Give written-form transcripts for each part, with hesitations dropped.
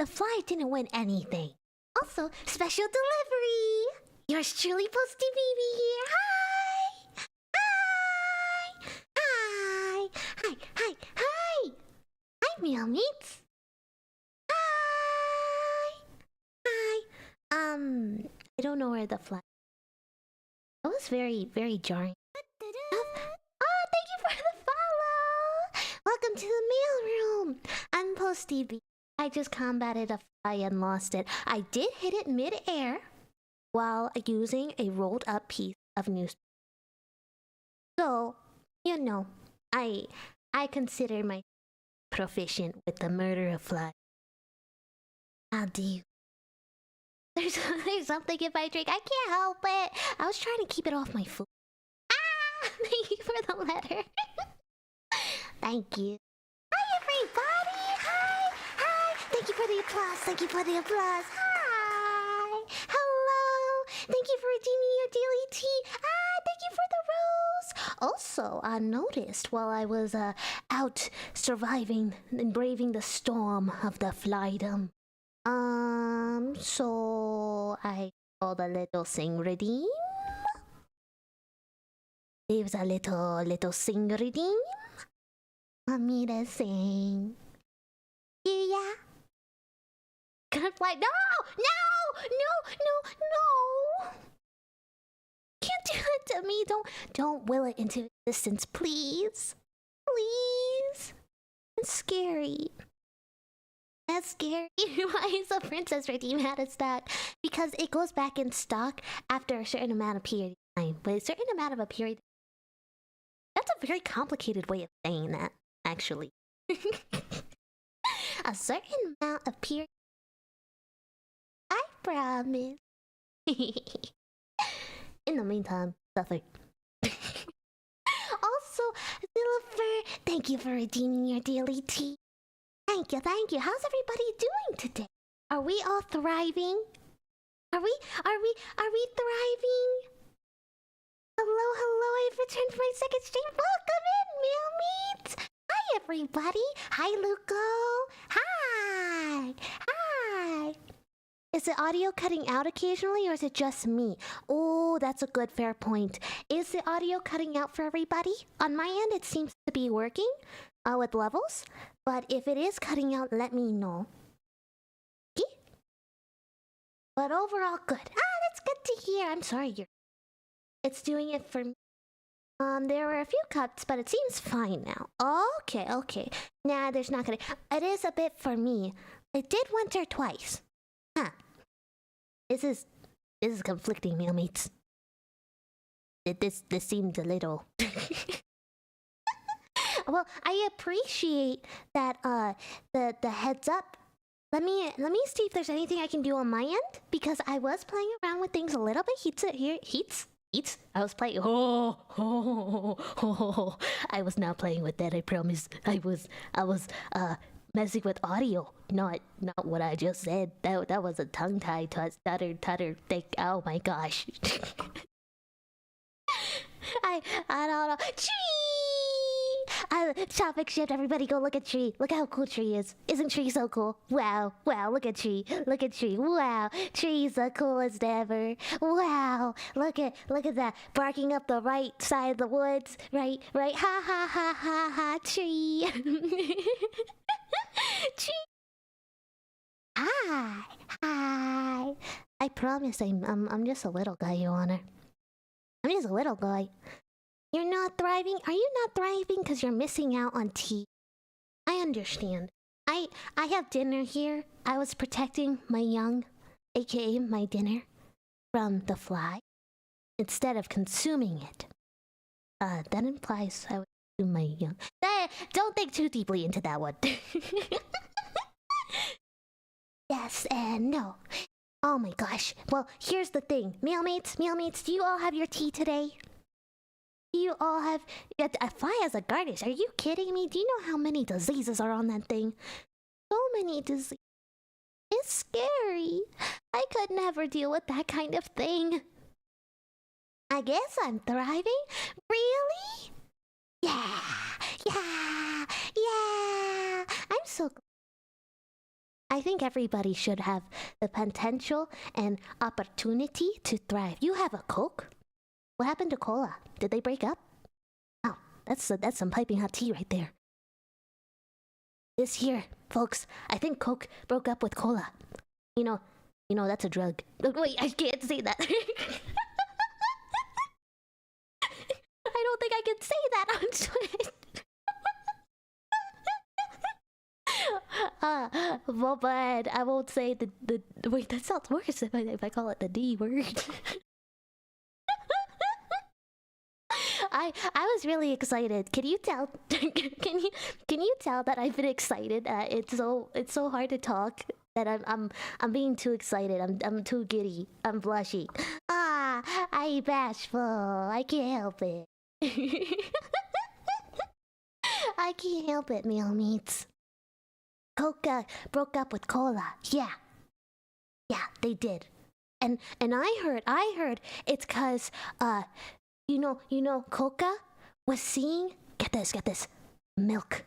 the fly didn't win anything. Also, special delivery! Yours truly, Posty Baby here. Hi! Hi! Hi! Hi! Hi! Hi! Hi, meal mates! Hi! Hi! I don't know where the fly. That was very, very jarring. Oh, thank you for the follow! Welcome to the mailroom! I'm Posty B. I just combated a fly and lost it. I did hit it mid-air while using a rolled up piece of newspaper. So, you know, I consider myself proficient with the murder of flies. How do you? There's something in my drink. I can't help it. I was trying to keep it off my food. Ah! Thank you for the letter. Thank you. Hi, everybody. Hi. Hi. Thank you for the applause. Thank you for the applause. Hi. Hello. Thank you for redeeming your daily tea. Thank you for the rose. Also, I noticed while I was out surviving and braving the storm of the flydom. So I called a little sing redeem. There's a little sing redeem. Want me to sing? Yeah. Gonna fly? No! No! No! No! No! Can't do it to me. Don't will it into existence, please. Please. It's scary. That's scary. Why is the Princess Redeem out of stock? Because it goes back in stock after a certain amount of period of time. But a certain amount of a period. That's a very complicated way of saying that, actually. A certain amount of period. I promise. In the meantime, nothing. Also, Silver, thank you for redeeming your daily tea. Thank you, thank you. How's everybody doing today? Are we all thriving? Are we thriving? Hello, hello, I've returned for my second stream. Welcome in, meal meat. Hi, everybody. Hi, Luco. Hi. Hi. Is the audio cutting out occasionally, or is it just me? Oh, that's a good, fair point. Is the audio cutting out for everybody? On my end, it seems to be working with levels. But if it is cutting out, let me know. Okay? But overall, good. That's good to hear. I'm sorry. It's doing it for me. There were a few cuts, but it seems fine now. Okay. Nah, there's not gonna... It is a bit for me. It did once or twice. Huh. This is conflicting, meal mates. This seems a little... Well, I appreciate that the heads up. Let me see if there's anything I can do on my end, because I was playing around with things a little bit. Heats. I was playing. I was not playing with that. I promise. I was messing with audio, not what I just said. That was a tongue tie, stutter thing. Oh my gosh. I don't know. Topic shift, everybody go look at Tree. Look how cool Tree is. Isn't Tree so cool? Wow, look at Tree. Wow, Tree's the coolest ever. Wow, look at that. Barking up the right side of the woods. Right. Ha, Tree. Tree. Hi. I promise I'm just a little guy, Your Honor. I'm just a little guy. You're not thriving? Are you not thriving because you're missing out on tea? I understand. I have dinner here. I was protecting my young, aka my dinner, from the fly, instead of consuming it. That implies I would consume my young... Don't think too deeply into that one. Yes and no. Oh my gosh. Well, here's the thing. Meal mates, do you all have your tea today? Do you all have... A fly as a garnish? Are you kidding me? Do you know how many diseases are on that thing? So many diseases. It's scary. I could never deal with that kind of thing. I guess I'm thriving? Really? Yeah. I'm so glad. I think everybody should have the potential and opportunity to thrive. You have a Coke? What happened to Cola? Did they break up? Oh, that's some piping hot tea right there. This year, folks, I think Coke broke up with Cola. You know, that's a drug. Wait, I can't say that. I don't think I can say that on Twitch. Well, but I won't say the wait, that sounds worse if I call it the D word. I was really excited. Can you tell? can you tell that I've been excited? It's so hard to talk that I'm being too excited. I'm too giddy. I'm blushy. I'm bashful. I can't help it. I can't help it, meal meats. Coca broke up with Cola. Yeah, they did. And I heard it's cause you know Coca was seeing get this milk.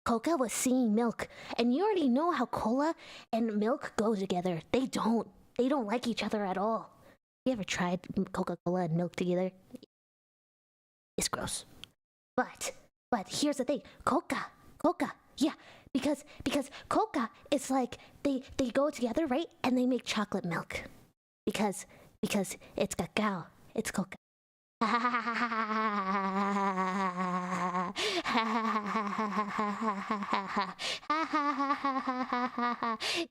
Coca was seeing milk, and you already know how cola and milk go together. They don't like each other at all. You ever tried Coca-Cola and milk together? It's gross. But here's the thing. Coca, yeah, because Coca is like they go together, right? And they make chocolate milk. Because it's cacao. It's Coca.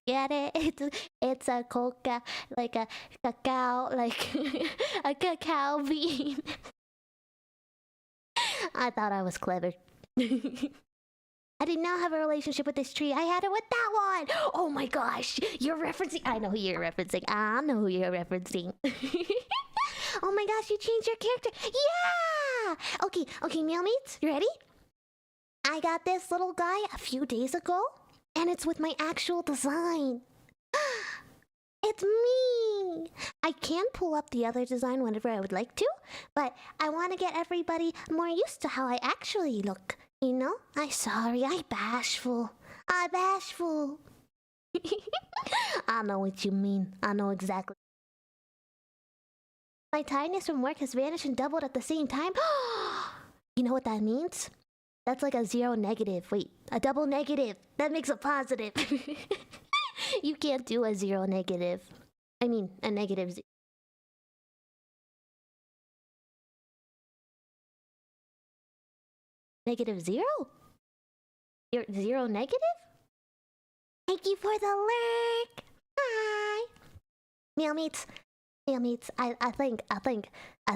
Get it? It's a Coca, like a cacao, like a cacao bean. I thought I was clever. I did not have a relationship with this tree. I had it with that one. Oh my gosh, you're referencing. I know who you're referencing. I know who you're referencing. Oh my gosh, you changed your character. Yeah! Okay, meal mates, you ready? I got this little guy a few days ago, and it's with my actual design. It's me! I can pull up the other design whenever I would like to, but I want to get everybody more used to how I actually look. You know? I'm sorry, I'm bashful. I'm bashful. I know what you mean. I know exactly. My tiredness from work has vanished and doubled at the same time. You know what that means? That's like a zero negative. Wait, a double negative. That makes a positive. You can't do a zero negative. I mean, a negative. Negative zero? You're zero negative? Thank you for the lurk. Hi. Meal meats. I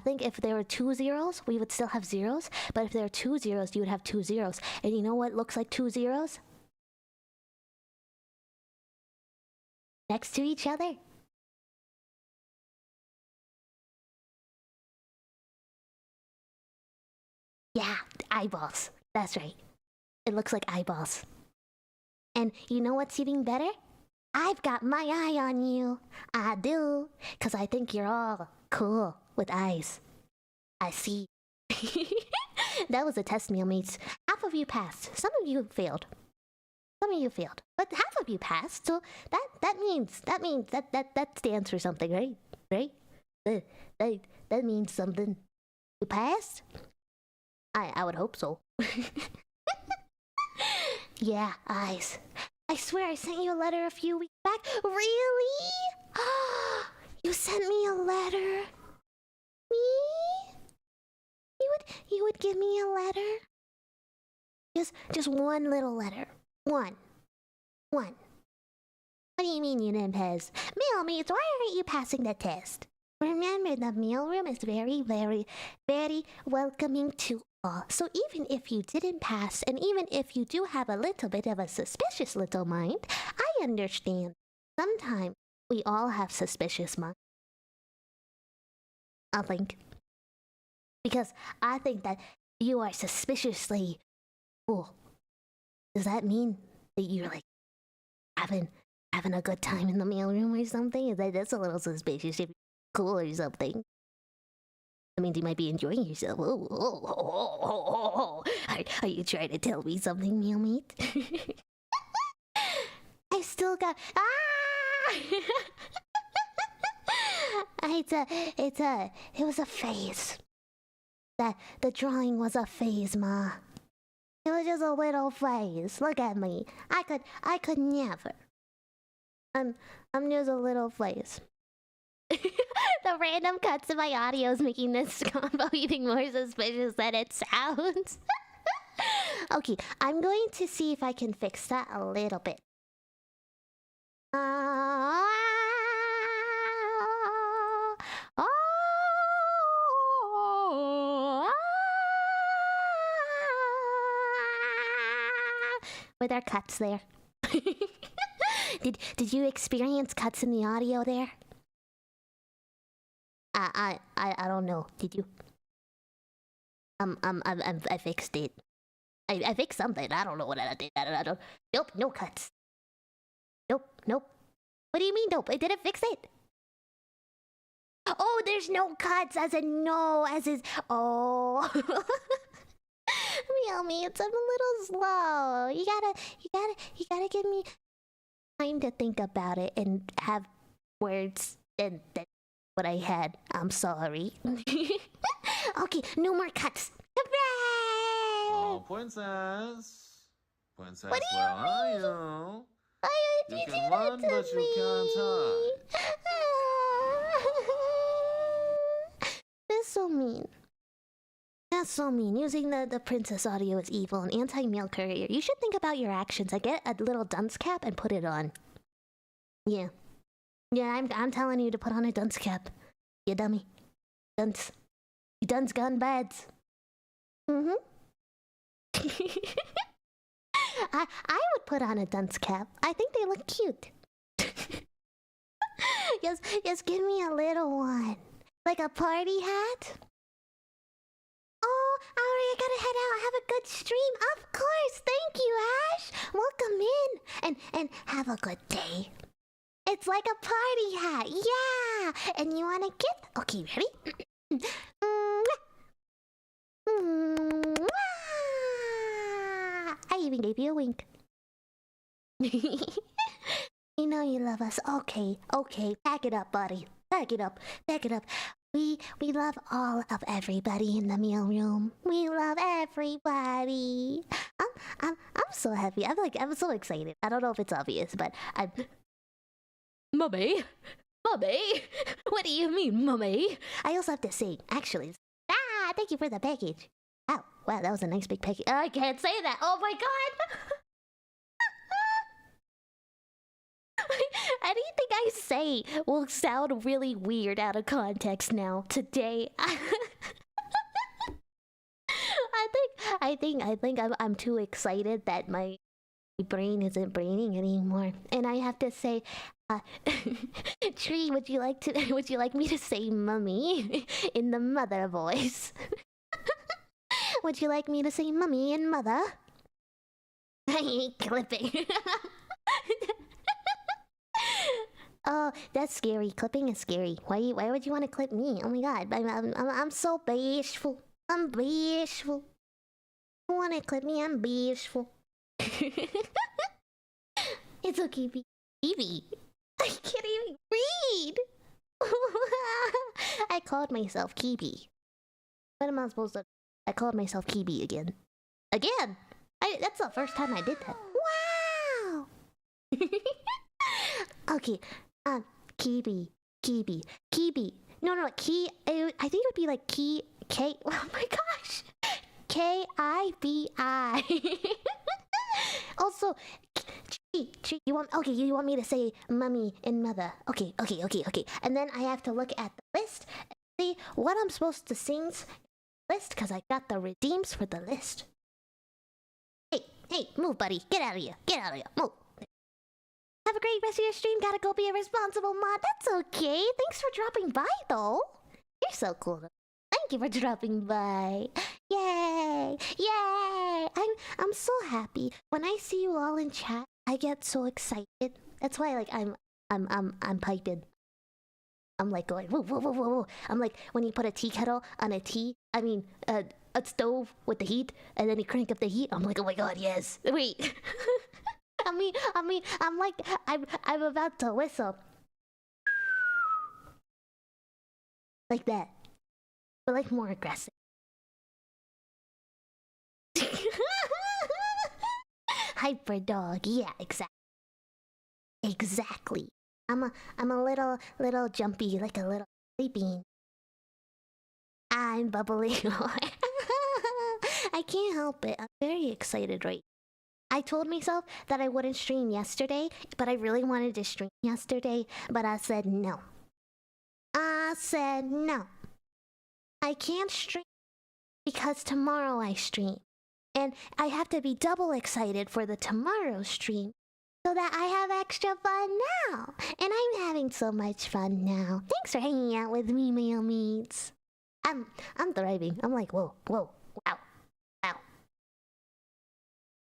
think if there were 2 zeros, we would still have zeros. But if there are 2 zeros, you would have 2 zeros. And you know what looks like 2 zeros? Next to each other. Yeah, eyeballs. That's right. It looks like eyeballs. And you know what's even better? I've got my eye on you. I do. 'Cause I think you're all cool with eyes. I see. That was a test, meal mates. Half of you passed. Some of you failed. But half of you passed. So that means that stands for something, right? Right? That means something. You passed? I would hope so. Yeah, eyes. I swear I sent you a letter a few weeks back. Really? You sent me a letter? Me? You would give me a letter? Just one little letter. One. What do you mean you didn't pass? Meal mates, why aren't you passing the test? Remember, the meal room is very, very, very welcoming to all. So even if you didn't pass, and even if you do have a little bit of a suspicious little mind, I understand. Sometimes we all have suspicious minds. I think. Because I think that you are suspiciously cool. Does that mean that you're like having a good time in the mailroom or something? That's a little suspicious if you're cool or something. That means you might be enjoying yourself. Are you trying to tell me something, meal meat? I still got. Ah! It was a phase. The drawing was a phase, Ma. It was just a little phase. Look at me. I could never. I'm just a little phase. The random cuts in my audio is making this combo even more suspicious than it sounds. Okay, I'm going to see if I can fix that a little bit. Were there cuts there? Did you experience cuts in the audio there? I don't know. Did you? I fixed it. I fixed something. I don't know what I did. I don't. Nope, no cuts. Nope. What do you mean, nope? I didn't fix it. Oh, there's no cuts, as in no, as is. Oh. Me, it's a little slow. You gotta give me time to think about it and have words than what I had. I'm sorry. Okay, no more cuts. Hooray! Oh, princess. Princess, What do you where are mean? you? Why You did you can do run, that to but you me? can't hide. That's so mean. That's so mean. Using the princess audio is evil. An anti-mail courier. You should think about your actions. I get a little dunce cap and put it on. Yeah. Yeah, I'm telling you to put on a dunce cap. You dummy. Dunce. You dunce gun bads. Mm-hmm. I would put on a dunce cap. I think they look cute. Just give me a little one. Like a party hat? Oh, Ari, I gotta head out. Have a good stream. Of course. Thank you, Ash. Welcome in. And have a good day. It's like a party hat. Yeah. And you want a gift? Okay, ready? I even gave you a wink. You know you love us. Okay. Pack it up, buddy. Pack it up. We love all of everybody in the meal room. We love everybody. I'm so happy. I'm so excited. I don't know if it's obvious, but I'm. Mummy? What do you mean, Mummy? I also have to sing, actually. Thank you for the package. Oh, wow, that was a nice big package. I can't say that. Oh my god! Anything I say will sound really weird out of context now. Today, I think I'm too excited that my brain isn't braining anymore, and I have to say, Tree, would you like me to say "mummy" in the mother voice? Would you like me to say "mummy" in mother? I ain't clipping. Oh, that's scary. Clipping is scary. Why would you want to clip me? Oh my god, I'm so bashful. I'm bashful. You want to clip me? I'm bashful. It's okay, Phoebe. I can't even read. I called myself Kibi. What am I supposed to? I called myself Kibi again. Again. That's the first time I did that. Wow. Okay. Kibi. No, Ki. I think it would be like Ki. K. Oh my gosh. Kibi. Also, you want me to say mummy and mother? Okay. And then I have to look at the list and see what I'm supposed to sing list because I got the redeems for the list. Hey, move, buddy. Get out of here. Move. Have a great rest of your stream. Gotta go be a responsible mod. That's okay. Thanks for dropping by, though. You're so cool. Thank you for dropping by. Yay! I'm so happy. When I see you all in chat, I get so excited. That's why, like, I'm piping. I'm like going whoa. I'm like when you put a tea kettle on a stove with the heat, and then you crank up the heat. I'm like, oh my god, yes. Wait. I'm like, I'm about to whistle. Like that. But like more aggressive. Hyper dog. Yeah, exactly. Exactly. I'm a little jumpy, like a little bean. I'm bubbling. I can't help it. I'm very excited right now. I told myself that I wouldn't stream yesterday, but I really wanted to stream yesterday, but I said no. I said no. I can't stream because tomorrow I stream. And I have to be double excited for the tomorrow stream so that I have extra fun now. And I'm having so much fun now. Thanks for hanging out with me, meal meats. I'm thriving. I'm like, whoa, wow.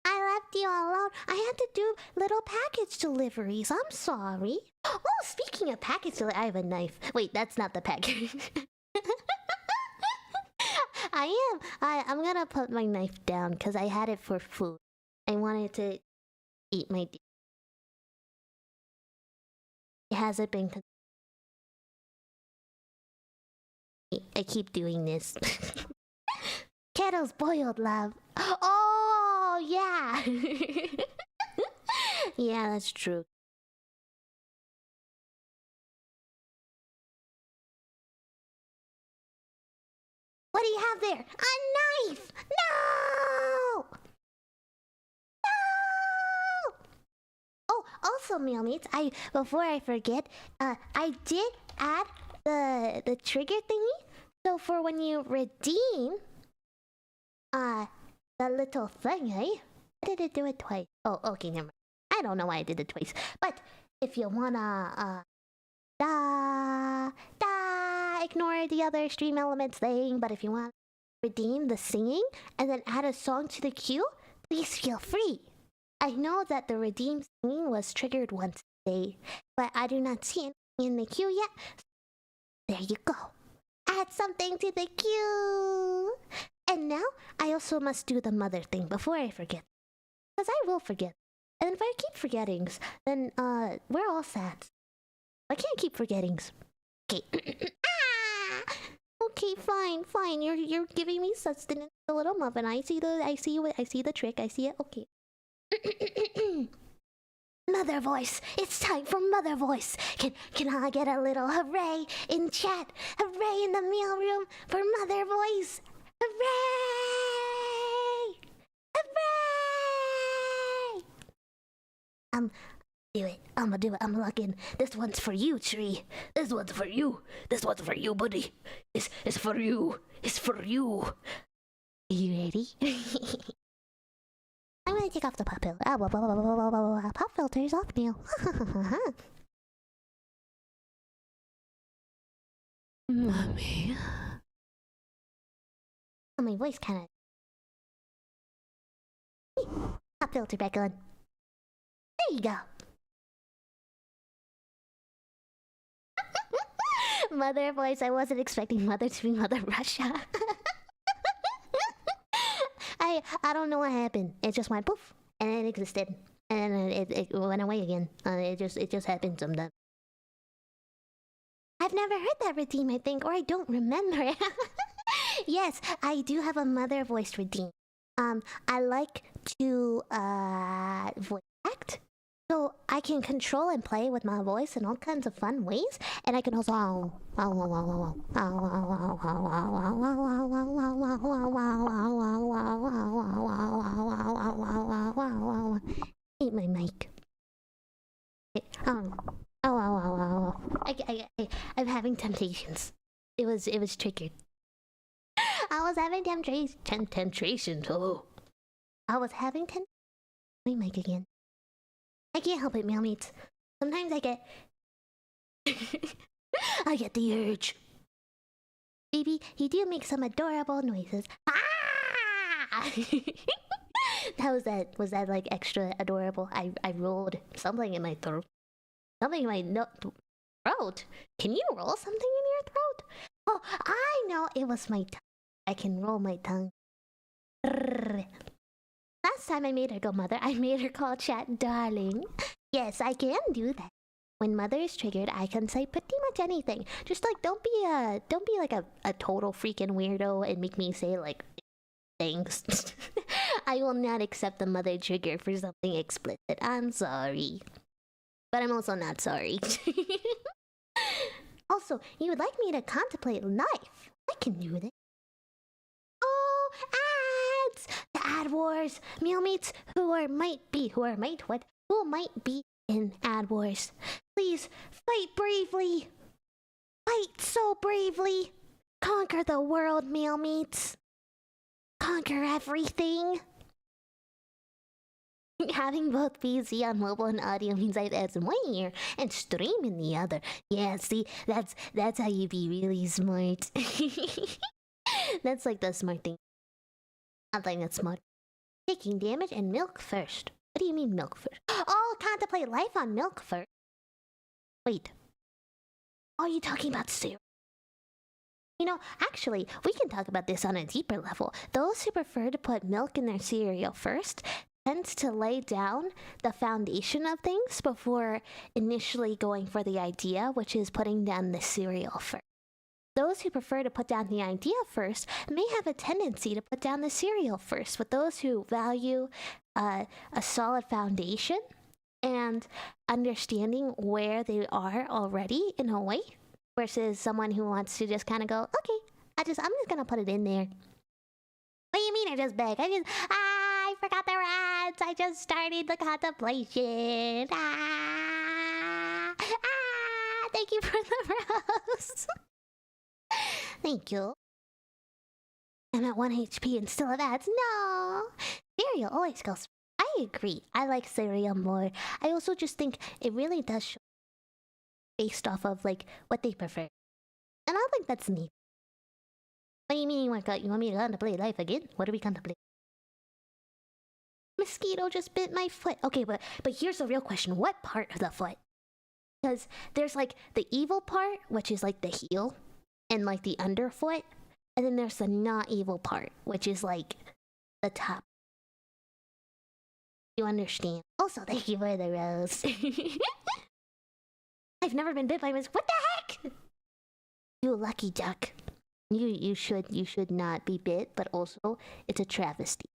I left you alone. I had to do little package deliveries. I'm sorry. Oh, speaking of package delivery, I have a knife. Wait, that's not the package. I'm gonna put my knife down because I had it for food. I wanted to eat my. It hasn't been. I keep doing this. Kettle's boiled, love. Oh, yeah. Yeah, that's true. What do you have there? A knife! No! No! Oh, also, meal meats. Before I forget, I did add the trigger thingy. So for when you redeem, the little thing, eh? Why did it do it twice? Oh, okay, never mind. I don't know why I did it twice. But if you wanna, ignore the other stream elements thing. But if you want to redeem the singing and then add a song to the queue, please feel free. I know that the redeem singing was triggered once a day, but I do not see it in the queue yet. There you go. Add something to the queue. And now I also must do the mother thing before I forget. Because I will forget. And if I keep forgetting, then we're all sad. I can't keep forgetting. Okay. Okay, fine. You're giving me sustenance, a little muffin. I see the trick. I see it. Okay. Mother voice. It's time for mother voice. Can I get a little hooray in chat? Hooray in the meal room for mother voice. Hooray! Hooray! Do it. I'm gonna do it. I'm looking. This one's for you, Tree. This one's for you. This one's for you, buddy. It's for you. It's for you. Are you ready? I'm gonna take off the pop filter. Pop filter's off now. Mommy. Oh, my voice kind of. Pop filter back on. There you go. Mother voice. I wasn't expecting Mother to be Mother Russia. I don't know what happened. It just went poof, and it existed, and then it went away again. It just happened sometimes. I've never heard that redeem, I think, or I don't remember. Yes, I do have a mother voice redeem. I like to voice act. So I can control and play with my voice in all kinds of fun ways, and I can also eat my mic. I'm having temptations. It was triggered. I was having temptations. Oh, I was having my mic again. I can't help it, meal meats. Sometimes I get I get the urge. Baby, you do make some adorable noises. Ah! Was that like extra adorable? I rolled something in my throat. Something in my throat. Can you roll something in your throat? Oh, I know it was my tongue. I can roll my tongue. Last time I made her go mother, I made her call chat darling. Yes, I can do that. When mother is triggered, I can say pretty much anything. Just like don't be like a total freaking weirdo and make me say like things. I will not accept the mother trigger for something explicit. I'm sorry. But I'm also not sorry. Also, you would like me to contemplate life. I can do this. Oh, ads! The ad wars. Meal meats who might be in ad wars. Please, fight bravely. Fight so bravely. Conquer the world, meal meats. Conquer everything. Having both PC on mobile and audio means I have ads in one ear and stream in the other. Yeah, see, that's how you be really smart. That's like the smart thing. I think that's smart. Taking damage and milk first. What do you mean milk first? Oh, contemplate life on milk first. Wait. Are you talking about cereal? You know, actually, we can talk about this on a deeper level. Those who prefer to put milk in their cereal first tends to lay down the foundation of things before initially going for the idea, which is putting down the cereal first. Those who prefer to put down the idea first may have a tendency to put down the cereal first, but those who value a solid foundation and understanding where they are already in a way, versus someone who wants to just kind of go, okay, I'm just gonna put it in there. What do you mean I just beg? I forgot there were ads. I just started the contemplation. Thank you for the rose. Thank you. I'm at 1 HP and still have ads. No! Cereal always goes. I agree. I like cereal more. I also just think it really does show based off of like what they prefer. And I think that's neat. What do you mean you want me to contemplate life again? What do we contemplate? Mosquito just bit my foot. Okay, but here's the real question. What part of the foot? Because there's like the evil part, which is like the heel and like the underfoot. And then there's the not evil part, which is like the top. You understand? Also, thank you for the rose. I've never been bit by a mosquito. What the heck? You lucky duck. You should not be bit, but also it's a travesty.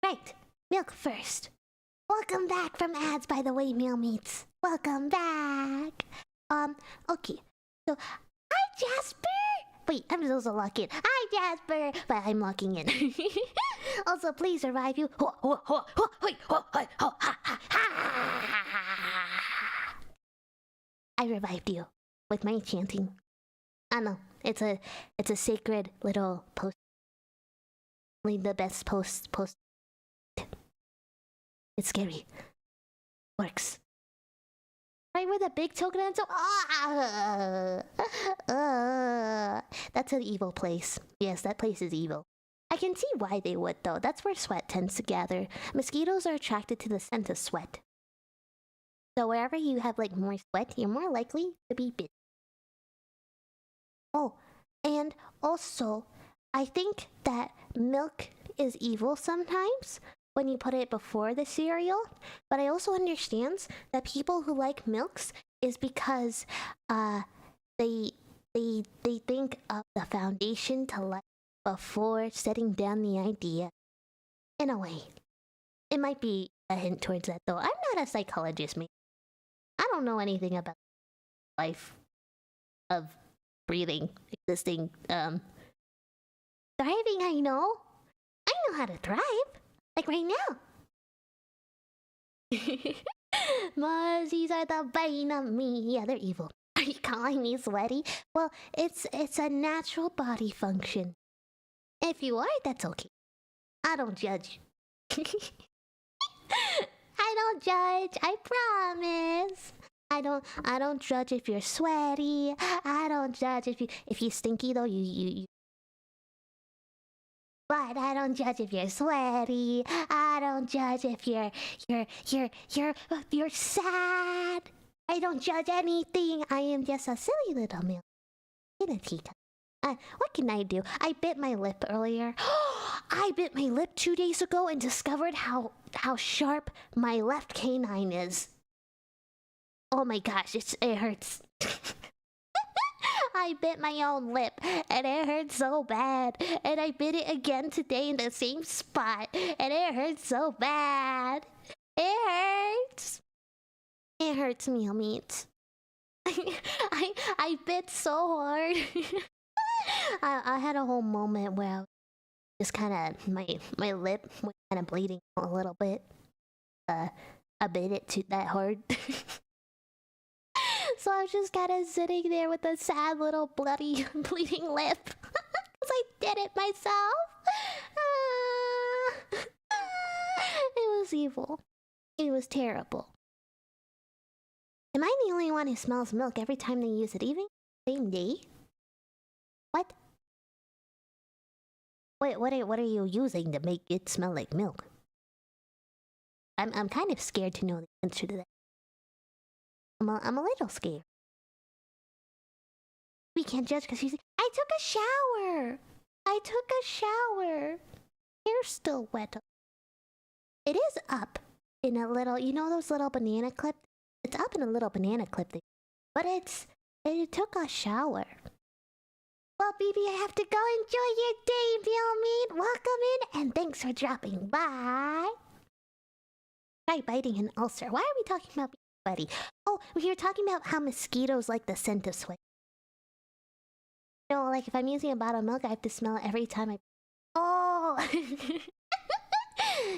Right, milk first. Welcome back from ads, by the way, meal meats. Welcome back. Okay. So, hi Jasper. Wait, I'm supposed to lock in. Hi Jasper, but I'm locking in. Also, please revive you. I revived you with my chanting. I don't know. It's a sacred little post. Only the best post. It's scary. Works. Right where the big token ends up. That's an evil place. Yes, that place is evil. I can see why they would though. That's where sweat tends to gather. Mosquitoes are attracted to the scent of sweat. So wherever you have like more sweat, you're more likely to be bit. Oh, and also, I think that milk is evil sometimes when you put it before the cereal. But I also understand that people who like milks is because they think of the foundation to life before setting down the idea. In a way, it might be a hint towards that though. I'm not a psychologist, mate. I don't know anything about life of breathing, existing, thriving. I know how to thrive, like right now. Muzzies are the bane of me. Yeah, they're evil. Are you calling me sweaty? Well, it's a natural body function. If you are, that's okay. I don't judge. I don't judge. I promise. I don't judge if you're sweaty. I don't judge if you stinky though. You. But I don't judge if you're sweaty. I don't judge if you're sad. I don't judge anything. I am just a silly little milk in a teacup. What can I do? I bit my lip earlier. I bit my lip 2 days ago and discovered how sharp my left canine is. Oh my gosh, it hurts. I bit my own lip and it hurts so bad. And I bit it again today in the same spot and it hurts so bad. It hurts. It hurts, meal meat. I bit so hard. I had a whole moment where I was just kind of my lip was kind of bleeding a little bit. I bit it that hard. So I was just kind of sitting there with a sad little bloody bleeding lip because I did it myself. It was evil. It was terrible. Am I the only one who smells milk every time they use it, even same day? What? Wait, what are you using to make it smell like milk? I'm kind of scared to know the answer to that. I'm a little scared. We can't judge because she's. I took a shower. I took a shower. Hair's still wet. It is up in a little. You know those little banana clips? It's up in a little banana clip thing. But it took a shower. Well, baby, I have to go enjoy your day, meal meat. Welcome in, and thanks for dropping by. Try biting an ulcer. Why are we talking about buddy? Oh, we were talking about how mosquitoes like the scent of sweat. You know, like if I'm using a bottle of milk, I have to smell it every time I. Oh,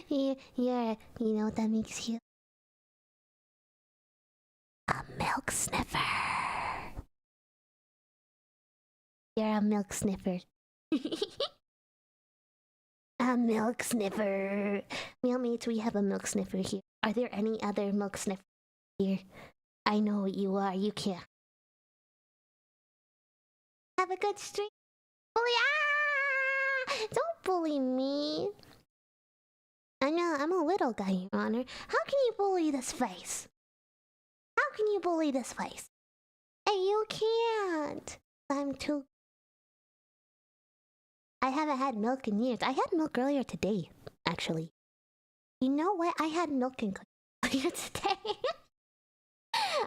yeah. You know what that makes you? A milk sniffer. You're a milk sniffer. A milk sniffer. Meal mates, we have a milk sniffer here. Are there any other milk sniffers here? I know what you are. You can't. Have a good stream. Bully! Ah! Don't bully me. I know, I'm a little guy, Your Honor. How can you bully this face? How can you bully this face? Hey, you can't. I'm too. I haven't had milk in years. I had milk earlier today, actually. You know what? I had milk in earlier today.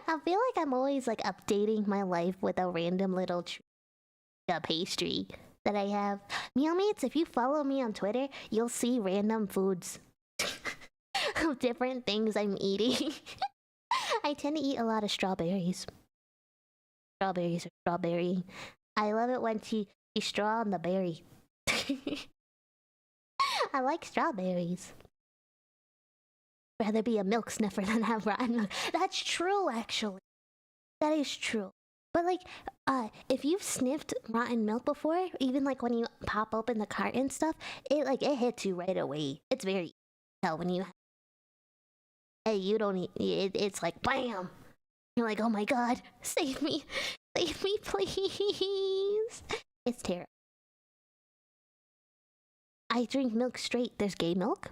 I feel like I'm always like updating my life with a random little pastry that I have. Meal mates, if you follow me on Twitter, you'll see random foods of different things I'm eating. I tend to eat a lot of strawberries. Strawberries are strawberry. I love it when you straw on the berry. I like strawberries. Rather be a milk sniffer than have rotten milk. That's true, actually. That is true. But like, if you've sniffed rotten milk before, even like when you pop open the carton and stuff, it hits you right away. It's very tell when you. Hey, you don't eat it. It's like bam. You're like, oh my god, save me, please. It's terrible. I drink milk straight. There's gay milk.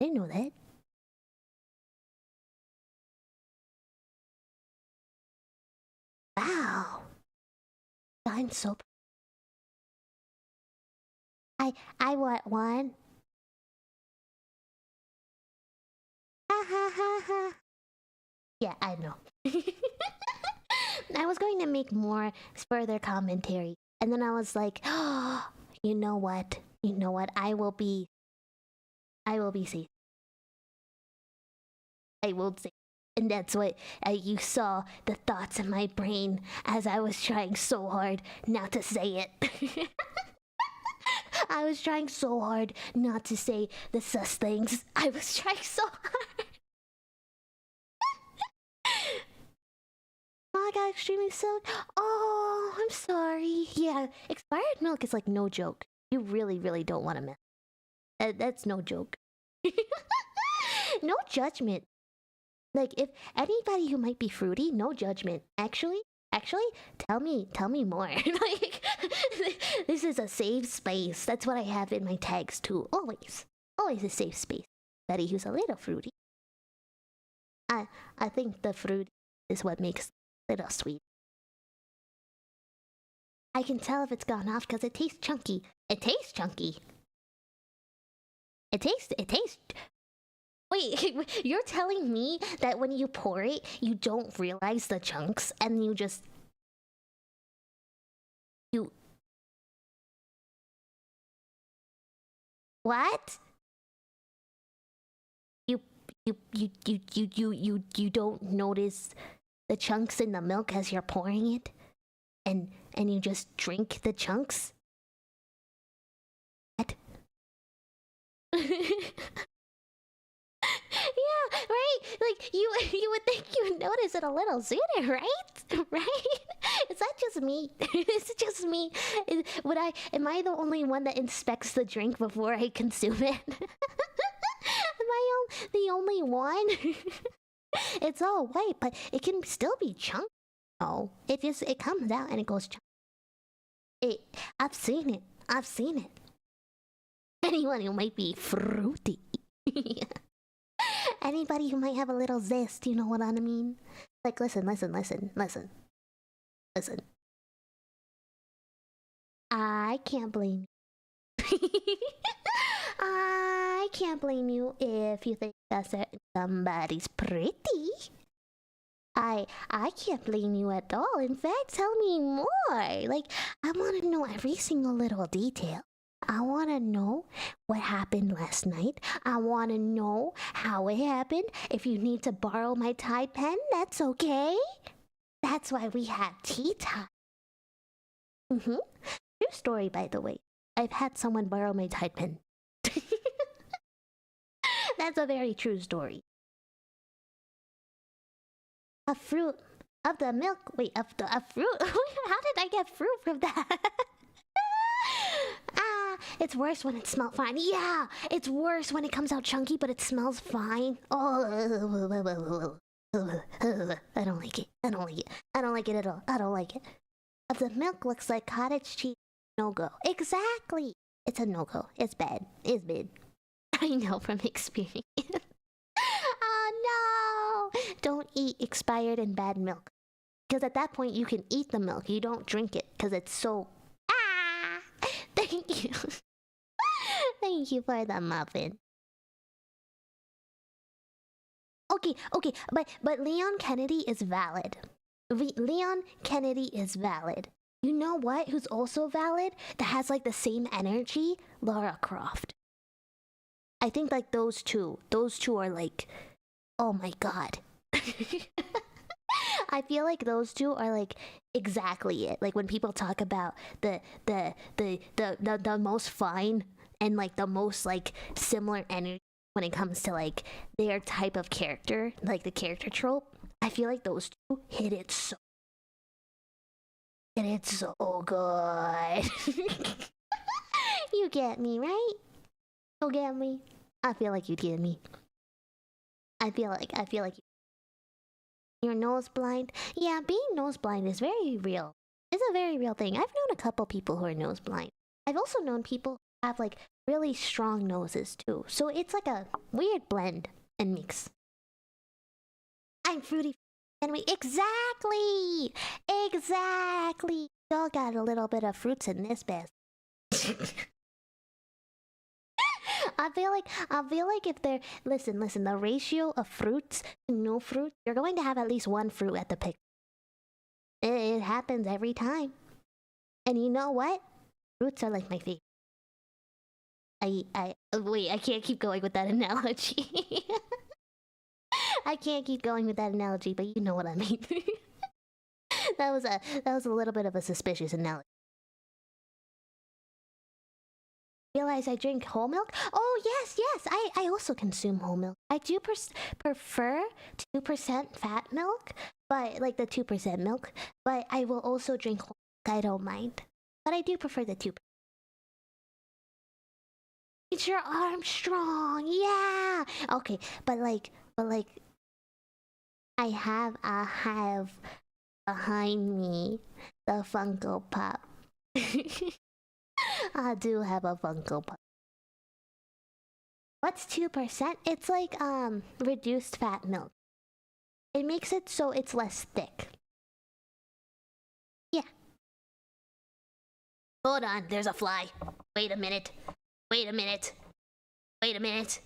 I didn't know that. Wow. I'm so. I want one. Ha ha ha ha. Yeah, I know. I was going to make more further commentary, and then I was like, oh, you know what? I will be safe. I will say. And that's what you saw the thoughts in my brain as I was trying so hard not to say it. I was trying so hard not to say the sus things. I was trying so hard. Oh, I got extremely silly. Oh, I'm sorry. Yeah, expired milk is like no joke. You really, really don't want to miss. That's no joke. No judgment. Like, if anybody who might be fruity, no judgment. Actually, tell me more. Like, this is a safe space. That's what I have in my tags too. Always a safe space. Betty who's a little fruity. I think the fruit is what makes it a little sweet. I can tell if it's gone off because it tastes chunky. It tastes chunky. It tastes. Wait, you're telling me that when you pour it, you don't realize the chunks and you just... You... What? You don't notice the chunks in the milk as you're pouring it? And you just drink the chunks? What? Yeah, right? Like, you would think you would notice it a little sooner, right? Right? Is that just me? Is it just me? Am I the only one that inspects the drink before I consume it? Am I the only one? It's all white, but it can still be chunky. Oh, it comes out and it goes chunky. I've seen it. Anyone who might be fruity. Anybody who might have a little zest, you know what I mean? Like, listen. I can't blame you. I can't blame you if you think that somebody's pretty. I can't blame you at all. In fact, tell me more. Like, I want to know every single little detail. I want to know what happened last night. I want to know how it happened. If you need to borrow my Tide pen, that's okay. That's why we had tea time. True story, by the way. I've had someone borrow my Tide pen. That's a very true story. A fruit of the milk. Wait, a fruit? How did I get fruit from that? It's worse when it smells fine. Yeah, it's worse when it comes out chunky, but it smells fine. Oh, I don't like it. I don't like it at all. I don't like it. If the milk looks like cottage cheese, no-go. Exactly. It's a no-go. It's bad. It's bad. I know from experience. Oh no! Don't eat expired and bad milk. Because at that point, you can eat the milk. You don't drink it because it's so... Thank you. Thank you for the muffin. Okay, but Leon Kennedy is valid. Leon Kennedy is valid. You know what? Who's also valid? That has like the same energy? Lara Croft. I think like those two are like, oh my god. I feel like those two are like exactly it. Like when people talk about the most fine and like the most like similar energy when it comes to like their type of character, like the character trope, I feel like those two hit it so good. You get me, right? You get me? I feel like you get me. I feel like you're nose blind. Yeah, being nose blind is very real. It's a very real thing. I've known a couple people who are nose blind. I've also known people who have like really strong noses too. So it's like a weird blend and mix. I'm fruity and we exactly. Y'all got a little bit of fruits in this basket. I feel like if they're listen, the ratio of fruits to no fruit, you're going to have at least one fruit at the pick. It happens every time. And you know what? Fruits are like my favorite. Wait, I can't keep going with that analogy. I can't keep going with that analogy, but you know what I mean. That was a little bit of a suspicious analogy. Realize I drink whole milk? Oh, yes. I also consume whole milk. I do prefer 2% fat milk, but like the 2% milk, but I will also drink whole milk. I don't mind. But I do prefer the 2%. It's your Armstrong. Yeah. Okay, but like I have behind me the Funko Pop. I do have a Funko Pop. What's 2%? It's like reduced fat milk. It makes it so it's less thick. Yeah. Hold on, there's a fly. Wait a minute. Wait a minute. Wait a minute.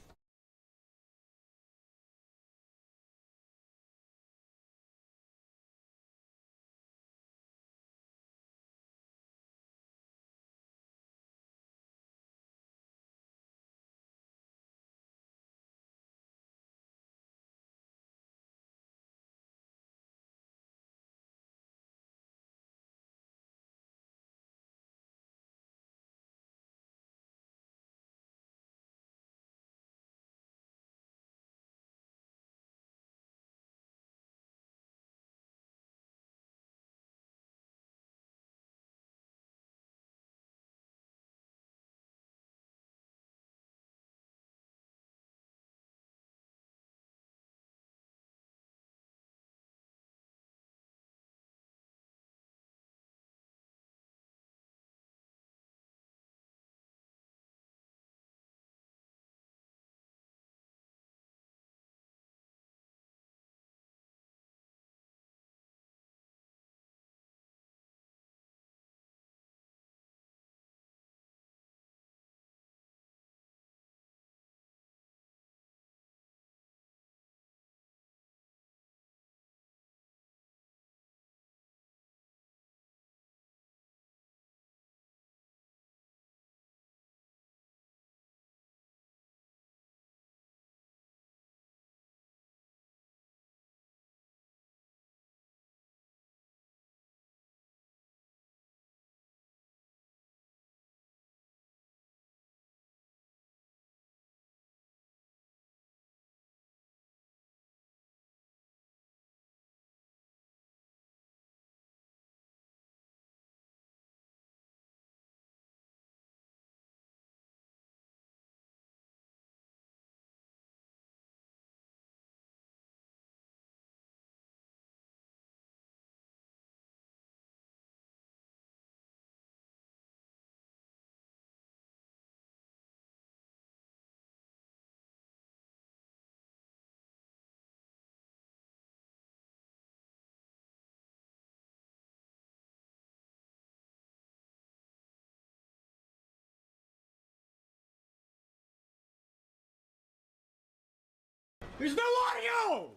There's no audio!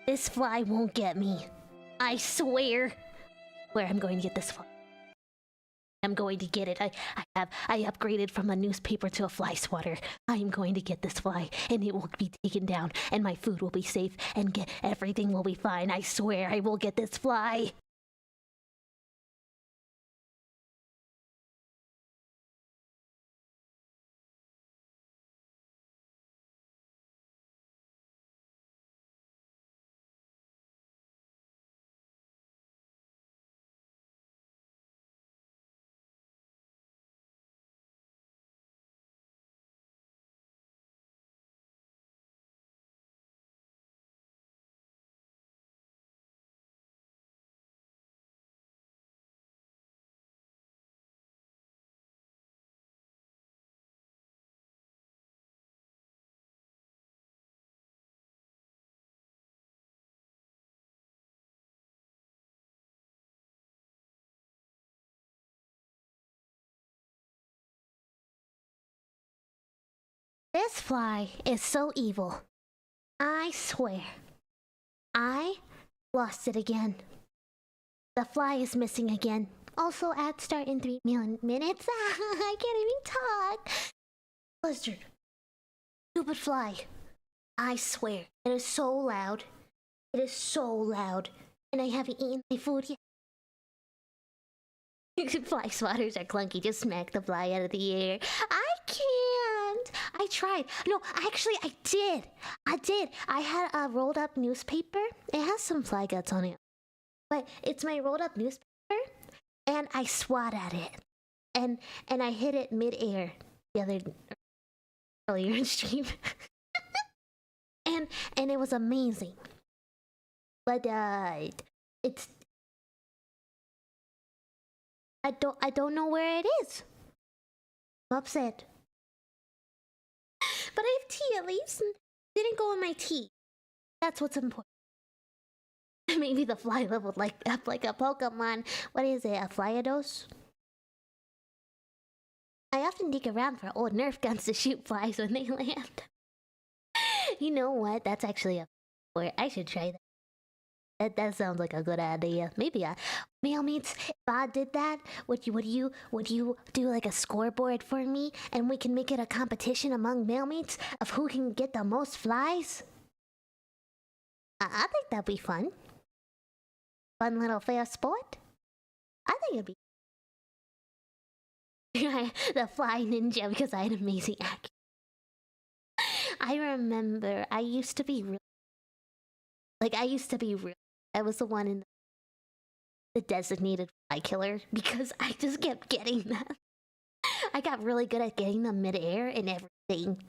This fly won't get me. I swear. Where I'm going to get this fly. I'm going to get it. I upgraded from a newspaper to a fly swatter. I am going to get this fly, and it will be taken down, and my food will be safe, and everything will be fine. I swear I will get this fly. This fly is so evil. I swear. I lost it again. The fly is missing again. Also, ad start in 3 million minutes. I can't even talk. Blizzard. Stupid fly. I swear. It is so loud. It is so loud. And I haven't eaten my food yet. Fly swatters are clunky. Just smack the fly out of the air. I can't. I tried. No, actually, I did. I did. I had a rolled up newspaper. It has some fly guts on it, but it's my rolled up newspaper, and I swat at it, and I hit it mid-air the other earlier in stream, and it was amazing. But it's I don't know where it is. I'm upset. But I have tea at least. And didn't go in my tea. That's what's important. Maybe the fly leveled up like a Pokemon. What is it? A Flyados? I often dig around for old Nerf guns to shoot flies when they land. You know what? That's actually a. Or I should try that. That sounds like a good idea. Maybe mail meets. If I did that, would you do like a scoreboard for me, and we can make it a competition among mail meets of who can get the most flies? I think that'd be fun. Fun little fair sport. I think it'd be the fly ninja because I had amazing accuracy. I remember I used to be real. I was the one in the designated fly killer because I just kept getting them. I got really good at getting them midair and everything.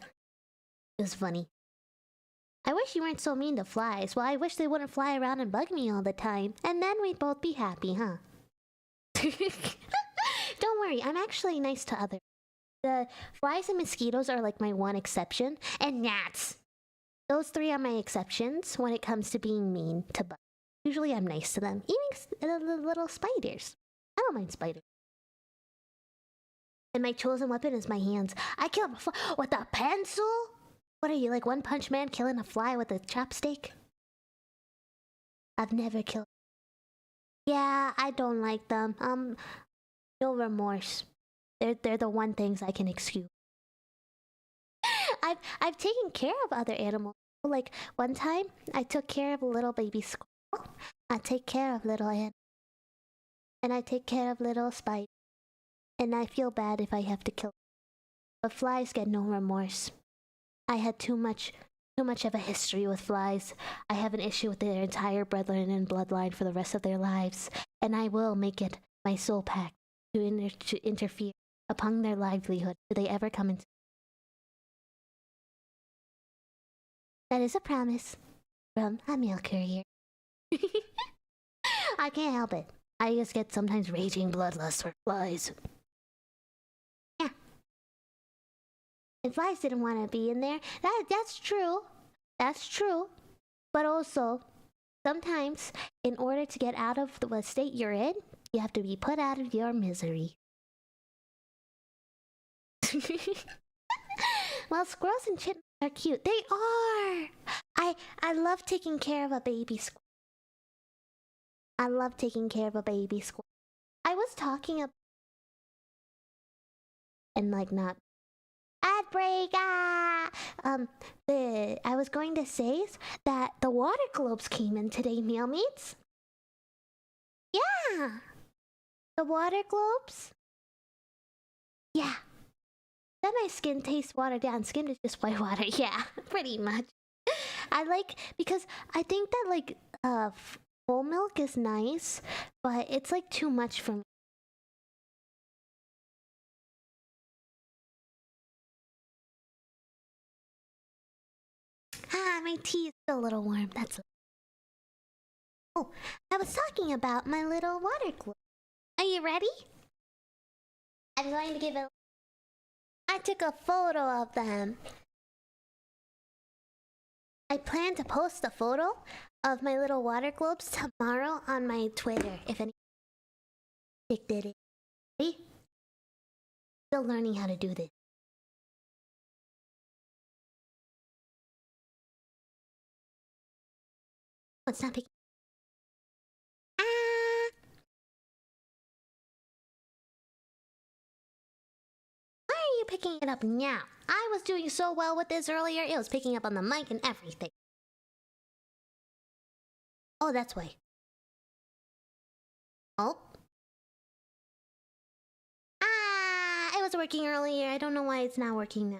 It was funny. I wish you weren't so mean to flies. Well, I wish they wouldn't fly around and bug me all the time. And then we'd both be happy, huh? Don't worry, I'm actually nice to others. The flies and mosquitoes are like my one exception. And gnats! Those three are my exceptions when it comes to being mean to bugs. Usually I'm nice to them. Even the little spiders. I don't mind spiders. And my chosen weapon is my hands. I kill a fly with a pencil? What are you, like One Punch Man killing a fly with a chopstick? I've never killed. Yeah, I don't like them. No remorse. They're the one things I can excuse. I've taken care of other animals. Like one time, I took care of a little baby squirrel. I take care of little ant, and I take care of little spider. And I feel bad if I have to kill them. But flies get no remorse. I had too much of a history with flies. I have an issue with their entire brethren and bloodline for the rest of their lives, and I will make it my soul pact to interfere upon their livelihood if they ever come into. That is a promise from a mail courier. I can't help it. I just get sometimes raging bloodlust for flies. Yeah. And flies didn't want to be in there. That's true. That's true. But also, sometimes, in order to get out of the state you're in, you have to be put out of your misery. Well, squirrels and chipmunks are cute. They are! I love taking care of a baby squirrel. I love taking care of a baby squirrel. I was talking about... And like not... Ad break! Ah! I was going to say that the water globes came in today, meal meats. Yeah! The water globes? Yeah. Then my skin tastes watered down. Skin is just white water. Yeah, pretty much. I like, because I think that like full milk is nice, but it's like too much for me. My tea is still a little warm. That's. Oh, I was talking about my little water globe. Are you ready? I'm going to give it. I took a photo of them. I plan to post a photo of my little water globes tomorrow on my Twitter. If any did it. See? Still learning how to do this. Oh, it's not picking. Why are you picking it up now? I was doing so well with this earlier. It was picking up on the mic and everything. Oh, that's why. Oh. It was working earlier. I don't know why it's not working now.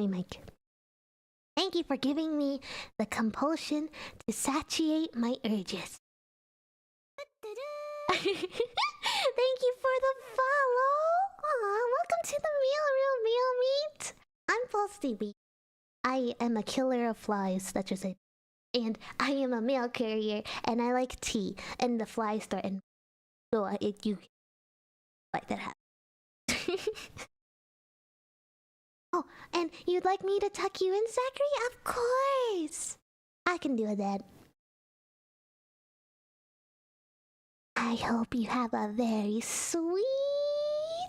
my mic. Thank you for giving me the compulsion to satiate my urges. Thank you for the follow. Aw, welcome to the meal room, meal meat. I'm full sleepy. I am a killer of flies, that's just it. And I am a mail carrier, and I like tea, and the flies threaten. So you like that happen. Oh, and you'd like me to tuck you in, Zachary? Of course! I can do that. I hope you have a very sweet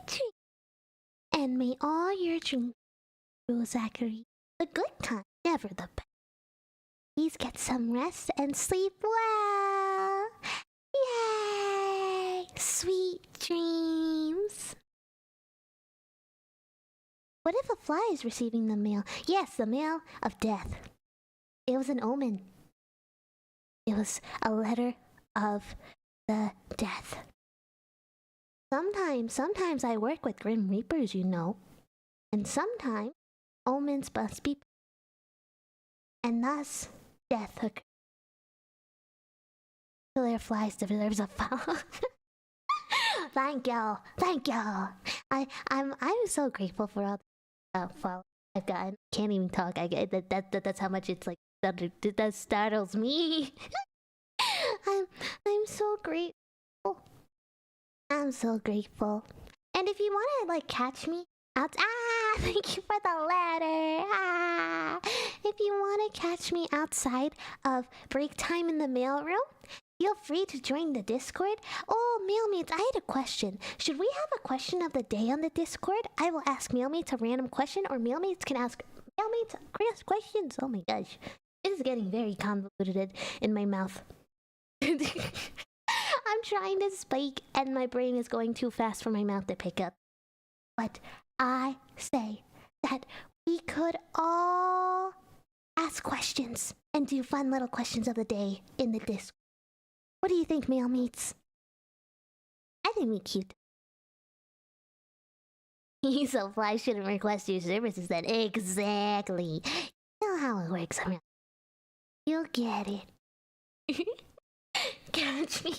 dream. And may all your dreams through Zachary. The good time, never the bad. Please get some rest and sleep well. Yay! Sweet dreams. What if a fly is receiving the mail? Yes, the mail of death. It was an omen. It was a letter of the death. Sometimes I work with Grim Reapers, you know. And sometimes omens must be. And thus, death occurs. Killer flies deserves a follow. Thank y'all. I'm so grateful for all the follow I've gotten. Can't even talk. I get that's how much it's like that startles me. I'm so grateful. I'm so grateful. And if you wanna like catch me out, thank you for the letter. If you wanna catch me outside of break time in the mailroom, feel free to join the Discord. Oh, Mailmates, I had a question. Should we have a question of the day on the Discord? I will ask Mailmates a random question, or Mailmates can ask Mailmates questions. Oh my gosh. This is getting very convoluted in my mouth. I'm trying to speak, and my brain is going too fast for my mouth to pick up. But I say that we could all ask questions and do fun little questions of the day in the Discord. What do you think, Mailmates? I think we cute. So fly shouldn't request your services then. Exactly. You know how it works. You'll get it. Catch me.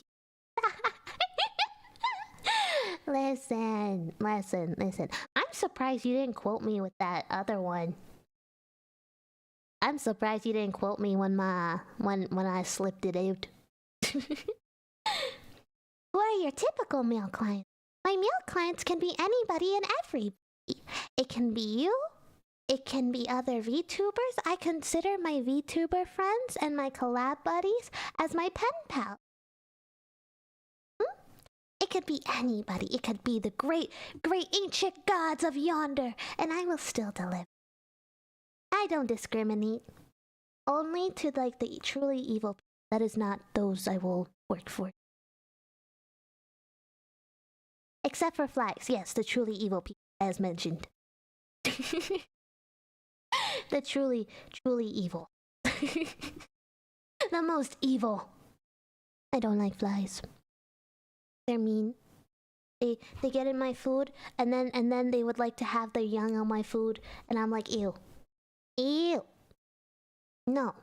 Listen. I'm surprised you didn't quote me with that other one. I'm surprised you didn't quote me when I slipped it out. Who are your typical mail clients? My mail clients can be anybody and everybody. It can be you. It can be other VTubers. I consider my VTuber friends and my collab buddies as my pen pal. It could be anybody. It could be the great ancient gods of yonder, and I will still deliver. I don't discriminate. Only to like the truly evil people. That is not those I will work for. Except for flies. Yes, the truly evil people, as mentioned. The truly evil. The most evil. I don't like flies. They're mean. They get in my food, and then they would like to have their young on my food, and I'm like, ew. No.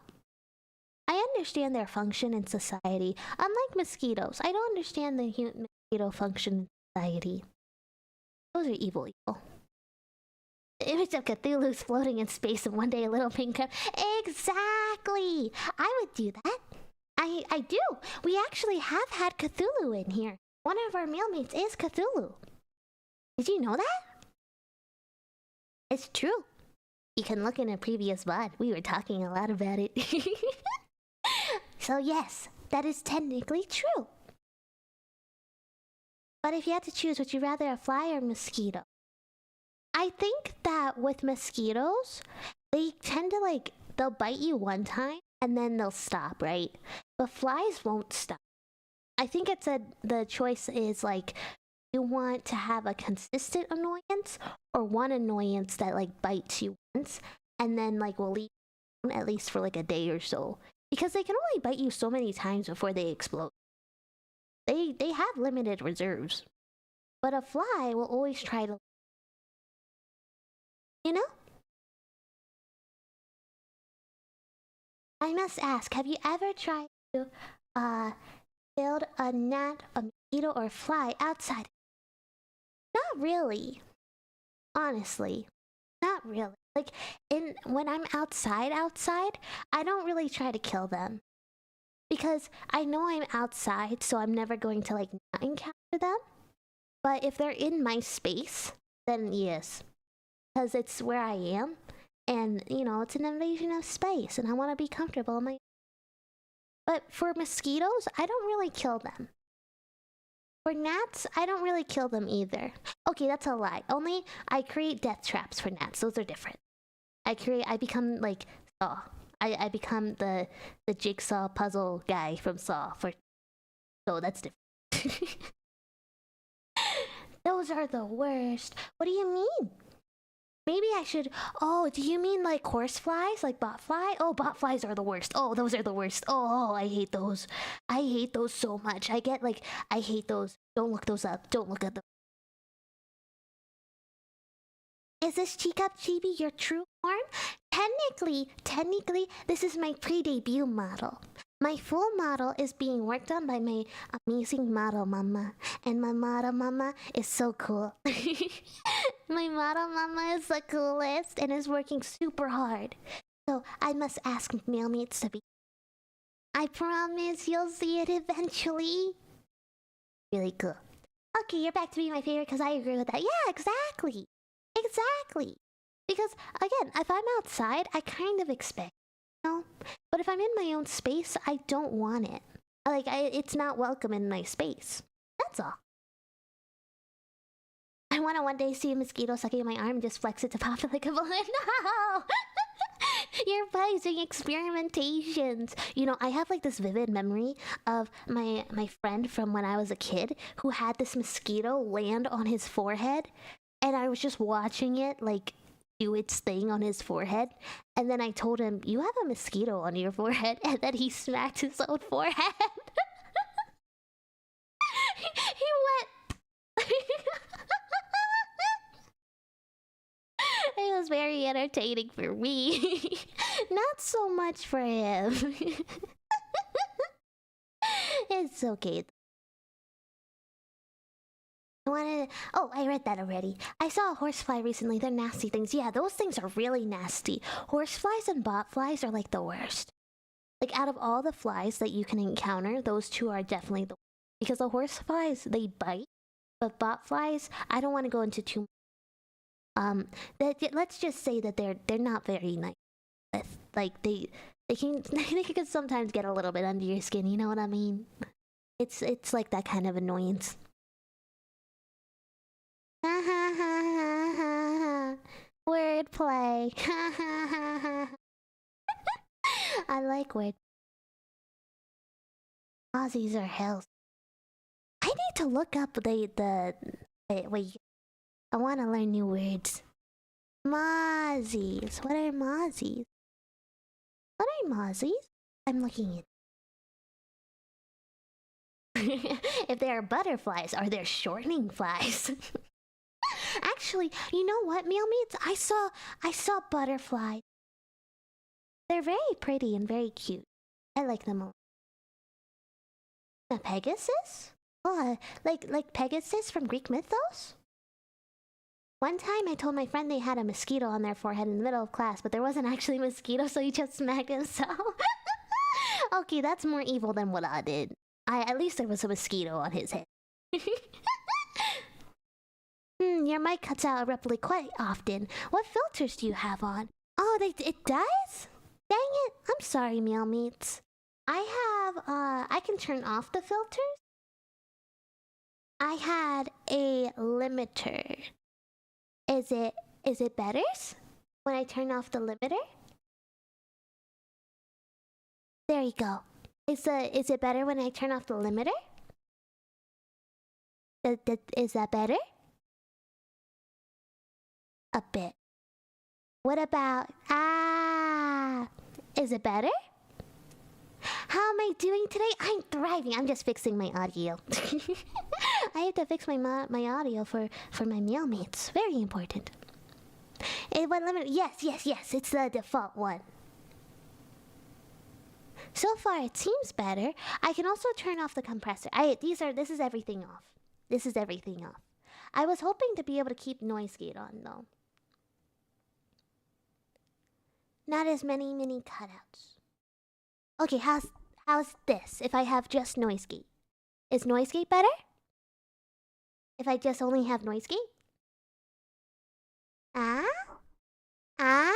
I understand their function in society. Unlike mosquitoes, I don't understand the mosquito function in society. Those are evil. The image of Cthulhu's floating in space, and one day a little pink crab. Exactly! I would do that. I do. We actually have had Cthulhu in here. One of our mailmates is Cthulhu. Did you know that? It's true. You can look in a previous VOD. We were talking a lot about it. So yes, that is technically true. But if you had to choose, would you rather a fly or mosquito? I think that with mosquitoes, they tend to they'll bite you one time and then they'll stop, right? But flies won't stop. I think the choice is you want to have a consistent annoyance or one annoyance that bites you once and then will leave you at least for a day or so. Because they can only bite you so many times before they explode. They have limited reserves. But a fly will always try to, you know? I must ask, have you ever tried to build a gnat, a mosquito, or a fly outside? Not really. Honestly. Not really. Like, when I'm outside, I don't really try to kill them. Because I know I'm outside, so I'm never going to, like, not encounter them. But if they're in my space, then yes. Because it's where I am. And, you know, it's an invasion of space, and I want to be comfortable in my... But for mosquitoes, I don't really kill them. For gnats, I don't really kill them either. Okay, that's a lie. Only I create death traps for gnats. Those are different. I become, like, Saw. I become the jigsaw puzzle guy from Saw. So that's different. Those are the worst. What do you mean? Maybe I should... Oh, do you mean like horseflies? Like botfly? Oh, botflies are the worst. Oh, those are the worst. Oh, I hate those. I hate those so much. I hate those. Don't look those up. Don't look at them. Is this Chica Chibi your true form? Technically, this is my pre-debut model. My full model is being worked on by my amazing model mama. And my model mama is so cool. My model mama is the coolest and is working super hard. So I must ask mailmates to be... I promise you'll see it eventually. Really cool. Okay, you're back to being my favorite because I agree with that. Yeah, exactly. Exactly. Because, again, if I'm outside, I kind of expect... No, but if I'm in my own space, I don't want it. Like, it's not welcome in my space. That's all. I want to one day see a mosquito sucking my arm and just flex it to pop it like a balloon. No! You're doing experimentations. You know, I have like this vivid memory of my friend from when I was a kid who had this mosquito land on his forehead, and I was just watching it like do its thing on his forehead, and then I told him, "You have a mosquito on your forehead," and then he smacked his own forehead. he went. It was very entertaining for me. Not so much for him. It's okay. Oh, I read that already. I saw a horsefly recently. They're nasty things. Yeah, those things are really nasty. Horseflies and botflies are like the worst. Like, out of all the flies that you can encounter, those two are definitely the worst. Because the horseflies, they bite. But botflies, I don't want to go into too much. Let's just say that they're not very nice. Like, they can sometimes get a little bit under your skin, you know what I mean? It's like that kind of annoyance. Wordplay. I like word. Aussies are hells. I need to look up wait. I want to learn new words. Mozzies. What are mozzies? What are mozzies? I'm looking at. If they are butterflies, are they shortening flies? Actually, you know what, mealmates? I saw butterflies. They're very pretty and very cute. I like them a lot. A Pegasus? Oh, like Pegasus from Greek mythos? One time I told my friend they had a mosquito on their forehead in the middle of class, but there wasn't actually a mosquito, so he just smacked himself. Okay, that's more evil than what I did. At least there was a mosquito on his head. Your mic cuts out abruptly quite often. What filters do you have on? Oh, it does? Dang it. I'm sorry, meal meats. I can turn off the filters. I had a limiter. Is it better when I turn off the limiter? There you go. Is it better when I turn off the limiter? Is that better? A bit. What about... Is it better? How am I doing today? I'm thriving. I'm just fixing my audio. I have to fix my audio for my meal mates. Very important. What limit? Yes. It's the default one. So far, it seems better. I can also turn off the compressor. This is everything off. This is everything off. I was hoping to be able to keep noise gate on though. Not as many mini cutouts. Okay, how's this if I have just noise gate? Is noise gate better? If I just only have noise gate? Ah? Ah?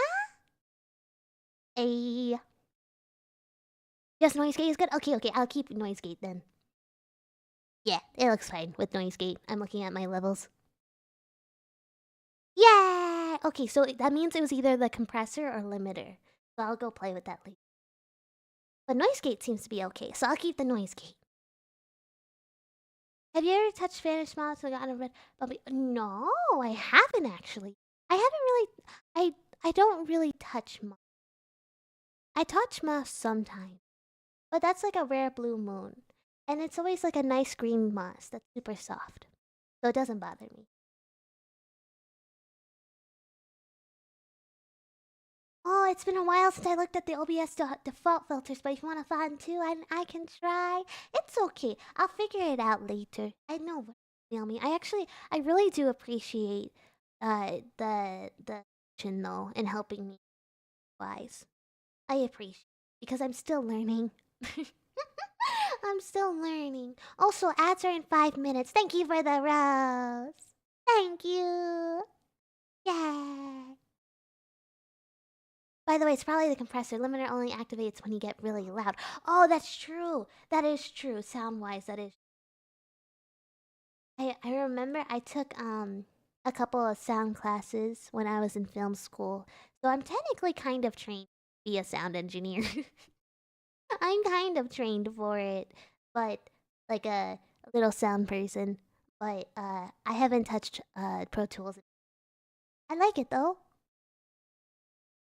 A. Just noise gate is good? Okay, I'll keep noise gate then. Yeah, it looks fine with noise gate. I'm looking at my levels. Yeah! Okay, so that means it was either the compressor or limiter. So I'll go play with that later. But noise gate seems to be okay, so I'll keep the noise gate. Have you ever touched Spanish mouse and gotten a red bubbly? No, I haven't actually. I haven't really. I don't really touch moss. I touch moss sometimes, but that's like a rare blue moon, and it's always like a nice green moss that's super soft, so it doesn't bother me. Oh, it's been a while since I looked at the OBS default filters, but if you want a fun too, I can try. It's okay. I'll figure it out later. I know. Email me. I really do appreciate the though in helping me wise. I appreciate because I'm still learning. I'm still learning. Also, ads are in 5 minutes. Thank you for the rose. Thank you. Yeah. By the way, it's probably the compressor. Limiter only activates when you get really loud. Oh, that's true. That is true. Sound-wise, that is. I remember I took a couple of sound classes when I was in film school. So I'm technically kind of trained to be a sound engineer. I'm kind of trained for it, but like a little sound person. But I haven't touched Pro Tools. I like it though.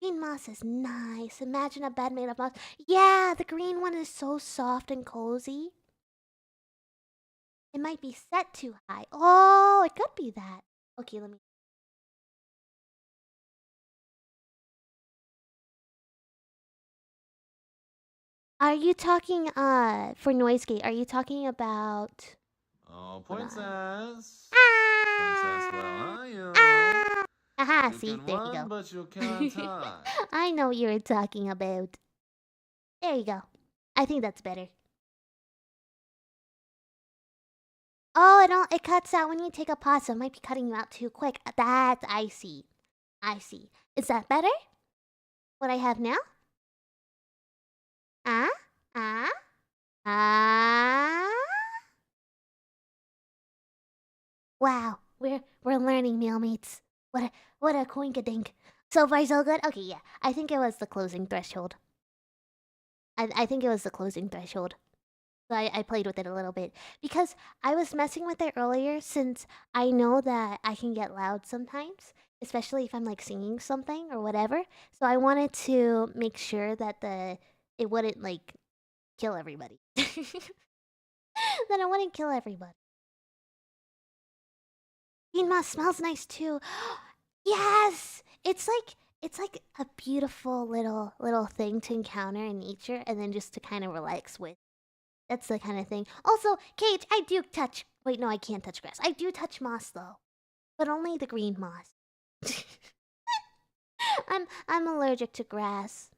Green moss is nice. Imagine a bed made of moss. Yeah, the green one is so soft and cozy. It might be set too high. Oh, it could be that. Okay, let me. Are you talking for noise gate? Are you talking about? Oh, princess. Ah! Princess, where are you? Ah! Aha, You see, can there you run, go. but you can't hide. I know what you were talking about. There you go. I think that's better. Oh, it cuts out when you take a pause, so it might be cutting you out too quick. I see. I see. Is that better? What I have now? Ah? Ah? Ah? Wow, we're learning, mealmates. What a coinkadink. So far so good? Okay, yeah. I think it was the closing threshold. I think it was the closing threshold. So I played with it a little bit. Because I was messing with it earlier since I know that I can get loud sometimes. Especially if I'm like singing something or whatever. So I wanted to make sure that it wouldn't like kill everybody. That I wouldn't kill everybody. Green moss smells nice too. Yes! It's like a beautiful little thing to encounter in nature and then just to kind of relax with. That's the kind of thing. Also, Cage, I do touch. Wait, no, I can't touch grass. I do touch moss though, but only the green moss. I'm allergic to grass.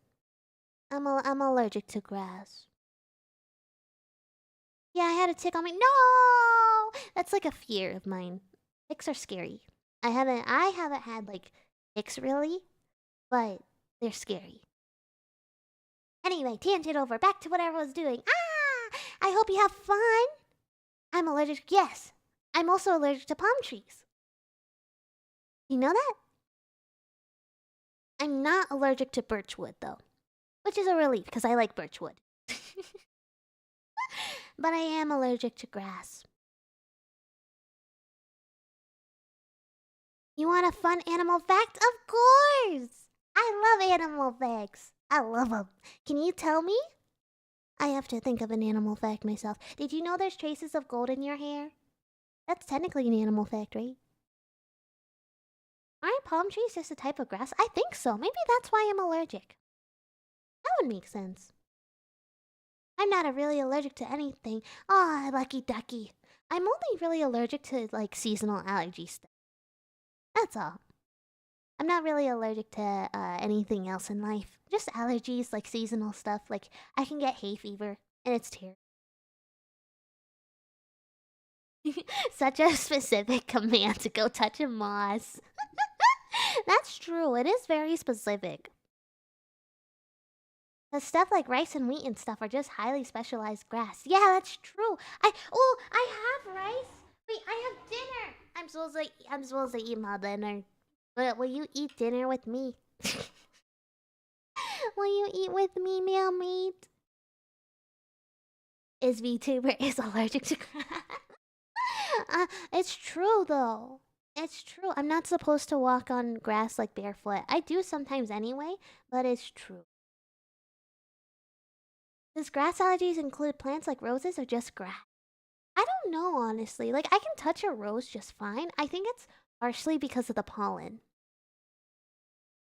I'm allergic to grass. Yeah, I had a tick on me. No, that's like a fear of mine. Ticks are scary. I haven't had like ticks really, but they're scary. Anyway, tangent over. Back to what I was doing. Ah! I hope you have fun. I'm allergic. Yes. I'm also allergic to palm trees. You know that? I'm not allergic to birchwood, though. Which is a relief, because I like birchwood. But I am allergic to grass. You want a fun animal fact? Of course! I love animal facts. I love them. Can you tell me? I have to think of an animal fact myself. Did you know there's traces of gold in your hair? That's technically an animal fact, right? Aren't palm trees just a type of grass? I think so. Maybe that's why I'm allergic. That would make sense. I'm not really allergic to anything. Aw, lucky ducky. I'm only really allergic to, like, seasonal allergy stuff. That's all. I'm not really allergic to anything else in life. Just allergies, like seasonal stuff. Like, I can get hay fever, and it's terrible. Such a specific command to go touch a moss. That's true. It is very specific. The stuff like rice and wheat and stuff are just highly specialized grass. Yeah, that's true. I have rice. Wait, I have dinner. I'm supposed to eat my dinner. But will you eat dinner with me? Will you eat with me, meal meat? Is VTuber is allergic to grass? It's true though. It's true. I'm not supposed to walk on grass like barefoot. I do sometimes anyway, but it's true. Does grass allergies include plants like roses or just grass? I don't know, honestly. Like, I can touch a rose just fine. I think it's partially because of the pollen.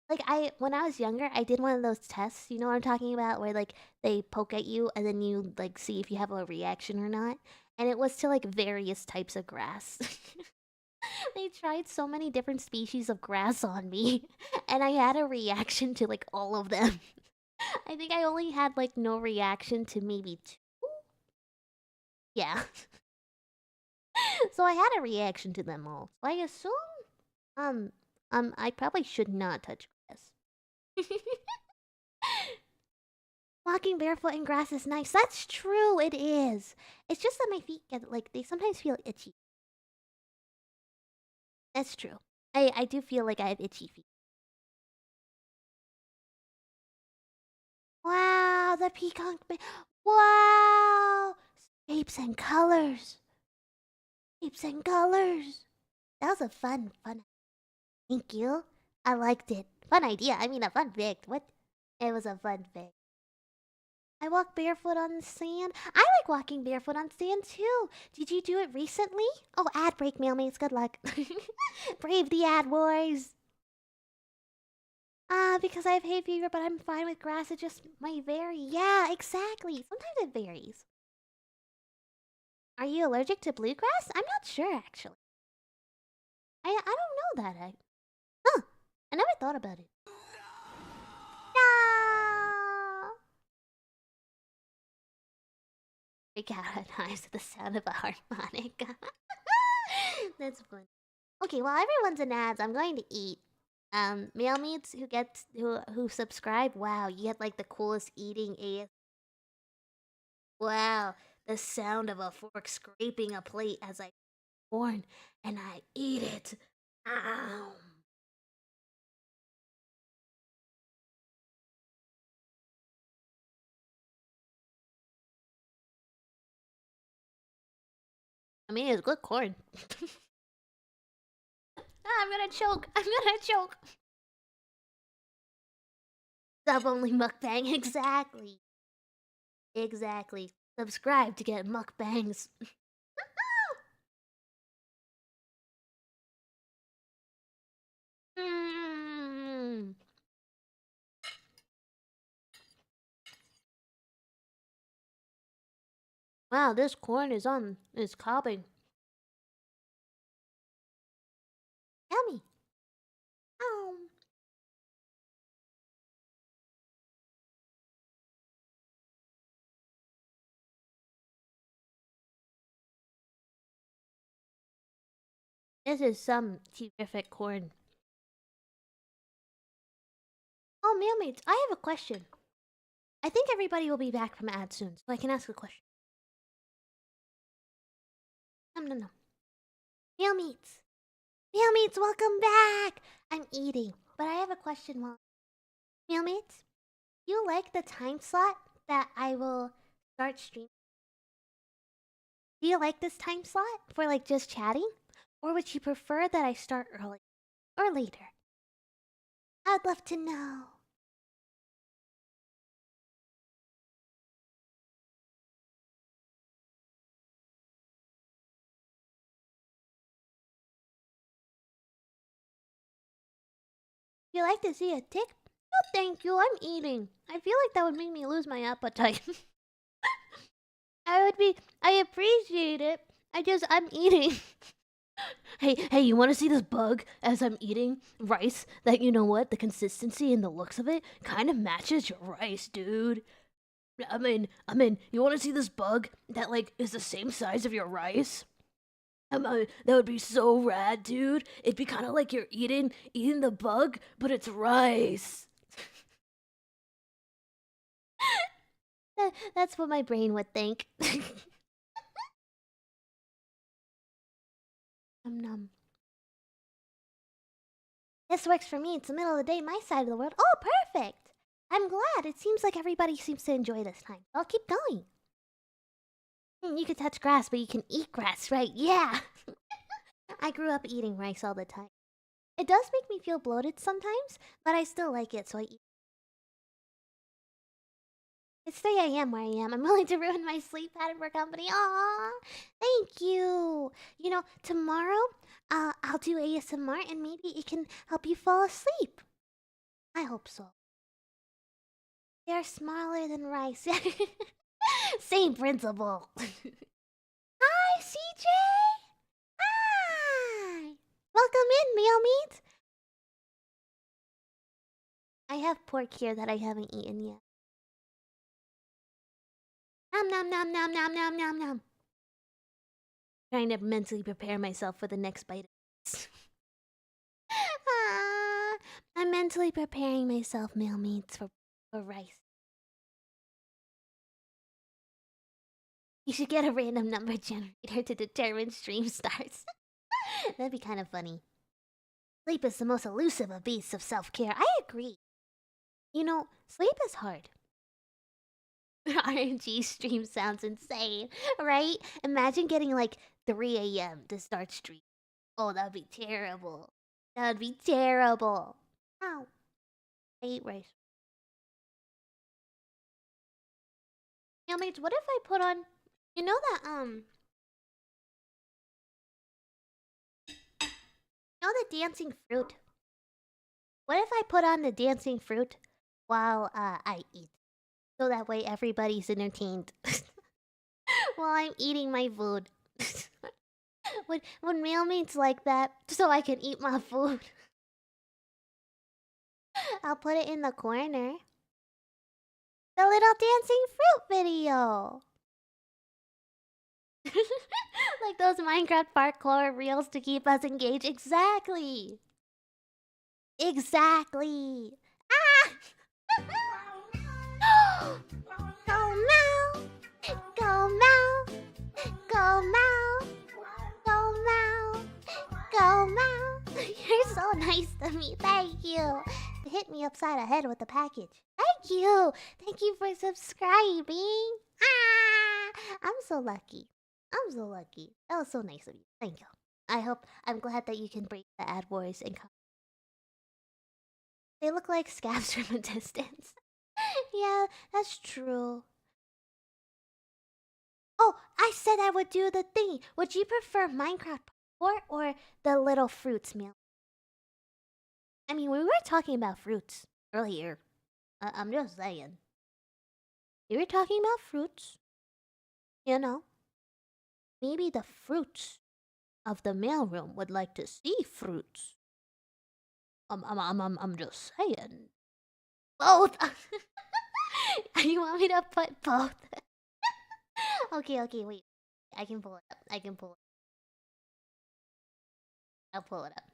Like, when I was younger, I did one of those tests, you know what I'm talking about? Where, like, they poke at you and then you, like, see if you have a reaction or not. And it was to, like, various types of grass. They tried so many different species of grass on me. And I had a reaction to, like, all of them. I think I only had, like, no reaction to maybe 2? Yeah. So I had a reaction to them all. So I assume, I probably should not touch grass. Walking barefoot in grass is nice. That's true, it is. It's just that my feet get, like, they sometimes feel itchy. That's true. I do feel like I have itchy feet. Wow, the peacock. Wow! Shapes and colors. Shapes and colors. That was a fun. Thank you. I liked it. Fun idea. I mean, a fun fact. What? It was a fun fact. I walk barefoot on the sand. I like walking barefoot on sand too. Did you do it recently? Oh, ad break, mailmates. Good luck. Brave the ad wars. Because I have hay fever, but I'm fine with grass. It just might vary. Yeah, exactly. Sometimes it varies. Are you allergic to bluegrass? I'm not sure, actually. I don't know that. I never thought about it. No! Break out at times at the sound of a harmonica. That's fun. Okay, while everyone's in ads, I'm going to eat. Mail meets who subscribe. Wow, you get like the coolest eating AS. Wow, the sound of a fork scraping a plate as I corn and I eat it. Ow. I mean, it's good corn. I'm gonna choke. I'm gonna choke. Sub only mukbang. Exactly. Exactly. Subscribe to get mukbangs. Mm. Wow, this corn is cobbing. Yummy. Oh. This is some terrific corn. Oh, mailmates, I have a question. I think everybody will be back from ad soon, so I can ask a question. No. Mailmates. Mailmates, welcome back! I'm eating, but I have a question. Mailmates, you like the time slot that I will start streaming? Do you like this time slot for like just chatting? Or would you prefer that I start early or later? I'd love to know. You like to see a tick? No, thank you. I'm eating. I feel like that would make me lose my appetite. I appreciate it. I'm eating. Hey, you want to see this bug as I'm eating rice that, you know what, the consistency and the looks of it kind of matches your rice, dude. You want to see this bug that, like, is the same size of your rice? That would be so rad, dude. It'd be kind of like you're eating the bug, but it's rice. That's what my brain would think. Num. This works for me. It's the middle of the day, my side of the world. Oh, perfect! I'm glad. It seems like everybody seems to enjoy this time. I'll keep going. You can touch grass, but you can eat grass, right? Yeah! I grew up eating rice all the time. It does make me feel bloated sometimes, but I still like it, so I eat. It's 3 a.m. where I am. I'm willing to ruin my sleep pattern for company. Aww! Thank you! You know, tomorrow, I'll do ASMR and maybe it can help you fall asleep. I hope so. They're smaller than rice. Same principle. Hi, CJ! Hi! Welcome in, meal meat! I have pork here that I haven't eaten yet. Nom nom nom nom nom nom nom nom. Trying to mentally prepare myself for the next bite. I'm mentally preparing myself, meal meats, for rice. You should get a random number generator to determine stream starts. That'd be kind of funny. Sleep is the most elusive of beasts of self-care. I agree. You know, sleep is hard. RNG stream sounds insane, right? Imagine getting like 3 a.m. to start stream. Oh, that'd be terrible. That'd be terrible. Ow. I ate rice. Now, mates, what if I put on... You know that, You know the dancing fruit? What if I put on the dancing fruit while, I eat? So that way everybody's entertained. While I'm eating my food. Would meal meats like that? So I can eat my food. I'll put it in the corner. The little dancing fruit video. Like those Minecraft parkour reels to keep us engaged. Exactly. Exactly. Ah! Go Mal! Go Mal! Go Mal! Go Mal! Go Mal! You're so nice to me. Thank you. Hit me upside the head with the package. Thank you. Thank you for subscribing. Ah! I'm so lucky. I'm so lucky. That was so nice of you. Thank you. I'm glad that you can break the ad voice and come. They look like scabs from a distance. Yeah, that's true. Oh, I said I would do the thing. Would you prefer Minecraft or the little fruits meal? I mean, we were talking about fruits earlier. I'm just saying. We were talking about fruits. You know, maybe the fruits of the mailroom would like to see fruits. I'm just saying. Both. You want me to put both? Okay, wait. I can pull it up. I'll pull it up.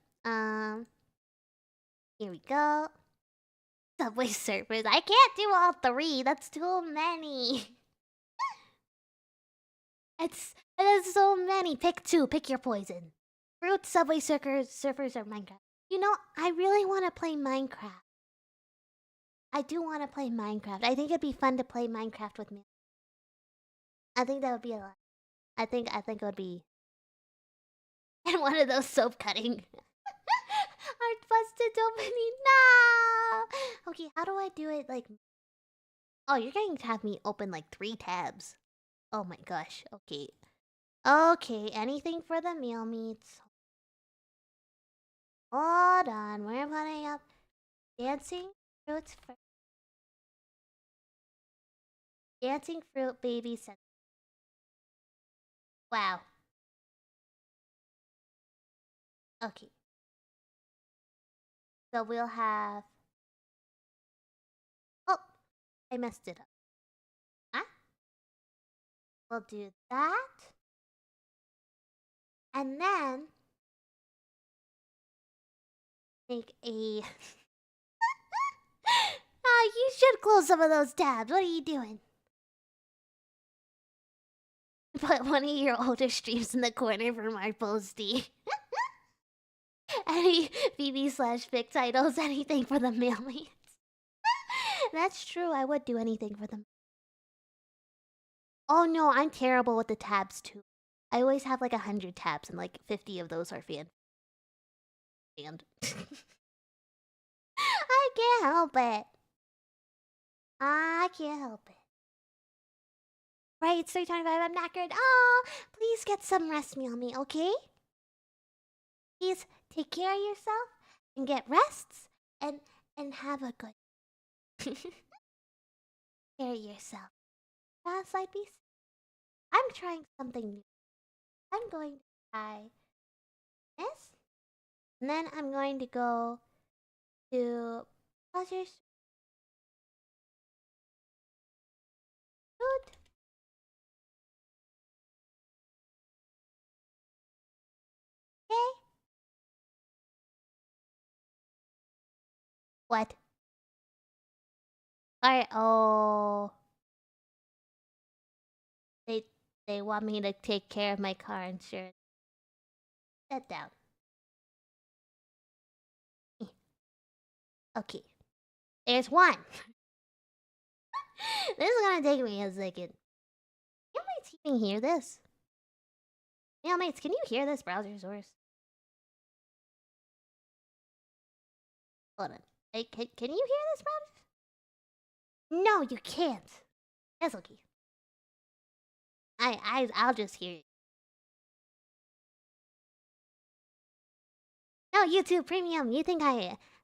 Here we go. Subway Surfers. I can't do all 3. That's too many. It's so many. Pick 2. Pick your poison. Fruit, Subway Surfers, or Minecraft. You know, I really want to play Minecraft. I do want to play Minecraft. I think it'd be fun to play Minecraft with me. I think that would be a lot. I think it would be... And one of those soap cutting. Art busted opening. No! Okay, how do I do it, like... Oh, you're going to have me open, like, 3 tabs. Oh my gosh, okay. Okay, anything for the meal meats. Hold on, we're putting up... Dancing fruits first. Dancing fruit baby set. Wow. Okay. So we'll have... Oh! I messed it up. Huh? We'll do that. And then... make a... Ah, you should close some of those tabs. What are you doing? Put one of your older streams in the corner for my postie. Any BB/fic titles, anything for the mailmates. That's true, I would do anything for them. Oh no, I'm terrible with the tabs too. I always have like 100 tabs and like 50 of those are fan. And I can't help it. I can't help it. Right, it's 3:25, I'm knackered. Oh, please get some rest, Meow, okay? Please take care of yourself and get rests and have a good care of yourself. Side piece. I'm trying something new. I'm going to try this. And then I'm going to go to Buzzer's food. Okay. What? Alright, oh. They want me to take care of my car insurance. Sit down. Okay. There's one. This is gonna take me a second. Can my team hear this? Mailmates, can you hear this browser source? Hold on. Hey, can you hear this browser? No, you can't. That's okay. I'll just hear it. No, YouTube Premium. You think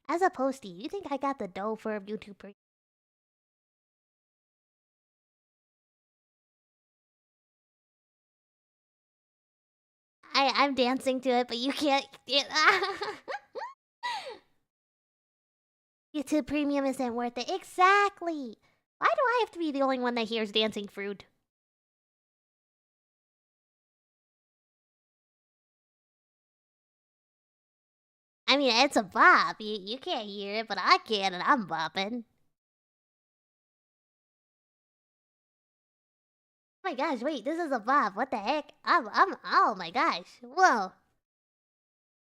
as a postie, you think I got the dough for YouTube Premium? I'm dancing to it, but you can't. YouTube Premium isn't worth it. Exactly. Why do I have to be the only one that hears dancing fruit? I mean, it's a bop. You can't hear it, but I can, and I'm bopping. Oh my gosh, wait, this is a bop. What the heck? Oh my gosh. Whoa.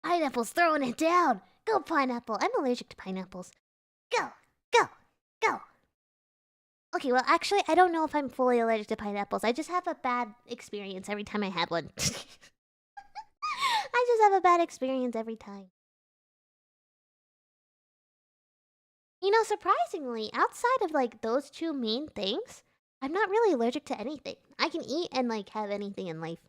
Pineapple's throwing it down. Go, Pineapple. I'm allergic to pineapples. Go, go, go. Okay, well, actually, I don't know if I'm fully allergic to pineapples. I just have a bad experience every time I have one. I just have a bad experience every time. You know, surprisingly, outside of, like, those two main things, I'm not really allergic to anything. I can eat and, like, have anything in life.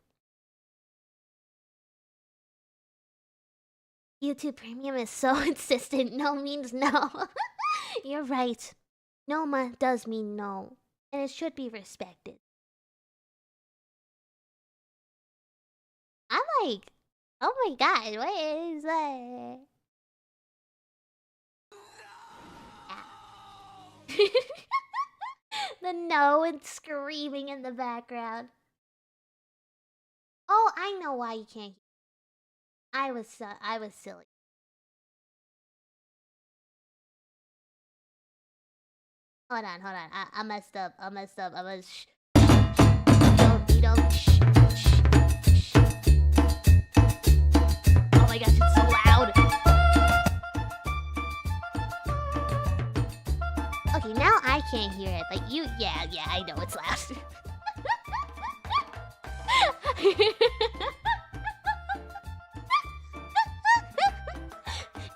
YouTube Premium is so insistent. No means no. You're right. No does mean no. And it should be respected. I'm like, oh my god, what is that? The no and screaming in the background. Oh, I know why you can't. I was silly. Hold on. I messed up. I was. You don't. Shh. Oh my gosh, it's so loud. Okay, now I can't hear it, but you, yeah, I know it's loud.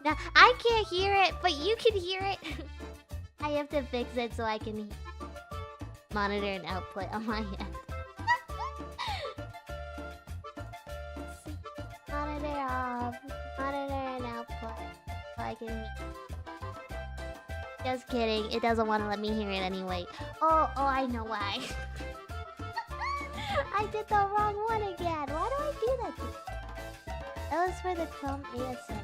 Now, I can't hear it, but you can hear it. I have to fix it so I can monitor and output on my end. Monitor off. Monitor and output. So I can... Just kidding. It doesn't want to let me hear it anyway. Oh, I know why. I did the wrong one again. Why do I do that to you? That was for the Chrome ASM.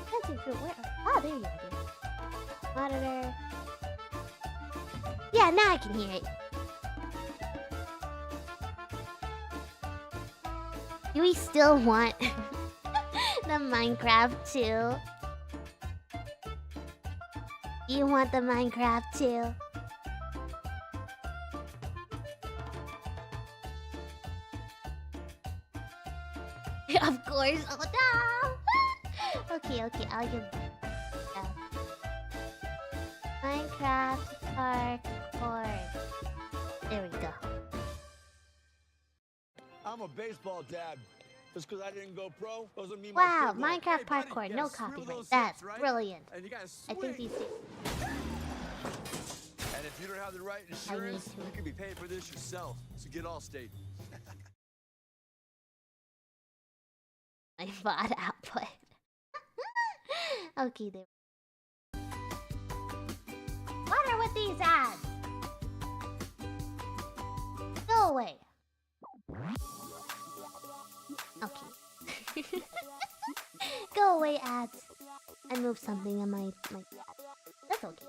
Fancy fruit, where? Oh, there you go. Monitor. Yeah, now I can hear it. Do we still want the Minecraft 2? Do you want the Minecraft 2? Of course. Oh no! Okay, I'll give Minecraft parkour. There we go. I'm a baseball dad. Just because I didn't go pro doesn't mean Wow, my kid won't. Minecraft Hey, buddy, parkour, you no gotta swivel copyright. those That's hips, right? brilliant. And you gotta I swing. think these two. And if you don't have the right insurance, to. you can be paying for this yourself. So get Allstate. My VOD output. Okay, there. What are with these ads? Go away. Okay. Go away, ads. I moved something in my. That's okay.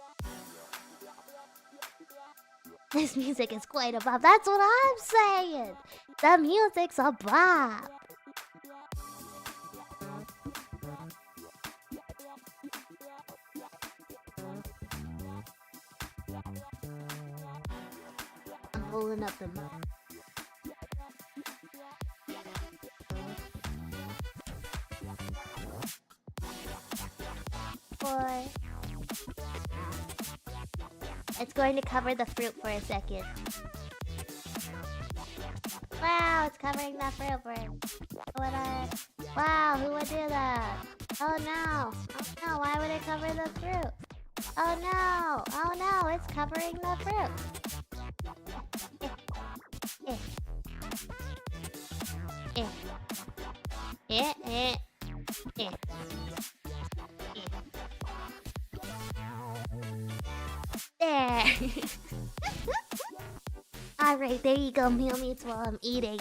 This music is quite a bop. That's what I'm saying. The music's a bop. I'm pulling up the mic. It's going to cover the fruit for a second. Wow, it's covering the fruit for Wow, who would do that? Oh no. Oh no, why would it cover the fruit? Oh no. Oh no, it's covering the fruit. There. Alright, there you go, meal meats while I'm eating.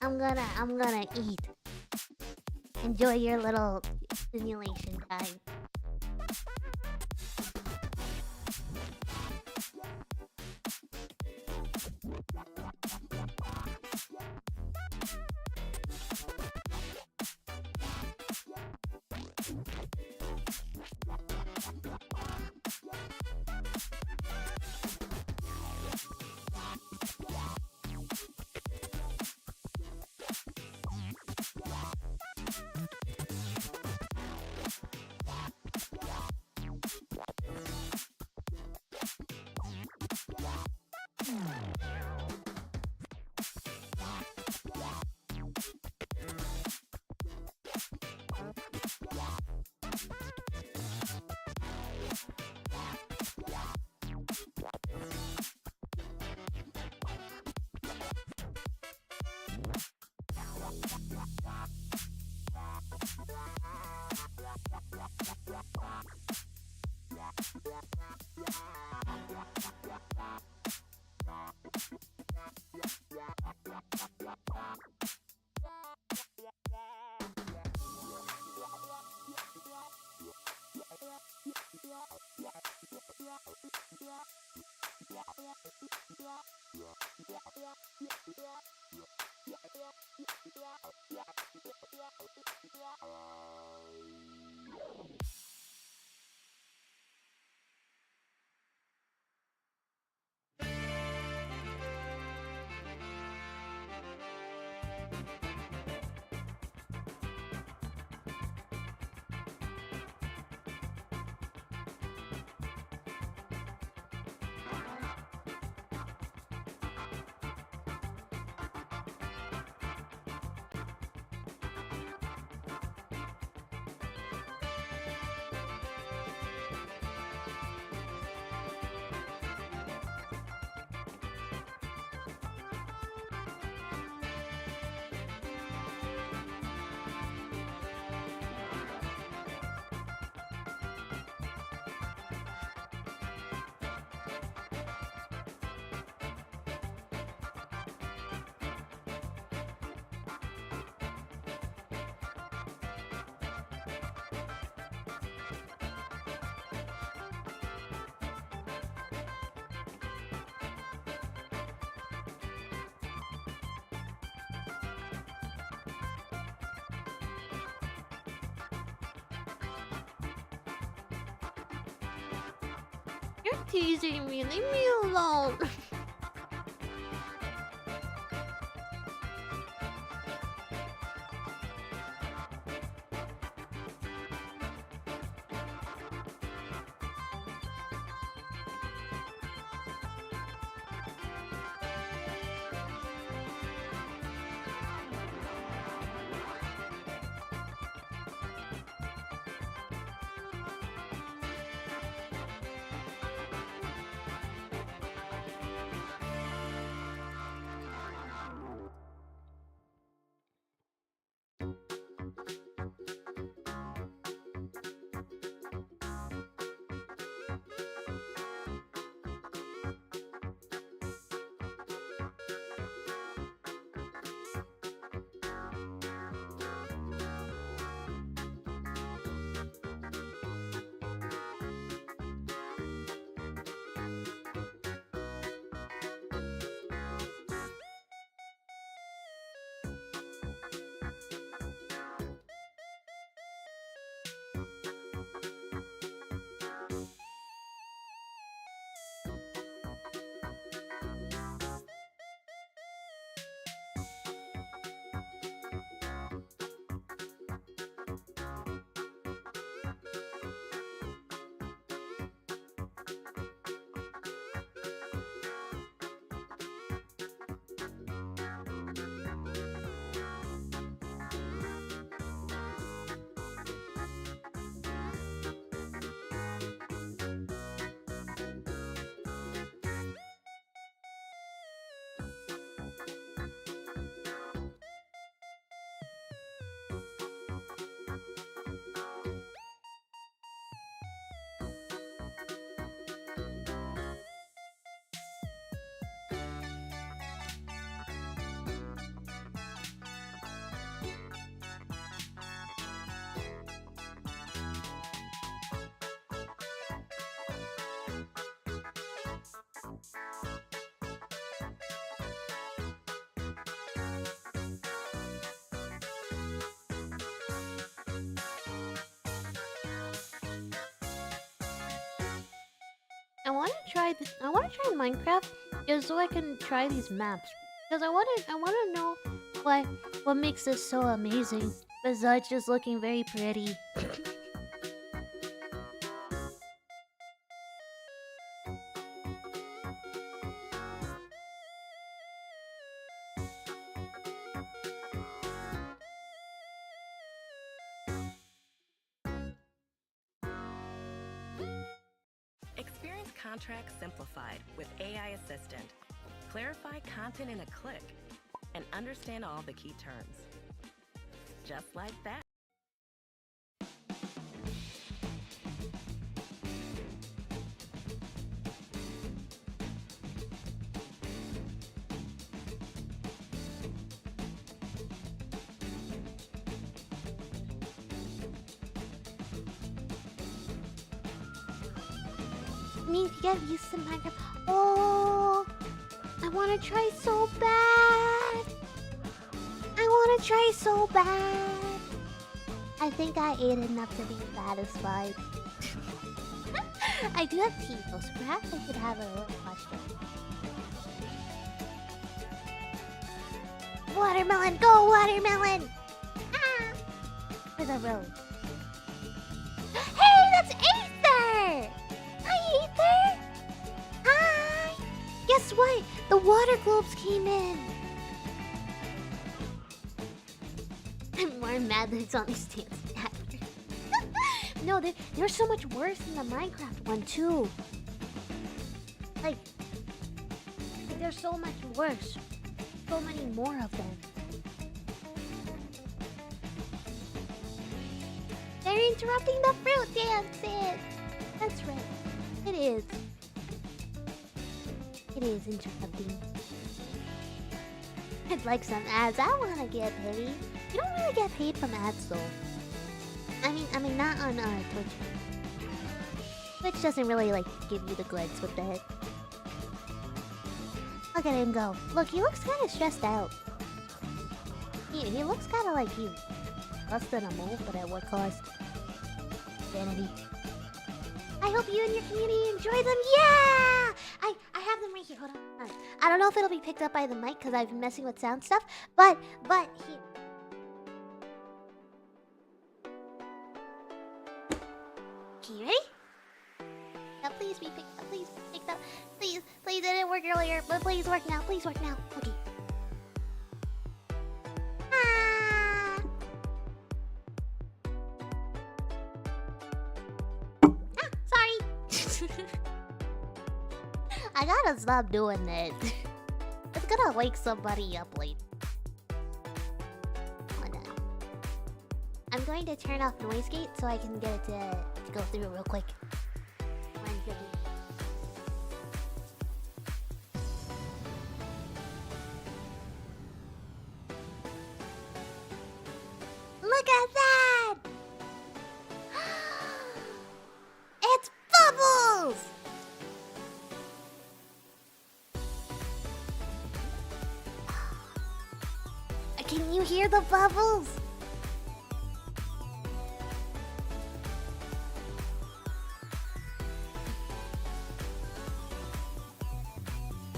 I'm gonna eat. Enjoy your little simulation time. You're teasing me. Leave me alone. I want to try this. I want to try Minecraft just so I can try these maps. Because I want to know what makes this so amazing. Besides just looking very pretty. Experience contracts simplified with AI Assistant. Clarify content in a click and understand all the key terms. Just like that. Need to get used to Minecraft. Oh, I want to try so bad. I want to try so bad. I think I ate enough to be satisfied. I do have teeth, though, so perhaps I could have a little question. Watermelon, go watermelon! Ah! For the road. Hey, that's Aether! Hi, Aether! Hi! Guess what? The water globes came in! I'm more mad that it's on these stands after. No, they're so much worse than the Minecraft one, too. Like they're so much worse. So many more of them. They're interrupting the fruit dances! That's right. It is. It is interrupting. I'd like some ads. I wanna get paid. You don't really get paid from ads though. I mean not on Twitch. Twitch doesn't really like give you the glitz with that. Look at him go. Look, he looks kind of stressed out. He looks kind of like he's busting a move, but at what cost? Vanity. I hope you and your community enjoy them. Yeah! I have them right here. Hold on. I don't know if it'll be picked up by the mic because I've been messing with sound stuff, but here. Okay, you ready? Now please be picked up. Please be picked up. Please, please. It didn't work earlier, but please work now. Please work now. Okay. Ah. Sorry. I gotta stop doing that. It's gonna wake somebody up late. Oh no. I'm going to turn off noise gate so I can get it to go through real quick. One second. Look at that! It's bubbles! Can you hear the bubbles?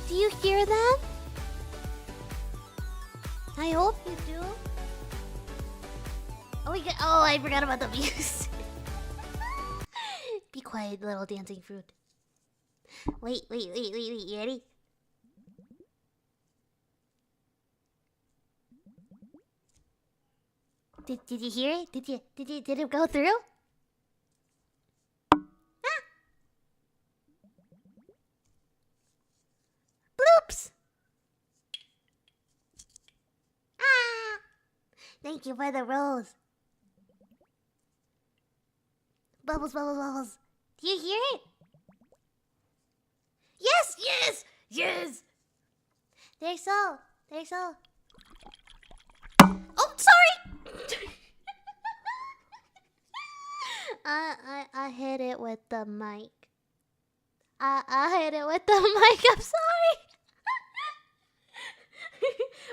Do you hear them? I hope you do. Oh, I forgot about the music. Be quiet, little dancing fruit. Wait. You ready? Did you hear it? Did it go through? Ah! Bloops! Ah! Thank you for the rose. Bubbles. Do you hear it? Yes! They're so. Oh, sorry! I hit it with the mic. I hit it with the mic. I'm sorry.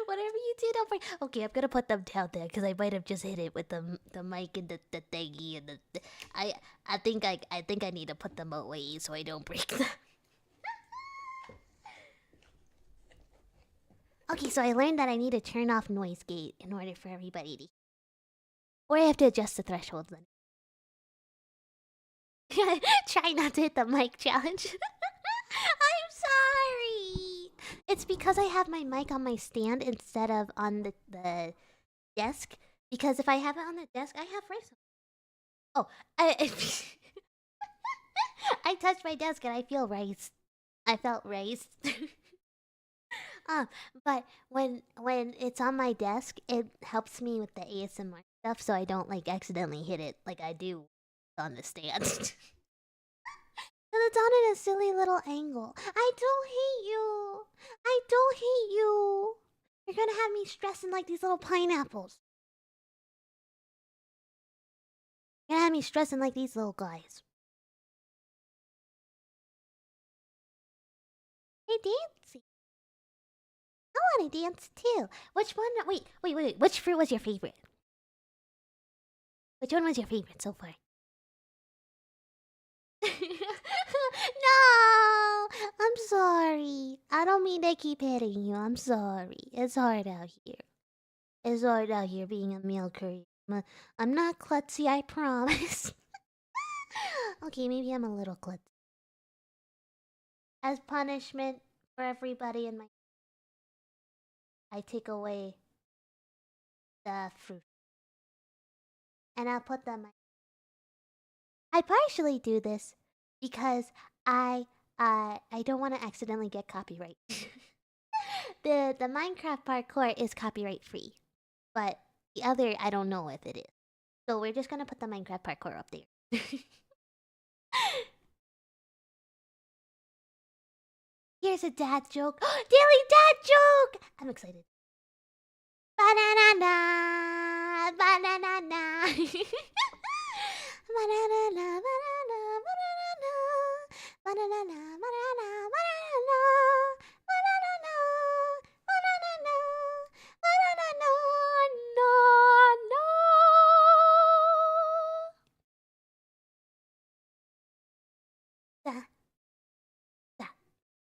Whatever you do, don't break. Okay, I'm gonna put them down there because I might have just hit it with the mic and the thingy and the. I think I need to put them away so I don't break them. Okay, so I learned that I need to turn off noise gate in order for everybody to... Or I have to adjust the threshold then. Try not to hit the mic challenge. I'm sorry. It's because I have my mic on my stand instead of on the desk. Because if I have it on the desk, I have rice. Oh, I touched my desk and I feel rice. I felt rice. But when it's on my desk, it helps me with the ASMR stuff, so I don't like accidentally hit it like I do on the stand. And it's on at a silly little angle. I don't hate you. You're gonna have me stressing like these little pineapples. You're gonna have me stressing like these little guys. Hey, dancing. I want to dance too. Which one? Wait. Which fruit was your favorite? Which one was your favorite so far? No! I'm sorry. I don't mean to keep hitting you. I'm sorry. It's hard out here. It's hard out here being a male courier. I'm not klutzy, I promise. Okay, maybe I'm a little klutzy. As punishment for everybody in my... I take away the fruit. And I'll put them... I partially do this because I don't want to accidentally get copyright. The Minecraft parkour is copyright free, but the other I don't know if it is. So we're just gonna put the Minecraft parkour up there. Here's a dad joke. Daily dad joke! I'm excited. Banana, banana. Banana, Da, da.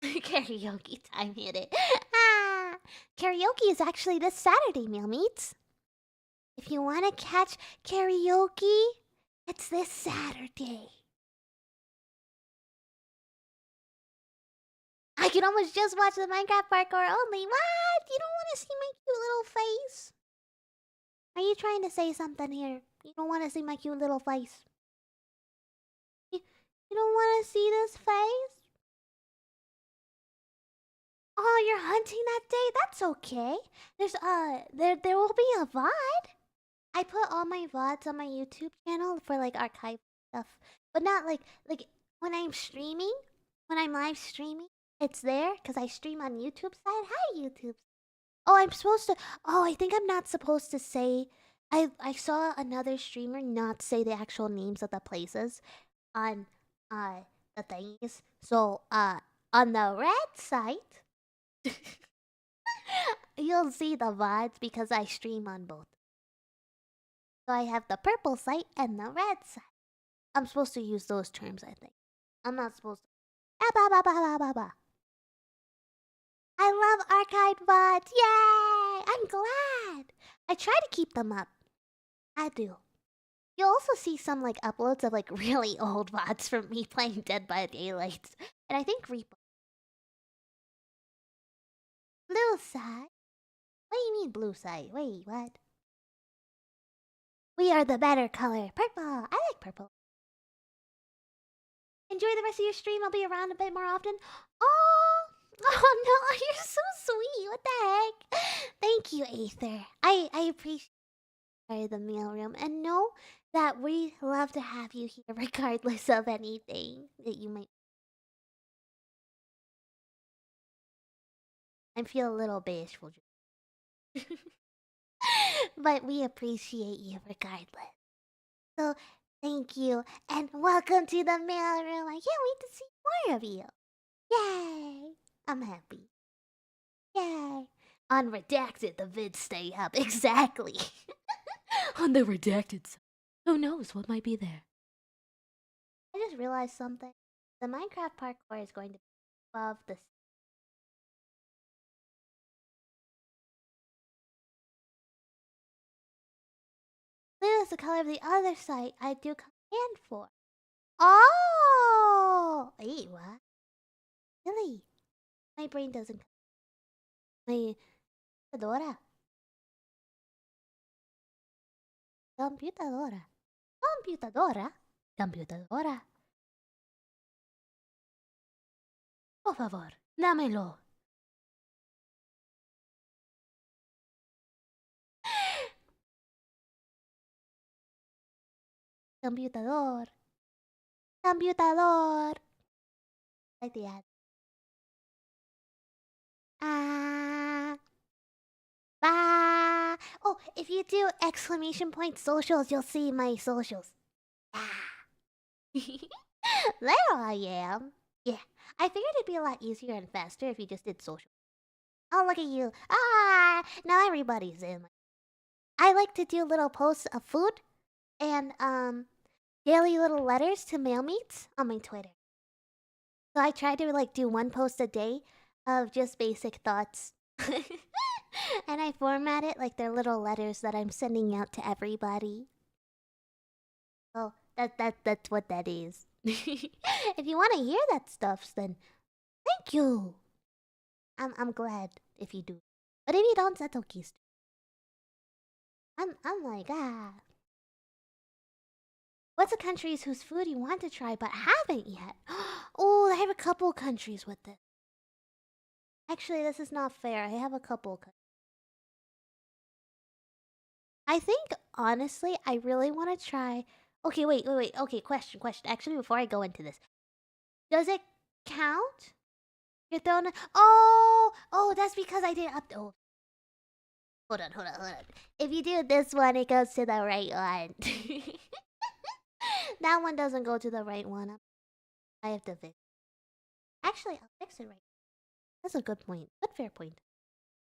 Karaoke time, hit it. Ah, karaoke is actually this Saturday, meal meats. If you want to catch karaoke, it's this Saturday. I can almost just watch the Minecraft parkour only. What? You don't want to see my cute little face? Are you trying to say something here? You don't want to see my cute little face? You don't want to see this face? Oh, you're hunting that day? That's okay. There will be a VOD. I put all my VODs on my YouTube channel for like archive stuff, but not like when I'm streaming, when I'm live streaming, it's there because I stream on YouTube side. Hi YouTube. Oh, I'm supposed to. Oh, I think I'm not supposed to say. I saw another streamer not say the actual names of the places on the thingies. So on the red site, you'll see the VODs because I stream on both. So I have the purple site and the red site. I'm supposed to use those terms, I think. I'm not supposed to. Ah, ba, ba, ba, ba, ba, ba. I love archived VODs. Yay! I'm glad. I try to keep them up. I do. You'll also see some like uploads of like really old VODs from me playing Dead by Daylight. And I think Reaper. Blue side? What do you mean blue side? Wait, what? We are the better color. Purple. I like purple. Enjoy the rest of your stream. I'll be around a bit more often. Oh, oh no, you're so sweet. What the heck? Thank you, Aether. I appreciate the mailroom and know that we love to have you here regardless of anything that you might. I feel a little bashful. But we appreciate you regardless. So thank you and welcome to the mailroom. I can't wait to see more of you. Yay! I'm happy. Yay! On Redacted, the vids stay up. Exactly. On the Redacted side. Who knows what might be there? I just realized something. The Minecraft parkour is going to be above the. Blue is the color of the other site I do command for. Oh! Wait, what? Really? My brain doesn't. My computadora. Computadora. Computadora. Computadora. Por favor, dámelo. Computador. Computador. Like the ad. Bah. Oh, if you do exclamation point socials, you'll see my socials. There I am. Yeah, I figured it'd be a lot easier and faster if you just did social. Oh, look at you. Ah, now everybody's in. I like to do little posts of food and daily little letters to mail meets on my Twitter. So I try to like do one post a day of just basic thoughts. And I format it like they're little letters that I'm sending out to everybody. Oh, that's what that is. If you want to hear that stuff, then thank you. I'm glad if you do. But if you don't, that's okay. I'm like, what's a countries whose food you want to try but haven't yet? Oh, I have a couple countries with this. Actually, this is not fair. I have a couple. I think, honestly, I really want to try. Okay, wait. Okay, question. Actually, before I go into this, does it count? You're throwing. Oh, that's because I didn't up. Oh, hold on. If you do this one, it goes to the right one. That one doesn't go to the right one. I have to fix. Actually, I'll fix it right. That's a good point. Good fair point.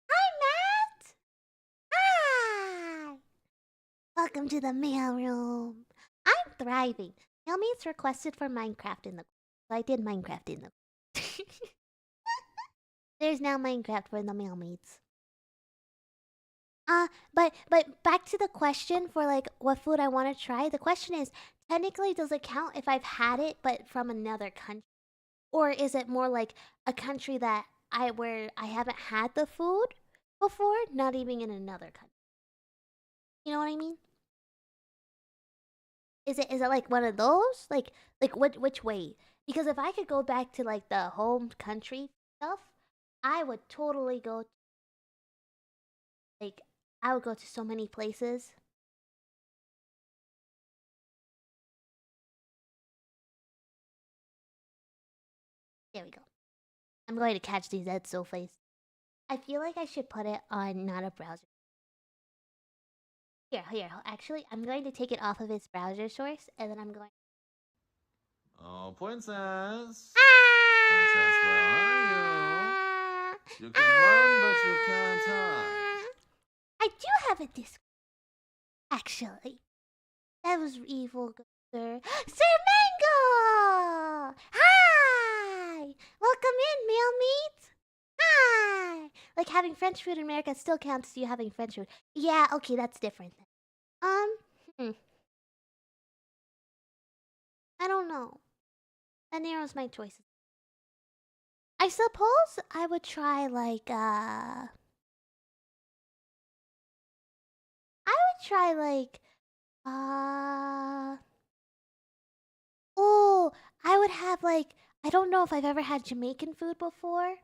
Hi, Matt. Hi. Welcome to the mailroom. I'm thriving. Mailmates requested for Minecraft in the. So I did Minecraft in them. There's now Minecraft for the mailmates. But back to the question for like what food I want to try. The question is, technically, does it count if I've had it but from another country, or is it more like a country that where I haven't had the food before, not even in another country? You know what I mean? Is it like one of those? Like which way? Because if I could go back to like the home country stuff, I would totally go. Like I would go to so many places. There we go. I'm going to catch these at Soface. I feel like I should put it on not a browser. Here. Actually, I'm going to take it off of its browser source, and then I'm going. Oh, Princess. Ah! Princess, where are you? You can run, but you can't hide. I do have a Discord. Actually, that was evil, sir. Sir Mango! Hi! Welcome in, meal meat! Hi! Like having French food in America still counts as you having French food. Yeah, okay, that's different. I don't know. That narrows my choices. I suppose I would try like oh, I would have like I don't know if I've ever had Jamaican food before.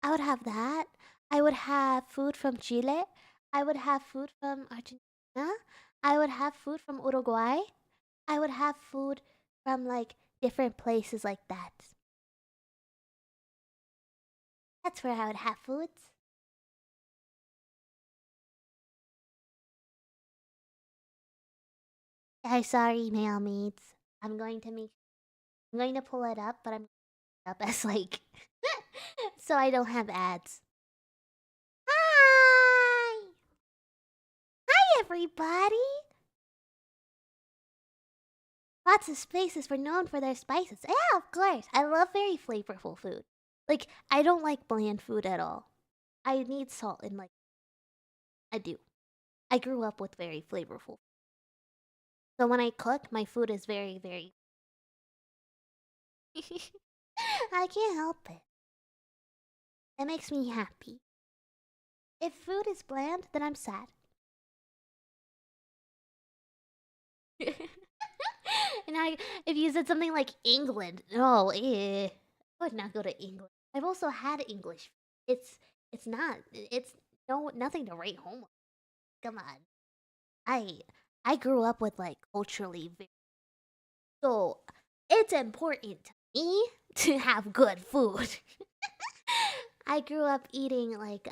I would have that. I would have food from Chile. I would have food from Argentina. I would have food from Uruguay. I would have food from like different places like that. That's where I would have foods. I'm sorry, mail meats. I'm going to pull it up, but I'm up as like so I don't have ads. Hi! Hi everybody! Lots of places were known for their spices. Yeah, of course. I love very flavorful food. Like, I don't like bland food at all. I need salt in like I do. I grew up with very flavorful. So when I cook, my food is very, very I can't help it. It makes me happy. If food is bland, then I'm sad. And if you said something like England, no, I would not go to England. I've also had English. It's not. It's nothing to write home. Come on, I grew up with like culturally, so it's important to me to have good food. I grew up eating like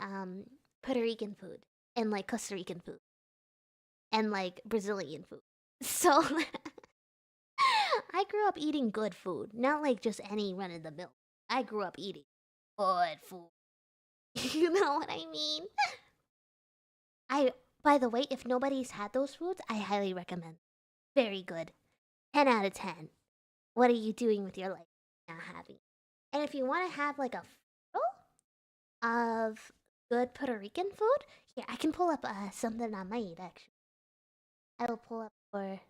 Puerto Rican food and like Costa Rican food and like Brazilian food. So I grew up eating good food, not like just any run of the mill. I grew up eating good food. You know what I mean? By the way, if nobody's had those foods, I highly recommend. Very good. 10 out of 10. What are you doing with your life not having? And if you want to have like a photo of good Puerto Rican food, here, I can pull up something I made actually. I will pull up for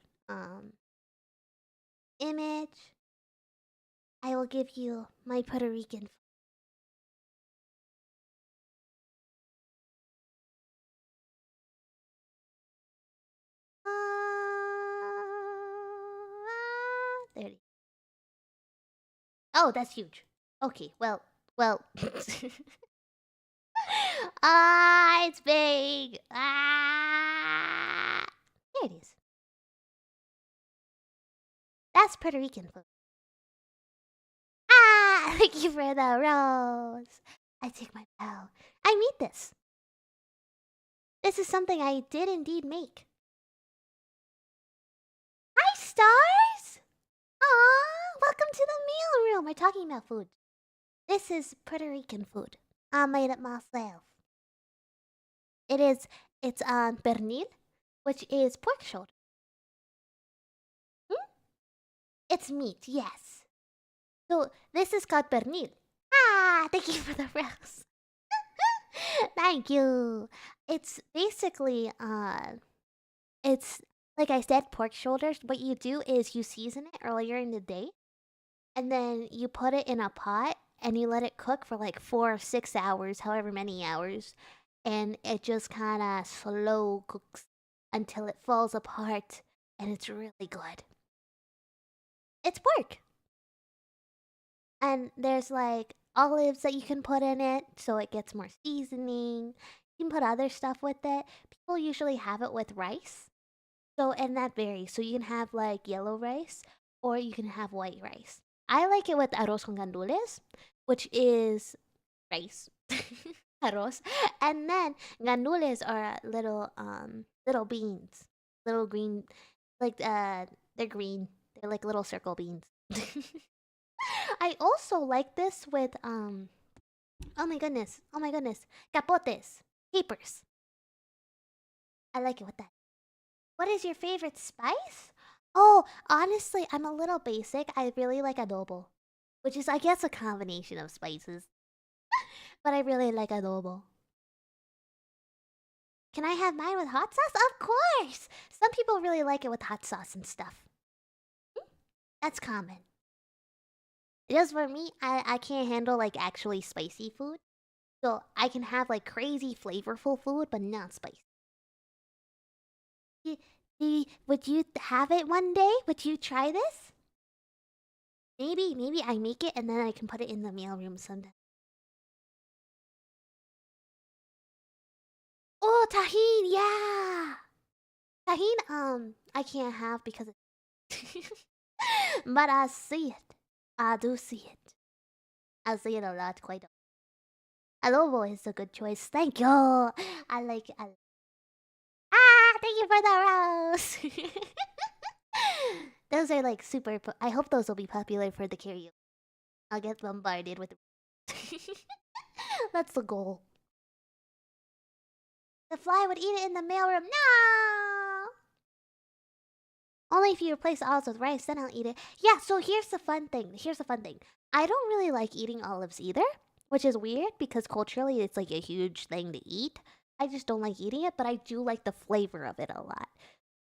image. I will give you my Puerto Rican food. There it is. Oh, that's huge. Okay, well. It's big. Here it is. That's Puerto Rican food. Thank you for the rose. I take my bow. I made this. This is something I did indeed make. Hi, stars! Aw, welcome to the meal room. We're talking about food. This is Puerto Rican food. I made it myself. It's pernil, which is pork shoulder. It's meat, yes. So this is called pernil. Thank you for the rose. Thank you. It's basically it's like I said, pork shoulders. What you do is you season it earlier in the day, and then you put it in a pot and you let it cook for like 4 or 6 hours, however many hours, and it just kind of slow cooks until it falls apart, and it's really good. It's pork. And there's like olives that you can put in it so it gets more seasoning. You can put other stuff with it. People usually have it with rice. So, and that varies. So you can have like yellow rice or you can have white rice. I like it with arroz con gandules, which is rice. Arroz. And then gandules are little beans. Little green, like they're green. They're like little circle beans. I also like this with oh my goodness. Oh my goodness. Capotes. Capers. I like it with that. What is your favorite spice? Oh, honestly, I'm a little basic. I really like adobo, which is I guess a combination of spices. But I really like adobo. Can I have mine with hot sauce? Of course! Some people really like it with hot sauce and stuff. That's common. Just for me, I can't handle like actually spicy food. So I can have like crazy flavorful food, but not spicy. Would you have it one day? Would you try this? Maybe I make it and then I can put it in the mailroom sometime. Oh, tahine, yeah. Tahine, I can't have because it's but I see it. I do see it. I see it a lot, quite a adobo is a good choice. Thank you. I like it. Thank you for the rose. Those are like super. I hope those will be popular for the karaoke. I'll get bombarded with. That's the goal. The fly would eat it in the mailroom. No. Only if you replace olives with rice, then I'll eat it. Yeah. So here's the fun thing. I don't really like eating olives either, which is weird because culturally it's like a huge thing to eat. I just don't like eating it, but I do like the flavor of it a lot.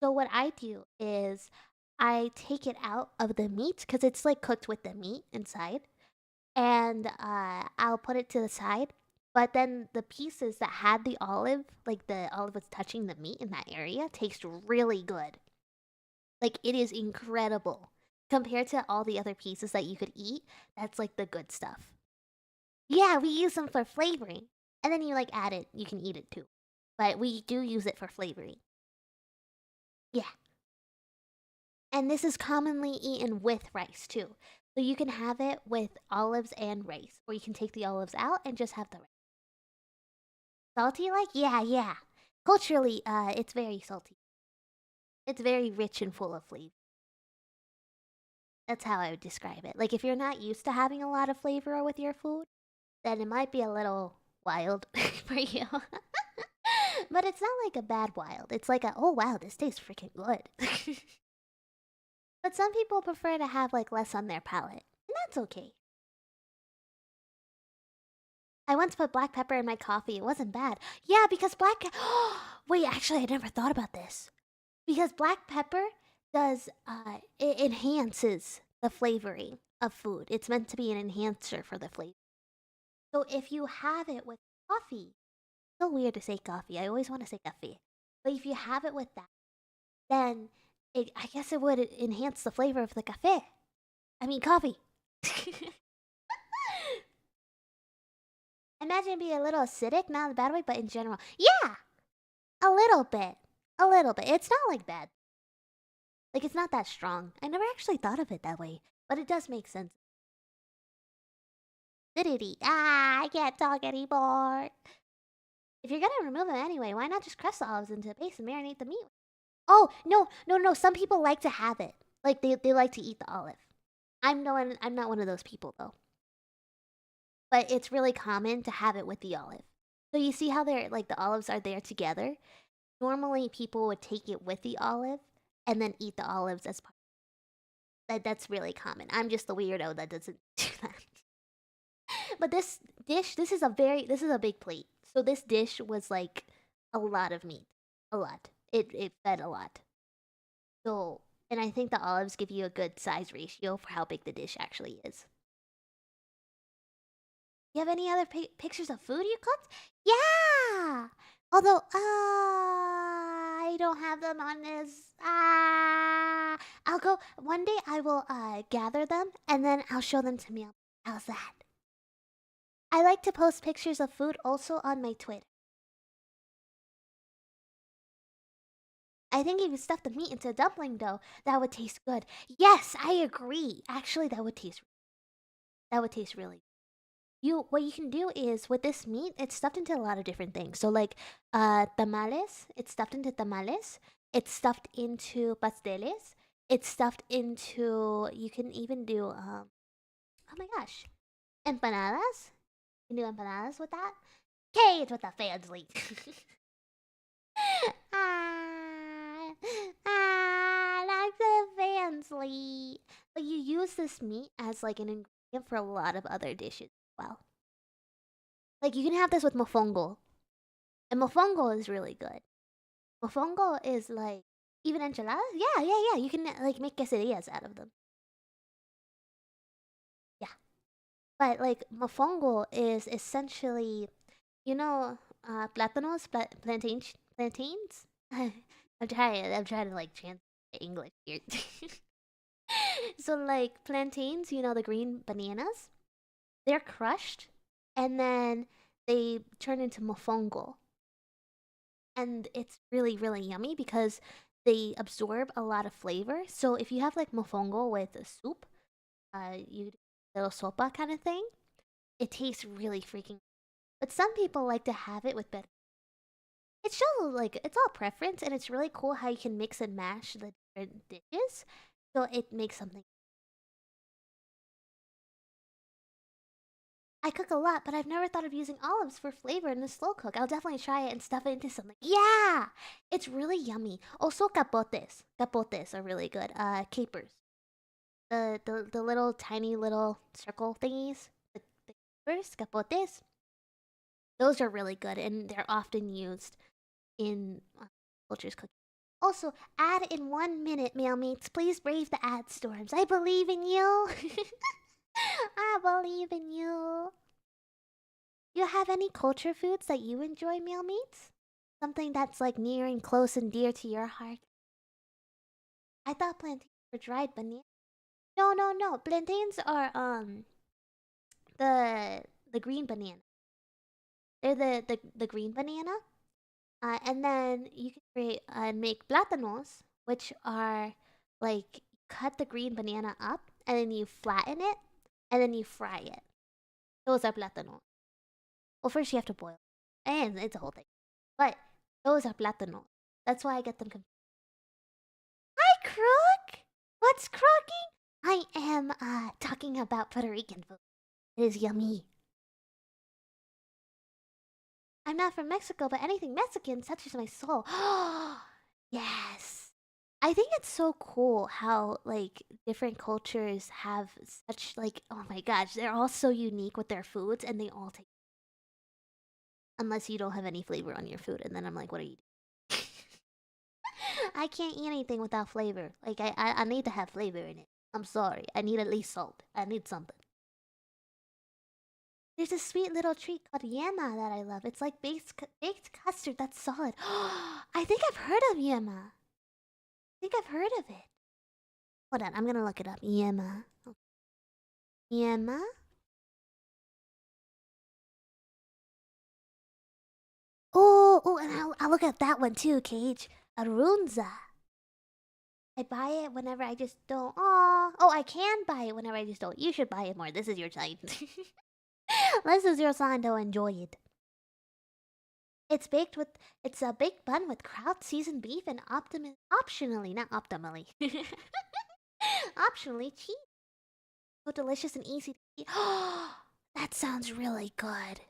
So what I do is I take it out of the meat because it's like cooked with the meat inside, and I'll put it to the side. But then the pieces that had the olive, like the olive was touching the meat in that area, taste really good. Like it is incredible compared to all the other pieces that you could eat. That's like the good stuff. Yeah, we use them for flavoring. And then you like add it, you can eat it too. But we do use it for flavoring. Yeah. And this is commonly eaten with rice too. So you can have it with olives and rice. Or you can take the olives out and just have the rice. Salty like? Yeah. Culturally, it's very salty. It's very rich and full of flavor. That's how I would describe it. Like if you're not used to having a lot of flavor with your food, then it might be a little wild for you. But it's not like a bad wild. It's like oh wow, this tastes freaking good. But some people prefer to have like less on their palate. And that's okay. I once put black pepper in my coffee. It wasn't bad. Yeah, because wait, actually I never thought about this. Because black pepper does it enhances the flavoring of food. It's meant to be an enhancer for the flavor. So if you have it with coffee, it's so weird to say coffee. I always want to say coffee. But if you have it with that, then I guess it would enhance the flavor of the cafe. I mean coffee. Imagine it being a little acidic, not in a bad way, but in general. Yeah! A little bit. It's not like bad. Like it's not that strong. I never actually thought of it that way. But it does make sense. Acidity. I can't talk anymore. If you're gonna remove them anyway, why not just crush the olives into a paste and marinate the meat? Oh, no. Some people like to have it. Like they like to eat the olive. I'm not one of those people though. But it's really common to have it with the olive. So you see how they're like the olives are there together? Normally people would take it with the olive and then eat the olives as part. That's really common. I'm just the weirdo that doesn't do that. But this dish, this is a big plate. So this dish was like a lot of meat, a lot. It fed a lot. So, and I think the olives give you a good size ratio for how big the dish actually is. You have any other pictures of food you cooked? Yeah. Although, I don't have them on this. I'll go one day. I will gather them and then I'll show them to Meow. How's that? I like to post pictures of food also on my Twitter. I think if you stuff the meat into a dumpling dough, that would taste good. Yes, I agree. Actually, that would taste really good. What you can do is with this meat, it's stuffed into a lot of different things. So like tamales, it's stuffed into tamales, it's stuffed into pasteles, it's stuffed into you can even do oh my gosh. Empanadas. You can do empanadas with that. Okay, it's what the fans leave. Like the fans. But you use this meat as like an ingredient for a lot of other dishes as well. Like you can have this with mofongo. And mofongo is really good. Mofongo is like even enchiladas? Yeah. You can like make quesadillas out of them. Yeah. But like mofongo is essentially plátanos, plantains? I'm trying to like translate English here. So like plantains, the green bananas, they're crushed and then they turn into mofongo. And it's really, really yummy because they absorb a lot of flavor. So if you have like mofongo with a soup, you little sopa kind of thing, it tastes really freaking. But some people like to have it with better. It's just like it's all preference, and it's really cool how you can mix and mash the different dishes, so it makes something. I cook a lot, but I've never thought of using olives for flavor in the slow cook. I'll definitely try it and stuff it into something. Yeah, it's really yummy. Also, capotes. Capotes are really good. Capers. The little tiny little circle thingies. The capers, capotes. Those are really good, and they're often used in culture's cooking. Also, ad in 1 minute, mail mates. Please brave the ad storms. I believe in you. I believe in you. You have any culture foods that you enjoy, meal mates? Something that's like near and close and dear to your heart. I thought plantains were dried bananas. No. Plantains are the green banana. They're the green banana. And then you can create and make plátanos, which are like cut the green banana up and then you flatten it and then you fry it. Those are plátanos. Well, first you have to boil, and it's a whole thing. But those are plátanos. That's why I get them confused. Hi, Crook. What's crooking? I am talking about Puerto Rican food. It is yummy. I'm not from Mexico, but anything Mexican touches my soul. Yes. I think it's so cool how like different cultures have such like oh my gosh, they're all so unique with their foods and they all take unless you don't have any flavor on your food and then I'm like, what are you doing? I can't eat anything without flavor. Like I need to have flavor in it. I'm sorry. I need at least salt. I need something. There's a sweet little treat called yema that I love. It's like baked custard that's solid. I think I've heard of yema. I think I've heard of it. Hold on, I'm gonna look it up. Yema. Yema? Oh, and I'll look at that one too, Cage. Arunza. I buy it whenever I just don't. Oh, I can buy it whenever I just don't. You should buy it more. This is your time. This is your sign to enjoy it. It's a baked bun with kraut, seasoned beef, and optionally, not optimally, optionally cheese. So delicious and easy to eat. That sounds really good.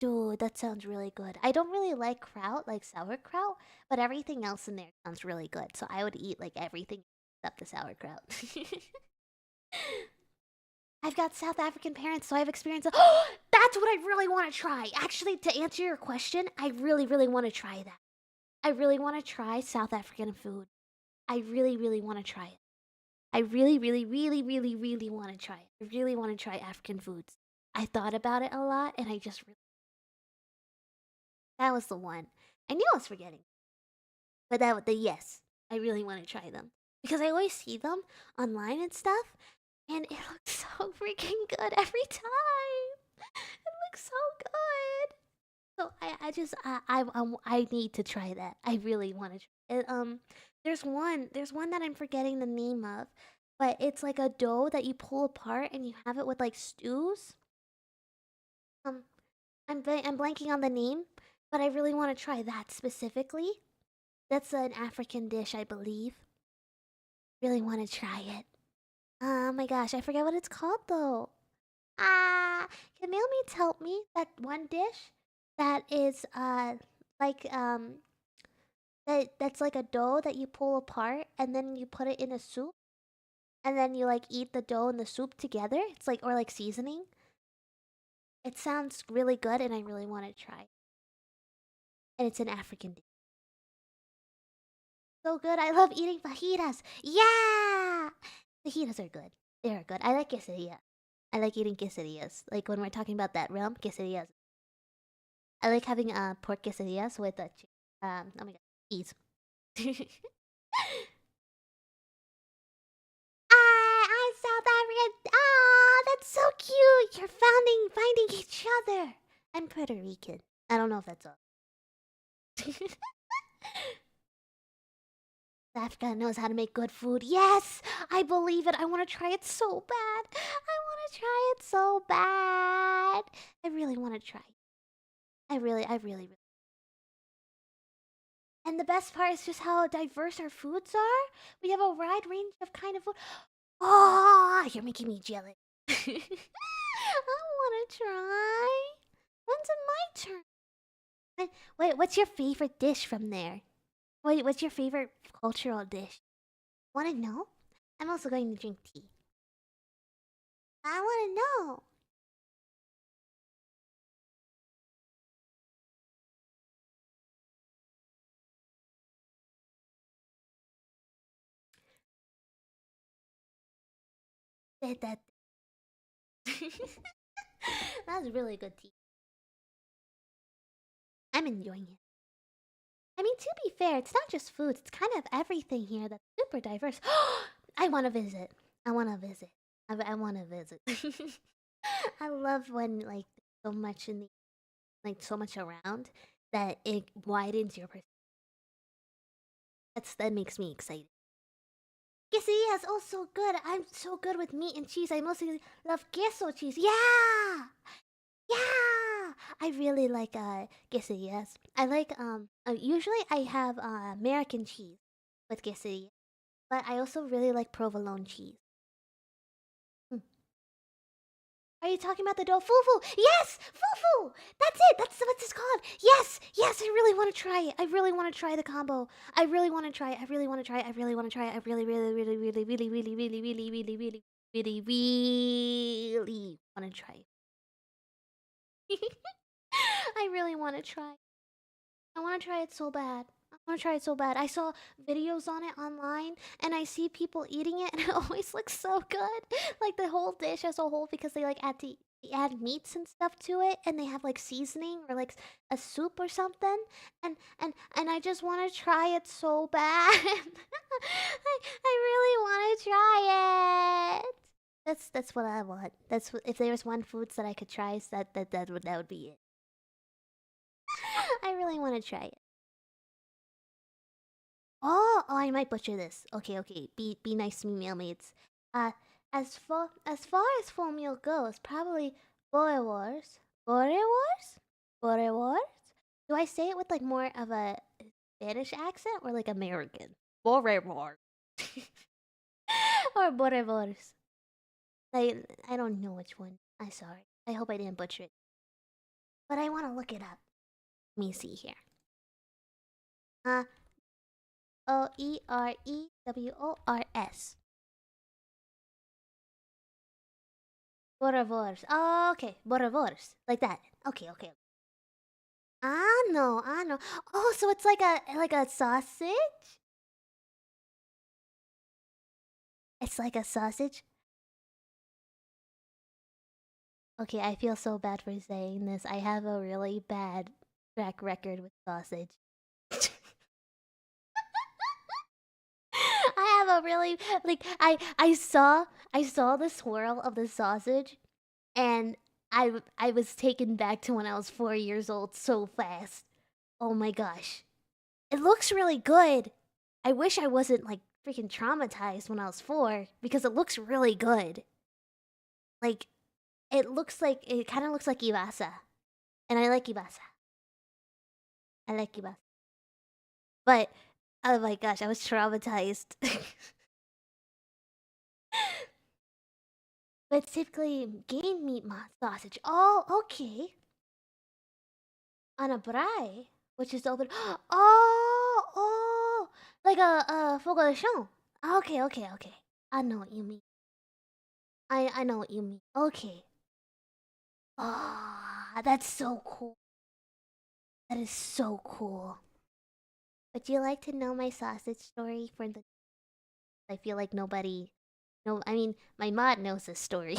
Dude, that sounds really good. I don't really like kraut, like sauerkraut, but everything else in there sounds really good. So I would eat like everything Except the sauerkraut. I've got South African parents, so I've experienced. Oh, that's what I really want to try. Actually, to answer your question, I really, really want to try that. I really want to try South African food. I really, really want to try it. I really, really, really, really, really want to try it. I really want to try African foods. I thought about it a lot, and I just really... That was the one. I knew I was forgetting. But yes, I really want to try them. Because I always see them online and stuff, and it looks so freaking good every time. It looks so good. So I need to try that. I really want to try it. There's one that I'm forgetting the name of, but it's like a dough that you pull apart and you have it with like stews. I'm blanking on the name, but I really want to try that specifically. That's an African dish, I believe. Really want to try it. Oh my gosh, I forget what it's called though. Can Mailmates help me? That one dish that is like that's like a dough that you pull apart and then you put it in a soup and then you like eat the dough and the soup together. It's like or like seasoning. It sounds really good and I really want to try. And it's an African dish. So good. I love eating fajitas. Yeah! Fajitas are good. They are good. I like quesadilla. I like eating quesadillas. Like when we're talking about that realm, quesadillas. I like having pork quesadillas with oh my god, cheese. I'm South African. Ah, that's so cute. You're finding each other. I'm Puerto Rican. I don't know if that's all. Africa knows how to make good food. Yes, I believe it. I want to try it so bad. I want to try it so bad. I really want to try. I really. And the best part is just how diverse our foods are. We have a wide range of kind of food. Oh, you're making me jealous. I want to try. When's it my turn? Wait, what's your favorite dish from there? Wait, what's your favorite cultural dish? Want to know? I'm also going to drink tea. I want to know. That That's really good tea. I'm enjoying it. I mean, to be fair, it's not just foods. It's kind of everything here that's super diverse. I want to visit. I want to visit. I want to visit. I love when like so much in the like so much around that it widens your perspective. That makes me excited. Quesadillas, oh so good. I'm so good with meat and cheese. I mostly love queso cheese. Yeah, yeah. I really like quesadillas. I like usually I have American cheese with quesadilla, but I also really like provolone cheese. Are you talking about the dough fufu? Yes, fufu. That's it. That's what it's called. Yes, yes. I really want to try it. I really want to try the combo. I really want to try it. I really want to try it. I really want to try it. I really, really, really, really, really, really, really, really, really, really, really, really want to try it. I really want to try. I want to try it so bad. I want to try it so bad. I saw videos on it online and I see people eating it and it always looks so good. Like the whole dish as a whole because they like add meats and stuff to it and they have like seasoning or like a soup or something and I just want to try it so bad. I really want to try it. That's what I want. That's what, if there was one foods that I could try, that would be it. I really want to try it. Oh, I might butcher this. Okay, okay. Be nice to me, mailmates. As far as full meal goes, probably Boerewors. Boerewors? Boerewors? Do I say it with like more of a Spanish accent or like American? Boerewors. Or Boerewors. I don't know which one. I'm sorry. I hope I didn't butcher it. But I want to look it up. Let me see here. Oerewors. Boerewors. Oh, okay. Boerewors. Like that. Okay, okay. I know, I know. Oh, so it's like a sausage? It's like a sausage? Okay, I feel so bad for saying this. I have a really bad track record with sausage. I have a really like I saw the swirl of the sausage and I was taken back to when I was 4 years old so fast. Oh my gosh. It looks really good. I wish I wasn't like freaking traumatized when I was 4 because it looks really good. Like it kind of looks like Ibasa. And I like Ibasa. I like Ibasa. But oh my gosh, I was traumatized. But typically game meat sausage. Oh, okay. On a braai, which is open. Oh, oh, like a fogo de chão. Okay, okay, okay. I know what you mean. I know what you mean. Okay. Ah, that's so cool. That is so cool. Would you like to know my sausage story for the? I feel like nobody. No, I mean my mod knows this story.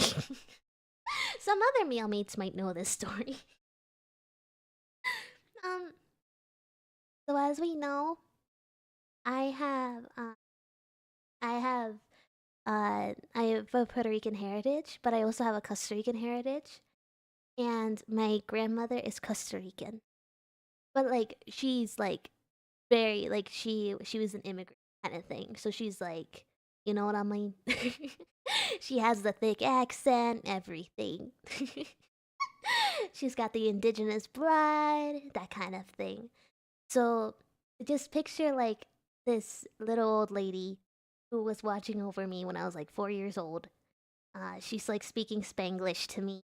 Some other meal mates might know this story. um. So as we know, I have I have I have a Puerto Rican heritage, but I also have a Costa Rican heritage, and my grandmother is Costa Rican. But like she's like very like she was an immigrant kind of thing. So she's like, you know what I mean? She has the thick accent, everything. She's got the indigenous blood, that kind of thing. So just picture like this little old lady who was watching over me when I was like 4 years old. She's like speaking Spanglish to me.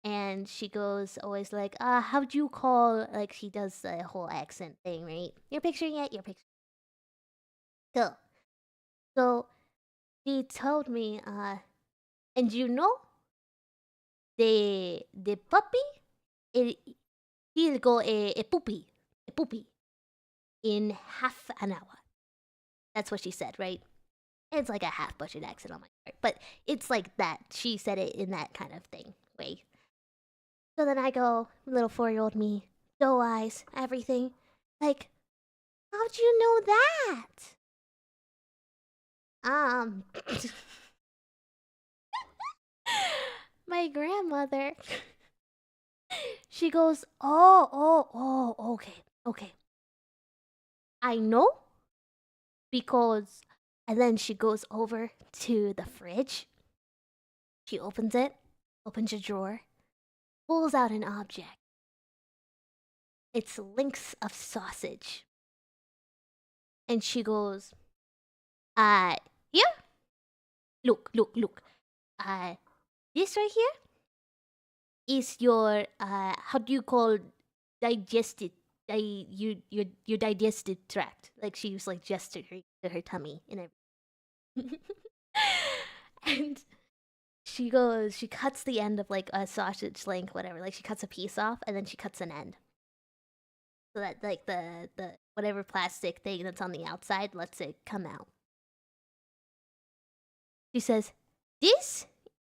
And she goes always like, how'd you call like she does the whole accent thing, right? You're picturing it, you're picturing cool. So she told me, and you know the puppy it he'll go a poopy in half an hour. That's what she said, right? It's like a half butchered accent on my part, but it's like that. She said it in that kind of thing way. So then I go, little 4-year-old me, doe eyes, everything. Like, how'd you know that? Um, my grandmother, she goes, okay, okay. I know because, and then she goes over to the fridge. She opens it, opens a drawer, pulls out an object. It's links of sausage. And she goes, here? Look. Uh, this right here is your, how do you call digested, your digestive tract. Like she was like gestured her tummy and everything. And she cuts the end of like a sausage link, whatever. Like she cuts a piece off and then she cuts an end. So that like the whatever plastic thing that's on the outside lets it come out. She says, "This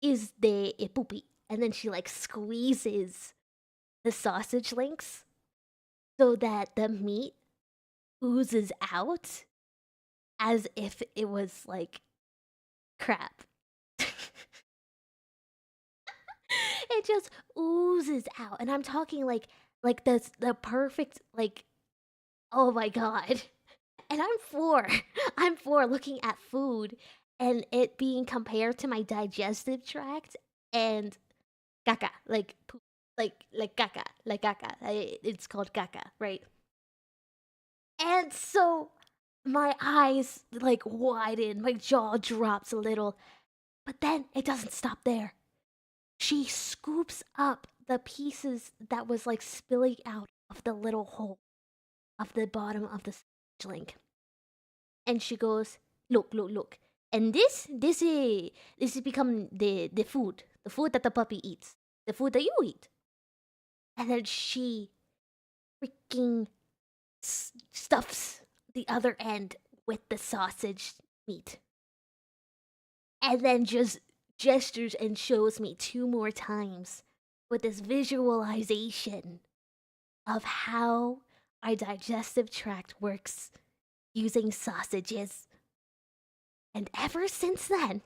is the poopy," and then she like squeezes the sausage links so that the meat oozes out as if it was like crap. It just oozes out, and I'm talking like the perfect like, oh my god. And I'm 4. I'm 4 looking at food and it being compared to my digestive tract and caca, like poop, like caca, like caca. It's called caca, right? And so my eyes like widen, my jaw drops a little, but then it doesn't stop there. She scoops up the pieces that was like spilling out of the little hole of the bottom of the link. and she goes, look. And this is become the food that the puppy eats, the food that you eat. And then she freaking stuffs the other end with the sausage meat. And then just gestures and shows me 2 more times with this visualization of how our digestive tract works using sausages. And ever since then,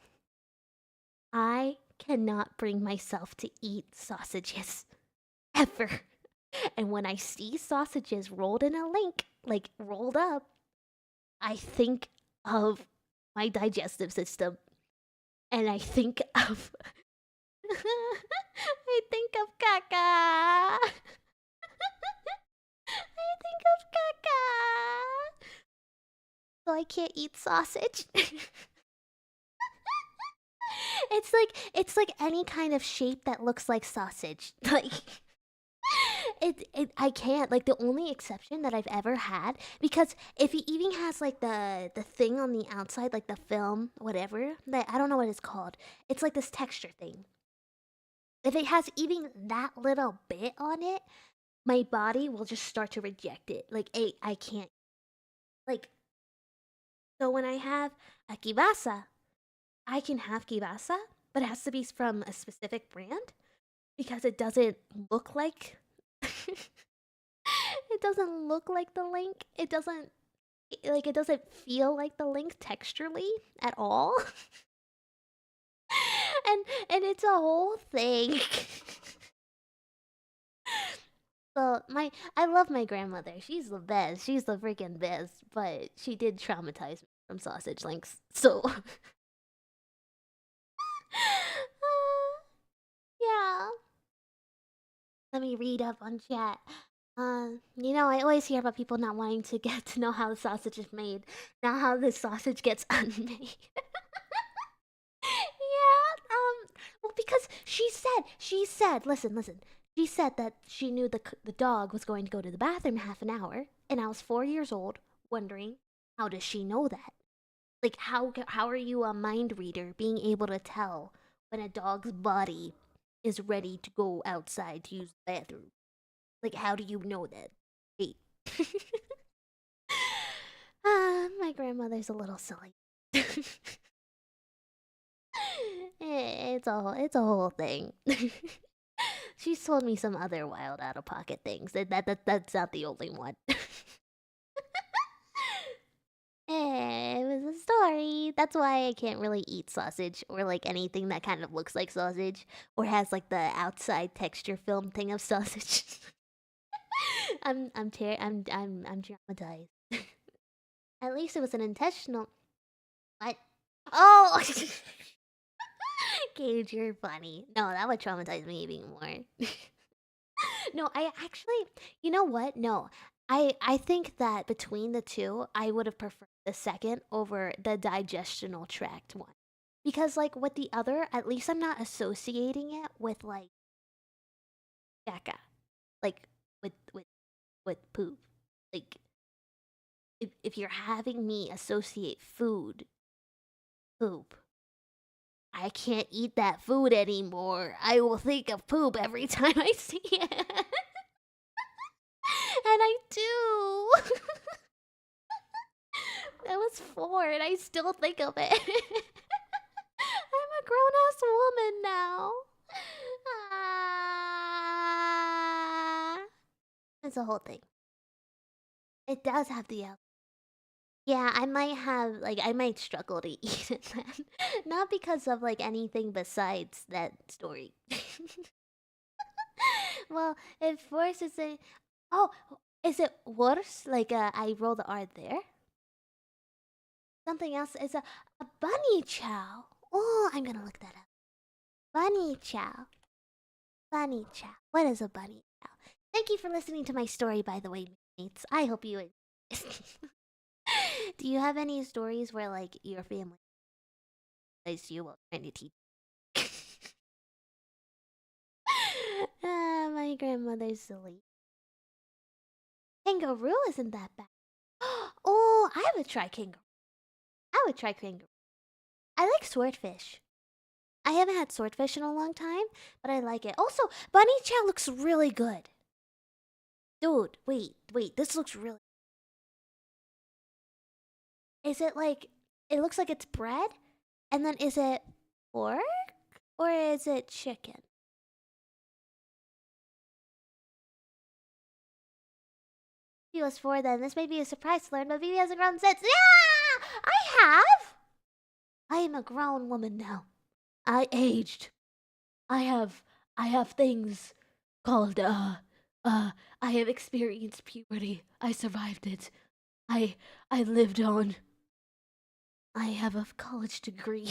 I cannot bring myself to eat sausages. Ever. And when I see sausages rolled in a link, like rolled up, I think of my digestive system. And I think of I think of caca. I think of caca. So I can't eat sausage. It's like any kind of shape that looks like sausage. Like I can't. Like the only exception that I've ever had, because if he even has like the thing on the outside, like the film, whatever, that I don't know what it's called. It's like this texture thing. If it has even that little bit on it, my body will just start to reject it. Like I can't. Like, so when I have a kibasa, I can have kibasa, but it has to be from a specific brand because it doesn't look like it doesn't look like the link. It doesn't feel like the link texturally at all. and it's a whole thing. So I love my grandmother. She's the best. She's the freaking best. But she did traumatize me from sausage links. So yeah. Let me read up on chat. I always hear about people not wanting to get to know how the sausage is made. Now how the sausage gets unmade. Yeah, well, because she said, listen. She said that she knew the dog was going to go to the bathroom half an hour, and I was 4 years old, wondering, how does she know that? Like, how are you a mind reader being able to tell when a dog's body is ready to go outside to use the bathroom? Like, how do you know that? Wait. My grandmother's a little silly. It's a whole thing. She's told me some other wild out of pocket things. That's not the only one. It was a story. That's why I can't really eat sausage or like anything that kind of looks like sausage or has like the outside texture film thing of sausage. I'm traumatized. At least it was an intentional. What? Oh, Gage, you're funny. No, that would traumatize me even more. No, I actually, you know what? No, I think that between the two, I would have preferred the second over the digestional tract one, because like with the other, at least I'm not associating it with like caca, like with poop. Like if you're having me associate poop, I can't eat that food anymore. I will think of poop every time I see it. And I do. I was 4 and I still think of it. I'm a grown-ass woman now. Ah. It's a whole thing. It does have the yeah, I might struggle to eat it then. Not because of like anything besides that story. Well, it forces it. Oh, is it worse? Like I roll the R there. Something else is a bunny chow. Oh, I'm gonna look that up. Bunny chow. Bunny chow. What is a bunny chow? Thank you for listening to my story, by the way, mates. I hope you. Do you have any stories where like your family plays you while trying to teach? My grandmother's silly. Kangaroo isn't that bad. Oh, I would try kangaroo. I would try kangaroo. I like swordfish. I haven't had swordfish in a long time, but I like it. Also, bunny chow looks really good. Dude, wait. This looks really... Is it like... It looks like it's bread? And then is it pork? Or is it chicken? He was 4 then. This may be a surprise to learn, but Vivi hasn't grown since. Yeah! I have! I am a grown woman now. I aged. I have things called, I have experienced puberty. I survived it. I lived on. I have a college degree.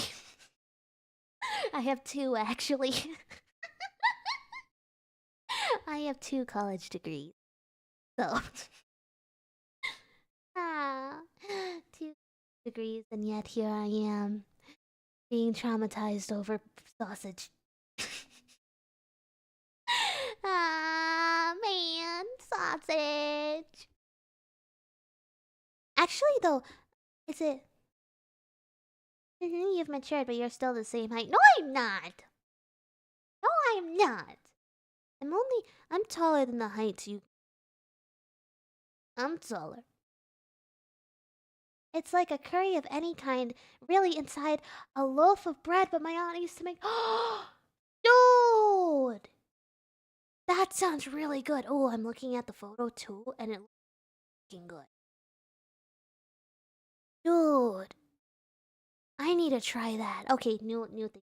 I have 2, actually. I have 2 college degrees. So... 2 degrees, and yet here I am, being traumatized over sausage. Man, sausage. Actually, though, is it... You've matured, but you're still the same height. No, I'm not! No, I'm not! I'm taller than the heights you... I'm taller. It's like a curry of any kind, really inside a loaf of bread, but my aunt used to make... Dude! That sounds really good. Oh, I'm looking at the photo too, and it looks fucking good. Dude! I need to try that. Okay, new thing.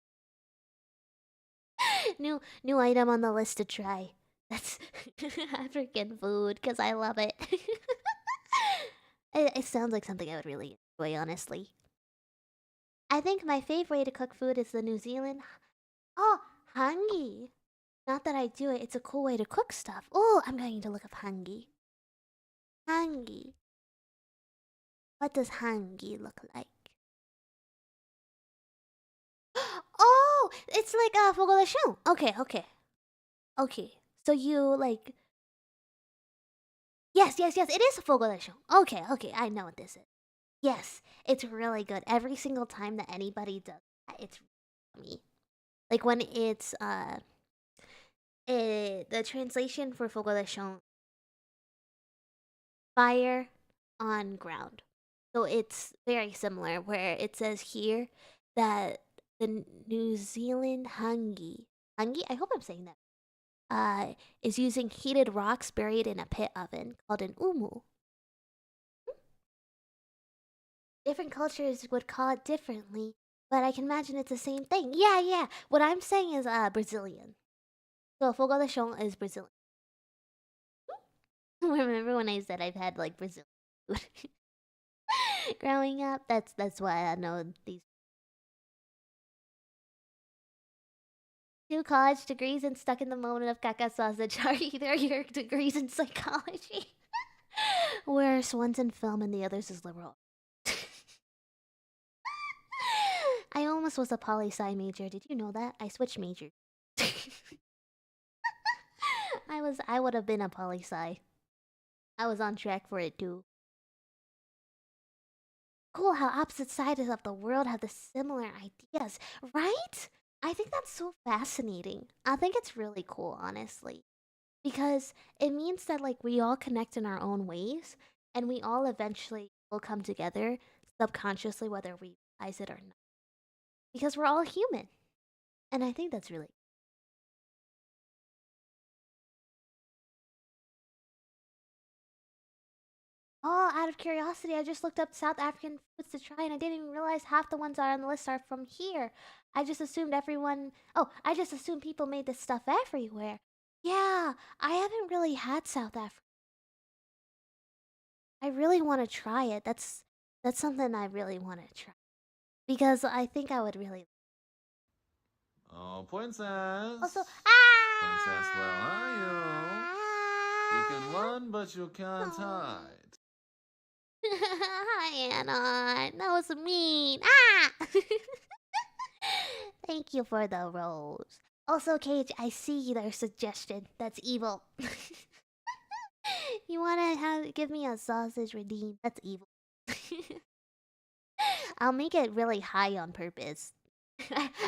new item on the list to try. That's African food, because I love it. It sounds like something I would really enjoy, honestly. I think my favorite way to cook food is the New Zealand... Oh, hangi. Not that I do it, it's a cool way to cook stuff. Oh, I'm going to look up hangi. Hangi. What does hangi look like? Oh, it's like a fogo de chão. Okay. So you like... Yes, it is a fogo de chão. Okay, I know what this is. Yes, it's really good. Every single time that anybody does that, it's yummy. Like when it's the translation for fogo de chão, fire on ground. So it's very similar where it says here that the New Zealand hangi, I hope I'm saying that, is using heated rocks buried in a pit oven called an umu. Different cultures would call it differently, but I can imagine it's the same thing. Yeah. What I'm saying is Brazilian. So fogo de chão is Brazilian. Remember when I said I've had like Brazilian food growing up? That's why I know these. 2 college degrees and stuck in the moment of caca sausage are either your degrees in psychology. Whereas one's in film and the other's is liberal. I almost was a poli-sci major. Did you know that? I switched majors. I would have been a poli-sci. I was on track for it too. Cool how opposite sides of the world have the similar ideas, right? I think that's so fascinating. I think it's really cool, honestly. Because it means that like we all connect in our own ways and we all eventually will come together subconsciously whether we realize it or not. Because we're all human. And I think that's really... Oh, out of curiosity, I just looked up South African foods to try and I didn't even realize half the ones are on the list are from here. I just assumed people made this stuff everywhere. Yeah, I haven't really had South Africa. I really want to try it. That's something I really want to try. Because I think I would really... Oh, Princess. Also, Princess, where are you? You can run, but you can't hide. Hi, Anon. That was mean. Thank you for the rose. Also, Cage, I see their suggestion. That's evil. You wanna give me a sausage redeem? That's evil. I'll make it really high on purpose.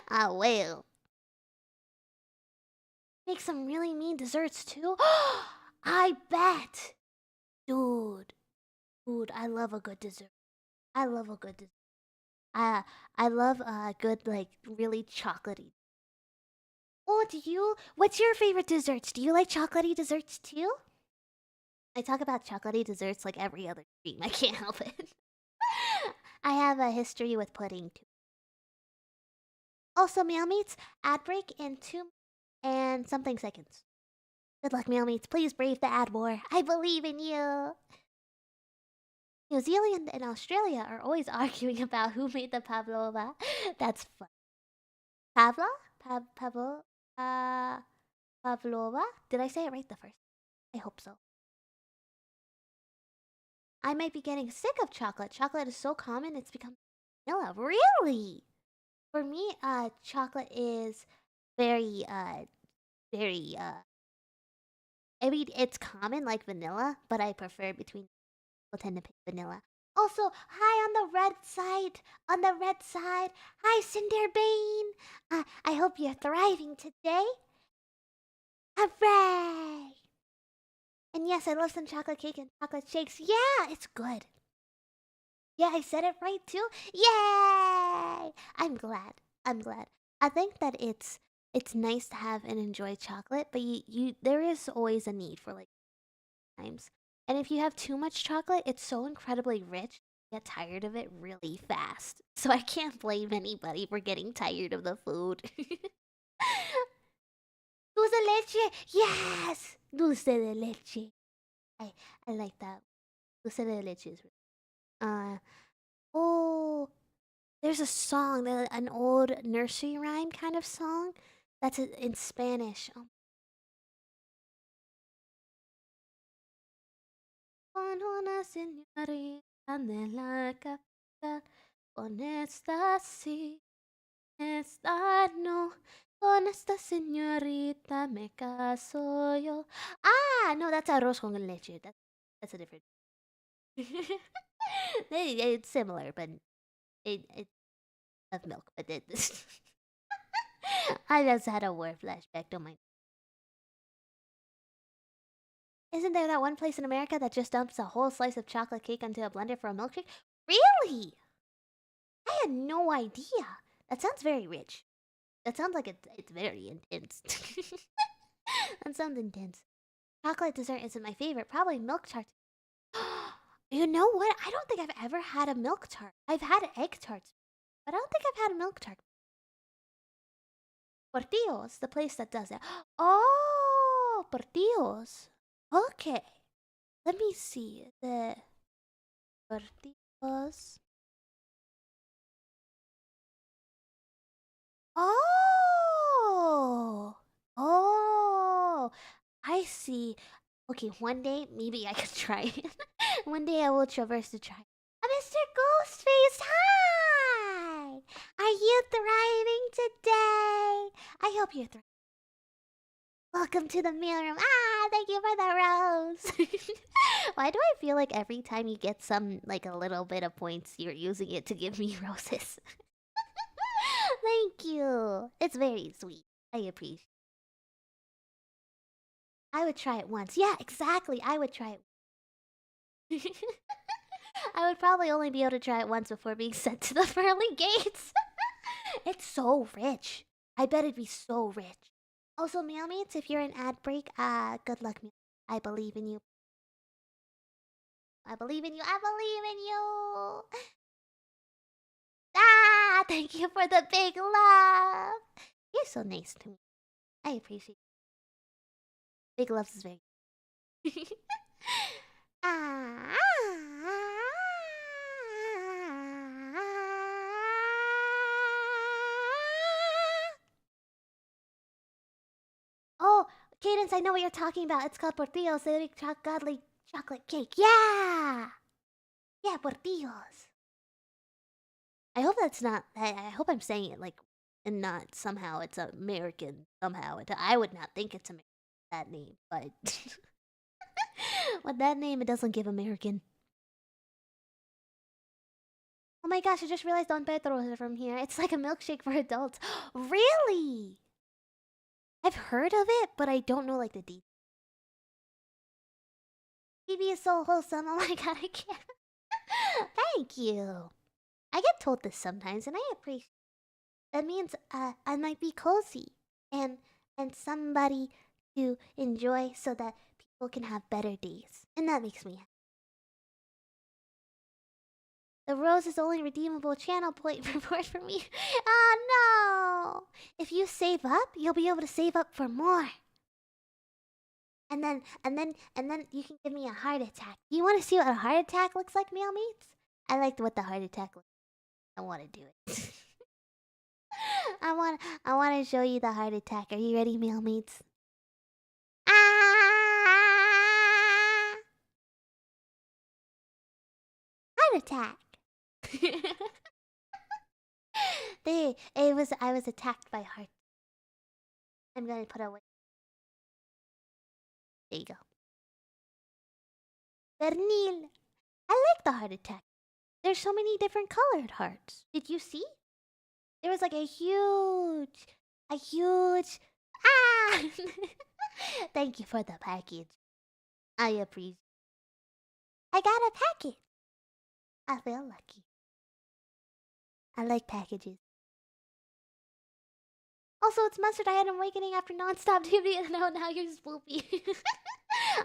I will. Make some really mean desserts too. I bet. Dude. Dude, I love a good dessert. I love a good dessert. I love good like really chocolatey. Oh, what's your favorite desserts? Do you like chocolatey desserts too? I talk about chocolatey desserts like every other stream. I can't help it. I have a history with pudding too. Also, meal meats, ad break in 2 and something seconds. Good luck, meal meats. Please brave the ad war. I believe in you. New Zealand and Australia are always arguing about who made the pavlova. That's fun. Pavla? Pavlova? Did I say it right the first? I hope so. I might be getting sick of chocolate. Chocolate is so common, it's become vanilla. Really? For me, chocolate is very, very, I mean, it's common like vanilla, but I prefer between. I'll tend to pick vanilla. Also, hi on the red side. On the red side. Hi, Cinderbane. I hope you're thriving today. Hooray! And yes, I love some chocolate cake and chocolate shakes. Yeah, it's good. Yeah, I said it right too. Yay! I'm glad. I think that it's nice to have and enjoy chocolate, but there is always a need for like times. And if you have too much chocolate, it's so incredibly rich, you get tired of it really fast. So I can't blame anybody for getting tired of the food. Dulce de leche! Yes! Dulce de leche. I like that. Dulce de leche is oh, there's a song, an old nursery rhyme kind of song that's in Spanish. Con una señorita de la capital, con esta sí, esta no. Con esta señorita me caso yo. Ah, no, that's arroz con leche. That's a different. It's similar, but it of milk. But I just had a word flashback. Don't mind. Isn't there that one place in America that just dumps a whole slice of chocolate cake into a blender for a milkshake? Really? I had no idea. That sounds very rich. That sounds like it's very intense. That sounds intense. Chocolate dessert isn't my favorite. Probably milk tart. You know what? I don't think I've ever had a milk tart. I've had egg tarts, but I don't think I've had a milk tart. Portillo's, the place that does it. Oh, Portillo's. Okay. Let me see. The Portillo's. Oh! Oh! I see. Okay, one day, maybe I could try it. One day I will traverse to try. Mr. Ghostface, hi! Are you thriving today? I hope you're thriving. Welcome to the mailroom. Ah, thank you for the rose. Why do I feel like every time you get like a little bit of points, you're using it to give me roses? Thank you. It's very sweet. I appreciate it. I would try it once. Yeah, exactly. I would try it. I would probably only be able to try it once before being sent to the pearly gates. It's so rich. I bet it'd be so rich. Also, meal mates, if you're in ad break, good luck, meal. I believe in you. I believe in you. I believe in you. Ah, thank you for the big love. You're so nice to me. I appreciate it. Big loves is very. Ah. Oh, Cadence, I know what you're talking about. It's called Portillos. They make godly chocolate cake. Yeah! Yeah, Portillos. I hope that's not... I hope I'm saying it like... And not somehow it's American. Somehow. I would not think it's American, that name. But... with that name, it doesn't give American. Oh my gosh, I just realized Don Pedro's are from here. It's like a milkshake for adults. Really? I've heard of it, but I don't know like the details. TV is so wholesome. Oh my god, I can't. Thank you. I get told this sometimes, and I appreciate. That means I might be cozy and somebody to enjoy, so that people can have better days, and that makes me happy. The rose is only redeemable channel point reward for me. Oh no! If you save up, you'll be able to save up for more. And then you can give me a heart attack. You want to see what a heart attack looks like, Meal Meats? I liked what the heart attack looks like. I want to do it. I want to show you the heart attack. Are you ready, Meal Meats? Ah! Heart attack. I was attacked by heart. I'm gonna put away. There you go. Pernil. I like the heart attack. There's so many different colored hearts. Did you see? There was like a huge. Ah! Thank you for the package. I appreciate. I got a package. I feel lucky. I like packages. Also, it's Mustard. I had an awakening after non-stop duty, and now you're spoopy.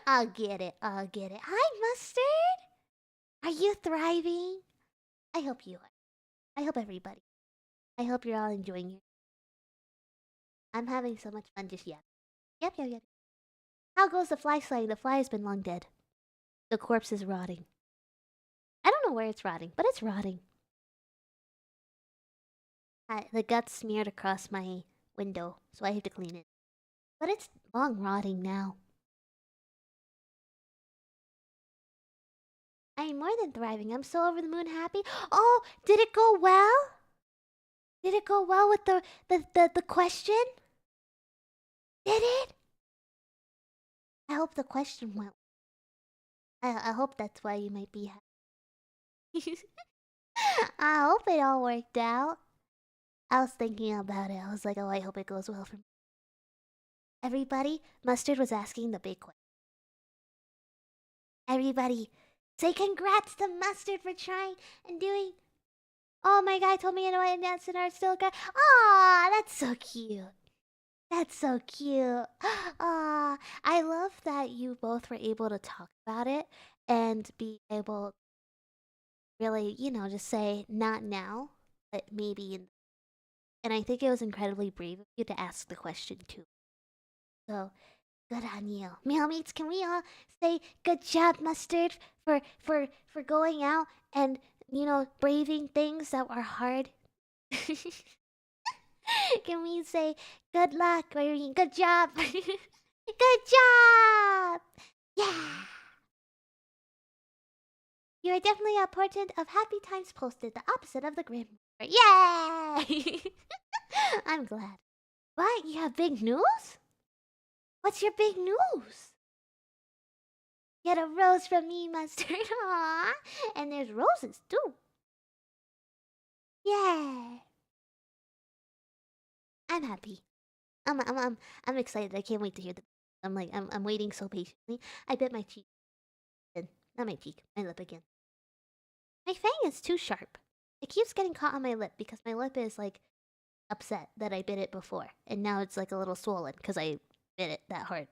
I'll get it. Hi, Mustard. Are you thriving? I hope you are. I hope everybody. I hope you're all enjoying it. I'm having so much fun just yet. Yep. How goes the fly slaying? The fly has been long dead. The corpse is rotting. I don't know where it's rotting, but it's rotting. The guts smeared across my window, so I have to clean it. But it's long rotting now. I am more than thriving. I'm so over the moon happy. Oh, did it go well? Did it go well with the question? Did it? I hope the question went. I hope that's why you might be happy. I hope it all worked out. I was thinking about it. I was like, oh, I hope it goes well for me. Everybody, Mustard was asking the big question. Everybody, say congrats to Mustard for trying and doing. Oh, my guy told me to dance in our still guy. Aw, that's so cute. That's so cute. I love that you both were able to talk about it and be able really, just say, not now, but maybe in. And I think it was incredibly brave of you to ask the question too. So, good on you. Meow Meats, can we all say good job, Mustard, for going out and, braving things that were hard? Can we say good luck or good job? Good job! Yeah! You are definitely a portent of happy times posted, the opposite of the grim. Yay! I'm glad. What? You have big news? What's your big news? Get a rose from me, Mustard. Aww. And there's roses too. Yeah. I'm happy. I'm excited. I can't wait to hear the. I'm waiting so patiently. I bit my cheek. Not my cheek. My lip again. My fang is too sharp. It keeps getting caught on my lip because my lip is like upset that I bit it before, and now it's like a little swollen because I bit it that hard.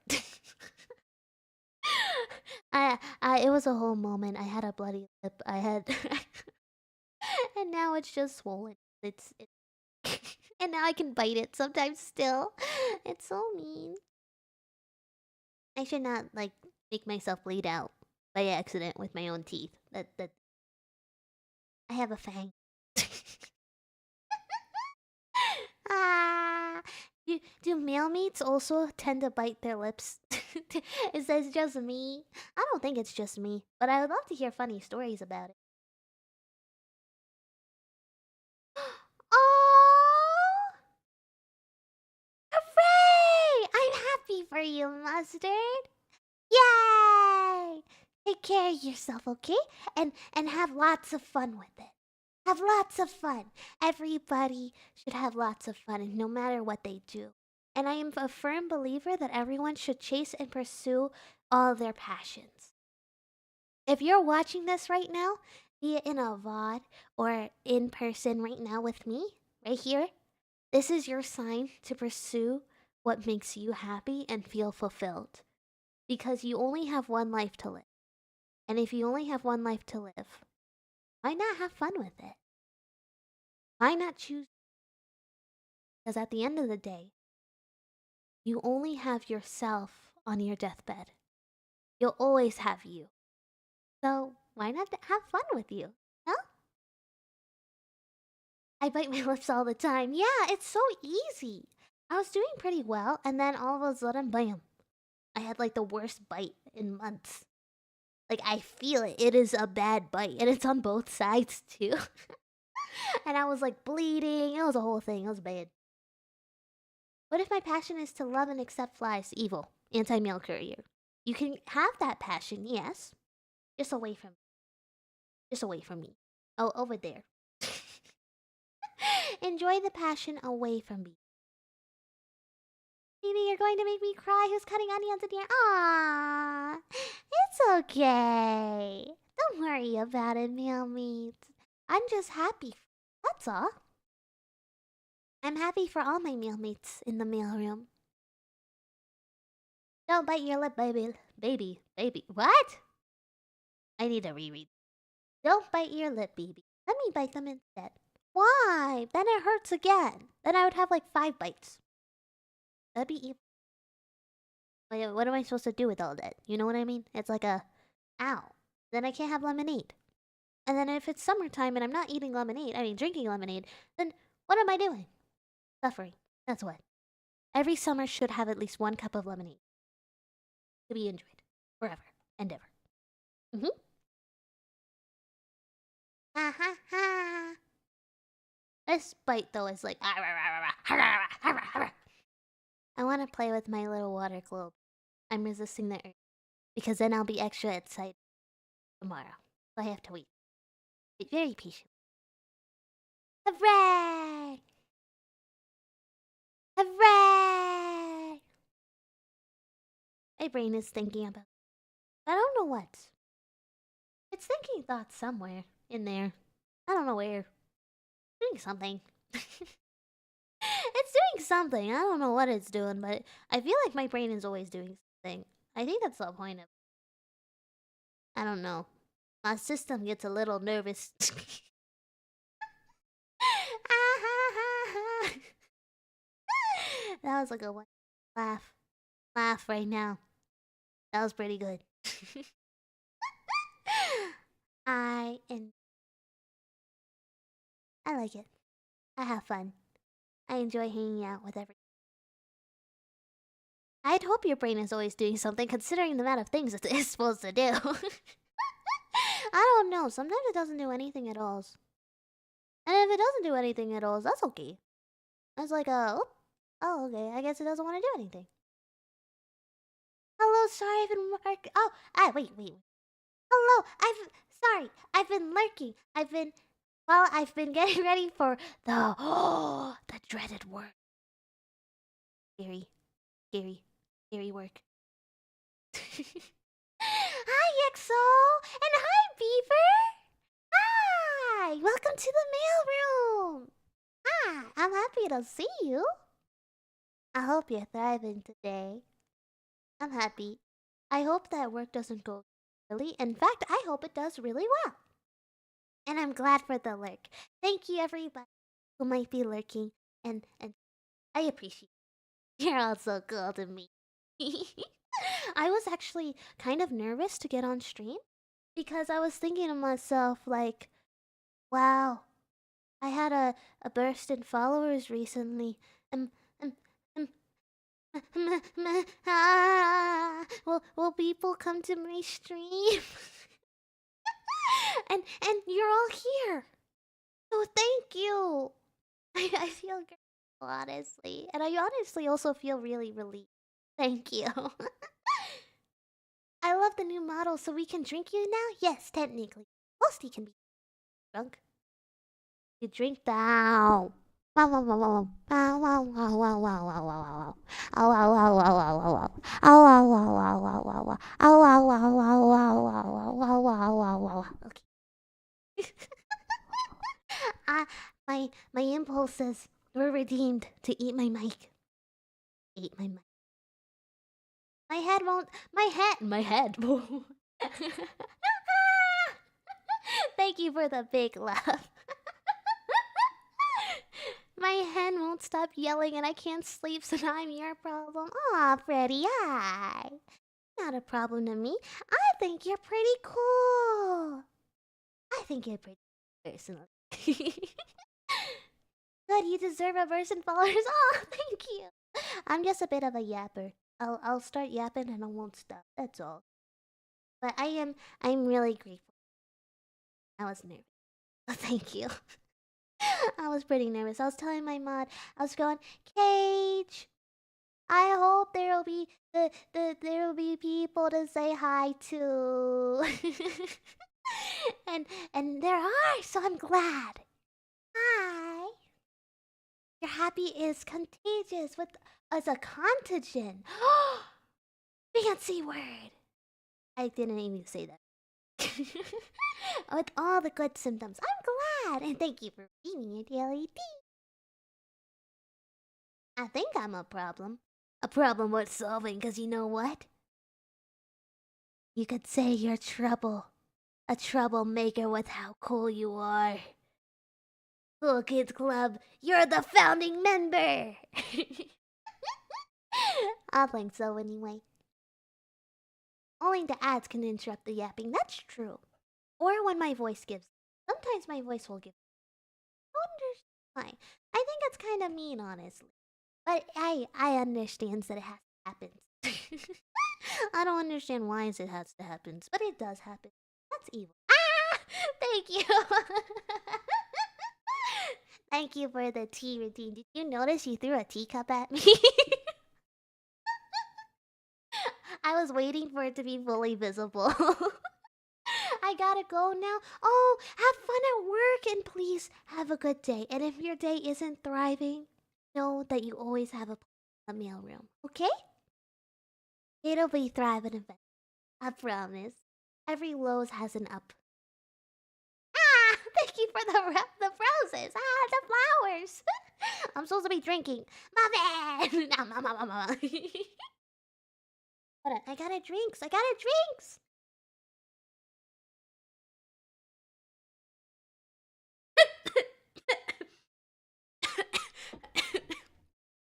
It was a whole moment. I had a bloody lip. I had, and now it's just swollen. And now I can bite it sometimes still. It's so mean. I should not make myself bleed out by accident with my own teeth. That I have a fang. Ah, do male mates also tend to bite their lips? Is this just me? I don't think it's just me, but I would love to hear funny stories about it. Oh! Hooray! I'm happy for you, Mustard. Yay! Take care of yourself, okay? And have lots of fun with it. Have lots of fun. Everybody should have lots of fun, and no matter what they do. And I am a firm believer that everyone should chase and pursue all their passions. If you're watching this right now, be it in a VOD or in person right now with me, right here, this is your sign to pursue what makes you happy and feel fulfilled. Because you only have one life to live. And if you only have one life to live, why not have fun with it? Why not choose? Because at the end of the day, you only have yourself on your deathbed. You'll always have you. So why not have fun with you? No? I bite my lips all the time. Yeah, it's so easy. I was doing pretty well, and then all of a sudden, bam. I had like the worst bite in months. Like, I feel it. It is a bad bite, and it's on both sides too. And I was like bleeding. It was a whole thing. It was bad. What if my passion is to love and accept flies? Evil. Anti-mail courier. You can have that passion, yes. Just away from me. Just away from me. Oh, over there. Enjoy the passion away from me. Baby, you're going to make me cry. Who's cutting onions in here? Ah, it's okay. Don't worry about it, meal meat. I'm just happy. That's all. I'm happy for all my meal mates in the mailroom. Don't bite your lip, baby. Baby. What? I need to reread. Don't bite your lip, baby. Let me bite them instead. Why? Then it hurts again. Then I would have like 5 bites. That'd be evil. Wait, what am I supposed to do with all that? You know what I mean? It's like a, ow. Then I can't have lemonade. And then if it's summertime and I'm not drinking lemonade, then what am I doing? Suffering. That's what. Every summer should have at least 1 cup of lemonade. To be enjoyed. Forever and ever. Mm-hmm. Ha ha ha. This bite though is like, I want to play with my little water globe. I'm resisting the urge. Because then I'll be extra excited tomorrow. So I have to wait. Be very patient. Hooray! Hooray! My brain is thinking about. I don't know what. It's thinking thoughts somewhere in there. I don't know where. Doing something. It's doing something. I don't know what it's doing, but I feel like my brain is always doing something. I think that's the point of. I don't know. My system gets a little nervous. That was like a one laugh right now. That was pretty good. I like it. I have fun. I enjoy hanging out with everyone. I'd hope your brain is always doing something, considering the amount of things it is supposed to do. I don't know. Sometimes it doesn't do anything at all. And if it doesn't do anything at all, that's okay. It's like oh, okay. I guess it doesn't want to do anything. Hello, sorry, I've been working. Oh, wait. Hello, I've been lurking. I've been getting ready for the dreaded work. Scary work. Hi, Exo, and hi, Beaver. Hi, welcome to the mailroom. Hi, I'm happy to see you. I hope you're thriving today. I'm happy. I hope that work doesn't go really. In fact, I hope it does really well. And I'm glad for the lurk. Thank you, everybody who might be lurking, and I appreciate it. You're all so cool to me. I was actually kind of nervous to get on stream because I was thinking to myself, like, wow, I had a burst in followers recently. Will people come to my stream? and you're all here. So thank you. I feel great, honestly. And I honestly also feel really relieved. Thank you. I love the new model, so we can drink you now? Yes, technically. Mostly can be drunk. You drink down. Wow, wow, wow, wow, wow, wow, wow, wow, wow, wow, wow, wow. Oh, wow, wow, wow, wow, wow, wow. Oh, wow, wow, wow, wow, wow, wow. Oh, wow, wow, wow, wow, wow, wow, wow, wow, wow. Okay. My impulses were redeemed to eat my mic. Eat my mic. My head won't. My head won't. Thank you for the big laugh. My hen won't stop yelling and I can't sleep, so now I'm your problem. Aw, Freddy, hi. Not a problem to me. I think you're pretty cool. I think you're pretty personally. Good, you deserve a verse and followers. Oh, thank you. I'm just a bit of a yapper. I'll start yapping and I won't stop. That's all. But I'm really grateful. I was nervous. Thank you. I was pretty nervous. I was telling my mod, I was going, Cage, I hope there'll be there'll be people to say hi to. and there are, so I'm glad. Hi. Your happy is contagious with as a contagion. Fancy word. I didn't even say that. With all the good symptoms. I'm glad. And thank you for reading it, LED. I think I'm a problem. A problem worth solving, because you know what? You could say you're trouble. A troublemaker with how cool you are. Cool Kids Club, you're the founding member! I think so anyway. Only the ads can interrupt the yapping, that's true. Or when my voice gives. Sometimes my voice will give. I don't understand why. I think it's kind of mean, honestly. But I understand that it has to happen. I don't understand why it has to happen, but it does happen. That's evil. Ah! Thank you. Thank you for the tea routine. Did you notice you threw a teacup at me? I was waiting for it to be fully visible. I gotta go now. Oh, have fun at work and please have a good day. And if your day isn't thriving, know that you always have a mailroom, okay? It'll be thriving eventually. I promise. Every Lowe's has an up. Ah! Thank you for the roses. Ah, the flowers. I'm supposed to be drinking. My bad. Hold on. I got a drinks.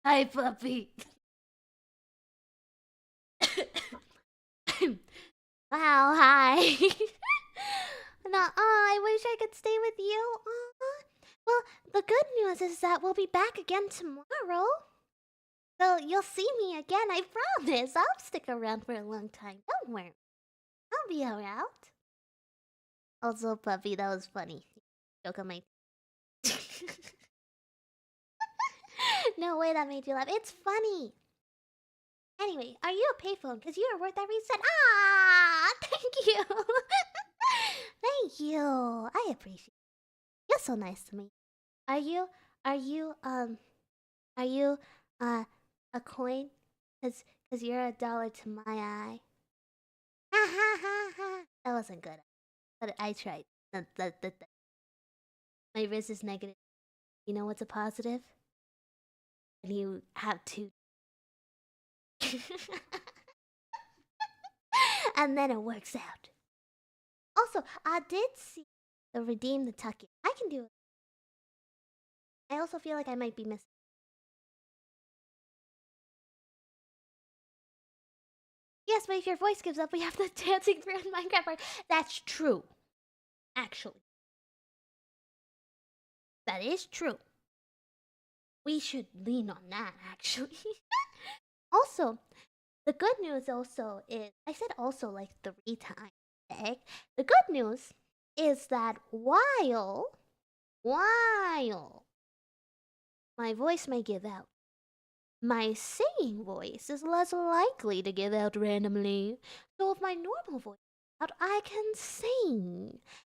Hi, puppy. Wow, hi. No, I wish I could stay with you. Well, the good news is that we'll be back again tomorrow. So you'll see me again, I promise. I'll stick around for a long time. Don't worry. I'll be around. Also, puppy, that was funny. Joke on my... No way that made you laugh. It's funny. Anyway, are you a payphone? Because you are worth every cent. Ah, thank you. Thank you. I appreciate it. You're so nice to me. Are you, are you, a coin? Cause you're $1 to my eye. Ha ha ha ha. That wasn't good. But I tried. My wrist is negative. You know what's a positive? And you have two. And then it works out. Also, I did see the redeem the tuck in. I can do it. I also feel like I might be missing. Yes, but if your voice gives up, we have the dancing through Minecraft part. That's true. Actually. That is true. We should lean on that, actually. Also, the good news also is... I said also like 3 times. Okay? The good news is that while my voice may give out, my singing voice is less likely to give out randomly. So if my normal voice gives out, I can sing.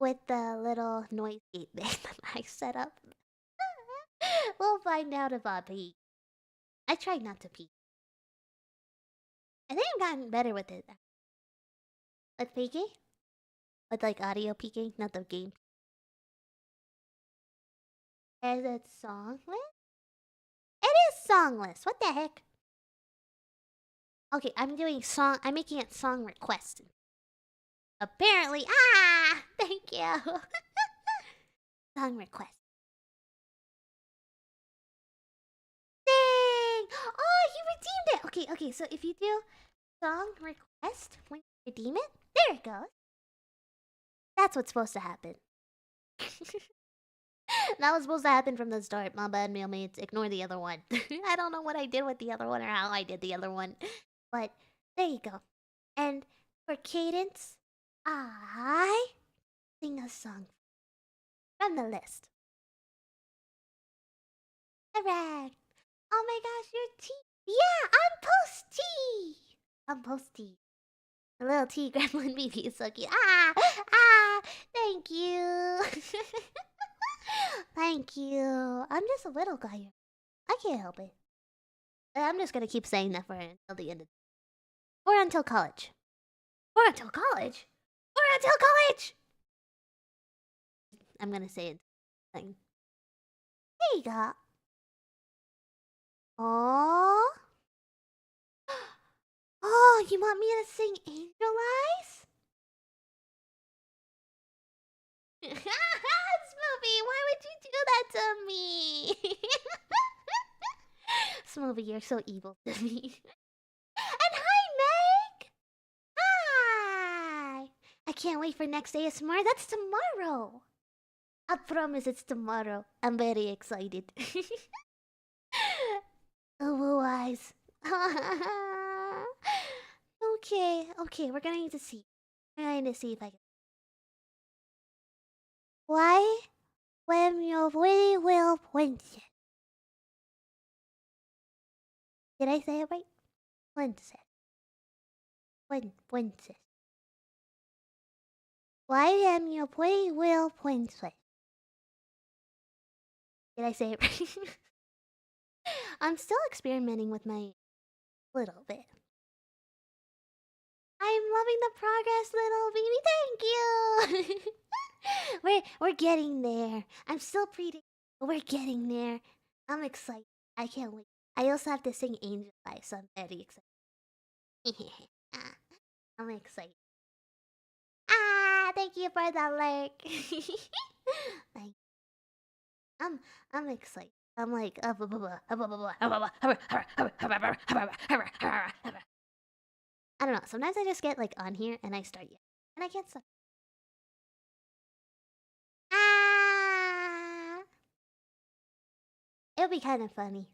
with the little noise gate thing that I set up. We'll find out about pee. I tried not to pee. I think I've gotten better with it. With peeking? With like audio peeking, not the game. Is it songless? It is songless. What the heck? Okay, I'm making it song request. Apparently, thank you. Song request. Dang! Oh, you redeemed it. Okay. So if you do song request when you redeem it, there it goes. That's what's supposed to happen. That was supposed to happen from the start. My bad, mailmates. Ignore the other one. I don't know what I did with the other one or how I did the other one. But there you go. And for cadence, I sing a song from the list. Alright. Oh my gosh, you're T. Yeah, I'm Posty. The little T gremlin baby is so cute. Thank you. Thank you. I'm just a little guy. I can't help it. I'm just gonna keep saying that for until the end of or until college. Or until college. I'm gonna say it. Thing. There you go. Oh. Oh, you want me to sing Angel Eyes? Smoothie, why would you do that to me? Smoothie, you're so evil to me. And hi, Meg! Hi! I can't wait for next ASMR. That's tomorrow. I promise it's tomorrow. I'm very excited. Oh, eyes. Okay, we're going to see. We're going to see if I can. Why? When your very well pointed. Did I say it right? Princess. Princess. Why am your very well princess? Did I say it right? I'm still experimenting with my little bit. I'm loving the progress, little baby. Thank you. we're getting there. I'm still pretty, but we're getting there. I'm excited. I can't wait. I also have to sing Angel Eyes, so I'm very excited. I'm excited. Thank you for the lurk. I'm excited. I'm like I don't know. Sometimes I just get like on here and I start yelling and I can't stop. It would be kind of funny.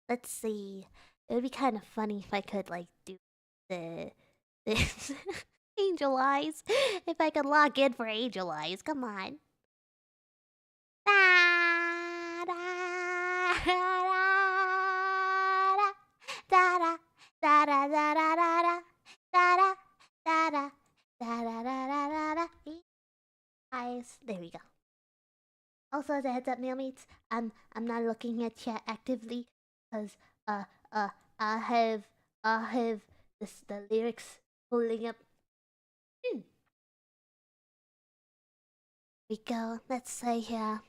Let's see. It would be kind of funny if I could like do this Angel Eyes. If I could log in for Angel Eyes, come on. Eyes. There we go. Also, as a heads up, mailmates, I'm not looking at chat actively because I have the lyrics pulling up. We go. Let's say here.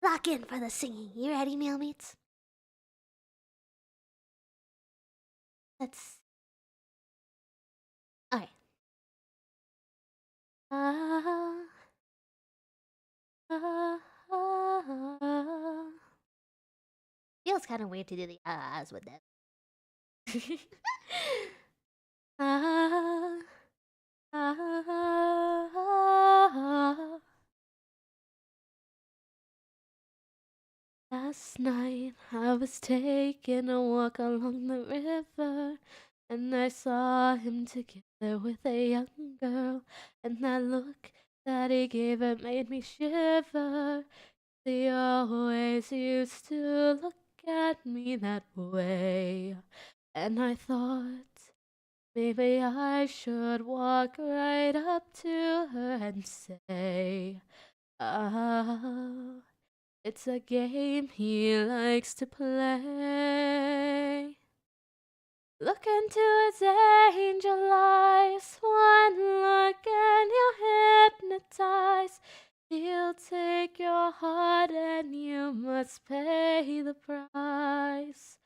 Lock in for the singing. You ready, mailmates? Let's. Alright. Feels kind of weird to do the ahs with that. Last night I was taking a walk along the river, and I saw him together with a young girl, and that look that he gave her made me shiver. He always used to look at me that way, and I thought Maybe I should walk right up to her and say, "Ah, it's a game he likes to play." Look into his angel eyes, one look and you're hypnotized. He'll take your heart and you must pay the price.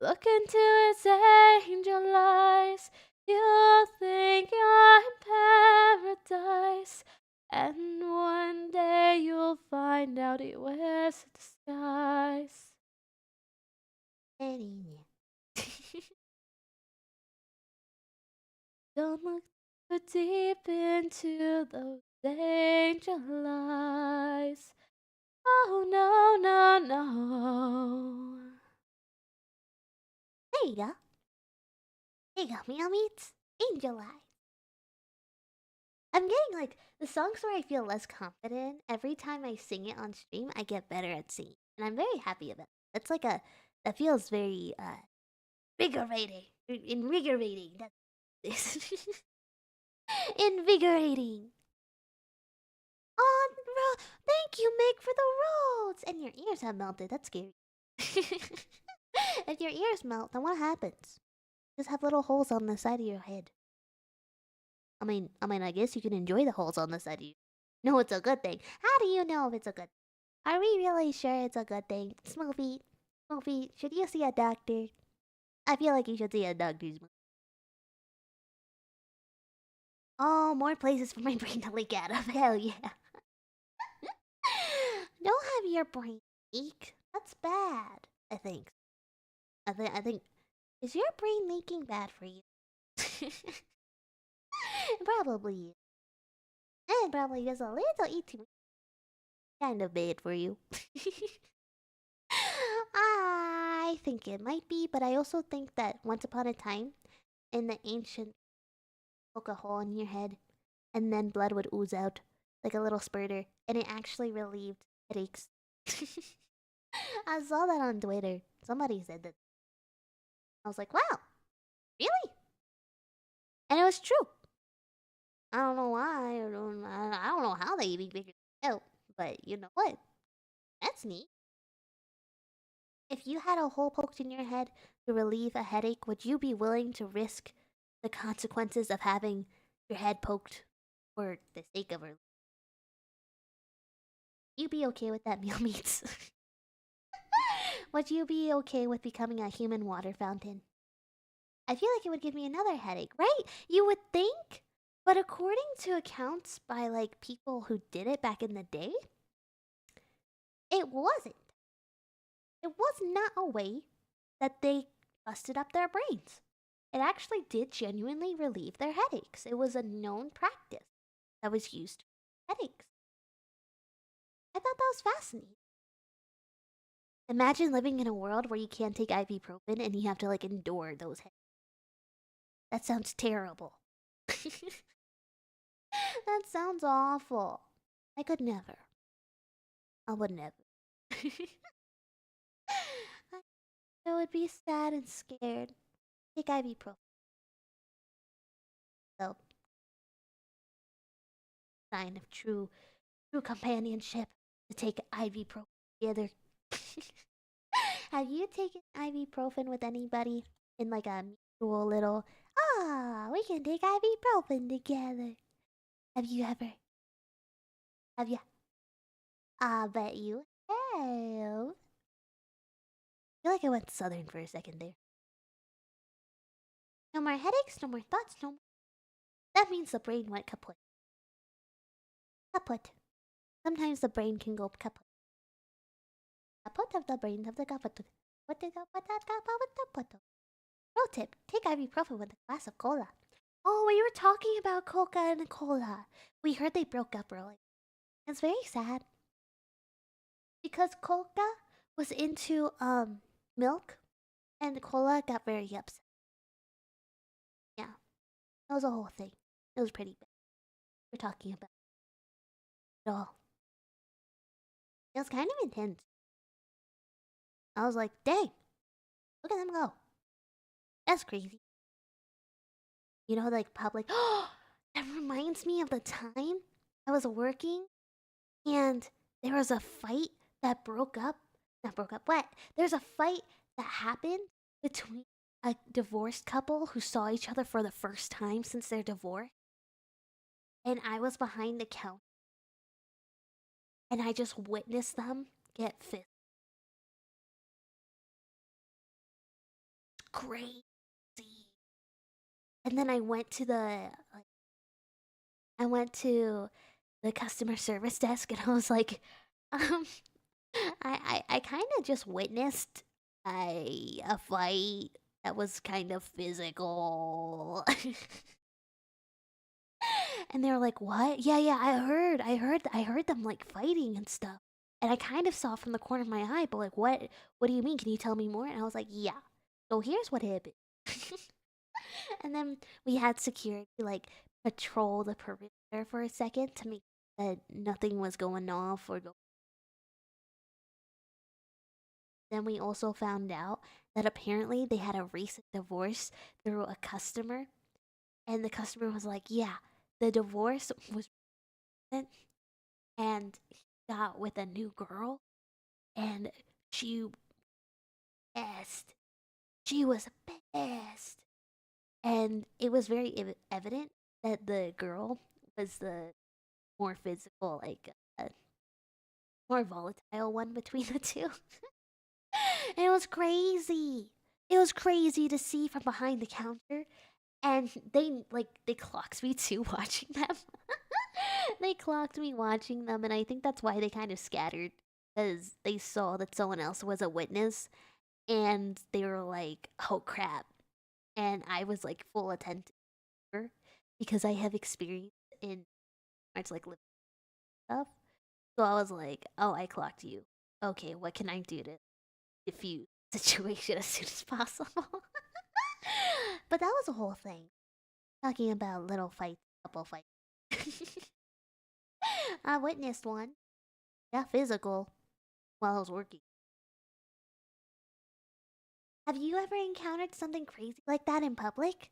Look into his angel eyes, you'll think you're in paradise. And one day you'll find out he wears a disguise. Don't look too deep into those angel eyes. Oh no, no, no. There you go. There you go, meow meets Angel Eyes. I'm getting like the songs where I feel less confident. Every time I sing it on stream, I get better at singing, and I'm very happy about it. That's like that feels very invigorating. Invigorating. That's invigorating. Oh, thank you, Meg, for the rolls. And your ears have melted. That's scary. If your ears melt, then what happens? Just have little holes on the side of your head. I mean, I guess you can enjoy the holes on the side of you. No, it's a good thing. How do you know if it's a good? Are we really sure it's a good thing? Smoothie, Smoothie, should you see a doctor? I feel like you should see a doctor, Smoothie. Oh, more places for my brain to leak out of. Hell yeah. Don't have your brain leak. That's bad. I think. I think. Is your brain leaking bad for you? Probably is. And probably is a little too kind of bad for you. I think it might be, but I also think that once upon a time, in the ancient, poke a hole in your head, and then blood would ooze out like a little spurter, and it actually relieved headaches. I saw that on Twitter. Somebody said that. I was like, wow, really? And it was true. I don't know why. I don't know how they even figured it out. But you know what? That's neat. If you had a hole poked in your head to relieve a headache, would you be willing to risk the consequences of having your head poked for the sake of relief? You be okay with that, meal meats? Would you be okay with becoming a human water fountain? I feel like it would give me another headache, right? You would think, but according to accounts by like people who did it back in the day, it wasn't. It was not a way that they busted up their brains. It actually did genuinely relieve their headaches. It was a known practice that was used for headaches. I thought that was fascinating. Imagine living in a world where you can't take ibuprofen and you have to like endure those headaches. That sounds terrible. That sounds awful. I could never. I would never. I would be sad and scared. Take ibuprofen. So, sign of true companionship to take ibuprofen together. Have you taken ibuprofen with anybody in like a mutual little? Ah, we can take ibuprofen together. Have you ever? Have you? I bet you have. I feel like I went southern for a second there. No more headaches, no more thoughts, no more. That means the brain went kaput. Kaput. Sometimes the brain can go kaput. Kaput of the brain of the kaput. What did the Pro tip: take ibuprofen with a glass of cola. Oh, we were talking about Coca and Cola. We heard they broke up early. It's very sad because Coca was into milk, and Cola got very upset. Yeah, it was a whole thing. It was pretty bad. We're talking about it all. It was kind of intense. I was like, dang, look at them go. That's crazy. You know, like public. That reminds me of the time I was working and there was a fight that broke up. Not broke up, what? There's a fight that happened between a divorced couple who saw each other for the first time since their divorce. And I was behind the counter and I just witnessed them get fist. Crazy. And then I went to the customer service desk and I was like, um, I kind of just witnessed a fight that was kind of physical. And they were like, "What? Yeah, yeah, I heard them like fighting and stuff." And I kind of saw from the corner of my eye, but like, what do you mean? Can you tell me more? And I was like, "Yeah. So here's what happened." And then we had security like patrol the perimeter for a second to make that nothing was going off or go. Then we also found out that apparently they had a recent divorce through a customer, and the customer was like, "Yeah, the divorce was recent, and he got with a new girl, and she pissed. She was pissed, and it was very evident that the girl was the more physical, like more volatile one between the two." And it was crazy. It was crazy to see from behind the counter, and they clocked me too watching them. They clocked me watching them, and I think that's why they kind of scattered because they saw that someone else was a witness, and they were like, "Oh crap!" And I was like full attention because I have experience in much like lip stuff. So I was like, "Oh, I clocked you. Okay, what can I do to diffuse the situation as soon as possible?" But that was a whole thing. Talking about little fights, couple fights. I witnessed one. Yeah, physical while I was working. Have you ever encountered something crazy like that in public?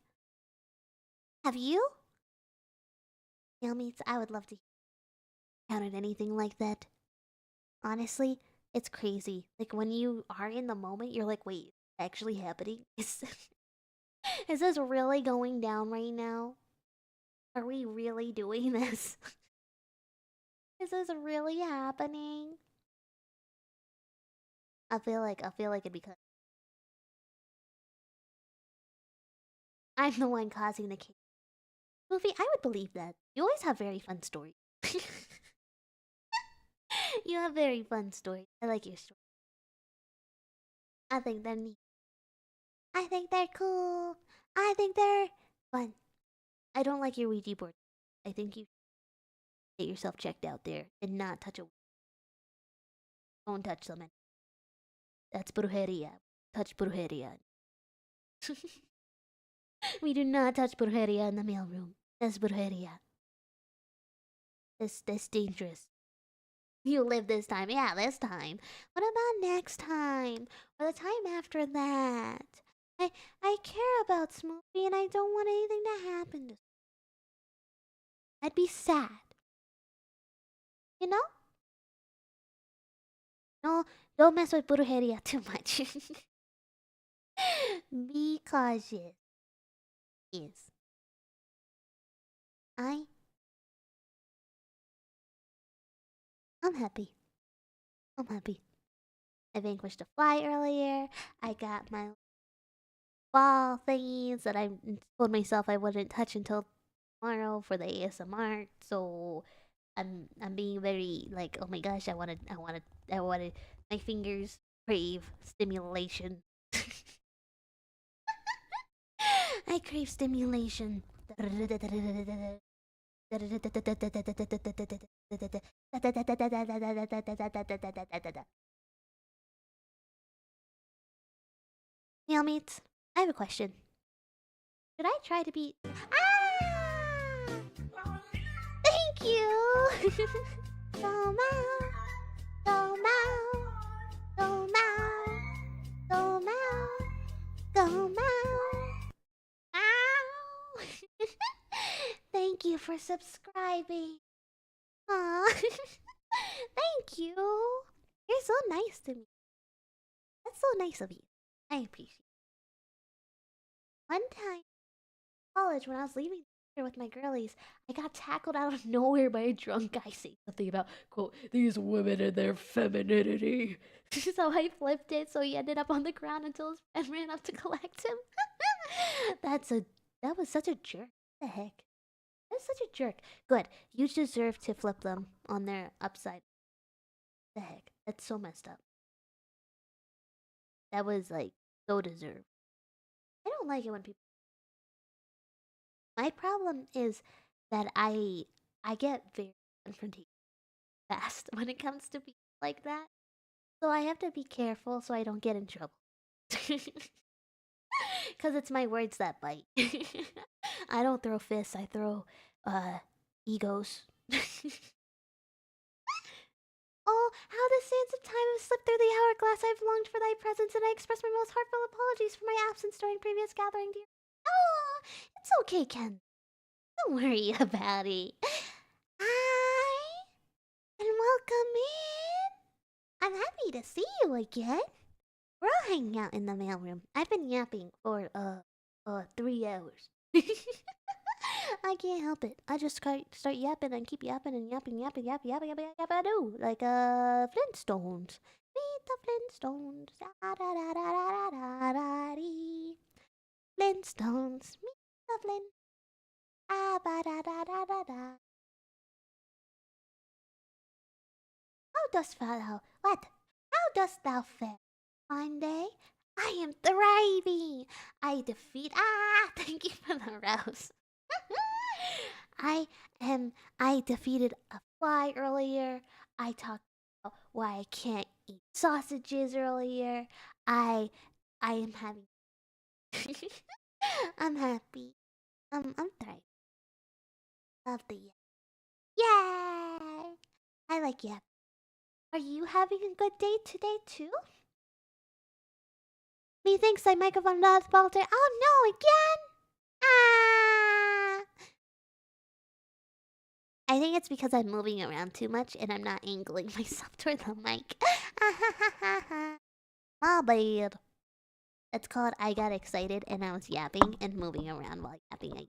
Have you? Meets, I would love to encountered anything like that. Honestly, it's crazy. Like when you are in the moment, you're like, wait, actually happening? Is this really going down right now? Are we really doing this? Is this really happening? I feel like it'd be I'm the one causing the chaos. Goofy, I would believe that. You always have very fun stories. You have very fun stories. I like your story. I think they're neat. I think they're cool. I think they're fun. I don't like your Ouija board. I think you get yourself checked out there and not touch a. Don't touch them. That's brujeria. Touch brujeria. We do not touch brujeria in the mailroom. That's brujeria. That's dangerous. You live this time. Yeah, this time. What about next time? Or the time after that? I care about Smoothie and I don't want anything to happen to I'd be sad. You know? No, don't mess with brujeria too much. Be cautious. Yes. I I'm happy. I'm happy. I vanquished a fly earlier. I got my ball thingies that I told myself I wouldn't touch until tomorrow for the ASMR. So I'm being very like, oh my gosh, I wanted my fingers crave stimulation. I crave stimulation. Meal meats, I have a question. Should I try to be Ah! Thank you! Go Mao! Go Mao! Go Mao! Go Mao! Go Mao! Ow! thank you for subscribing. Aw. Thank you. You're so nice to me. That's so nice of you. I appreciate it. One time in college, when I was leaving with my girlies, I got tackled out of nowhere by a drunk guy saying something about, quote, these women and their femininity. So I flipped it, so he ended up on the ground until his friend ran up to collect him. That was such a jerk. What the heck? That's such a jerk. Good. You deserve to flip them on their upside. What the heck? That's so messed up. That was like so deserved. I don't like it when people. My problem is that I get very confrontational fast when it comes to people like that. So I have to be careful so I don't get in trouble. Cause it's my words that bite. I don't throw fists, I throw egos. Oh, how the sands of time have slipped through the hourglass. I've longed for thy presence, and I express my most heartfelt apologies for my absence during previous gathering, dear. Oh, it's okay, Ken. Don't worry about it. Hi, and welcome in. I'm happy to see you again. We're all hanging out in the mailroom. I've been yapping for 3 hours. I can't help it. I just start yapping and keep yapping and yapping, yapping, yapping, yapping, yapping, yapping, I do. Like Flintstones. Meet the Flintstones. Da da da da da da da dee. Flintstones. Meet the Flint. Ah ba da da da da da. How dost thou what? How dost thou fare? Fine day? I am thriving. Thank you for the rose. I defeated a fly earlier. I talked about why I can't eat sausages earlier. I am having I'm happy. I'm thriving. Love the yap. Yay! I like yap. Are you having a good day today too? Methinks thy microphone does falter. Oh no, again! Ah! I think it's because I'm moving around too much and I'm not angling myself toward the mic. My bad. It's called I got excited and I was yapping and moving around while yapping.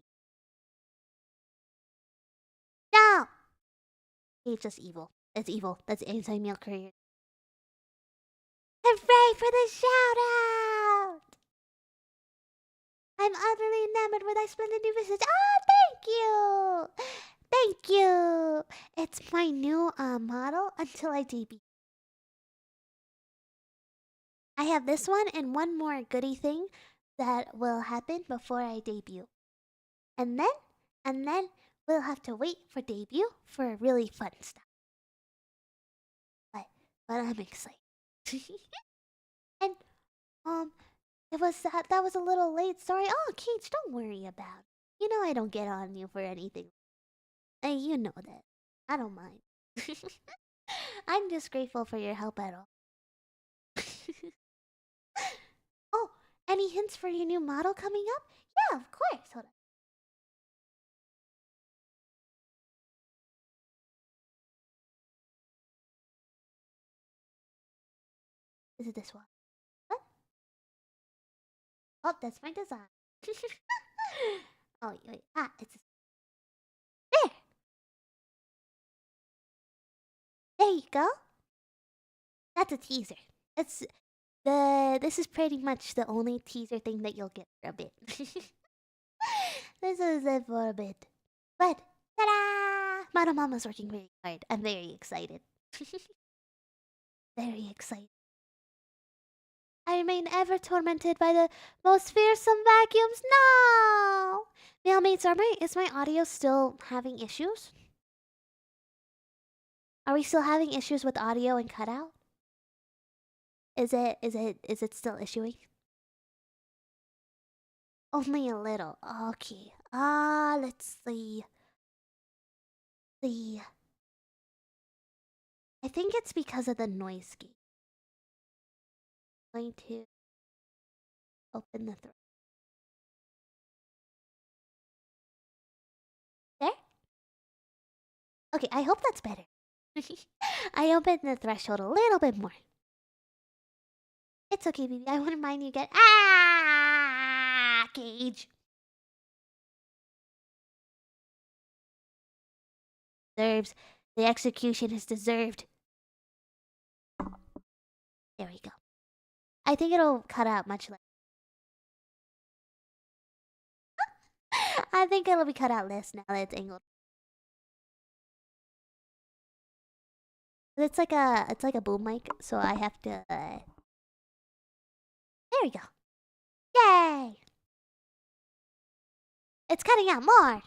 No! It's just evil. It's evil. That's anti-meal career. Hooray for the shout out! I'm utterly enamored with thy splendid new visage. Oh, thank you! Thank you! It's my new model until I debut. I have this one and one more goodie thing that will happen before I debut. And then we'll have to wait for debut for really fun stuff. But I'm excited. And it was that was a little late. Sorry. Oh, Cage, don't worry about it. You know I don't get on you for anything. And you know that. I don't mind. I'm just grateful for your help at all. Oh, any hints for your new model coming up? Yeah, of course. Hold on. Is it this one? What? Oh, that's my design. Oh, wait. Ah, it's there. There you go. That's a teaser. This is pretty much the only teaser thing that you'll get for a bit. This is it for a bit. But ta-da! Madam Mama's working very hard. I'm very excited. Very excited. I remain ever tormented by the most fearsome vacuums. No! Mailmates, is my audio still having issues? Are we still having issues with audio and cutout? Is it still issuing? Only a little. Okay. Let's see. I think it's because of the noise gate. I'm going to open the throat. There? Okay, I hope that's better. I opened the threshold a little bit more. It's okay, baby. I wouldn't mind you get cage. Deserves. The execution is deserved. There we go. I think it'll cut out much less. I think it'll be cut out less now that it's angled. It's like a boom mic, so I have to. There we go. Yay! It's cutting out more.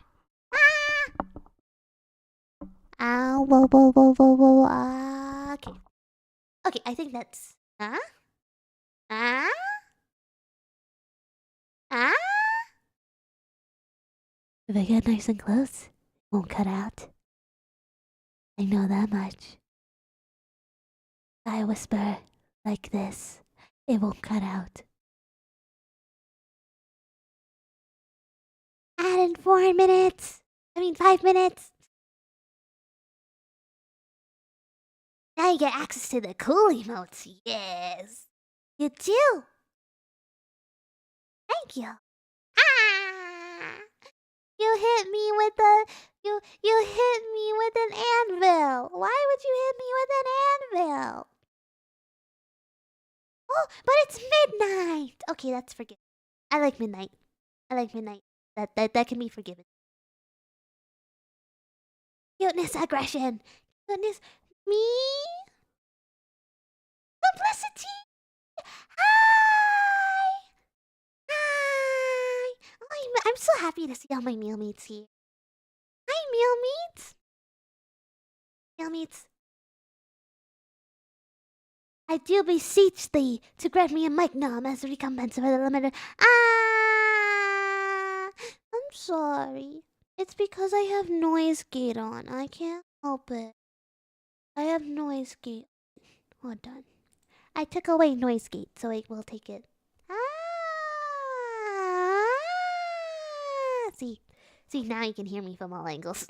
Ow! Whoa! Whoa! Whoa! Whoa! Whoa! Okay. Okay, I think that's. Huh? Ah? Ah? If I get nice and close, it won't cut out. I know that much. If I whisper like this, it won't cut out. Add in 4 minutes. 5 minutes. Now you get access to the cool emotes. Yes. You do. Thank you. Ah! You hit me with a you hit me with an anvil. Why would you hit me with an anvil? Oh, but it's midnight. Okay, that's forgiven. I like midnight. That can be forgiven. Cuteness, aggression. Cuteness, me. Complicity. Hi. Hi. I'm so happy to see all my meal mates here. Hi, meal mates. Meal mates. I do beseech thee to grant me a mic nom as a recompense for the limited. I'm sorry. It's because I have noise gate on. I can't help it. I have noise gate. Hold on. I took away noise gate, so I will take it. See, now you can hear me from all angles.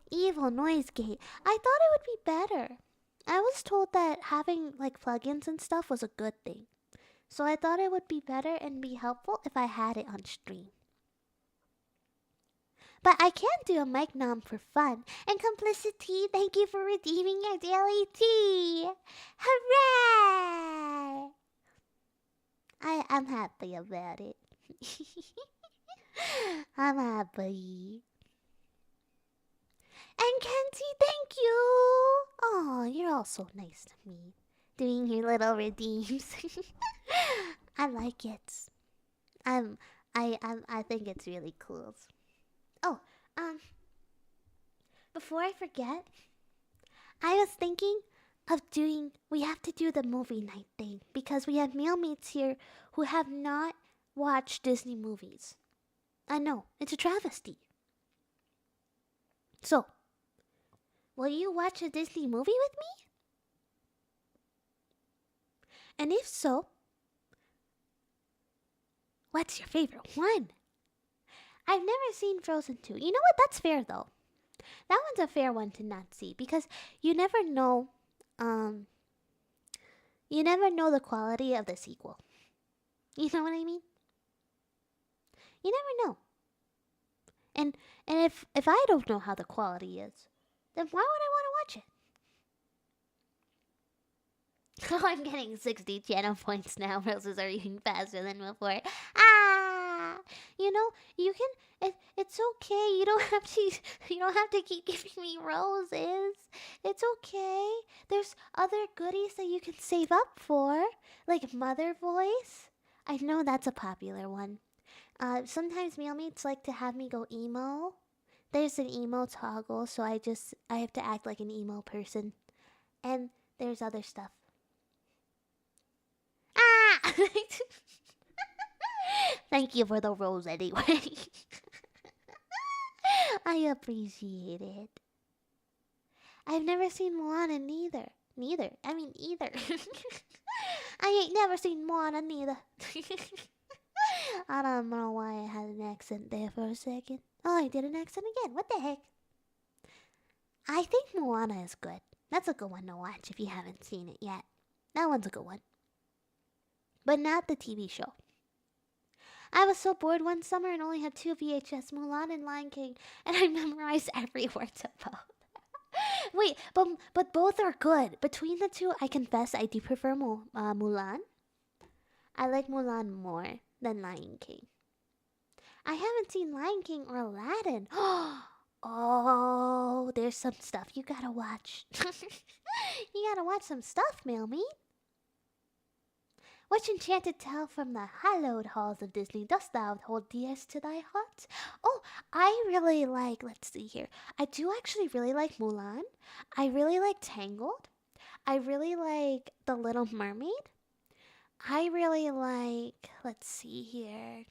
Evil noise gate. I thought it would be better. I was told that having like plugins and stuff was a good thing. So I thought it would be better and be helpful if I had it on stream. But I can do a mic nom for fun. And Complicity, thank you for redeeming your daily tea. Hooray! I'm happy about it. I'm happy. And Kenzie, thank you. Oh, you're all so nice to me. Doing your little redeems. I like it. I think it's really cool. Oh, before I forget, I was thinking of we have to do the movie night thing because we have meal mates here who have not watched Disney movies. I know, it's a travesty. So, will you watch a Disney movie with me? And if so, what's your favorite one? I've never seen Frozen 2. You know what? That's fair though. That one's a fair one to not see because you never know the quality of the sequel. You know what I mean? You never know. And if I don't know how the quality is, then why would I want to watch it? Oh, I'm getting 60 channel points now. Roses are eating faster than before. You know, you can. It's okay. You don't have to keep giving me roses. It's okay. There's other goodies that you can save up for, like Mother Voice. I know that's a popular one. Sometimes meal mates like to have me go emo. There's an emo toggle, so I have to act like an emo person. And there's other stuff. Thank you for the rose anyway. I appreciate it. I've never seen Moana neither. I mean either. I ain't never seen Moana neither. I don't know why I had an accent there for a second. Oh, I did an accent again. What the heck? I think Moana is good. That's a good one to watch if you haven't seen it yet. That one's a good one. But not the TV show. I was so bored one summer and only had 2 VHS, Mulan and Lion King, and I memorized every word to both. Wait, but both are good. Between the two, I confess I do prefer Mulan. I like Mulan more than Lion King. I haven't seen Lion King or Aladdin. Oh, there's some stuff you gotta watch. You gotta watch some stuff, Mailmeat. Which enchanted tale from the hallowed halls of Disney dost thou hold dearest to thy heart? Oh, I really like, let's see here. I do actually really like Mulan. I really like Tangled. I really like The Little Mermaid. I really like, let's see here.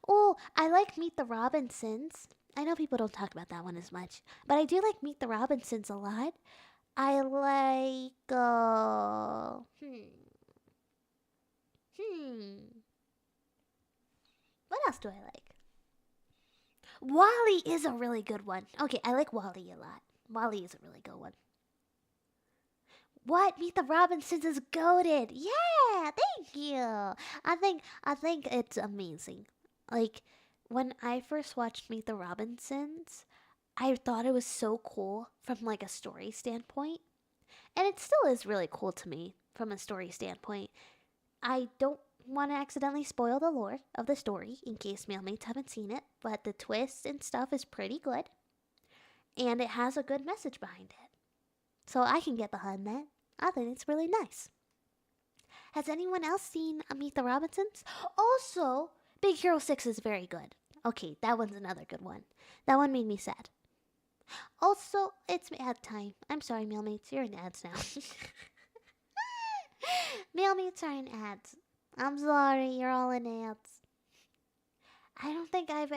Oh, I like Meet the Robinsons. I know people don't talk about that one as much, but I do like Meet the Robinsons a lot. I like, what else do I like? Wally is a really good one. Okay, I like Wally a lot. Wally is a really good one. What? Meet the Robinsons is goated. Yeah, thank you. I think it's amazing. Like when I first watched Meet the Robinsons, I thought it was so cool from like a story standpoint. And it still is really cool to me from a story standpoint. I don't want to accidentally spoil the lore of the story in case mailmates haven't seen it, but the twist and stuff is pretty good. And it has a good message behind it. So I can get behind that. I think it's really nice. Has anyone else seen Meet the Robinsons? Also, Big Hero 6 is very good. Okay, that one's another good one. That one made me sad. Also, it's ad time. I'm sorry, mailmates, you're in ads now. Mailmates are in ads. I'm sorry, you're all in ads. I don't think I've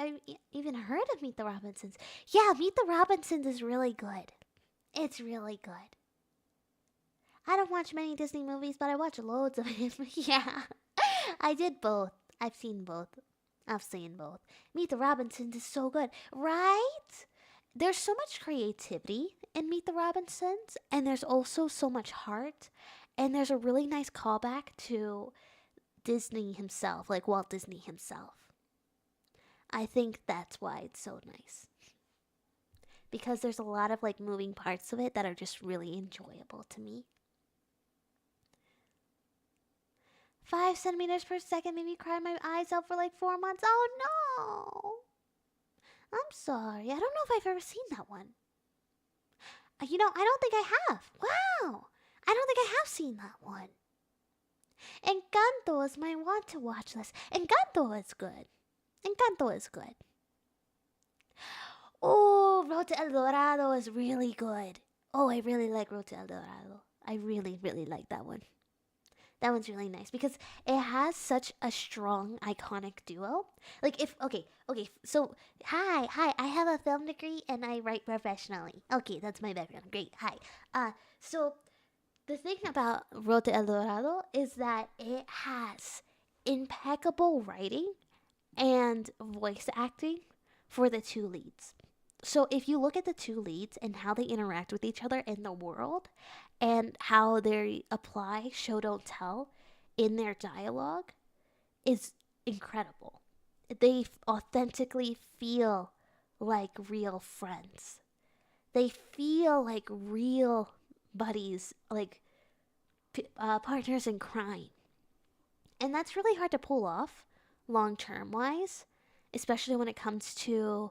even heard of Meet the Robinsons. Yeah, Meet the Robinsons is really good. It's really good. I don't watch many Disney movies, but I watch loads of them. Yeah, I did both. I've seen both. Meet the Robinsons is so good, right? There's so much creativity in Meet the Robinsons, and there's also so much heart, and there's a really nice callback to Disney himself, like Walt Disney himself. I think that's why it's so nice. Because there's a lot of like moving parts of it that are just really enjoyable to me. 5 centimeters per second made me cry my eyes out for like 4 months. Oh no! I'm sorry. I don't know if I've ever seen that one. You know, I don't think I have. Wow! I don't think I have seen that one. Encanto is my want to watch list. Encanto is good. Encanto is good. Oh, Road to El Dorado is really good. Oh, I really like Road to El Dorado. I really, really like that one. That one's really nice because it has such a strong, iconic duo. Like okay, so, hi, I have a film degree and I write professionally. Okay, that's my background. Great, hi. So, the thing about Road to El Dorado is that it has impeccable writing and voice acting for the two leads. So if you look at the two leads and how they interact with each other in the world and how they apply show don't tell in their dialogue is incredible. They authentically feel like real friends. They feel like real buddies, like partners in crime. And that's really hard to pull off long term wise, especially when it comes to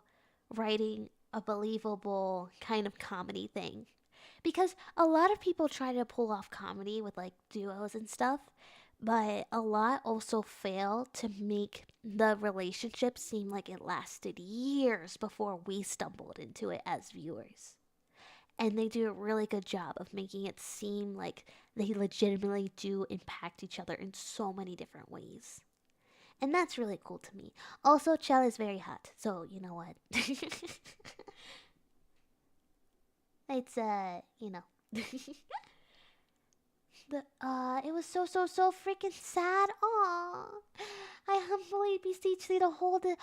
writing a believable kind of comedy thing. Because a lot of people try to pull off comedy with like duos and stuff, but a lot also fail to make the relationship seem like it lasted years before we stumbled into it as viewers. And they do a really good job of making it seem like they legitimately do impact each other in so many different ways. And that's really cool to me. Also, Chell is very hot, so you know what? It's, you know. It was so freaking sad. Aww. I humbly beseech thee to hold it.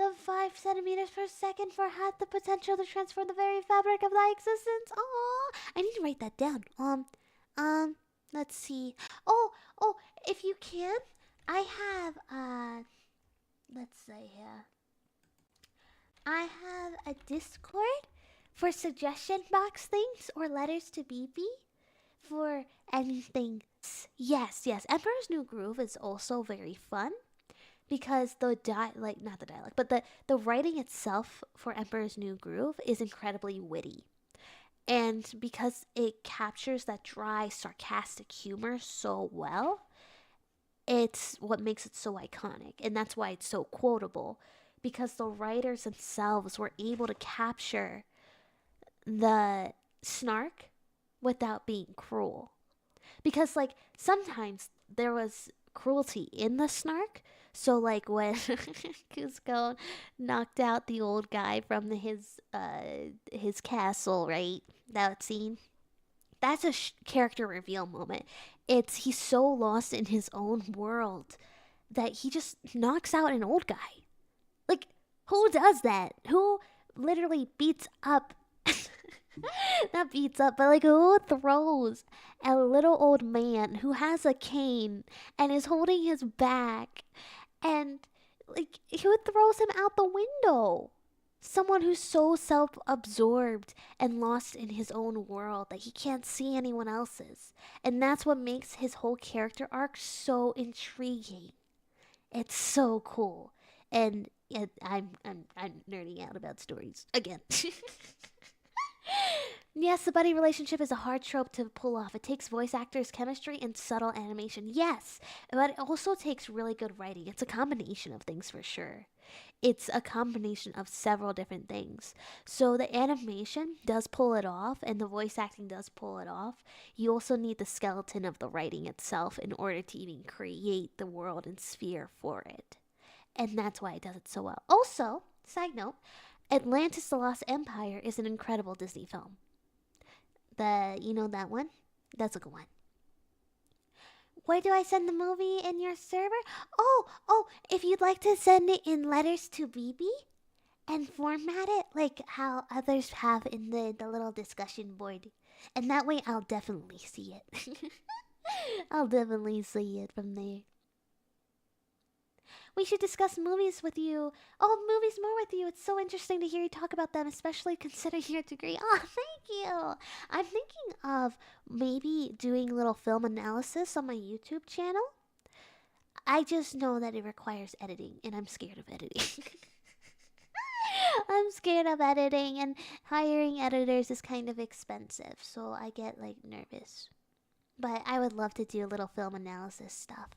of 5 centimeters per second for had the potential to transform the very fabric of thy existence. Oh, I need to write that down. Let's see. Oh, if you can, I have, let's say here. I have a Discord for suggestion box things or letters to BB for anything. Yes. Emperor's New Groove is also very fun because not the dialogue, but the writing itself for Emperor's New Groove is incredibly witty. And because it captures that dry, sarcastic humor so well, it's what makes it so iconic. And that's why it's so quotable. Because the writers themselves were able to capture the snark without being cruel. Because, like, sometimes there was cruelty in the snark. So, like, when Cusco knocked out the old guy from his castle, right? That scene. That's a character reveal moment. He's so lost in his own world that he just knocks out an old guy. Like, who does that? Who literally beats up not beats up, but like who throws a little old man who has a cane and is holding his back, and like who throws him out the window? Someone who's so self-absorbed and lost in his own world that he can't see anyone else's. And that's what makes his whole character arc so intriguing. It's so cool. And I'm nerding out about stories again. Yes, the buddy relationship is a hard trope to pull off. It takes voice actors' chemistry and subtle animation. Yes, but it also takes really good writing. It's a combination of things for sure. It's a combination of several different things. So the animation does pull it off, and the voice acting does pull it off. You also need the skeleton of the writing itself in order to even create the world and sphere for it. And that's why it does it so well. Also, side note, Atlantis the Lost Empire is an incredible Disney film. You know that one? That's a good one. Where do I send the movie in your server? Oh, if you'd like to send it in letters to BB and format it like how others have in the little discussion board. And that way I'll definitely see it. I'll definitely see it from there. We should discuss movies with you. Oh, movies more with you. It's so interesting to hear you talk about them, especially considering your degree. Oh, thank you. I'm thinking of maybe doing a little film analysis on my YouTube channel. I just know that it requires editing, and I'm scared of editing. I'm scared of editing, and hiring editors is kind of expensive, so I get, like, nervous. But I would love to do a little film analysis stuff.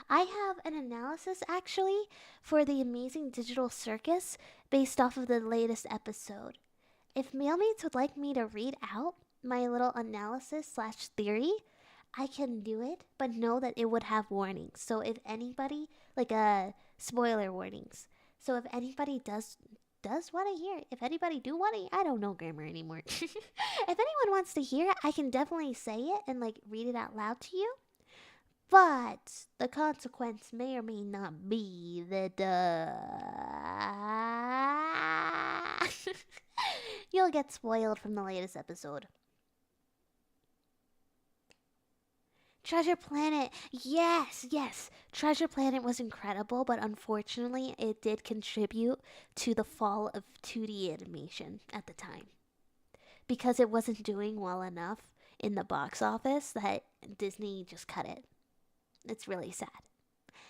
I have an analysis, actually, for the Amazing Digital Circus based off of the latest episode. If Mailmates would like me to read out my little analysis/theory, I can do it, but know that it would have warnings. So if anybody, like spoiler warnings. So if anybody does want to hear it, if anybody do want to, I don't know grammar anymore. If anyone wants to hear it, I can definitely say it and like read it out loud to you. But the consequence may or may not be that you'll get spoiled from the latest episode. Treasure Planet. Yes. Treasure Planet was incredible, but unfortunately, it did contribute to the fall of 2D animation at the time. Because it wasn't doing well enough in the box office that Disney just cut it. It's really sad.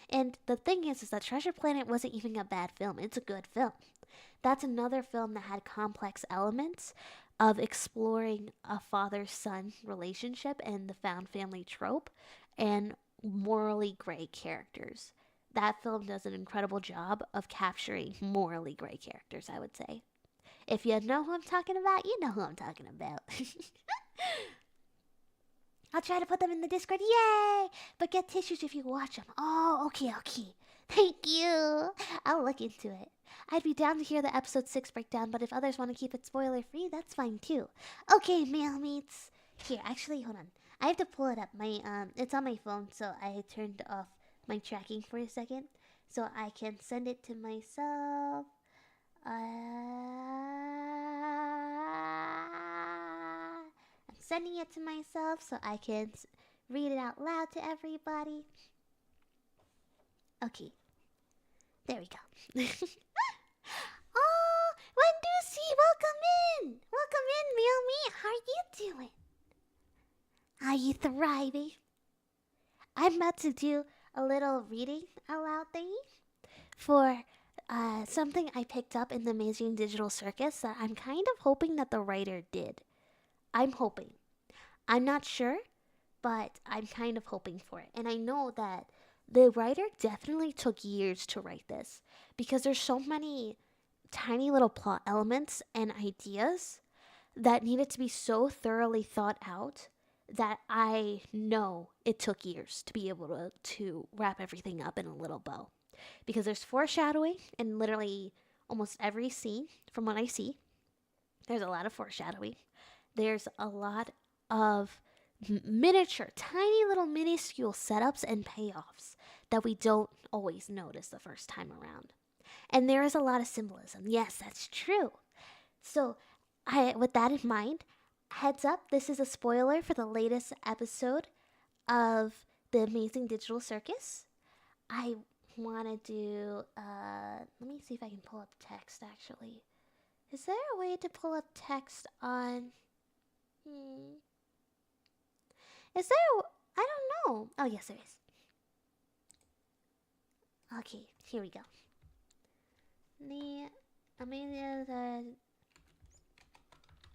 And the thing is that Treasure Planet wasn't even a bad film. It's a good film. That's another film that had complex elements of exploring a father-son relationship and the found family trope and morally gray characters. That film does an incredible job of capturing morally gray characters, I would say. If you know who I'm talking about, you know who I'm talking about. I'll try to put them in the Discord. Yay! But get tissues if you watch them. Oh, okay. Thank you. I'll look into it. I'd be down to hear the episode 6 breakdown, but if others want to keep it spoiler-free, that's fine too. Okay, Mailmates. Here, actually, hold on. I have to pull it up. It's on my phone, so I turned off my tracking for a second, so I can send it to myself. I'm sending it to myself so I can read it out loud to everybody. Okay. There we go. Oh, Wendusi, welcome in! Welcome in, Meal Me. How are you doing? Are you thriving? I'm about to do a little reading aloud thingy for something I picked up in the Amazing Digital Circus that I'm kind of hoping that the writer did. I'm hoping. I'm not sure, but I'm kind of hoping for it. And I know that the writer definitely took years to write this because there's so many tiny little plot elements and ideas that needed to be so thoroughly thought out that I know it took years to be able to wrap everything up in a little bow. Because there's foreshadowing in literally almost every scene from what I see. There's a lot of foreshadowing. There's a lot of miniature, tiny little minuscule setups and payoffs that we don't always notice the first time around. And there is a lot of symbolism. Yes, that's true. So, with that in mind, heads up, this is a spoiler for the latest episode of the Amazing Digital Circus. I want to do, let me see if I can pull up text actually. Is there a way to pull up text on, is there, I don't know. Oh, yes, there is. Okay, here we go. The Amazing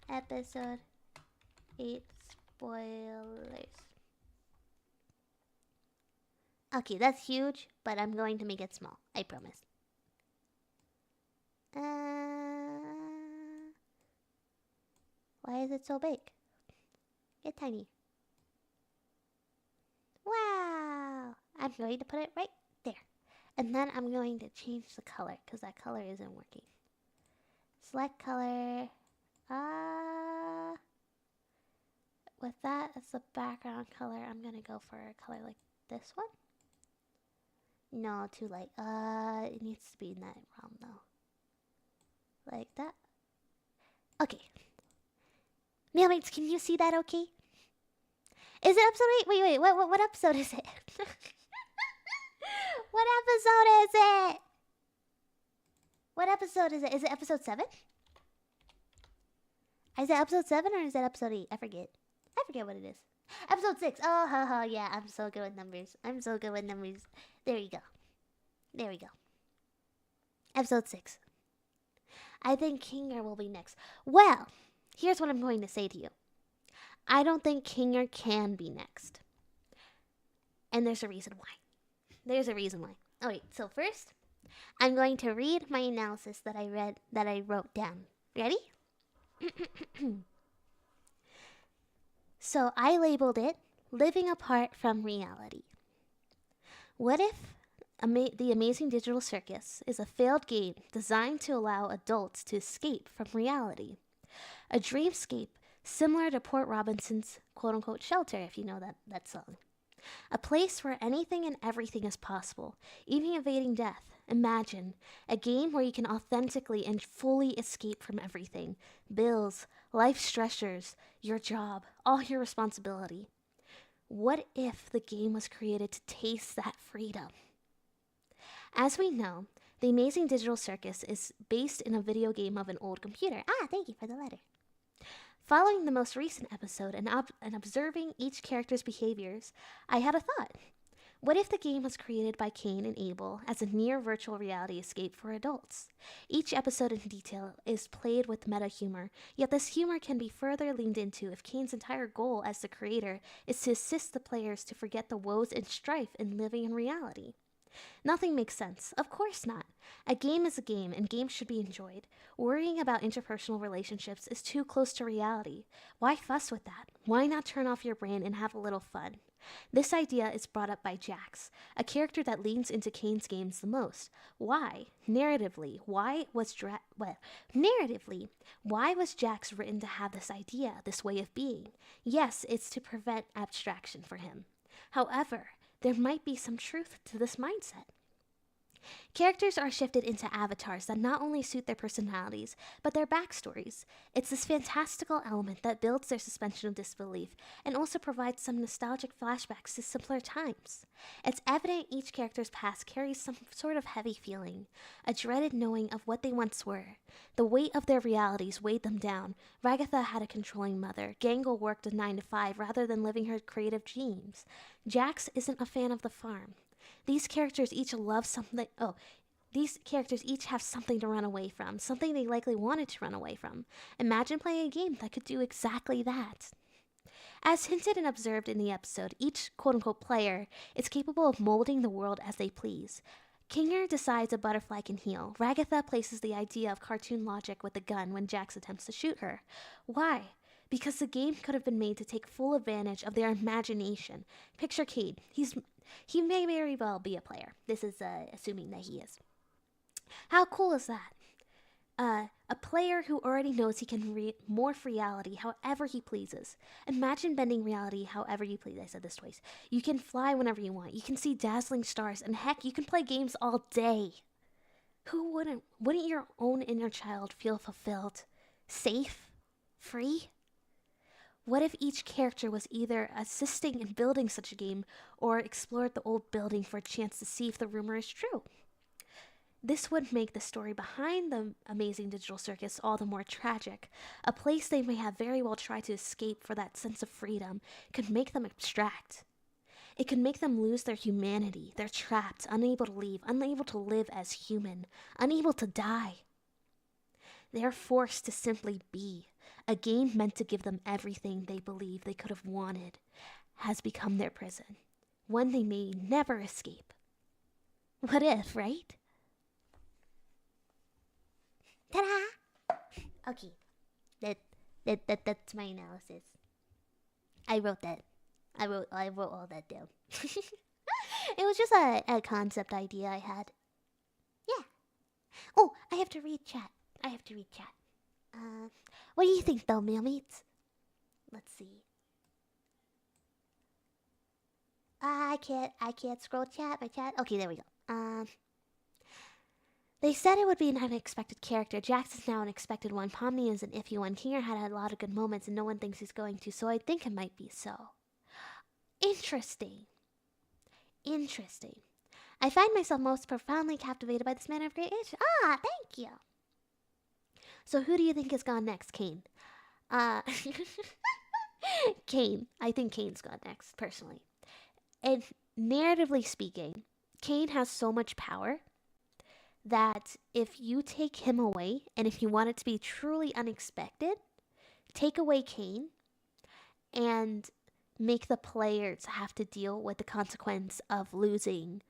episode 8 spoilers. Okay, that's huge, but I'm going to make it small. I promise. Why is it so big? Get tiny. Wow! I'm going to put it right there. And then I'm going to change the color, because that color isn't working. Select color. With that as the background color, I'm going to go for a color like this one. No, too light. It needs to be in that realm, though. Like that. Okay. Mailmates, can you see that okay? Is it episode 8? Wait, what episode is it? What episode is it? What episode is it? Is it episode 7? Is it episode 7 or is it episode 8? I forget what it is. Episode 6. Oh, haha, yeah, I'm so good with numbers. There you go. There we go. Episode 6. I think Kinger will be next. Well, here's what I'm going to say to you. I don't think Kinger can be next. And there's a reason why. Alright, so first, I'm going to read my analysis that I wrote down. Ready? So I labeled it Living Apart from Reality. What if The Amazing Digital Circus is a failed game designed to allow adults to escape from reality? A dreamscape similar to Port Robinson's quote-unquote shelter, if you know that song. A place where anything and everything is possible, even evading death. Imagine a game where you can authentically and fully escape from everything. Bills, life stressors, your job, all your responsibility. What if the game was created to taste that freedom? As we know, the Amazing Digital Circus is based in a video game of an old computer. Thank you for the letter. Following the most recent episode and observing each character's behaviors, I had a thought. What if the game was created by Cain and Abel as a near virtual reality escape for adults? Each episode in detail is played with meta humor, yet this humor can be further leaned into if Cain's entire goal as the creator is to assist the players to forget the woes and strife in living in reality. Nothing makes sense. Of course not. A game is a game, and games should be enjoyed. Worrying about interpersonal relationships is too close to reality. Why fuss with that? Why not turn off your brain and have a little fun? This idea is brought up by Jax, a character that leans into Kane's games the most. Why? Narratively, why was Jax written to have this idea, this way of being? Yes, it's to prevent abstraction for him. However, there might be some truth to this mindset. Characters are shifted into avatars that not only suit their personalities, but their backstories. It's this fantastical element that builds their suspension of disbelief and also provides some nostalgic flashbacks to simpler times. It's evident each character's past carries some sort of heavy feeling, a dreaded knowing of what they once were. The weight of their realities weighed them down. Ragatha had a controlling mother. Gangle worked a 9 to 5 rather than living her creative dreams. Jax isn't a fan of the farm. These characters each love something. These characters each have something to run away from, something they likely wanted to run away from. Imagine playing a game that could do exactly that. As hinted and observed in the episode, each quote-unquote player is capable of molding the world as they please. Kinger decides a butterfly can heal. Ragatha places the idea of cartoon logic with a gun when Jax attempts to shoot her. Why? Because the game could have been made to take full advantage of their imagination. Picture Cade. He may very well be a player. This is assuming that he is. How cool is that? A player who already knows he can morph reality however he pleases. Imagine bending reality however you please. I said this twice. You can fly whenever you want. You can see dazzling stars. And heck, you can play games all day. Who wouldn't? Wouldn't your own inner child feel fulfilled? Safe? Free? What if each character was either assisting in building such a game or explored the old building for a chance to see if the rumor is true? This would make the story behind the amazing digital circus all the more tragic. A place they may have very well tried to escape for that sense of freedom could make them abstract. It could make them lose their humanity. They're trapped, unable to leave, unable to live as human, unable to die. They're forced to simply be. A game meant to give them everything they believe they could have wanted has become their prison, one they may never escape. What if, right? Ta-da! Okay, that's my analysis. I wrote that. I wrote all that down. It was just a concept idea I had. Yeah. Oh, I have to read chat. What do you think though, mailmates? Let's see. I can't scroll chat, my chat. Okay, there we go. They said it would be an unexpected character. Jax is now an expected one. Pomni is an iffy one. Kinger had a lot of good moments and no one thinks he's going to, so I think it might be so. Interesting. I find myself most profoundly captivated by this man of great age. Ah, thank you. So who do you think has gone next, Kane? Kane. I think Kane's gone next, personally. And narratively speaking, Kane has so much power that if you take him away, and if you want it to be truly unexpected, take away Kane and make the players have to deal with the consequence of losing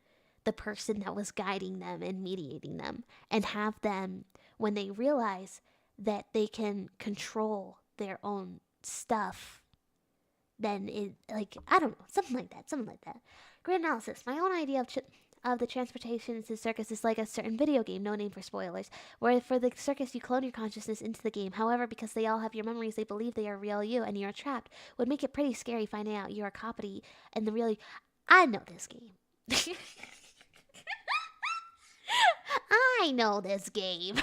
the person that was guiding them and mediating them, and have them, when they realize that they can control their own stuff, then it, like, I don't know, something like that. Great analysis. My own idea of the transportation to the circus is like a certain video game, no name for spoilers, where for the circus you clone your consciousness into the game. However, because they all have your memories, they believe they are real you and you're trapped. Would make it pretty scary finding out you're a copy and the real you. I know this game. I know this game.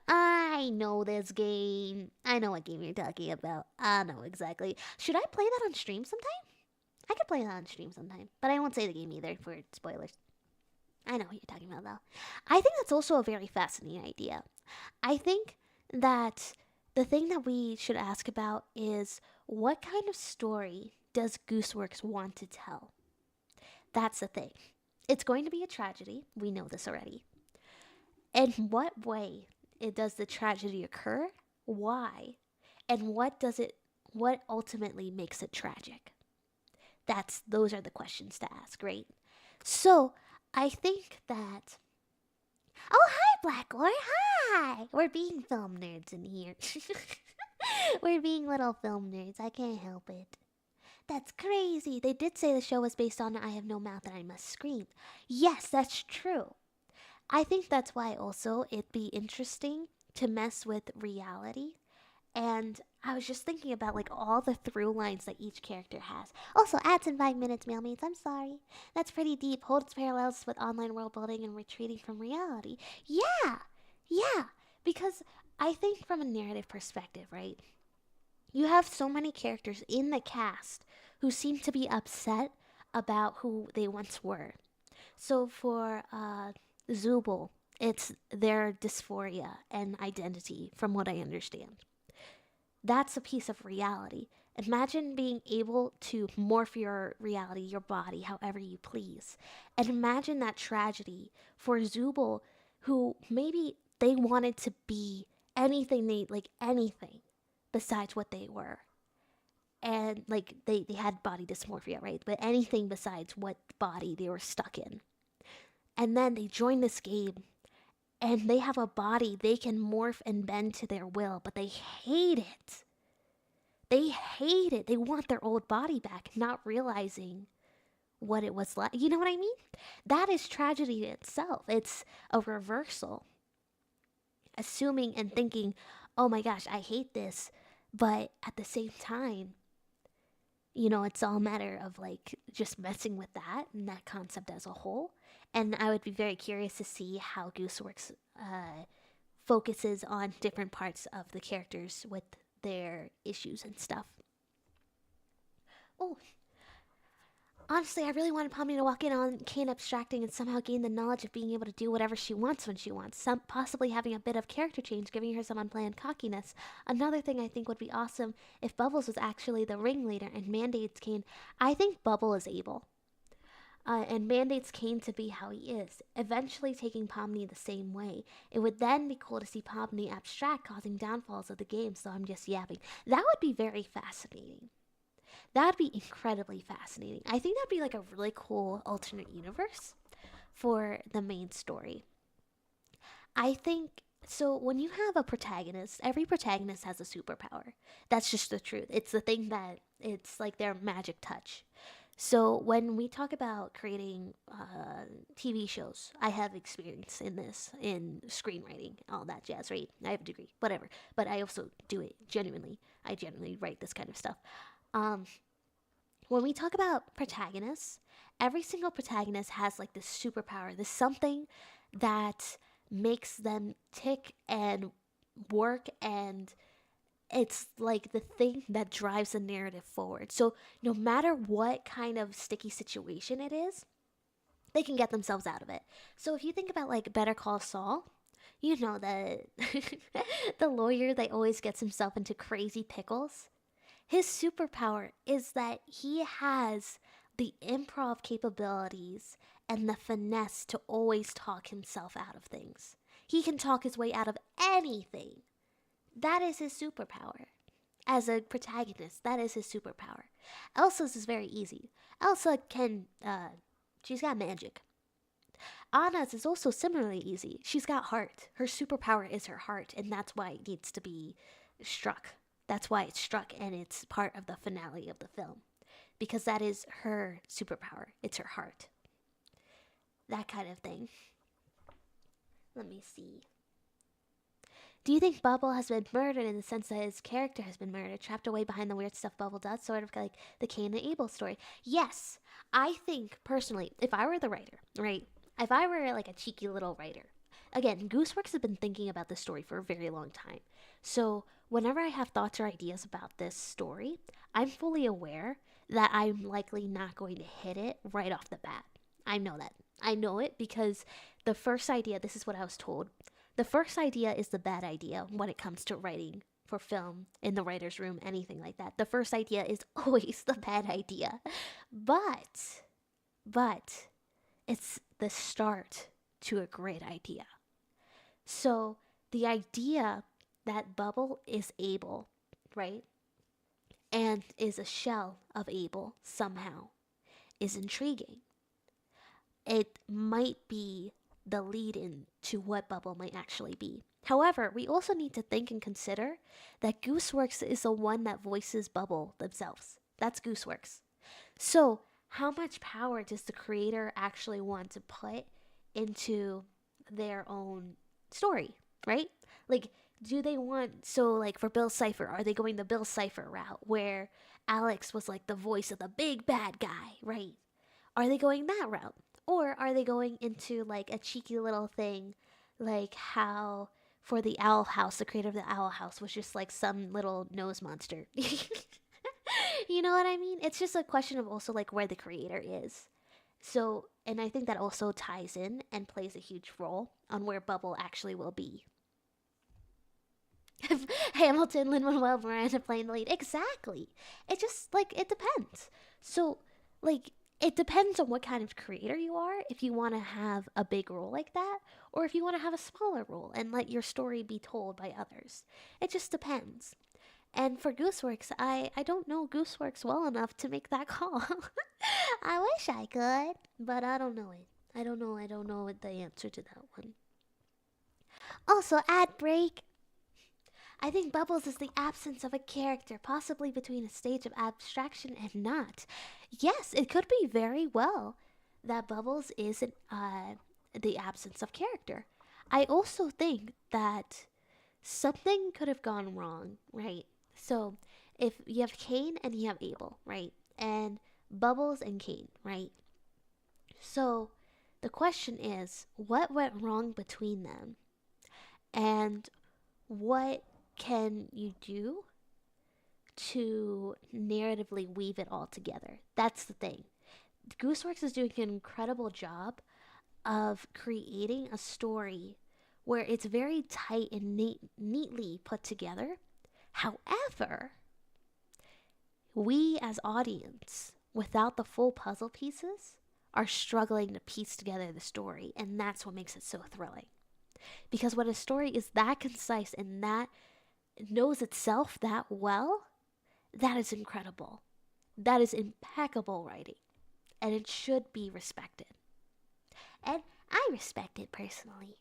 I know this game. I know what game you're talking about. I know exactly. Should I play that on stream sometime? I could play that on stream sometime, but I won't say the game either for spoilers. I know what you're talking about, though. I think that's also a very fascinating idea. I think that the thing that we should ask about is, what kind of story does Gooseworks want to tell? That's the thing. It's going to be a tragedy. We know this already. In what way does the tragedy occur? Why? And what ultimately makes it tragic? Those are the questions to ask, right? So, I think that... Oh, hi, Blacklord! Hi! We're being film nerds in here. We're being little film nerds. I can't help it. That's crazy. They did say the show was based on I Have No Mouth and I Must Scream. Yes, that's true. I think that's why also it'd be interesting to mess with reality And I was just thinking about like all the through lines that each character has. Also, ads in 5 minutes, mailmates. I'm sorry. That's pretty deep. Holds parallels with online world building and retreating from reality. Yeah, yeah. Because I think from a narrative perspective, right? You have so many characters in the cast who seem to be upset about who they once were. So for Zubul, it's their dysphoria and identity, from what I understand. That's a piece of reality. Imagine being able to morph your reality, your body, however you please. And imagine that tragedy for Zubul, who maybe they wanted to be anything besides what they were. And like they had body dysmorphia, right? But anything besides what body they were stuck in. And then they join this game and they have a body they can morph and bend to their will, but they hate it. They hate it. They want their old body back, not realizing what it was like. You know what I mean? That is tragedy in itself. It's a reversal. Assuming and thinking, oh my gosh, I hate this. But at the same time, it's all a matter of like just messing with that and that concept as a whole. And I would be very curious to see how Gooseworks focuses on different parts of the characters with their issues and stuff. Oh, honestly, I really wanted Pomni to walk in on Kane abstracting and somehow gain the knowledge of being able to do whatever she wants when she wants, possibly having a bit of character change, giving her some unplanned cockiness. Another thing I think would be awesome if Bubbles was actually the ringleader and mandates Kane. I think Bubble is able. And mandates Kane to be how he is, eventually taking Pomni the same way. It would then be cool to see Pomni abstract, causing downfalls of the game, so I'm just yapping. That would be very fascinating. That would be incredibly fascinating. I think that'd be like a really cool alternate universe for the main story. I think, so when you have a protagonist, every protagonist has a superpower. That's just the truth. It's the thing that, it's like their magic touch. So when we talk about creating TV shows, I have experience in this, in screenwriting, all that jazz, right? I have a degree, whatever. But I also do it genuinely. I genuinely write this kind of stuff. When we talk about protagonists, every single protagonist has like this superpower, this something that makes them tick and work, and it's like the thing that drives the narrative forward. So no matter what kind of sticky situation it is, they can get themselves out of it. So if you think about like Better Call Saul, you know that the lawyer that always gets himself into crazy pickles, his superpower is that he has the improv capabilities and the finesse to always talk himself out of things. He can talk his way out of anything. That is his superpower. As a protagonist, that is his superpower. Elsa's is very easy. Elsa can, she's got magic. Anna's is also similarly easy. She's got heart. Her superpower is her heart, and that's why it needs to be struck. That's why it's struck, and it's part of the finale of the film. Because that is her superpower. It's her heart. That kind of thing. Let me see. Do you think Bubble has been murdered in the sense that his character has been murdered, trapped away behind the weird stuff Bubble does, sort of like the Cain and Abel story? Yes. I think, personally, if I were the writer, right? If I were like a cheeky little writer, again, Gooseworks has been thinking about this story for a very long time. So whenever I have thoughts or ideas about this story, I'm fully aware that I'm likely not going to hit it right off the bat. I know that. I know it because the first idea, this is what I was told, the first idea is the bad idea when it comes to writing for film, in the writer's room, anything like that. The first idea is always the bad idea. But it's the start to a great idea. So the idea that Bubble is Abel, right, and is a shell of Abel somehow, is intriguing. It might be the lead-in to what Bubble might actually be. However, we also need to think and consider that Gooseworks is the one that voices Bubble themselves. That's Gooseworks. So, how much power does the creator actually want to put into their own story? right? Like, do they want, so like for Bill Cipher, are they going the Bill Cipher route where Alex was like the voice of the big bad guy, right? Are they going that route? Or are they going into like a cheeky little thing like how for the Owl House, the creator of the Owl House was just like some little nose monster. You know what I mean? It's just a question of also like where the creator is. So, and I think that also ties in and plays a huge role on where Bubble actually will be. Hamilton, Lin-Manuel Miranda playing the lead. Exactly. It just, like, it depends. So, like, it depends on what kind of creator you are, if you want to have a big role like that, or if you want to have a smaller role and let your story be told by others. It just depends. And for Gooseworks, I don't know Gooseworks well enough to make that call. I wish I could, but I don't know it. I don't know the answer to that one. Also, ad break. I think Bubbles is the absence of a character, possibly between a stage of abstraction and not. Yes, it could be very well that Bubbles is the absence of character. I also think that something could have gone wrong, right? So, if you have Cain and you have Abel, right? And Bubbles and Cain, right? So, the question is, what went wrong between them? And what can you do to narratively weave it all together? That's the thing. Gooseworks is doing an incredible job of creating a story where it's very tight and neatly put together. However, we as audience, without the full puzzle pieces, are struggling to piece together the story, and that's what makes it so thrilling. Because when a story is that concise and that knows itself that well, that is incredible. That is impeccable writing. And it should be respected. And I respect it personally.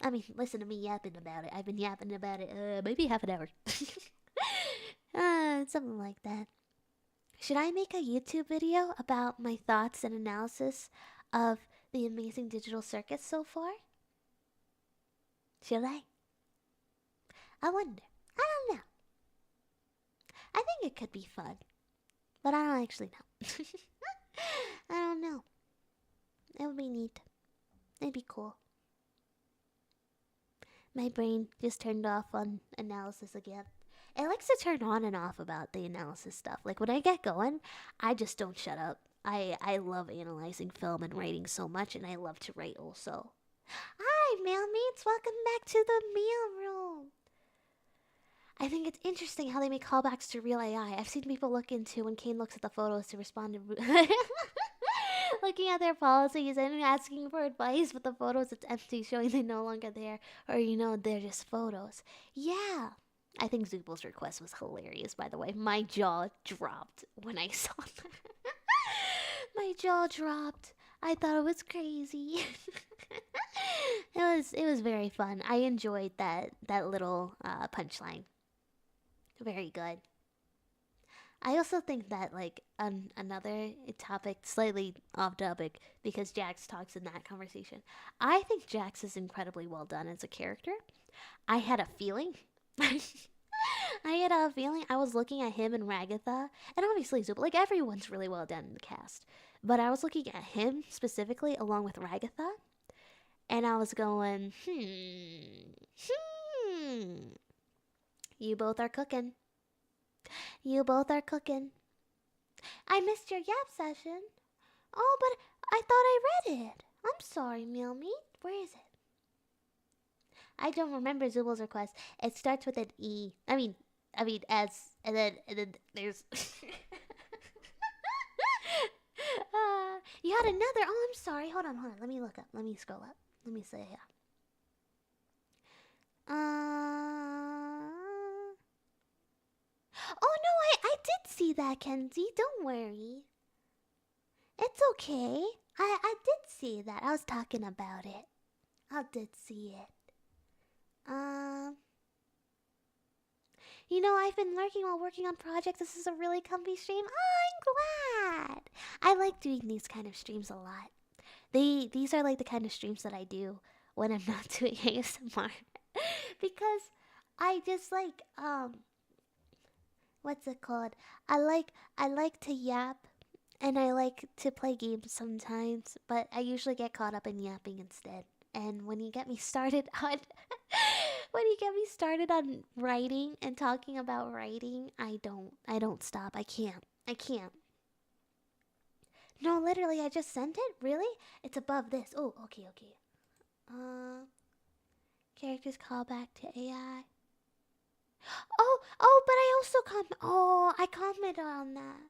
I mean, listen to me yapping about it. I've been yapping about it maybe half an hour. Something like that. Should I make a YouTube video about my thoughts and analysis of the Amazing Digital Circus so far? Should I? I wonder. I don't know. I think it could be fun. But I don't actually know. I don't know. It would be neat. It'd be cool. My brain just turned off on analysis again. It likes to turn on and off about the analysis stuff. Like when I get going, I just don't shut up. I love analyzing film and writing so much, and I love to write also. Hi, mailmates. Welcome back to the mail room. I think it's interesting how they make callbacks to real AI. I've seen people look into when Kane looks at the photos to respond to... looking at their policies and asking for advice, but the photos, it's empty, showing they're no longer there. Or, they're just photos. Yeah. I think Zubal's request was hilarious, by the way. My jaw dropped when I saw that. My jaw dropped. I thought it was crazy. It was very fun. I enjoyed that little punchline. Very good. I also think that, like, another topic, slightly off topic, because Jax talks in that conversation. I think Jax is incredibly well done as a character. I had a feeling. I was looking at him and Ragatha, and obviously Zuba, like, everyone's really well done in the cast. But I was looking at him specifically along with Ragatha, and I was going, you both are cooking. You both are cooking. I missed your yap session. Oh, but I thought I read it. I'm sorry, Mealmeat. Where is it? I don't remember Zubal's request. It starts with an E. I mean, S, and then there's... you had another... Oh, I'm sorry. Hold on. Let me look up. Let me scroll up. Let me say, yeah. Oh, no, I did see that, Kenzie. Don't worry. It's okay. I did see that. I was talking about it. I did see it. I've been lurking while working on projects. This is a really comfy stream. Oh, I'm glad. I like doing these kind of streams a lot. These are like the kind of streams that I do when I'm not doing ASMR. because I just like what's it called? I like to yap and I like to play games sometimes, but I usually get caught up in yapping instead. And when you get me started on when you get me started on writing and talking about writing, I don't stop. I can't. I can't. No, literally I just sent it. Really? It's above this. Oh, okay, okay. Characters call back to AI. Oh, but I also I commented on that.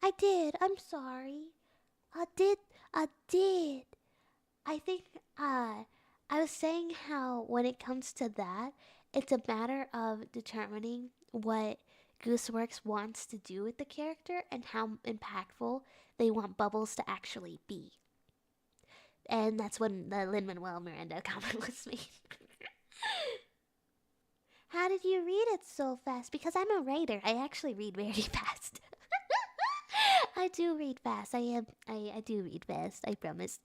I did. I'm sorry. I did. I think I was saying how when it comes to that, it's a matter of determining what Gooseworks wants to do with the character and how impactful they want Bubbles to actually be. And that's when the Lin-Manuel Miranda comment was made. How did you read it so fast? Because I'm a writer. I actually read very fast. I do read fast. I do read fast. I promise.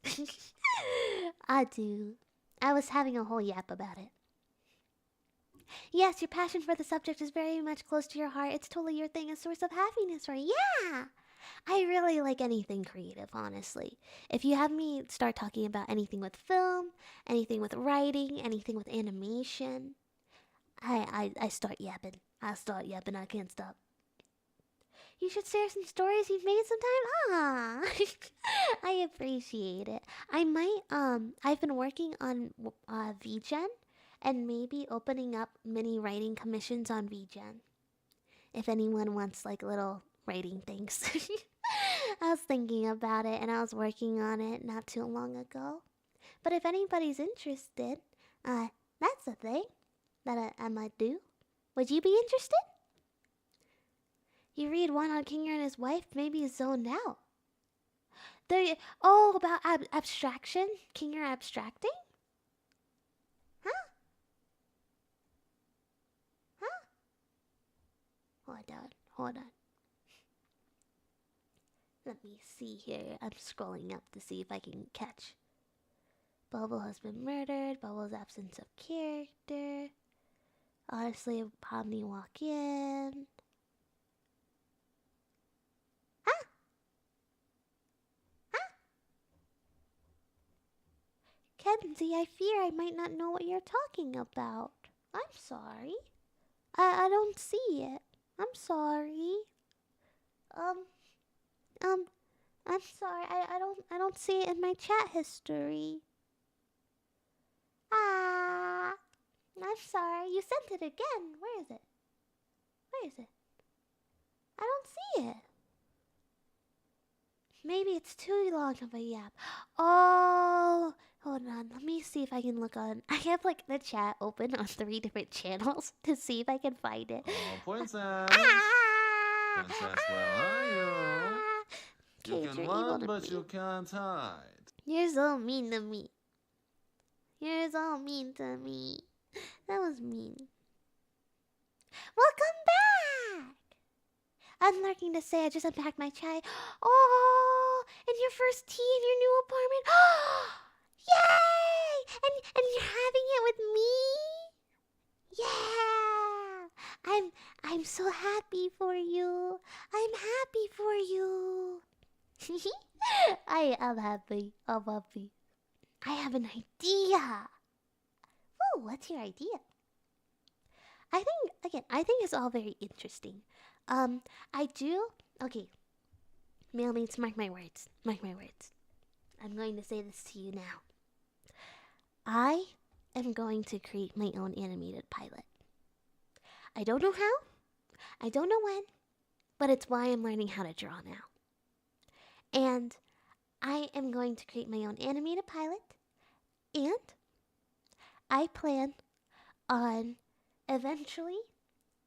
I do. I was having a whole yap about it. Yes, your passion for the subject is very much close to your heart. It's totally your thing, a source of happiness, right? Yeah! I really like anything creative, honestly. If you have me start talking about anything with film, anything with writing, anything with animation, I start yapping. I start yapping. I can't stop. You should share some stories you've made sometime. Ah, I appreciate it. I might I've been working on VGen and maybe opening up mini writing commissions on VGen. If anyone wants like little writing things. I was thinking about it and I was working on it not too long ago. But if anybody's interested, that's a thing that I might do. Would you be interested? You read one on Kinger and his wife, maybe he's zoned out. About abstraction? Kinger abstracting? Huh? Huh? Hold on. Let me see here. I'm scrolling up to see if I can catch. Bubble has been murdered. Bubble's absence of character. Honestly, Pomni walk in. Huh? Huh? Kenzie, I fear I might not know what you're talking about. I'm sorry. I don't see it. I'm sorry. I'm sorry. I don't see it in my chat history. Ah, I'm sorry. You sent it again. Where is it? Where is it? I don't see it. Maybe it's too long of a yap. Oh, hold on. Let me see if I can look on. I have like the chat open on 3 different channels to see if I can find it. Oh, Princess. Ah! Princess, where are you? You Cage, can you're evil run, to but me. you can't hide. You're so mean to me. You're so mean to me. That was mean. Welcome back! I'm lurking to say I just unpacked my chai. Oh, and your first tea in your new apartment. Yay! And you're having it with me? Yeah! I'm so happy for you. I'm happy for you. I am happy. I'm happy. I have an idea. Oh, what's your idea? I think it's all very interesting. Okay. Mailmates, mark my words. Mark my words. I'm going to say this to you now. I am going to create my own animated pilot. I don't know how. I don't know when. But it's why I'm learning how to draw now. And I am going to create my own animated pilot. And I plan on eventually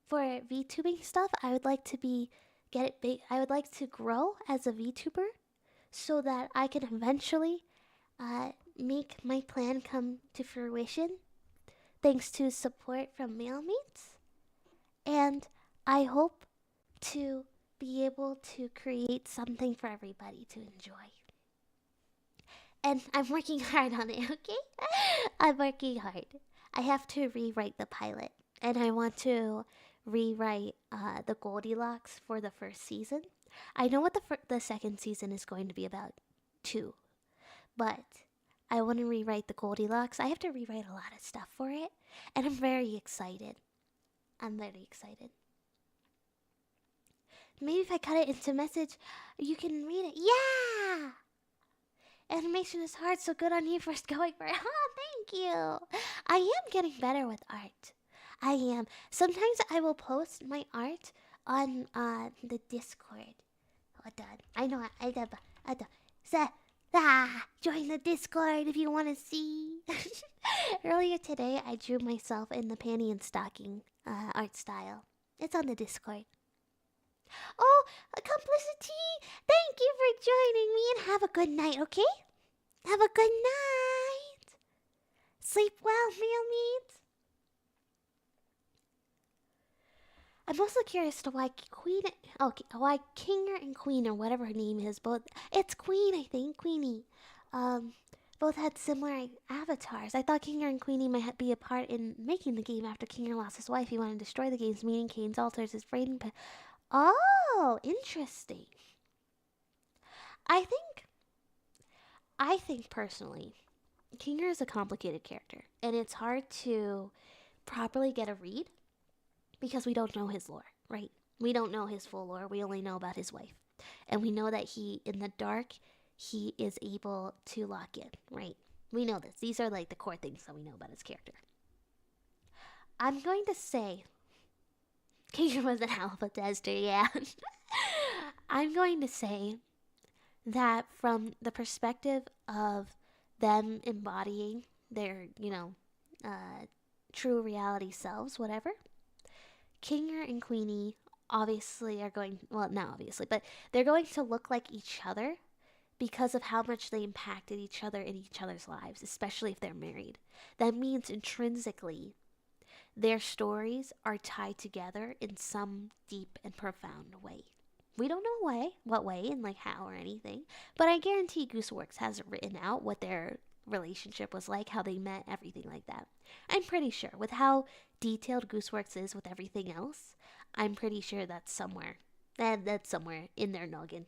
for VTubing stuff, I would like to get it big. I would like to grow as a VTuber so that I can eventually make my plan come to fruition thanks to support from Mailmates. And I hope to be able to create something for everybody to enjoy. And I'm working hard on it, okay? I'm working hard. I have to rewrite the pilot, and I want to rewrite the Goldilocks for the first season. I know what the second season is going to be about too, but I want to rewrite the Goldilocks. I have to rewrite a lot of stuff for it, and I'm very excited. I'm very excited. Maybe if I cut it into message, you can read it. Yeah! Animation is hard, so good on you for going for it. Oh, thank you. I am getting better with art. I am. Sometimes I will post my art on the Discord. Hold on. I know. Join the Discord if you want to see. Earlier today, I drew myself in the panty and stocking art style. It's on the Discord. Oh, Complicity! Thank you for joining me and have a good night, okay? Have a good night. Sleep well, meal meat. I'm also curious to why why Kinger and Queen or whatever her name is, it's Queen, I think, Queenie. Both had similar avatars. I thought Kinger and Queenie might be a part in making the game after Kinger lost his wife. He wanted to destroy the game's meaning. Kane's alters his brain. Oh, interesting. I think personally, Kinger is a complicated character, and it's hard to properly get a read because we don't know his lore, right? We don't know his full lore. We only know about his wife. And we know that in the dark, he is able to lock in, right? We know this. These are like the core things that we know about his character. I'm going to say Kinger was an alpha tester, yeah. I'm going to say that from the perspective of them embodying their, true reality selves, whatever, Kinger and Queenie obviously are going, well, not obviously, but they're going to look like each other because of how much they impacted each other in each other's lives, especially if they're married. That means intrinsically, their stories are tied together in some deep and profound way. We don't know what way, and like how or anything, but I guarantee Gooseworks has written out what their relationship was like, how they met, everything like that. I'm pretty sure with how detailed Gooseworks is with everything else, I'm pretty sure that's somewhere in their noggin.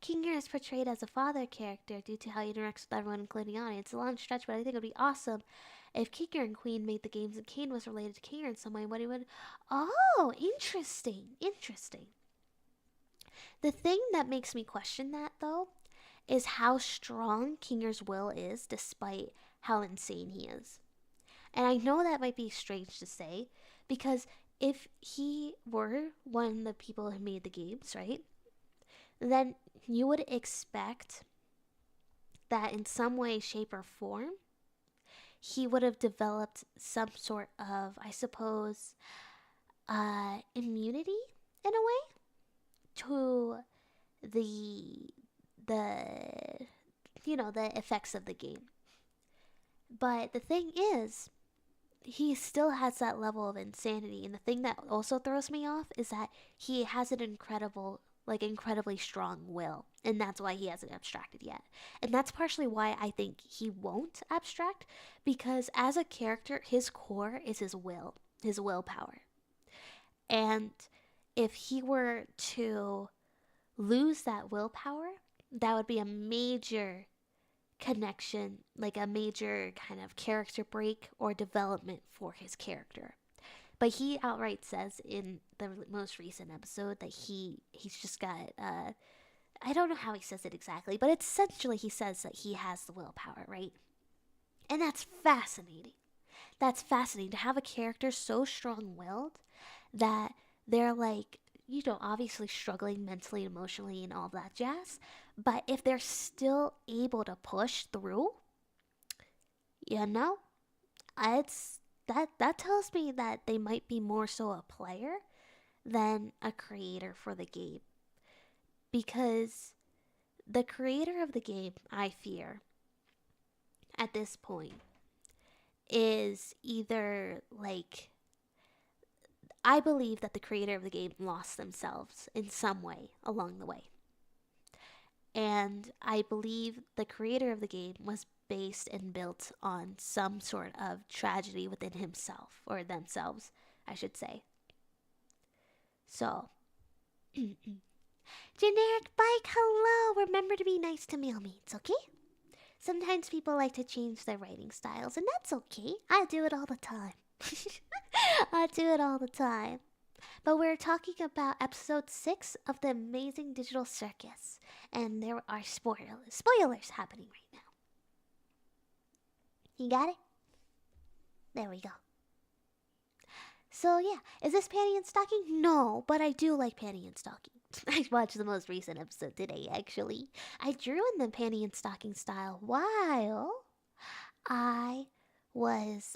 Kinger is portrayed as a father character due to how he interacts with everyone, including the audience. It's a long stretch, but I think it would be awesome if Kinger and Queen made the games and Kane was related to Kinger in some way. What he would... Oh, interesting. The thing that makes me question that, though, is how strong Kinger's will is despite how insane he is. And I know that might be strange to say, because if he were one of the people who made the games, right, then you would expect that in some way, shape, or form, he would have developed some sort of, I suppose, immunity in a way to the effects of the game. But the thing is, he still has that level of insanity, and the thing that also throws me off is that he has an incredibly strong will, and that's why he hasn't abstracted yet. And that's partially why I think he won't abstract, because as a character, his core is his willpower. And if he were to lose that willpower, that would be a major connection, like a major kind of character break or development for his character. But he outright says in the most recent episode that he's just got, I don't know how he says it exactly, but essentially he says that he has the willpower, right? And that's fascinating. That's fascinating to have a character so strong-willed that they're like, obviously struggling mentally, emotionally, and all that jazz. But if they're still able to push through, it's that tells me that they might be more so a player than a creator for the game. Because the creator of the game, I fear, at this point, is either like... I believe that the creator of the game lost themselves in some way along the way. And I believe the creator of the game was based and built on some sort of tragedy within himself, or themselves, I should say. So, Generic Bike, hello! Remember to be nice to mailmates, okay? Sometimes people like to change their writing styles, and that's okay. I do it all the time. I do it all the time. But we're talking about episode 6 of the Amazing Digital Circus, and there are spoilers happening right now. You got it? There we go. So yeah, is this Panty and Stocking? No, but I do like Panty and Stocking. I watched the most recent episode today, actually. I drew in the Panty and Stocking style while I was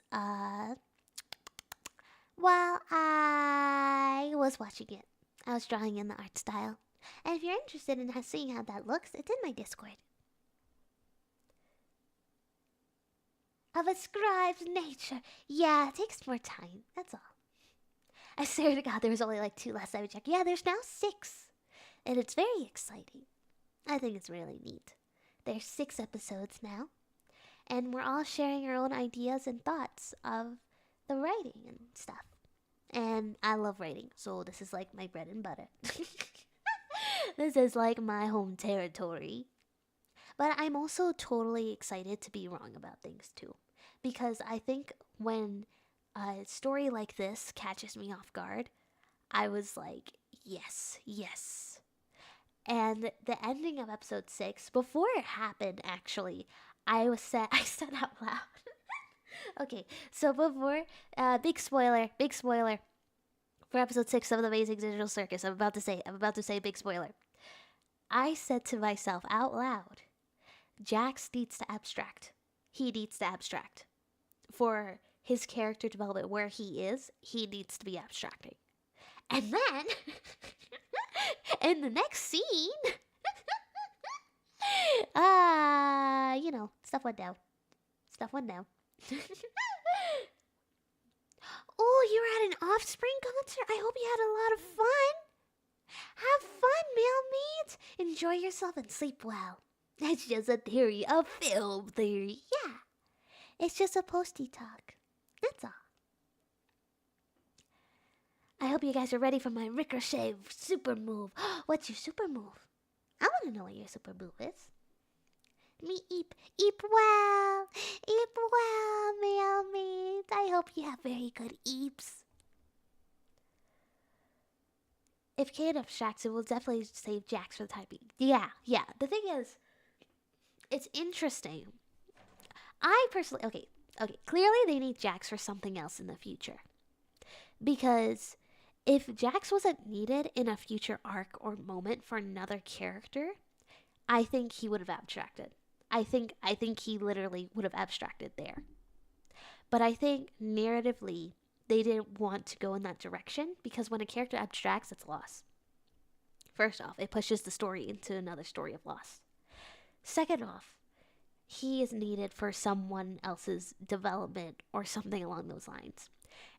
watching it. I was drawing in the art style. And if you're interested in seeing how that looks, it's in my Discord. Of a scribe's nature. Yeah, it takes more time. That's all. I swear to God, there was only like 2 last time I checked. Yeah, there's now 6. And it's very exciting. I think it's really neat. There's 6 episodes now. And we're all sharing our own ideas and thoughts of the writing and stuff. And I love writing, so this is like my bread and butter. This is like my home territory. But I'm also totally excited to be wrong about things too. Because I think when a story like this catches me off guard, I was like, yes, yes. And the ending of episode 6, before it happened actually, I said out loud. Okay, so before, big spoiler for episode 6 of the Amazing Digital Circus. I'm about to say big spoiler. I said to myself out loud, Jax needs to abstract. He needs to abstract. For his character development where he needs to be abstracting. And then, in the next scene, stuff went down. Oh, you were at an Offspring concert? I hope you had a lot of fun. Have fun, mailmates. Enjoy yourself and sleep well. It's just a theory, a film theory. Yeah. It's just a posty talk. That's all. I hope you guys are ready for my ricochet super move. What's your super move? I want to know what your super move is. Me eep well, mailmates. I hope you have very good eeps. If Kate abstracts, it will definitely save Jax for the time being. Yeah. The thing is, it's interesting. I personally, okay. Clearly, they need Jax for something else in the future. Because if Jax wasn't needed in a future arc or moment for another character, I think he would have abstracted. I think he literally would have abstracted there. But I think narratively, they didn't want to go in that direction because when a character abstracts, it's loss. First off, it pushes the story into another story of loss. Second off, he is needed for someone else's development or something along those lines.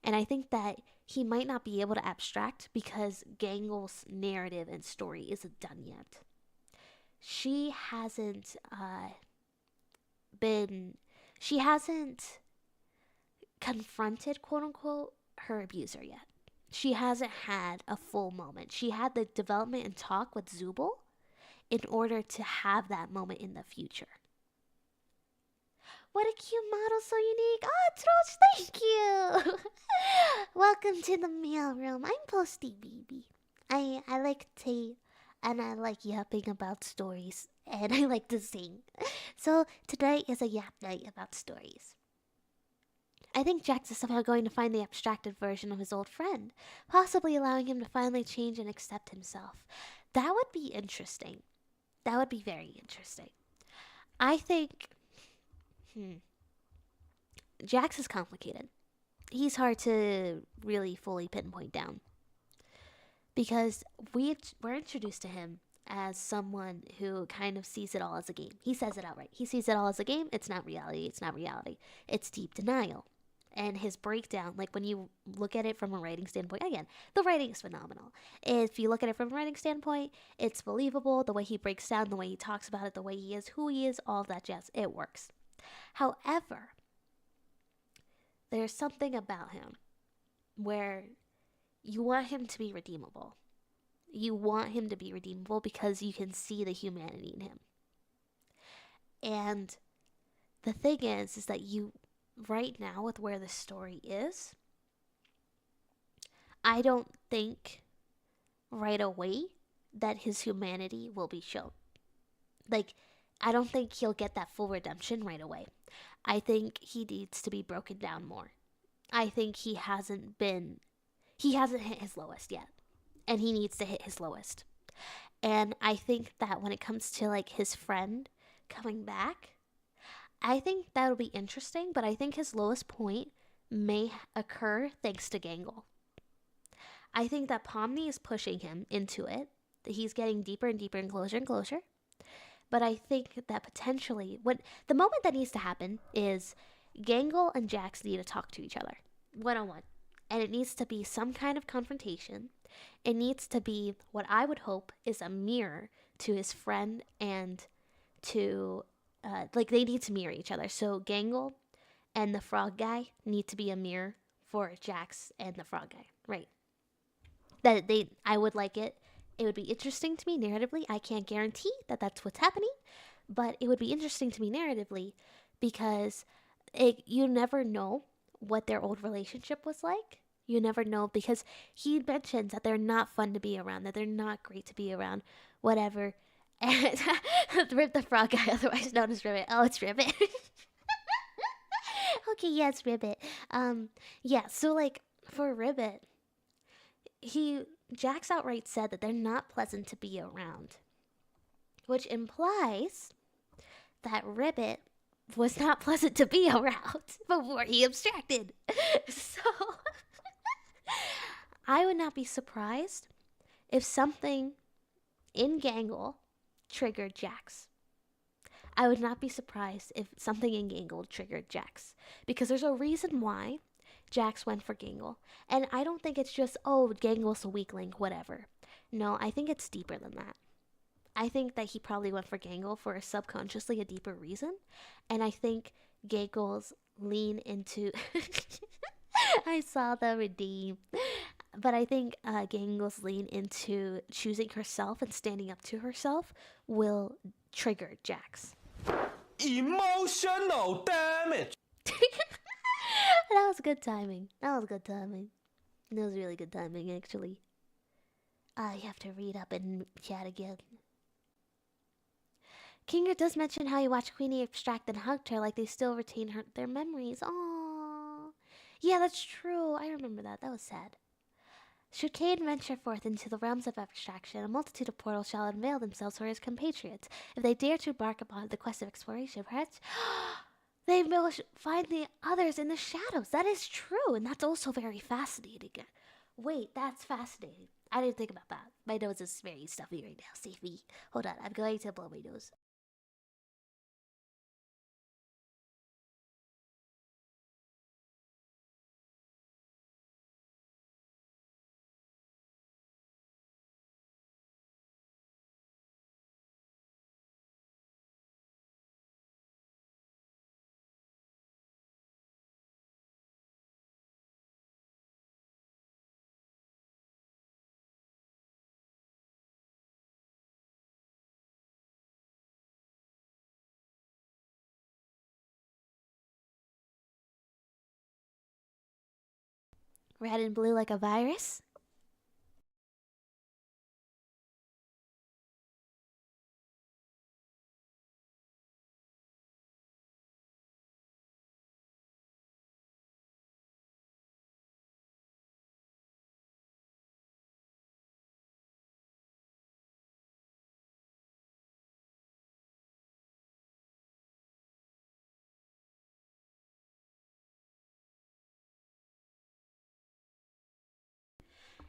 And I think that he might not be able to abstract because Gangle's narrative and story isn't done yet. She hasn't confronted, quote unquote, her abuser yet. She hasn't had a full moment. She had the development and talk with Zubul in order to have that moment in the future. What a cute model, so unique. Oh, Trosh, thank you. Welcome to the mail room. I'm Posty Baby. I like tea, and I like yapping about stories, and I like to sing. So today is a yap night about stories. I think Jax is somehow going to find the abstracted version of his old friend, possibly allowing him to finally change and accept himself. That would be interesting. That would be very interesting. I think... Jax is complicated. He's hard to really fully pinpoint down. Because we're introduced to him as someone who kind of sees it all as a game. He says it outright. He sees it all as a game. It's not reality. It's not reality. It's deep denial. and his breakdown, like when you look at it from a writing standpoint, again, the writing is phenomenal. If you look at it from a writing standpoint, it's believable. The way he breaks down, the way he talks about it, the way he is, who he is, all of that jazz, it works. However, there's something about him where you want him to be redeemable. You want him to be redeemable because you can see the humanity in him. And the thing is that you, right now, with where the story is, I don't think right away that his humanity will be shown. Like, I don't think he'll get that full redemption right away. I think he needs to be broken down more. I think he hasn't hit his lowest yet. And he needs to hit his lowest. And I think that when it comes to like his friend coming back, I think that'll be interesting, but I think his lowest point may occur thanks to Gangle. I think that Pomni is pushing him into it, that he's getting deeper and deeper and closer. But I think that potentially, the moment that needs to happen is Gangle and Jax need to talk to each other, one-on-one. And it needs to be some kind of confrontation. It needs to be what I would hope is a mirror to his friend and to, they need to mirror each other. So Gangle and the frog guy need to be a mirror for Jax and the frog guy, right? I would like it. It would be interesting to me narratively. I can't guarantee that that's what's happening, but it would be interesting to me narratively because you never know what their old relationship was like. You never know because he mentions that they're not fun to be around, that they're not great to be around, whatever. And Rip the frog guy, otherwise known as Ribbit. Oh, it's Ribbit. Okay, yeah, it's Ribbit. Yeah, so like for Ribbit, Jax outright said that they're not pleasant to be around, which implies that Ribbit was not pleasant to be around before he abstracted. So I would not be surprised if something in Gangle triggered Jax. I would not be surprised if something in Gangle triggered Jax, because there's a reason why Jax went for Gangle. And I don't think it's just, oh, Gangle's a weak link, whatever. No, I think it's deeper than that. I think that he probably went for Gangle for subconsciously a deeper reason. And I think Gangle's lean into... I saw the redeem. But I think Gangle's lean into choosing herself and standing up to herself will trigger Jax. Emotional damage. That was good timing. That was really good timing, actually. I have to read up and chat again. Kinger does mention how he watched Queenie abstract and hugged her like they still retain their memories. Aww. Yeah, that's true. I remember that. That was sad. Should Cade venture forth into the realms of abstraction, a multitude of portals shall unveil themselves for his compatriots. If they dare to embark upon the quest of exploration, perhaps they will find the others in the shadows. That is true, and that's also very fascinating. Wait, that's fascinating. I didn't think about that. My nose is very stuffy right now. Save me. Hold on, I'm going to blow my nose. Red and blue like a virus?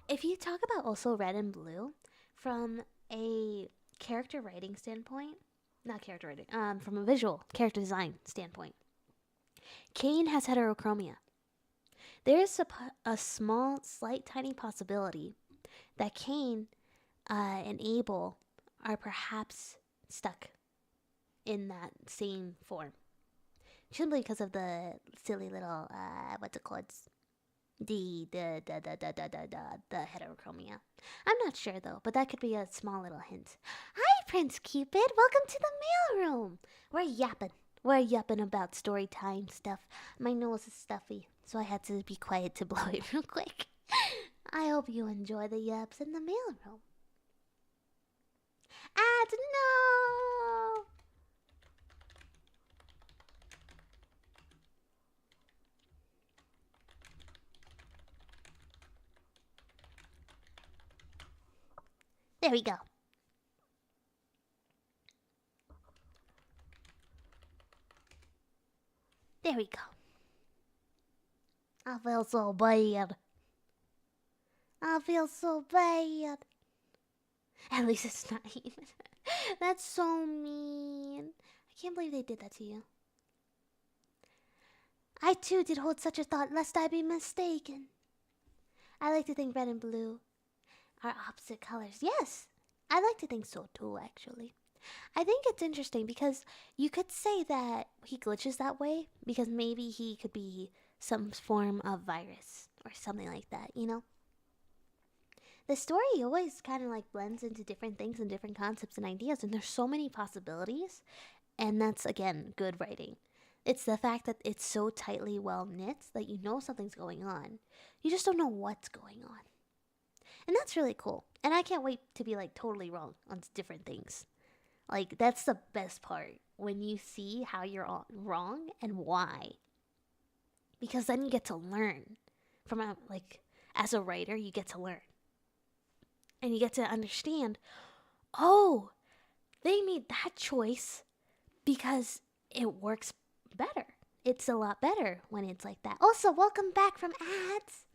If you talk about also red and blue from a character writing standpoint, not character writing, from a visual character design standpoint, Kane has heterochromia. there is a small, slight, tiny possibility that Cain and Abel are perhaps stuck in that same form. Simply because of the silly little, what's it called? The heterochromia. I'm not sure though, but that could be a small little hint. Hi, Prince Cupid. Welcome to the mailroom. We're yapping about story time stuff. My nose is stuffy, so I had to be quiet to blow it real quick. I hope you enjoy the yaps in the mailroom. No! There we go. There we go. I feel so bad. I feel so bad. At least it's not even. That's so mean. I can't believe they did that to you. I too did hold such a thought, lest I be mistaken. I like to think red and blue are opposite colors. Yes, I like to think so too, actually. I think it's interesting because you could say that he glitches that way because maybe he could be some form of virus or something like that, you know? The story always kind of like blends into different things and different concepts and ideas, and there's so many possibilities, and that's, again, good writing. It's the fact that it's so tightly well knit that you know something's going on. You just don't know what's going on. And that's really cool. And I can't wait to be like totally wrong on different things. Like, that's the best part, when you see how you're all wrong and why. Because then you get to learn. As a writer, you get to learn. And you get to understand, oh, they made that choice because it works better. It's a lot better when it's like that. Also, welcome back from ads.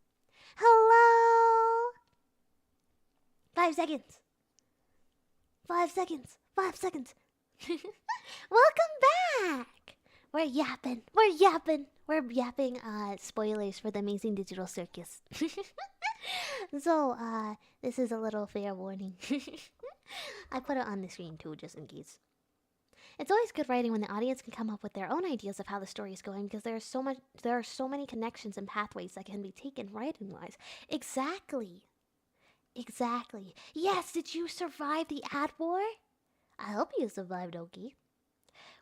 Hello. 5 seconds. 5 seconds. 5 seconds. Welcome back. We're yapping. We're yapping spoilers for the Amazing Digital Circus. So, this is a little fair warning. I put it on the screen too, just in case. It's always good writing when the audience can come up with their own ideas of how the story is going, because there are so many connections and pathways that can be taken writing-wise. Exactly. Yes, did you survive the ad war? I hope you survived, Oki.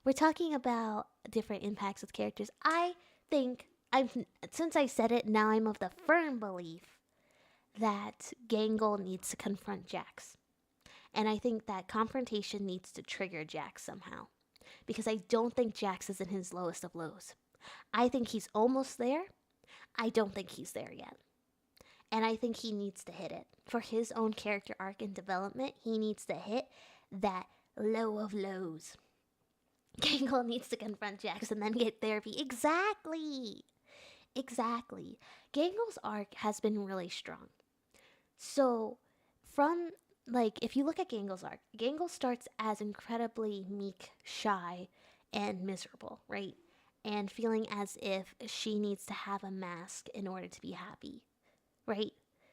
We're talking about different impacts with characters. I think, since I said it, now I'm of the firm belief that Gangle needs to confront Jax. And I think that confrontation needs to trigger Jax somehow. Because I don't think Jax is in his lowest of lows. I think he's almost there. I don't think he's there yet. And I think he needs to hit it. For his own character arc and development, he needs to hit that low of lows. Gangle needs to confront Jax and then get therapy. Exactly. Gangle's arc has been really strong. So, if you look at Gangle's arc, Gangle starts as incredibly meek, shy, and miserable, right? And feeling as if she needs to have a mask in order to be happy, right?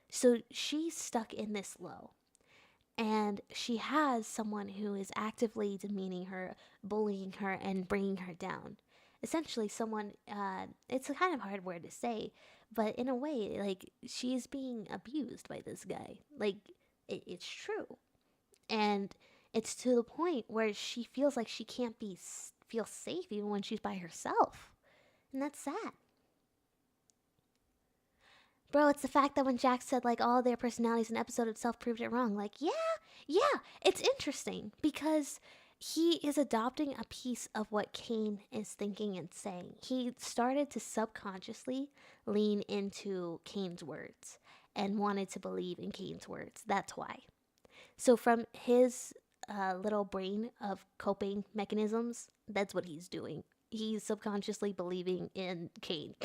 So she's stuck in this low. And she has someone who is actively demeaning her, bullying her, and bringing her down. Essentially, someone, it's a kind of hard word to say, but in a way, like, she's being abused by this guy. Like, it's true. And it's to the point where she feels like she can't feel safe even when she's by herself. And that's sad. Bro, it's the fact that when Jax said, like, all their personalities in the episode itself proved it wrong. Like, yeah, it's interesting because he is adopting a piece of what Cain is thinking and saying. He started to subconsciously lean into Cain's words and wanted to believe in Cain's words. That's why. So from his little brain of coping mechanisms, that's what he's doing. He's subconsciously believing in Cain.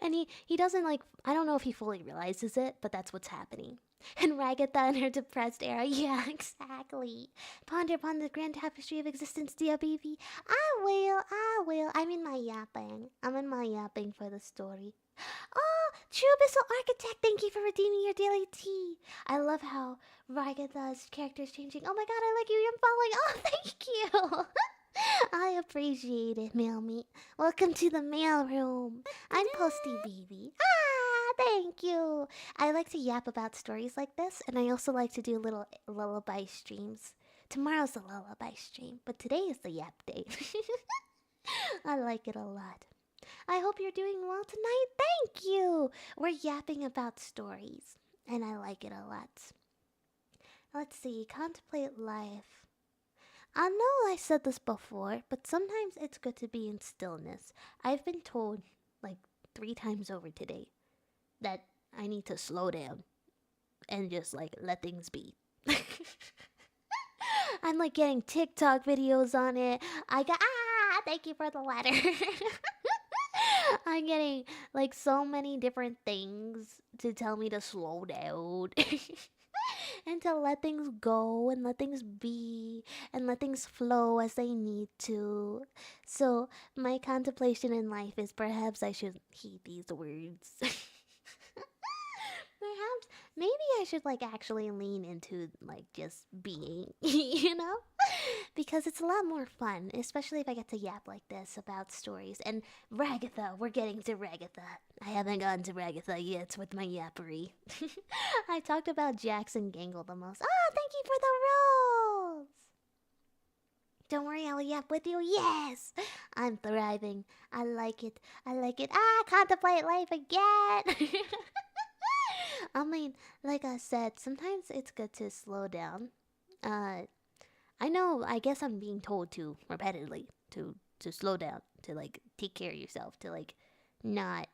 And he doesn't, like, I don't know if he fully realizes it, but that's what's happening. And Ragatha in her depressed era, yeah, exactly. Ponder upon the grand tapestry of existence, dear baby. I will. I'm in my yapping. I'm in my yapping for the story. Oh, True Abyssal Architect, thank you for redeeming your daily tea. I love how Ragatha's character is changing. Oh my god, I like you. I'm falling. Oh, thank you. I appreciate it, Mail Meat. Welcome to the mail room. I'm Posty BB. Thank you. I like to yap about stories like this, and I also like to do little lullaby streams. Tomorrow's the lullaby stream, but today is the yap day. I like it a lot. I hope you're doing well tonight. Thank you. We're yapping about stories, and I like it a lot. Let's see. Contemplate life. I know I said this before, but sometimes it's good to be in stillness. I've been told, like, 3 times over today that I need to slow down and just, like, let things be. I'm, like, getting TikTok videos on it. Thank you for the letter. I'm getting, like, so many different things to tell me to slow down. And to let things go and let things be and let things flow as they need to. So, my contemplation in life is perhaps I should heed these words. Perhaps, maybe I should, like, actually lean into, like, just being, you know? Because it's a lot more fun, especially if I get to yap like this about stories. And Ragatha, we're getting to Ragatha. I haven't gotten to Ragatha yet with my yappery. I talked about Jackson Gangle the most. Thank you for the rolls! Don't worry, I'll yap with you. Yes! I'm thriving. I like it. I like it. Contemplate life again! I mean, like I said, sometimes it's good to slow down. I know, I guess I'm being told to repeatedly to slow down, to like take care of yourself, to like not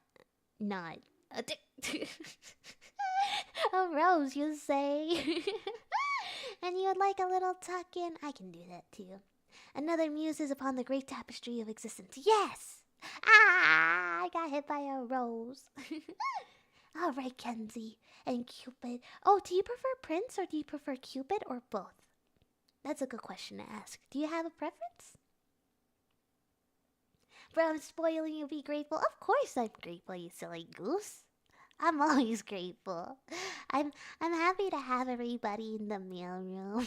a rose, you say. And you would like a little tuck in? I can do that too. Another muses upon the great tapestry of existence. Yes! I got hit by a rose. Alright, Kenzie and Cupid. Oh, do you prefer Prince or do you prefer Cupid or both? That's a good question to ask. Do you have a preference? Bro, I'm spoiling you. Be grateful. Of course I'm grateful, you silly goose. I'm always grateful. I'm happy to have everybody in the mailroom.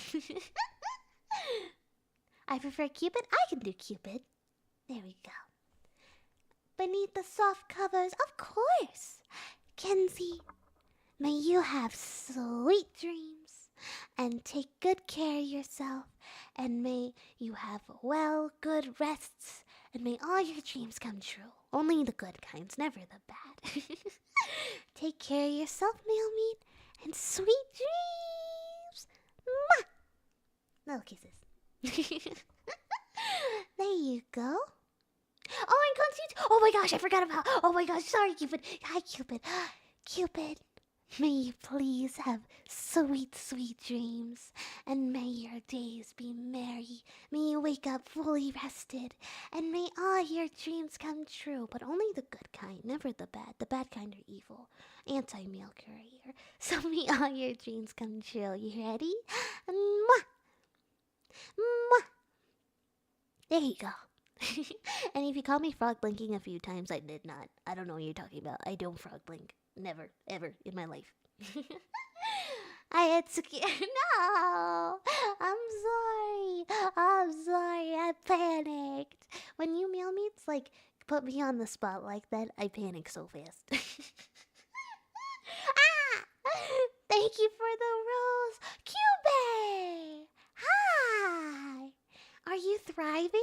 I prefer Cupid. I can do Cupid. There we go. Beneath the soft covers, of course. Kenzie, may you have sweet dreams and take good care of yourself, and may you have good rests, and may all your dreams come true. Only the good kinds, never the bad. Take care of yourself, Mail Meat, and sweet dreams. Mwah! Little kisses. There you go. Oh, and Constitute. Oh my gosh, I forgot about. Oh my gosh, sorry, Cupid. Hi, Cupid. Cupid, may you please have sweet, sweet dreams, and may your days be merry. May you wake up fully rested, and may all your dreams come true, but only the good kind, never the bad. The bad kind are evil. Anti-mail courier. So may all your dreams come true. You ready? Mwah! Mwah! There you go. And if you call me frog blinking a few times, I did not. I don't know what you're talking about. I don't frog blink. Never, ever in my life. I had to... No! I'm sorry. I panicked. When you mail me, it's like, put me on the spot like that, I panic so fast. Thank you for the rose. Cube! Hi! Are you thriving?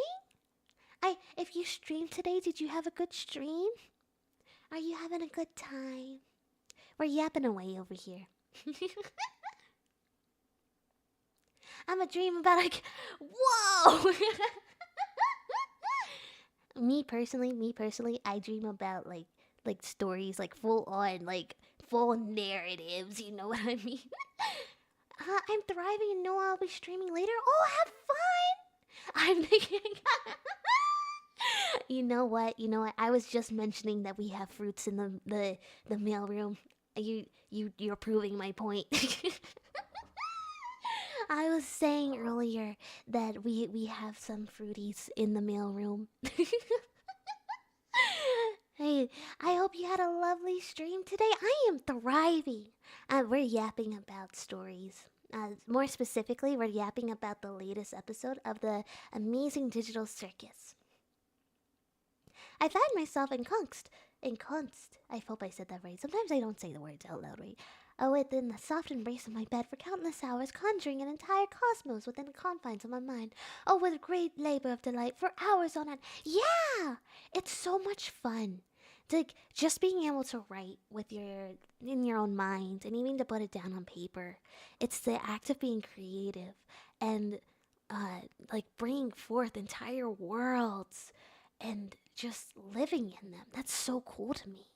If you streamed today, did you have a good stream? Are you having a good time? We're yapping away over here. I'm a dream about like, whoa! me personally, I dream about like stories, like full narratives. You know what I mean? I'm thriving and know I'll be streaming later. Oh, have fun! I'm thinking. You know what? I was just mentioning that we have fruits in the mailroom. You're proving my point. I was saying earlier that we have some fruities in the mailroom. Hi! I hope you had a lovely stream today. I am thriving. We're yapping about stories. More specifically, we're yapping about the latest episode of the Amazing Digital Circus. I find myself enconced. I hope I said that right. Sometimes I don't say the words out loud right. Within the soft embrace of my bed for countless hours, conjuring an entire cosmos within the confines of my mind. Oh, with great labor of delight for hours on end. Yeah! It's so much fun. Like, just being able to write with in your own mind and even to put it down on paper. It's the act of being creative and, like, bringing forth entire worlds and just living in them. That's so cool to me.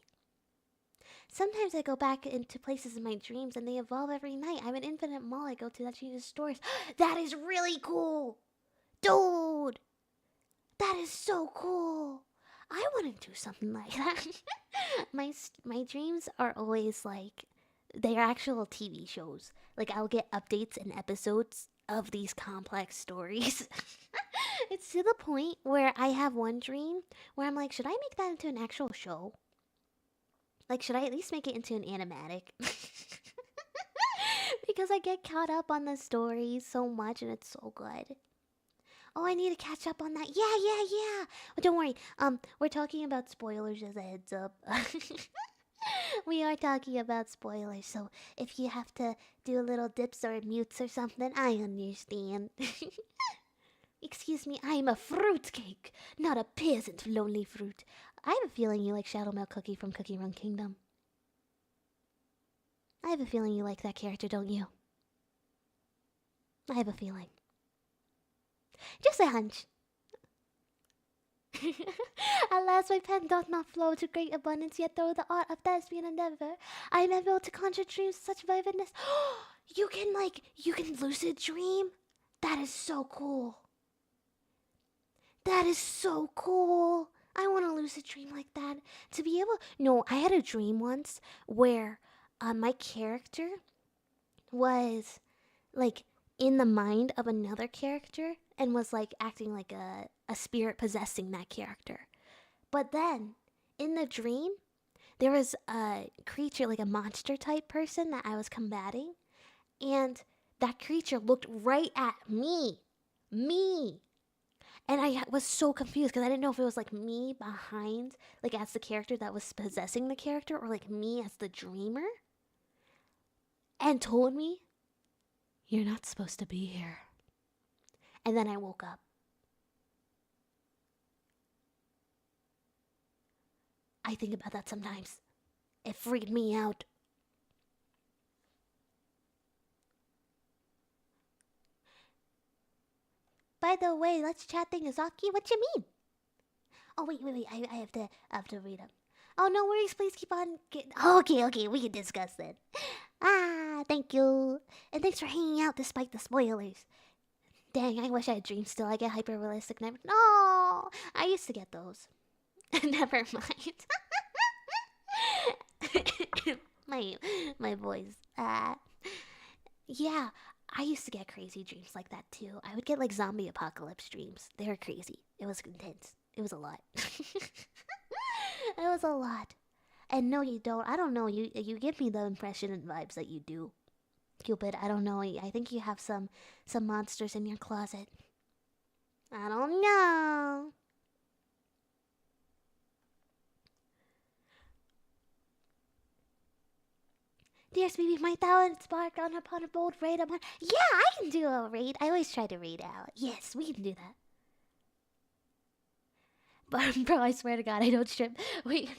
Sometimes I go back into places in my dreams and they evolve every night. I have an infinite mall I go to that changes stories. That is really cool! Dude! That is so cool! I want to do something like that. My dreams are always like, they are actual TV shows. Like, I'll get updates and episodes of these complex stories. It's to the point where I have one dream where I'm like, should I make that into an actual show? Like, should I at least make it into an animatic? Because I get caught up on the stories so much and it's so good. Oh, I need to catch up on that. Yeah. But don't worry. We're talking about spoilers as a heads up. We are talking about spoilers, so if you have to do little dips or mutes or something, I understand. Excuse me, I'm a fruitcake, not a peasant lonely fruit. I have a feeling you like Shadow Milk Cookie from Cookie Run Kingdom. I have a feeling you like that character, don't you? I have a feeling. Just a hunch. Alas, my pen doth not flow to great abundance, yet through the art of thespian endeavor, I am able to conjure dreams of such vividness. You can lucid dream? That is so cool. That is so cool. I want a lucid dream like that. To be able... No, I had a dream once where my character was, like, in the mind of another character and was, like, acting like a spirit possessing that character. But then, in the dream, there was a creature, like a monster type person that I was combating, and that creature looked right at me. Me! And I was so confused because I didn't know if it was like me behind, like as the character that was possessing the character, or like me as the dreamer. And told me, "You're not supposed to be here." And then I woke up. I think about that sometimes. It freaked me out. By the way, let's chat Ingazaki. What you mean? Oh wait. I have to read them. Oh, no worries. Please keep on. Okay. We can discuss then. Thank you, and thanks for hanging out despite the spoilers. Dang, I wish I had dreams still. I get hyper realistic. No, I used to get those. Never mind. my voice. Yeah, I used to get crazy dreams like that too. I would get like zombie apocalypse dreams. They were crazy. It was intense. It was a lot. It was a lot. And no, you don't. I don't know. You give me the impression and vibes that you do, Cupid. I don't know. I think you have some monsters in your closet. I don't know. Dearest baby, my talent spark on upon a bold raid. Yeah, I can do a raid. I always try to raid out. Yes, we can do that. But bro, I swear to God, I don't ship. Wait.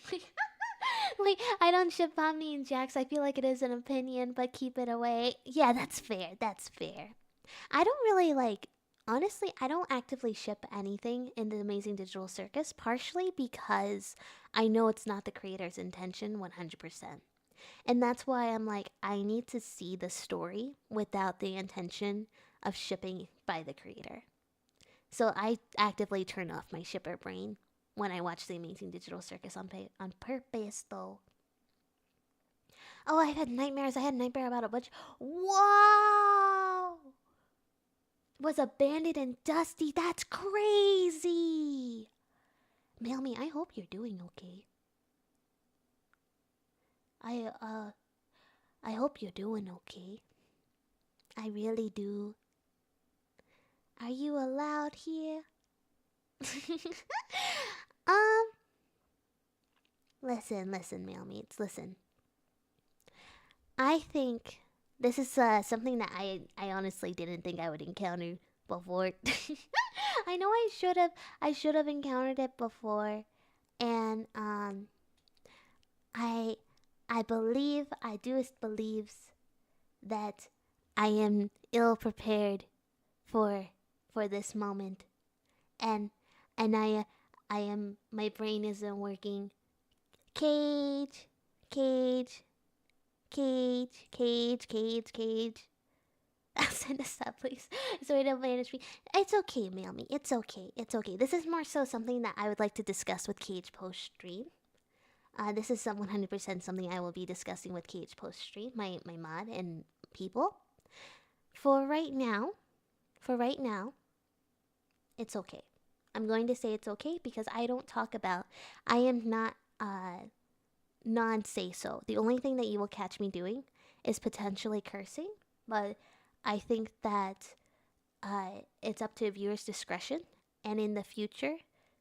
Wait, I don't ship Pomni and Jax. I feel like it is an opinion, but keep it away. Yeah, that's fair. I don't really like... Honestly, I don't actively ship anything in the Amazing Digital Circus, partially because I know it's not the creator's intention 100%. And that's why I'm like, I need to see the story without the intention of shipping by the creator. So I actively turn off my shipper brain when I watch the Amazing Digital Circus on purpose, though. Oh, I've had nightmares. I had a nightmare about a bunch. Whoa! Was abandoned and dusty. That's crazy. Mail me. I hope you're doing okay. I I hope you're doing okay. I really do. Are you allowed here? um, listen, mailmates, listen. I think this is something that I honestly didn't think I would encounter before. I know I should have encountered it before, and I I do believe that I am ill prepared for this moment, and I am, my brain isn't working. Cage, cage, cage. Send us that, please. Sorry to manage me. It's okay, mail me. It's okay. It's okay. This is more so something that I would like to discuss with Cage post stream. This is some 100% something I will be discussing with Cage post stream, my mod and people. For right now, it's okay. I'm going to say it's okay because I don't talk about. I am not non say so. The only thing that you will catch me doing is potentially cursing, but I think that it's up to viewers' discretion. And in the future,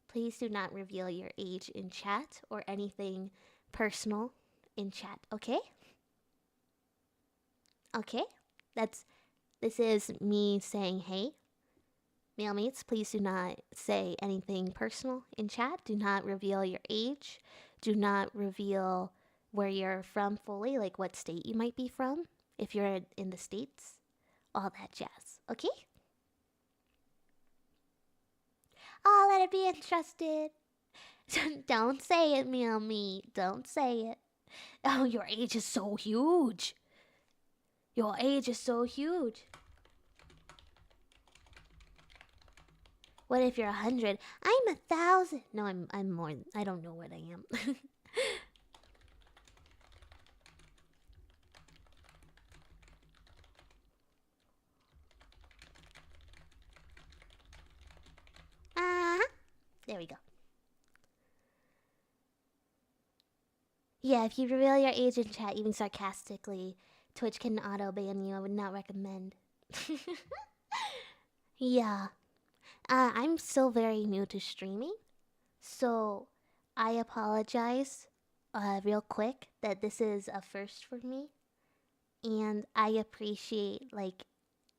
please do not reveal your age in chat or anything personal in chat. Okay? Okay? This is me saying, hey, mailmates, please do not say anything personal in chat. Do not reveal your age. Do not reveal where you're from fully, like what state you might be from, if you're in the States. All that jazz. Okay? Oh, let it be entrusted. Don't say it, me. Don't say it. Oh, your age is so huge. Your age is so huge. What if you're 100? I'm 1,000. No, I'm more. I don't know what I am. There we go. Yeah, if you reveal your age in chat, even sarcastically, Twitch can auto ban you. I would not recommend. Yeah. I'm still very new to streaming, so I apologize real quick that this is a first for me, and I appreciate like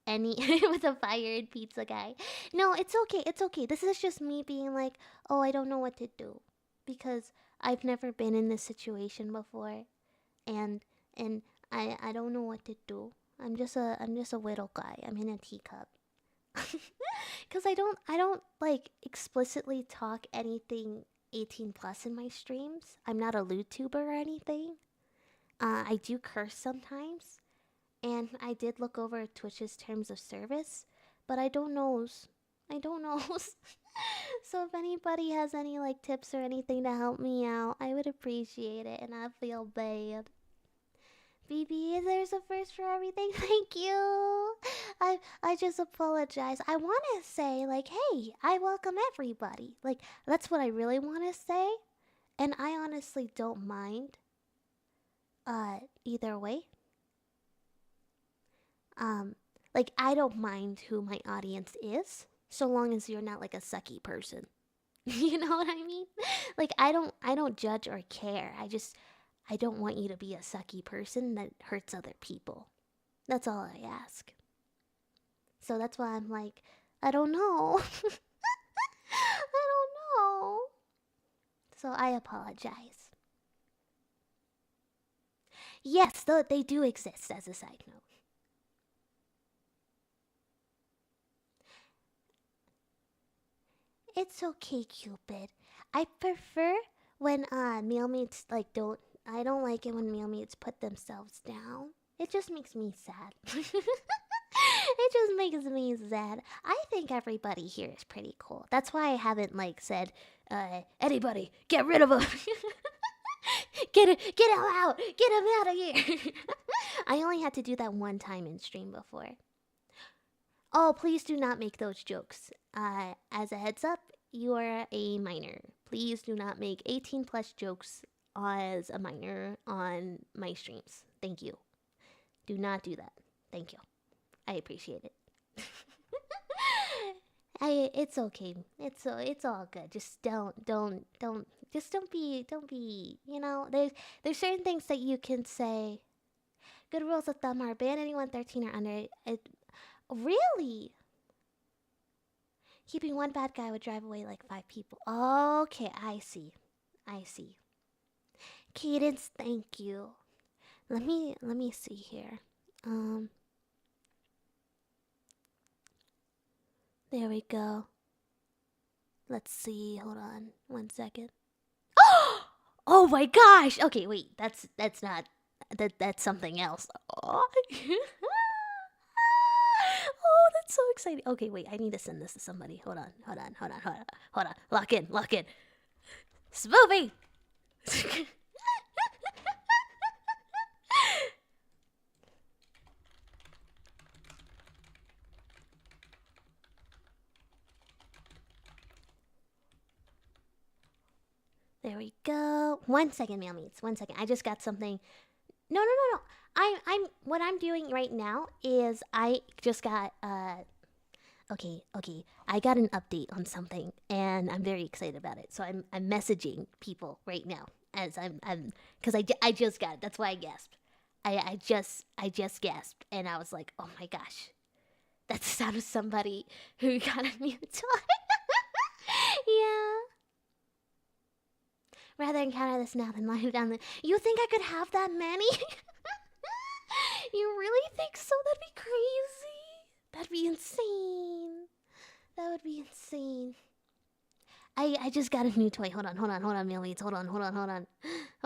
any with a fired pizza guy. No, it's okay. It's okay. This is just me being like, "Oh, I don't know what to do." Because I've never been in this situation before, and I don't know what to do. I'm just a little guy. I'm in a teacup. Cuz I don't like explicitly talk anything 18 plus in my streams. I'm not a VTuber or anything. I do curse sometimes, and I did look over Twitch's terms of service, but I don't knows. I don't knows. So if anybody has any like tips or anything to help me out, I would appreciate it, and I feel bad. BB, there's a first for everything. Thank you. I just apologize. I want to say like, hey, I welcome everybody. Like that's what I really want to say, and I honestly don't mind. Either way. Like I don't mind who my audience is, so long as you're not like a sucky person. You know what I mean? Like I don't judge or care. I don't want you to be a sucky person that hurts other people. That's all I ask. So that's why I'm like, I don't know. I don't know. So I apologize. Yes, though they do exist as a side note. It's okay, Cupid. I prefer when mealmates like don't. I don't like it when mealmates put themselves down. It just makes me sad. It just makes me sad. I think everybody here is pretty cool. That's why I haven't like said, anybody get rid of him. Get him out. Get him out of here. I only had to do that one time in stream before. Oh, please do not make those jokes. As a heads up, you are a minor. Please do not make 18 plus jokes as a minor on my streams. Thank you. Do not do that. Thank you. I appreciate it. It's okay. It's all good. Just don't be, you know, there's certain things that you can say. Good rules of thumb are ban anyone 13 or under. Really? Keeping one bad guy would drive away like 5 people. Okay, I see. Cadence, thank you. Let me see here. There we go. Let's see. Hold on. 1 second. Oh my gosh. Okay, wait. That's not that's something else. Oh. Oh, that's so exciting. Okay, wait. I need to send this to somebody. Hold on. Lock in. Smoothie. There we go. 1 second, meal meats. 1 second. I just got something. No. I'm what I'm doing right now is I just got okay. I got an update on something and I'm very excited about it. So I'm messaging people right now as I'm cuz I just got it. That's why I gasped. I just gasped and I was like, "Oh my gosh." That's the sound of somebody who got a new toy. Yeah. Rather encounter this now than lie down there. You think I could have that many? You really think so? That'd be crazy. That'd be insane. That would be insane. I just got a new toy. Hold on, meal meats. Hold on. I'm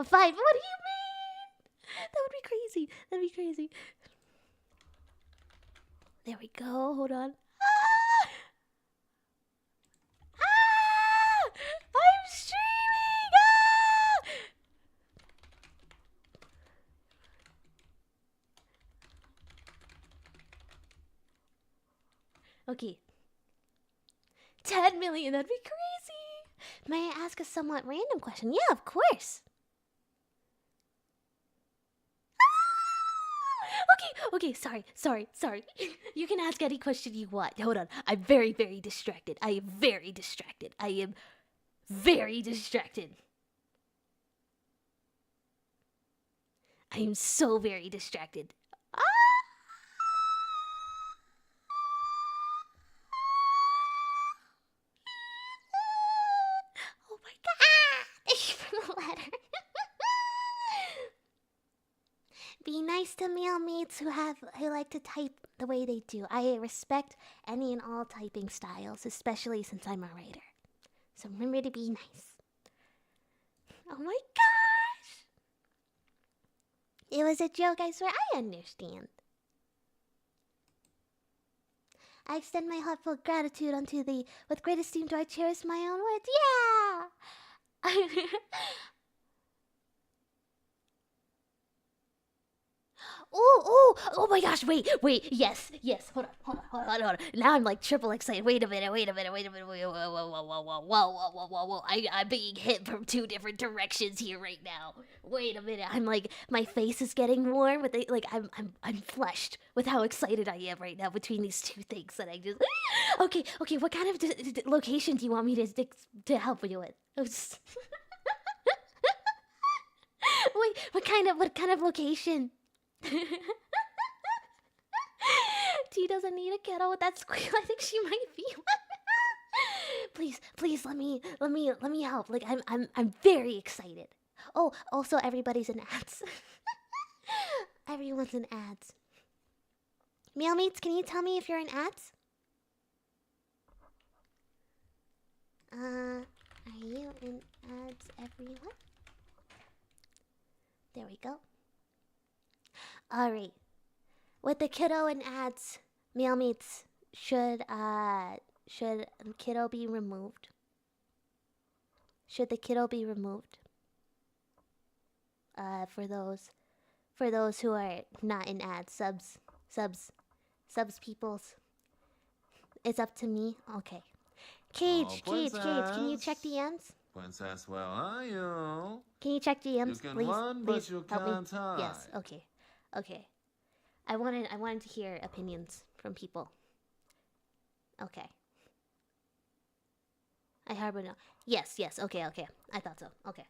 fine. What do you mean? That would be crazy. There we go. Hold on. I'm streaming! Okay. 10 million, that'd be crazy. May I ask a somewhat random question? Yeah, of course. Okay, sorry. You can ask any question you want. Hold on. I'm very, very distracted. I am very distracted. I am so very distracted. Oh my god! Thank you for the letter. Be nice to meal mates who like to type the way they do. I respect any and all typing styles, especially since I'm a writer. So remember to be nice. Oh my gosh! It was a joke, I swear. I understand. I extend my heartfelt gratitude unto thee. With great esteem do I cherish my own words. Yeah! Oh my gosh, wait, yes, hold on. Now I'm like triple excited. Wait a minute, whoa. I'm being hit from 2 different directions here right now. Wait a minute, I'm like, my face is getting warm, but I'm flushed with how excited I am right now between these 2 things that I just... Okay, what kind of location do you want me to help you with? Wait, what kind of location? T doesn't need a kettle. That's squeal. I think she might be one. Please, let me help. Like I'm very excited. Oh, also everybody's in ads. Everyone's in ads. Mealmates, can you tell me if you're in ads? Are you in ads, everyone? There we go. Alright. With the kiddo and ads, mealmates, should kiddo be removed? Should the kiddo be removed? For those who are not in ads, subs peoples. It's up to me. Okay. Cage, can you check the ends? consequence as well, are you? Can you check DMs, You can please? run, Please but you help me. can't hide. Yes. Okay. Okay. I wanted to hear opinions from people. Okay. I harbor no. Yes. Yes. Okay. Okay. I thought so. Okay.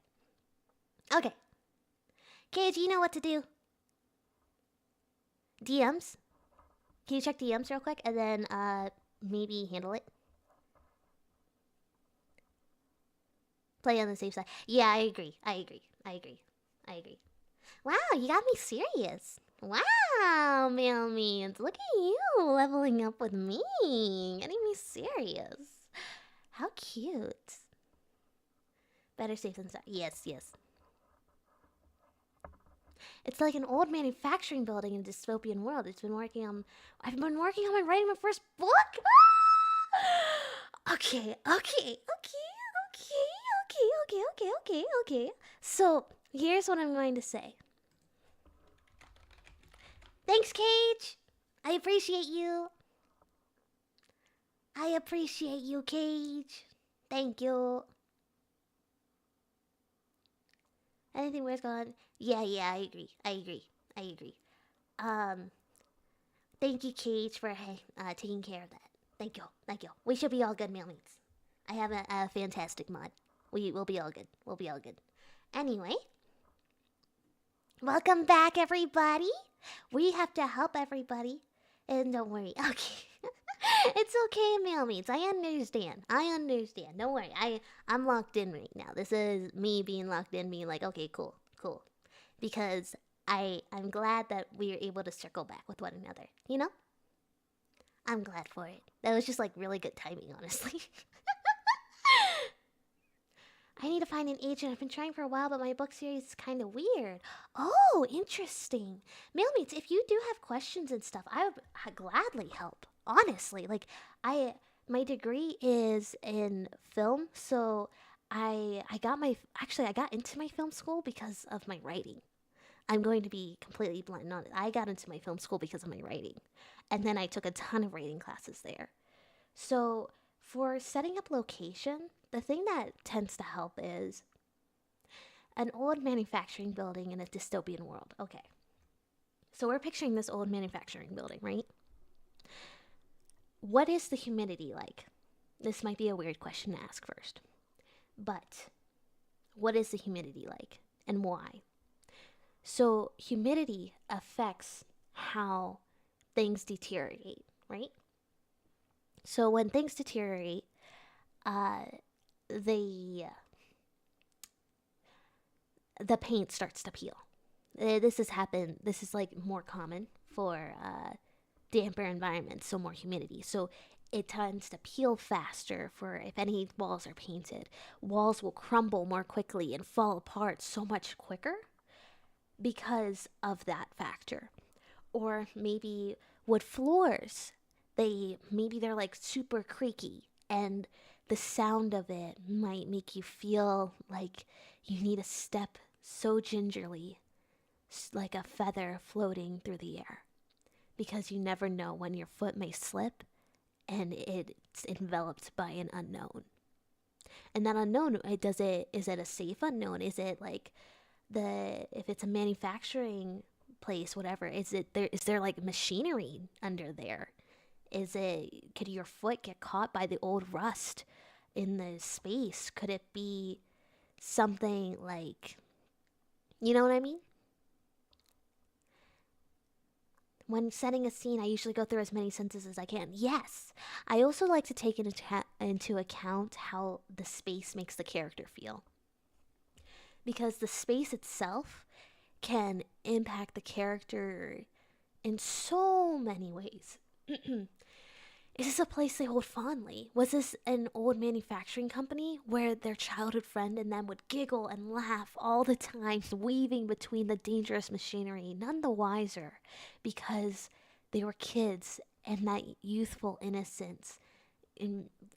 Okay. Cage, you know what to do. DMs. Can you check DMs real quick and then maybe handle it? Play on the safe side. Yeah, I agree. I agree. I agree. I agree. Wow, you got me serious. Wow, Mailmeans. Look at you leveling up with me. Getting me serious. How cute. Better safe than sorry. Yes, yes. It's like an old manufacturing building in a dystopian world. I've been working on my writing my first book. Okay. So, here's what I'm going to say. Thanks, Cage. I appreciate you. I appreciate you, Cage. Thank you. Anything weird's going on? Yeah, I agree. Thank you, Cage, for taking care of that. Thank you. We should be all good, mailmates. I have a fantastic mod. We'll be all good. Anyway, welcome back, everybody. We have to help everybody, and don't worry. Okay, it's okay, mailmates. I understand. Don't worry. I'm locked in right now. This is me being locked in, being like, okay, cool, because I'm glad that we are able to circle back with one another. You know, I'm glad for it. That was just like really good timing, honestly. I need to find an agent. I've been trying for a while, but my book series is kind of weird. Oh, interesting. Mailmates, if you do have questions and stuff, I would gladly help. Honestly, like my degree is in film, so I got into my film school because of my writing. I'm going to be completely blunt on it. I got into my film school because of my writing, and then I took a ton of writing classes there. So for setting up location, the thing that tends to help is an old manufacturing building in a dystopian world. Okay. So we're picturing this old manufacturing building, right? What is the humidity like? This might be a weird question to ask first. But what is the humidity like and why? So humidity affects how things deteriorate, right? So when things deteriorate, the paint starts to peel. This is like more common for damper environments, so more humidity. So it tends to peel faster for if any walls are painted. Walls will crumble more quickly and fall apart so much quicker because of that factor. Or maybe wood floors, they're like super creaky, and the sound of it might make you feel like you need to step so gingerly, like a feather floating through the air, because you never know when your foot may slip and it's enveloped by an unknown. And that unknown, is it a safe unknown? Is it like if it's a manufacturing place, whatever, is there like machinery under there? Could your foot get caught by the old rust in the space? Could it be something like, you know what I mean? When setting a scene, I usually go through as many senses as I can. Yes, I also like to take into account how the space makes the character feel. Because the space itself can impact the character in so many ways. Is this a place they hold fondly? Was this an old manufacturing company where their childhood friend and them would giggle and laugh all the time, weaving between the dangerous machinery, none the wiser, because they were kids and that youthful innocence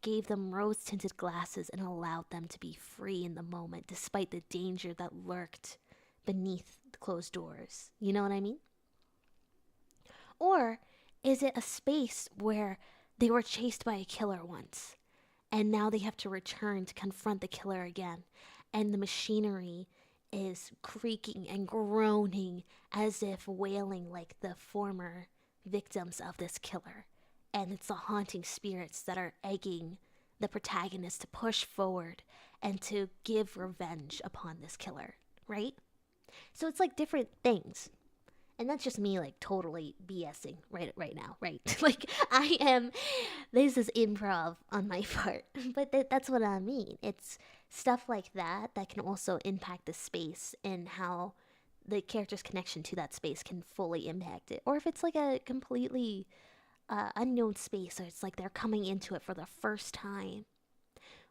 gave them rose-tinted glasses and allowed them to be free in the moment, despite the danger that lurked beneath the closed doors. You know what I mean? Or is it a space where they were chased by a killer once, And now they have to return to confront the killer again. And the machinery is creaking and groaning as if wailing like the former victims of this killer. And it's the haunting spirits that are egging the protagonist to push forward and to give revenge upon this killer, right? So it's like different things. And that's just me like totally BSing right now, right? Like this is improv on my part. But that's what I mean. It's stuff like that that can also impact the space and how the character's connection to that space can fully impact it. Or if it's like a completely unknown space, or it's like they're coming into it for the first time.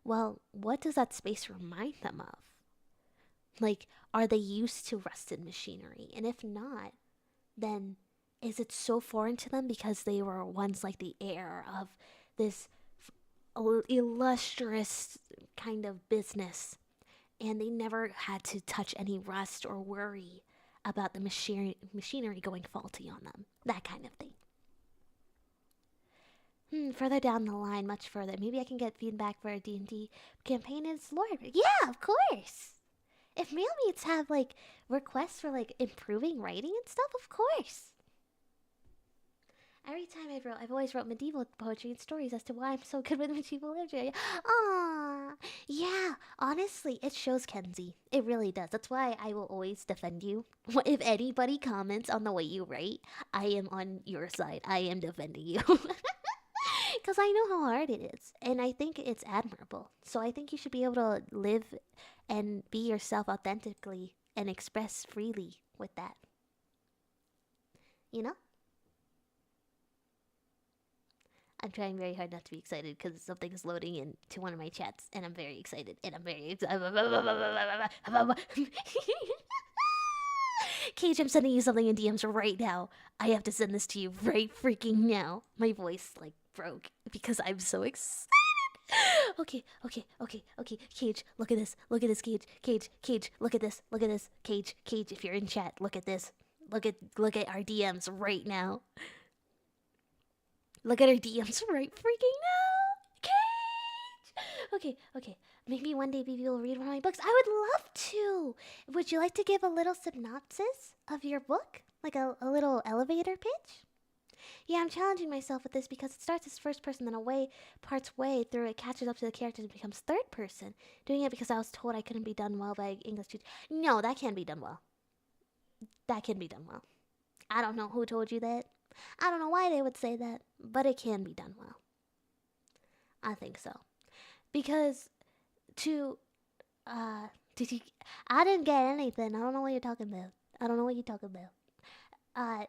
Well, what does that space remind them of? Like, are they used to rusted machinery? And if not, then is it so foreign to them because they were once like the heir of this illustrious kind of business, and they never had to touch any rust or worry about the machinery going faulty on them? That kind of thing. Further down the line, much further, maybe I can get feedback for a D&D campaign as Lord. Yeah, of course. If male meets have like requests for like improving writing and stuff, of course. Every time I've always wrote medieval poetry and stories as to why I'm so good with medieval literature. Aww, yeah. Honestly, it shows, Kenzie. It really does. That's why I will always defend you. If anybody comments on the way you write, I am on your side. I am defending you. Because I know how hard it is, and I think it's admirable. So I think you should be able to live and be yourself authentically and express freely with that. You know? I'm trying very hard not to be excited because something is loading into one of my chats, and I'm very excited, and I'm very excited. Cage, I'm sending you something in DMs right now. I have to send this to you right freaking now. My voice, like, broke because I'm so excited. Okay. Cage, look at this, Cage. Cage, look at this, Cage, if you're in chat, look at this. Look at our DMs right now. Look at our DMs right freaking now. Cage! Okay. Maybe one day BB will read one of my books. I would love to. Would you like to give a little synopsis of your book? Like a little elevator pitch? Yeah, I'm challenging myself with this because it starts as first person, then parts way through it catches up to the characters and becomes third person. Doing it because I was told I couldn't be done well by English teacher. No, that can't be done well. That can be done well. I don't know who told you that. I don't know why they would say that, but it can be done well. I think so. Because I didn't get anything. I don't know what you're talking about.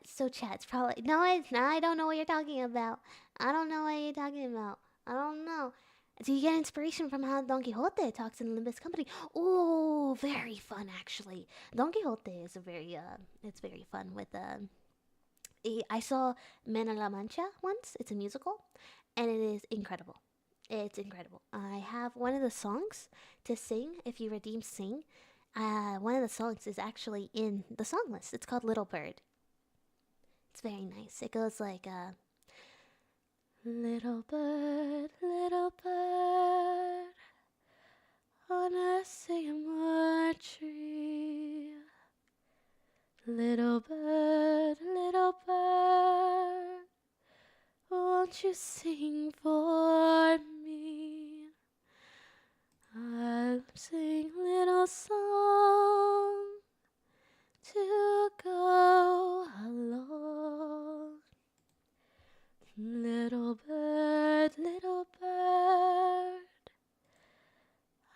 So chat's probably I don't know what you're talking about. I don't know. Do you get inspiration from how Don Quixote talks in Limbus Company? Oh, very fun actually. Don Quixote is it's very fun with I saw Men a la Mancha once. It's a musical, and it is incredible. It's incredible. I have one of the songs to sing. If you redeem sing, one of the songs is actually in the song list. It's called Little Bird. It's very nice. It goes like, little bird, on a sycamore tree. Little bird, won't you sing for me? I'll sing little song to go along. Little bird,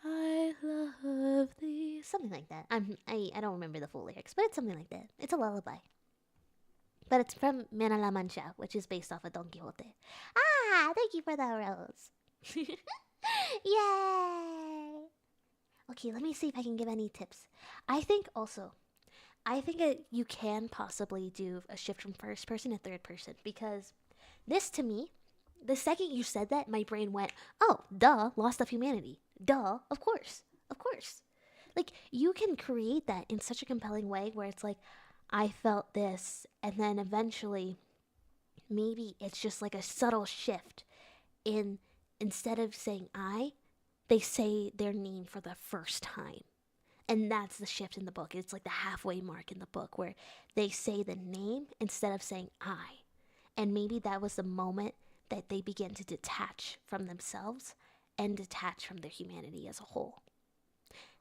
I love thee. Something like that. I don't remember the full lyrics, but it's something like that. It's a lullaby. But it's from Men a la Mancha, which is based off of Don Quixote. Ah, thank you for that, Rose. Yay! Okay, let me see if I can give any tips. I think you can possibly do a shift from first person to third person, because this, to me, the second you said that, my brain went, oh, duh, Lost of Humanity. Duh, of course. Like, you can create that in such a compelling way where it's like, I felt this, and then eventually, maybe it's just like a subtle shift in instead of saying I, they say their name for the first time. And that's the shift in the book. It's like the halfway mark in the book where they say the name instead of saying I. And maybe that was the moment that they begin to detach from themselves and detach from their humanity as a whole.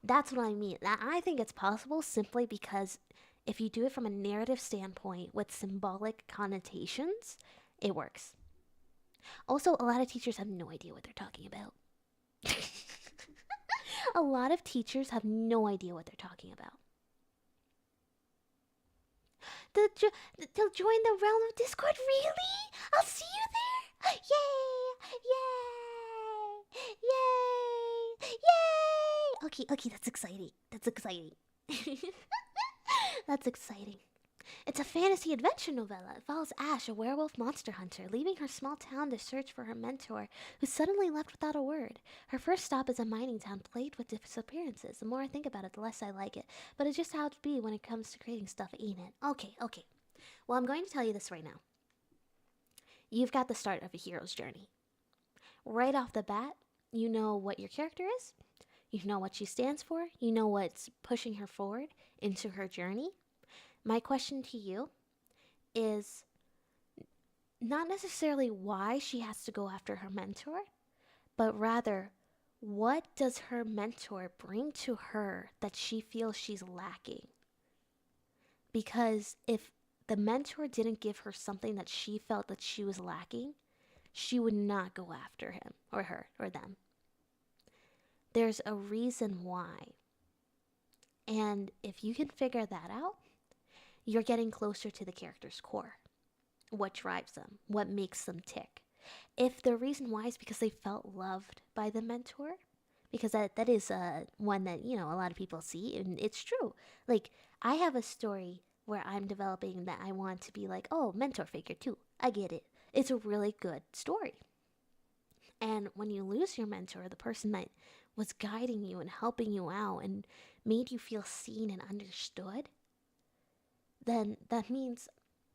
That's what I mean. I think it's possible simply because if you do it from a narrative standpoint with symbolic connotations, it works. Also, a lot of teachers have no idea what they're talking about. A lot of teachers have no idea what they're talking about. To join the realm of Discord, really? I'll see you there. Yay! Yay! Yay! Yay! Okay, that's exciting. That's exciting. That's exciting. It's a fantasy adventure novella. It follows Ash, a werewolf monster hunter, leaving her small town to search for her mentor, who suddenly left without a word. Her first stop is a mining town plagued with disappearances. The more I think about it, the less I like it. But it's just how it be when it comes to creating stuff, ain't it? Okay. Well, I'm going to tell you this right now. You've got the start of a hero's journey. Right off the bat, you know what your character is. You know what she stands for. You know what's pushing her forward into her journey. My question to you is not necessarily why she has to go after her mentor, but rather, what does her mentor bring to her that she feels she's lacking? Because if the mentor didn't give her something that she felt that she was lacking, she would not go after him or her or them. There's a reason why. And if you can figure that out, you're getting closer to the character's core. What drives them? What makes them tick? If the reason why is because they felt loved by the mentor, because that is one that, a lot of people see, and it's true. Like, I have a story where I'm developing that I want to be like, oh, mentor figure too. I get it. It's a really good story. And when you lose your mentor, the person that was guiding you and helping you out and made you feel seen and understood, then that means,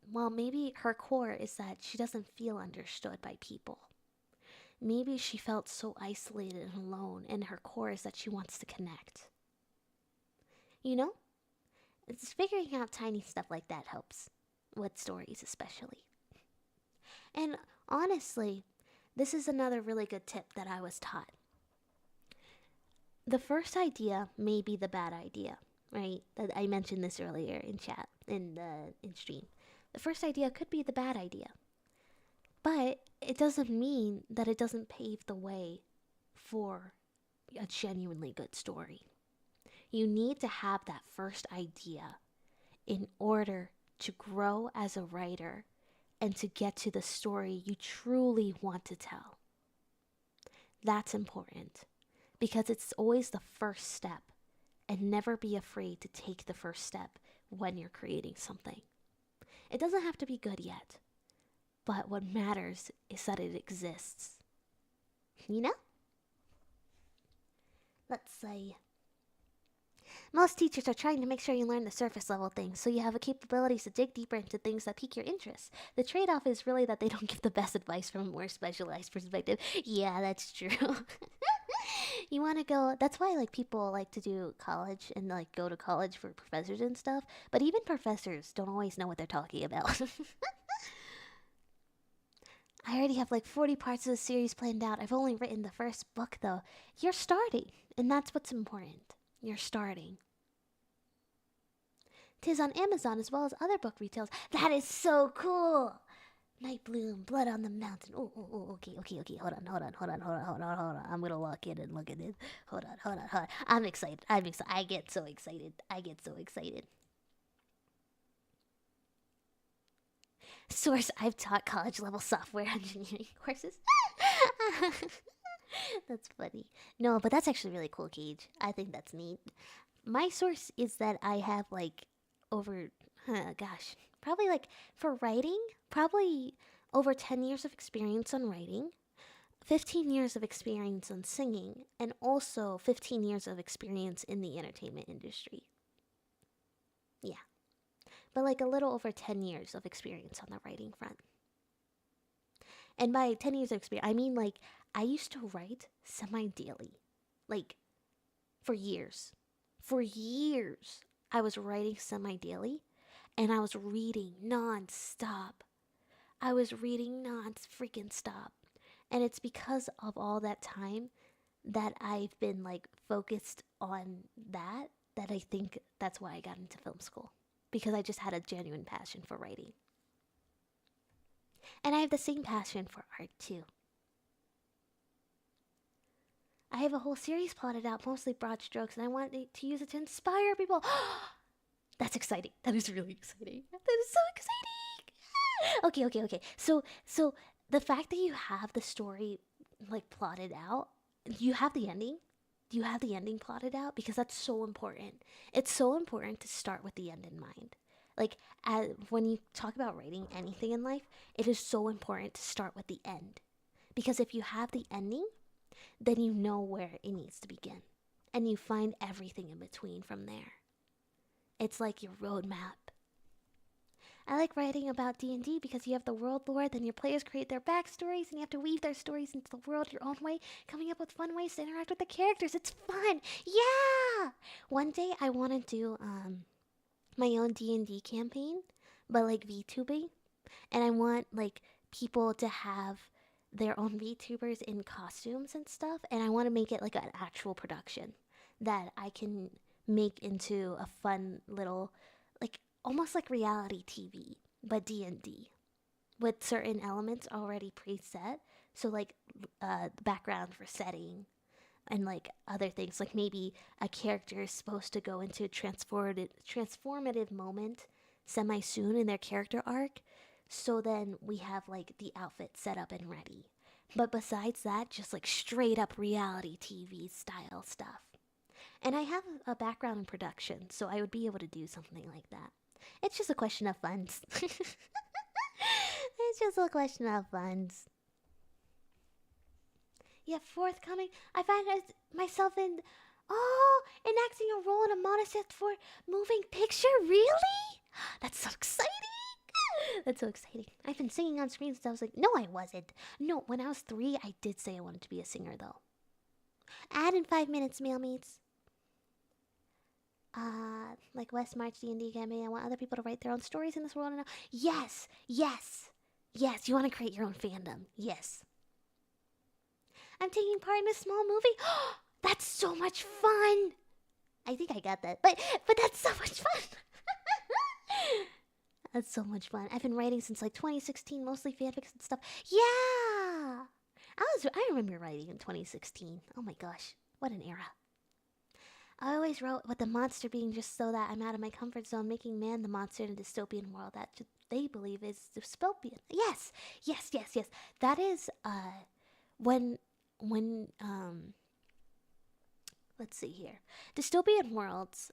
well, maybe her core is that she doesn't feel understood by people. Maybe she felt so isolated and alone, and her core is that she wants to connect. It's figuring out tiny stuff like that helps, with stories especially. And honestly, this is another really good tip that I was taught. The first idea may be the bad idea, right? I mentioned this earlier in chat, in stream. The first idea could be the bad idea. But it doesn't mean that it doesn't pave the way for a genuinely good story. You need to have that first idea in order to grow as a writer and to get to the story you truly want to tell. That's important because it's always the first step, and never be afraid to take the first step when you're creating something. It doesn't have to be good yet, but what matters is that it exists. Let's say most teachers are trying to make sure you learn the surface level things so you have the capabilities to dig deeper into things that pique your interest. The trade-off is really that they don't give the best advice from a more specialized perspective. Yeah, that's true. You want to go, that's why people like to do college and go to college for professors and stuff, but even professors don't always know what they're talking about. I already have 40 parts of the series planned out. I've only written the first book though. You're starting, and that's what's important. You're starting. 'Tis on Amazon as well as other book retails. That is so cool! Night Bloom, Blood on the Mountain. Oh, okay. Hold on. I'm gonna walk in and look at it. Hold on. I'm excited. I get so excited. Source, I've taught college level software engineering courses. That's funny. No, but that's actually really cool, Cage. I think that's neat. My source is that I have probably for writing, probably over 10 years of experience on writing, 15 years of experience on singing, and also 15 years of experience in the entertainment industry. Yeah. But a little over 10 years of experience on the writing front. And by 10 years of experience, I mean I used to write semi-daily. Like, for years. For years, I was writing semi-daily, and I was reading non-stop. I was reading non-freaking stop. And it's because of all that time that I've been like focused on that I think that's why I got into film school. Because I just had a genuine passion for writing. And I have the same passion for art too. I have a whole series plotted out, mostly broad strokes, and I want to use it to inspire people. That's exciting. That is really exciting. That is so exciting. Okay. So the fact that you have the story like plotted out, you have the ending. Do you have the ending plotted out? Because that's so important. It's so important to start with the end in mind. Like, when you talk about writing anything in life, it is so important to start with the end. Because if you have the ending, then you know where it needs to begin. And you find everything in between from there. It's like your roadmap. I like writing about D&D because you have the world lore, then your players create their backstories, and you have to weave their stories into the world your own way, coming up with fun ways to interact with the characters. It's fun! Yeah! One day I want to do my own D&D campaign, but like VTubing. And I want like people to have their own VTubers in costumes and stuff, and I want to make it like an actual production that I can make into a fun little, like almost like reality TV, but D&D with certain elements already preset. So like the background for setting and like other things, like maybe a character is supposed to go into a transformative moment semi soon in their character arc. So then we have like the outfit set up and ready. But besides that, just like straight up reality TV style stuff. And I have a background in production, so I would be able to do something like that. It's just a question of funds. It's just a question of funds. Yeah, forthcoming. I find myself enacting a role in a Montessori for moving picture. Really? That's so exciting. That's so exciting. I've been singing on screen since I was like, no, I wasn't. No, when I was 3, I did say I wanted to be a singer, though. Add in 5 minutes, mail meets. Like West March D&D campaign. I want other people to write their own stories in this world. And yes. You want to create your own fandom. Yes. I'm taking part in a small movie. That's so much fun. I think I got that, but that's so much fun. That's so much fun. I've been writing since like 2016, mostly fanfics and stuff. Yeah, I remember writing in 2016. Oh my gosh, what an era. I always wrote with the monster being just so that I'm out of my comfort zone, making man the monster in a dystopian world that they believe is dystopian. Yes. That is when let's see here. Dystopian worlds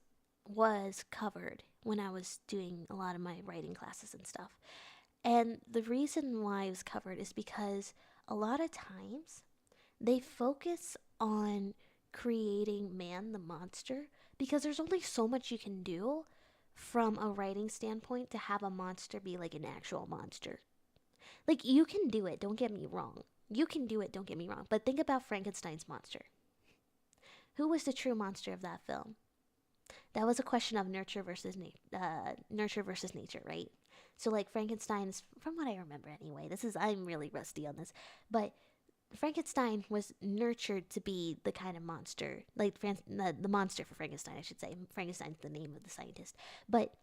was covered when I was doing a lot of my writing classes and stuff. And the reason why it was covered is because a lot of times they focus on creating man the monster because there's only so much you can do from a writing standpoint to have a monster be like an actual monster. Like, you can do it, don't get me wrong. You can do it, don't get me wrong. But think about Frankenstein's monster. Who was the true monster of that film? That was a question of nurture versus nature, right? So like Frankenstein is, from what I remember anyway, I'm really rusty on this, but Frankenstein was nurtured to be the kind of monster, like the monster for Frankenstein, I should say. Frankenstein's the name of the scientist, but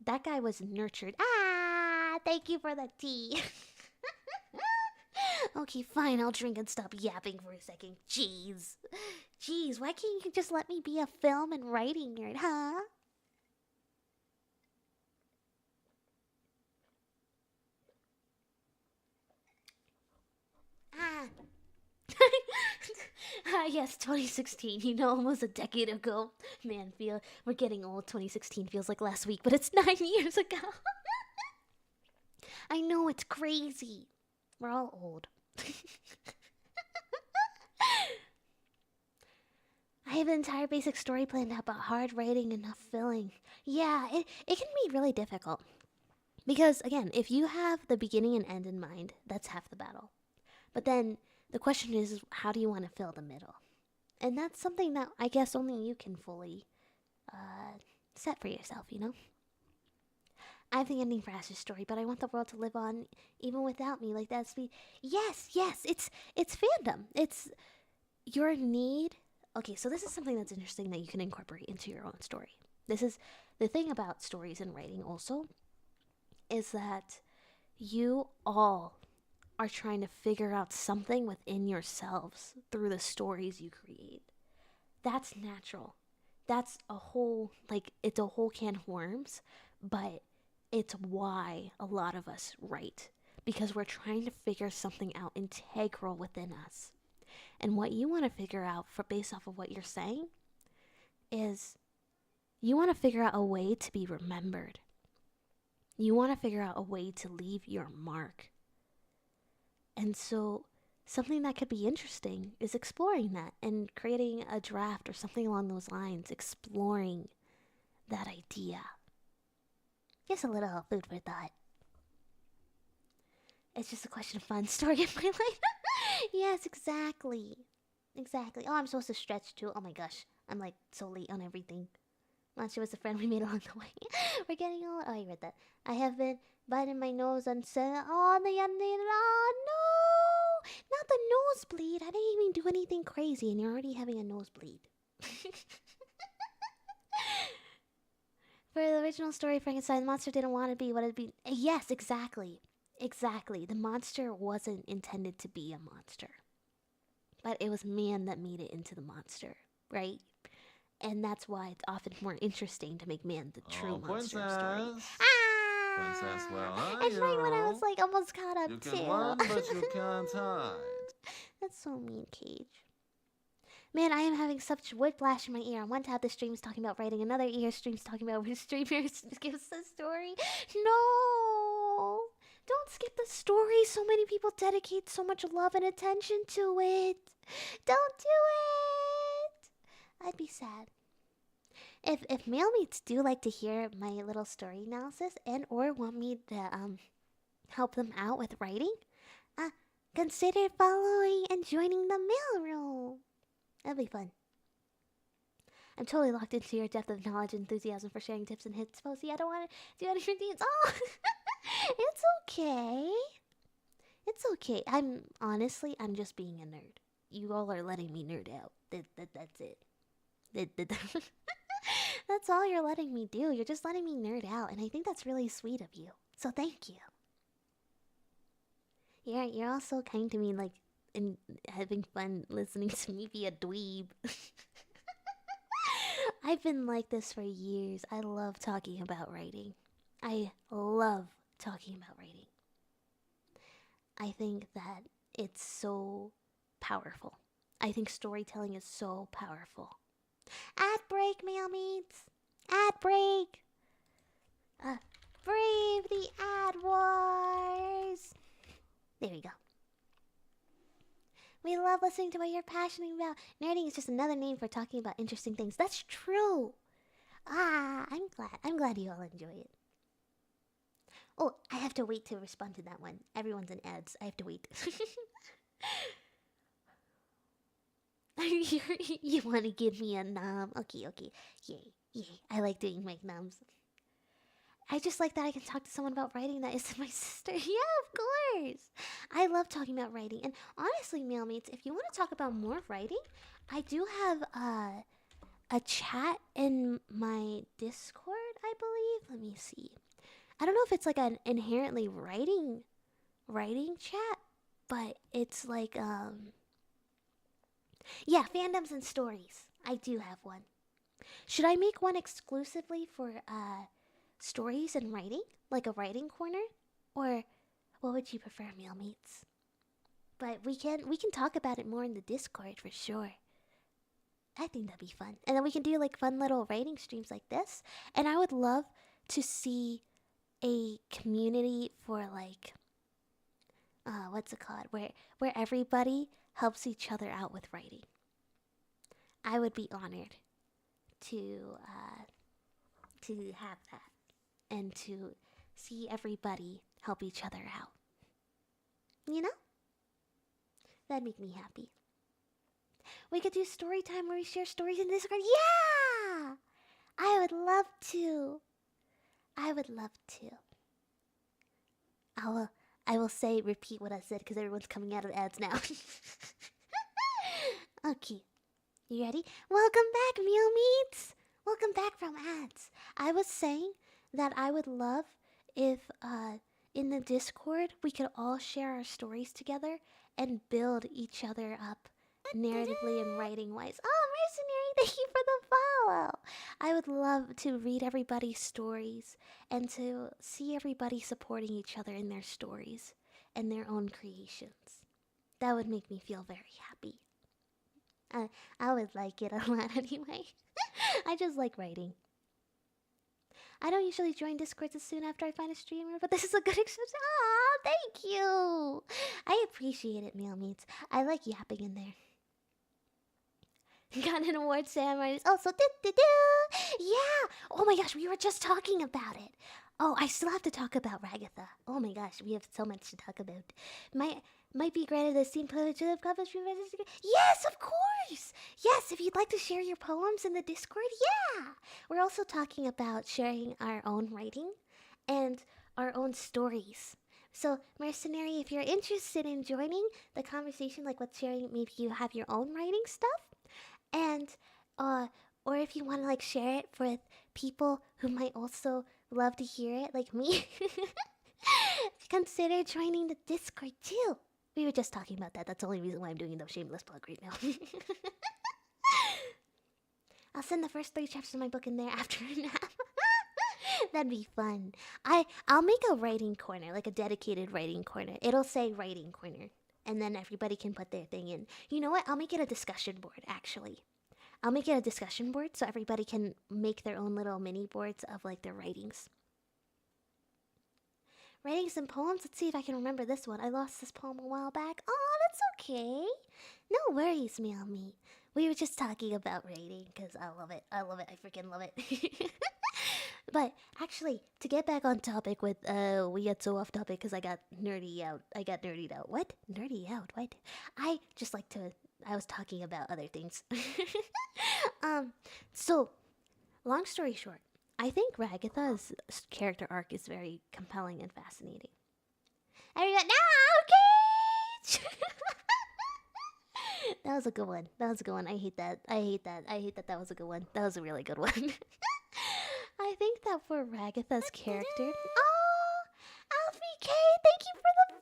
that guy was nurtured. Thank you for the tea. Okay, fine, I'll drink and stop yapping for a second. Jeez, why can't you just let me be a film and writing nerd, huh? Yes, 2016, almost a decade ago. Man, we're getting old. 2016 feels like last week, but it's 9 years ago. I know, it's crazy. We're all old. I have an entire basic story planned out, but hard writing and not filling. Yeah, it can be really difficult. Because, again, if you have the beginning and end in mind, that's half the battle. But then The question is, how do you want to fill the middle? And that's something that I guess only you can fully set for yourself, you know? I have the ending for Ash's story, but I want the world to live on even without me. Like that's me. Yes, it's fandom. It's your need. Okay, so this is something that's interesting that you can incorporate into your own story. This is the thing about stories and writing also, is that you all are trying to figure out something within yourselves through the stories you create. That's natural. That's a whole, like, it's a whole can of worms, but it's why a lot of us write. Because we're trying to figure something out integral within us. And what you want to figure out, based off of what you're saying, is you want to figure out a way to be remembered. You want to figure out a way to leave your mark. And so something that could be interesting is exploring that and creating a draft or something along those lines, exploring that idea. Just a little food for thought. It's just a question of fun story of my life. Yes, exactly. Exactly. Oh, I'm supposed to stretch too. Oh my gosh. I'm like so late on everything. Monster was a friend we made along the way. We're getting old. Oh, you read that. I have been biting my nose and said, oh, the ending. Oh, no. Not the nosebleed. I didn't even do anything crazy and you're already having a nosebleed. For the original story, Frankenstein, the monster didn't want to be what it'd be. Yes, exactly. Exactly. The monster wasn't intended to be a monster. But it was man that made it into the monster, right? And that's why it's often more interesting to make man the true monster story. Princess, well, It's right when I was like almost caught up you too. can run, but you can't hide. That's so mean, Cage. Man, I am having such whiplash in my ear. On one tab, the stream is talking about writing. Another ear stream's talking about which streamer gives the story. No! Don't skip the story. So many people dedicate so much love and attention to it. Don't do it! I'd be sad. If male mates do like to hear my little story analysis and or want me to help them out with writing, consider following and joining the mail room. That'll be fun. I'm totally locked into your depth of knowledge and enthusiasm for sharing tips and hits. See, I don't want to do any routines. Oh, it's okay. It's okay. I'm just being a nerd. You all are letting me nerd out. That's it. That's all you're letting me do. You're just letting me nerd out, and I think that's really sweet of you. So thank you. You're all so kind to me, like, and having fun listening to me be a dweeb. I've been like this for years. I love talking about writing. I love talking about writing. I think that it's so powerful. I think storytelling is so powerful. Ad break, mail meets. Ad break. Brave the ad wars. There we go. We love listening to what you're passionate about. Nerding is just another name for talking about interesting things. That's true. I'm glad. I'm glad you all enjoy it. Oh, I have to wait to respond to that one. Everyone's in ads. I have to wait. You want to give me a nom? Okay. Yay. I like doing mic noms. I just like that I can talk to someone about writing that isn't my sister. Yeah, of course. I love talking about writing. And honestly, mailmates, if you want to talk about more writing, I do have a chat in my Discord, I believe. Let me see. I don't know if it's like an inherently writing chat, but it's like yeah, fandoms and stories. I do have one. Should I make one exclusively for stories and writing, like a writing corner, or what would you prefer, mailmates? But we can talk about it more in the Discord for sure. I think that'd be fun, and then we can do like fun little writing streams like this. And I would love to see a community for like what's it called, where everybody helps each other out with writing. I would be honored to have that and to see everybody help each other out. You know? That'd make me happy. We could do story time where we share stories in Discord. Yeah! I would love to. I would love to. I will say, repeat what I said because everyone's coming out of ads now. Okay. You ready? Welcome back, Meal Meats! Welcome back from ads. I was saying that I would love if, in the Discord, we could all share our stories together and build each other up narratively and writing-wise. Oh, Mercenary, thank you for the follow! I would love to read everybody's stories and to see everybody supporting each other in their stories and their own creations. That would make me feel very happy. I would like it a lot anyway. I just like writing. I don't usually join Discords as soon after I find a streamer, but this is a good exception. Aw, thank you! I appreciate it, Meal Meats. I like yapping in there. Got an award, Sam. Also, yeah! Oh my gosh, we were just talking about it. Oh, I still have to talk about Ragatha. Oh my gosh, we have so much to talk about. Might be granted the same privilege of publishing. Yes, of course! Yes, if you'd like to share your poems in the Discord, yeah! We're also talking about sharing our own writing and our own stories. So, Mercenary, if you're interested in joining the conversation, like with sharing, maybe you have your own writing stuff, and, or if you want to, like, share it with people who might also love to hear it, like me, consider joining the Discord, too. We were just talking about that. That's the only reason why I'm doing the shameless plug right now. I'll send the first 3 chapters of my book in there after a nap. That'd be fun. I'll make a writing corner, like a dedicated writing corner. It'll say writing corner, and then everybody can put their thing in. You know what? I'll make it a discussion board, actually. I'll make it a discussion board so everybody can make their own little mini boards of, like, their writings. Writings and poems? Let's see if I can remember this one. I lost this poem a while back. Oh, that's okay. No worries, Meow Me. We were just talking about writing, because I love it. I love it. I freaking love it. But, actually, to get back on topic with, we got so off topic because I got nerdy out. I got nerdied out. What? Nerdy out? What? I just like to... I was talking about other things. So, long story short, I think Ragatha's character arc is very compelling and fascinating. Everyone, no, Cage! That was a good one. That was a good one. I hate that. I hate that. I hate that that was a good one. That was a really good one. I think that for Ragatha's character... Oh! Alfie K, thank you for the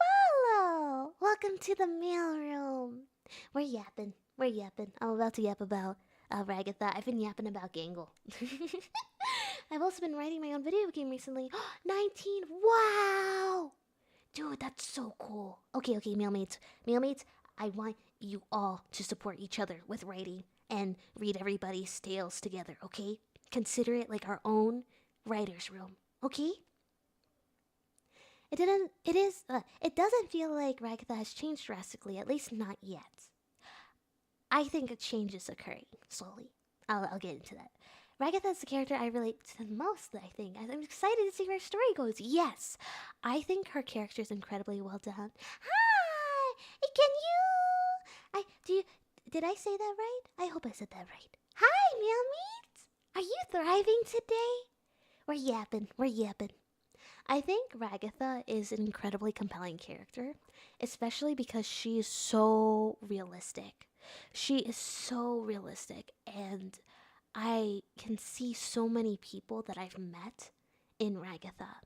follow! Welcome to the mail room. We're yapping. We're yapping. I'm about to yap about Ragatha. I've been yapping about Gangle. I've also been writing my own video game recently. 19! Wow! Dude, that's so cool. Okay, Mealmates. Mealmates, I want you all to support each other with writing and read everybody's tales together, okay? Consider it like our own writer's room, okay? It doesn't feel like Ragatha has changed drastically, at least not yet. I think a change is occurring slowly. I'll get into that. Ragatha is the character I relate to the most, I think. I'm excited to see where her story goes. Yes, I think her character is incredibly well done. Hi! Did I say that right? I hope I said that right. Hi, Meow Meat! Are you thriving today? We're yapping. I think Ragatha is an incredibly compelling character, especially because she is so realistic. She is so realistic, and I can see so many people that I've met in Ragatha.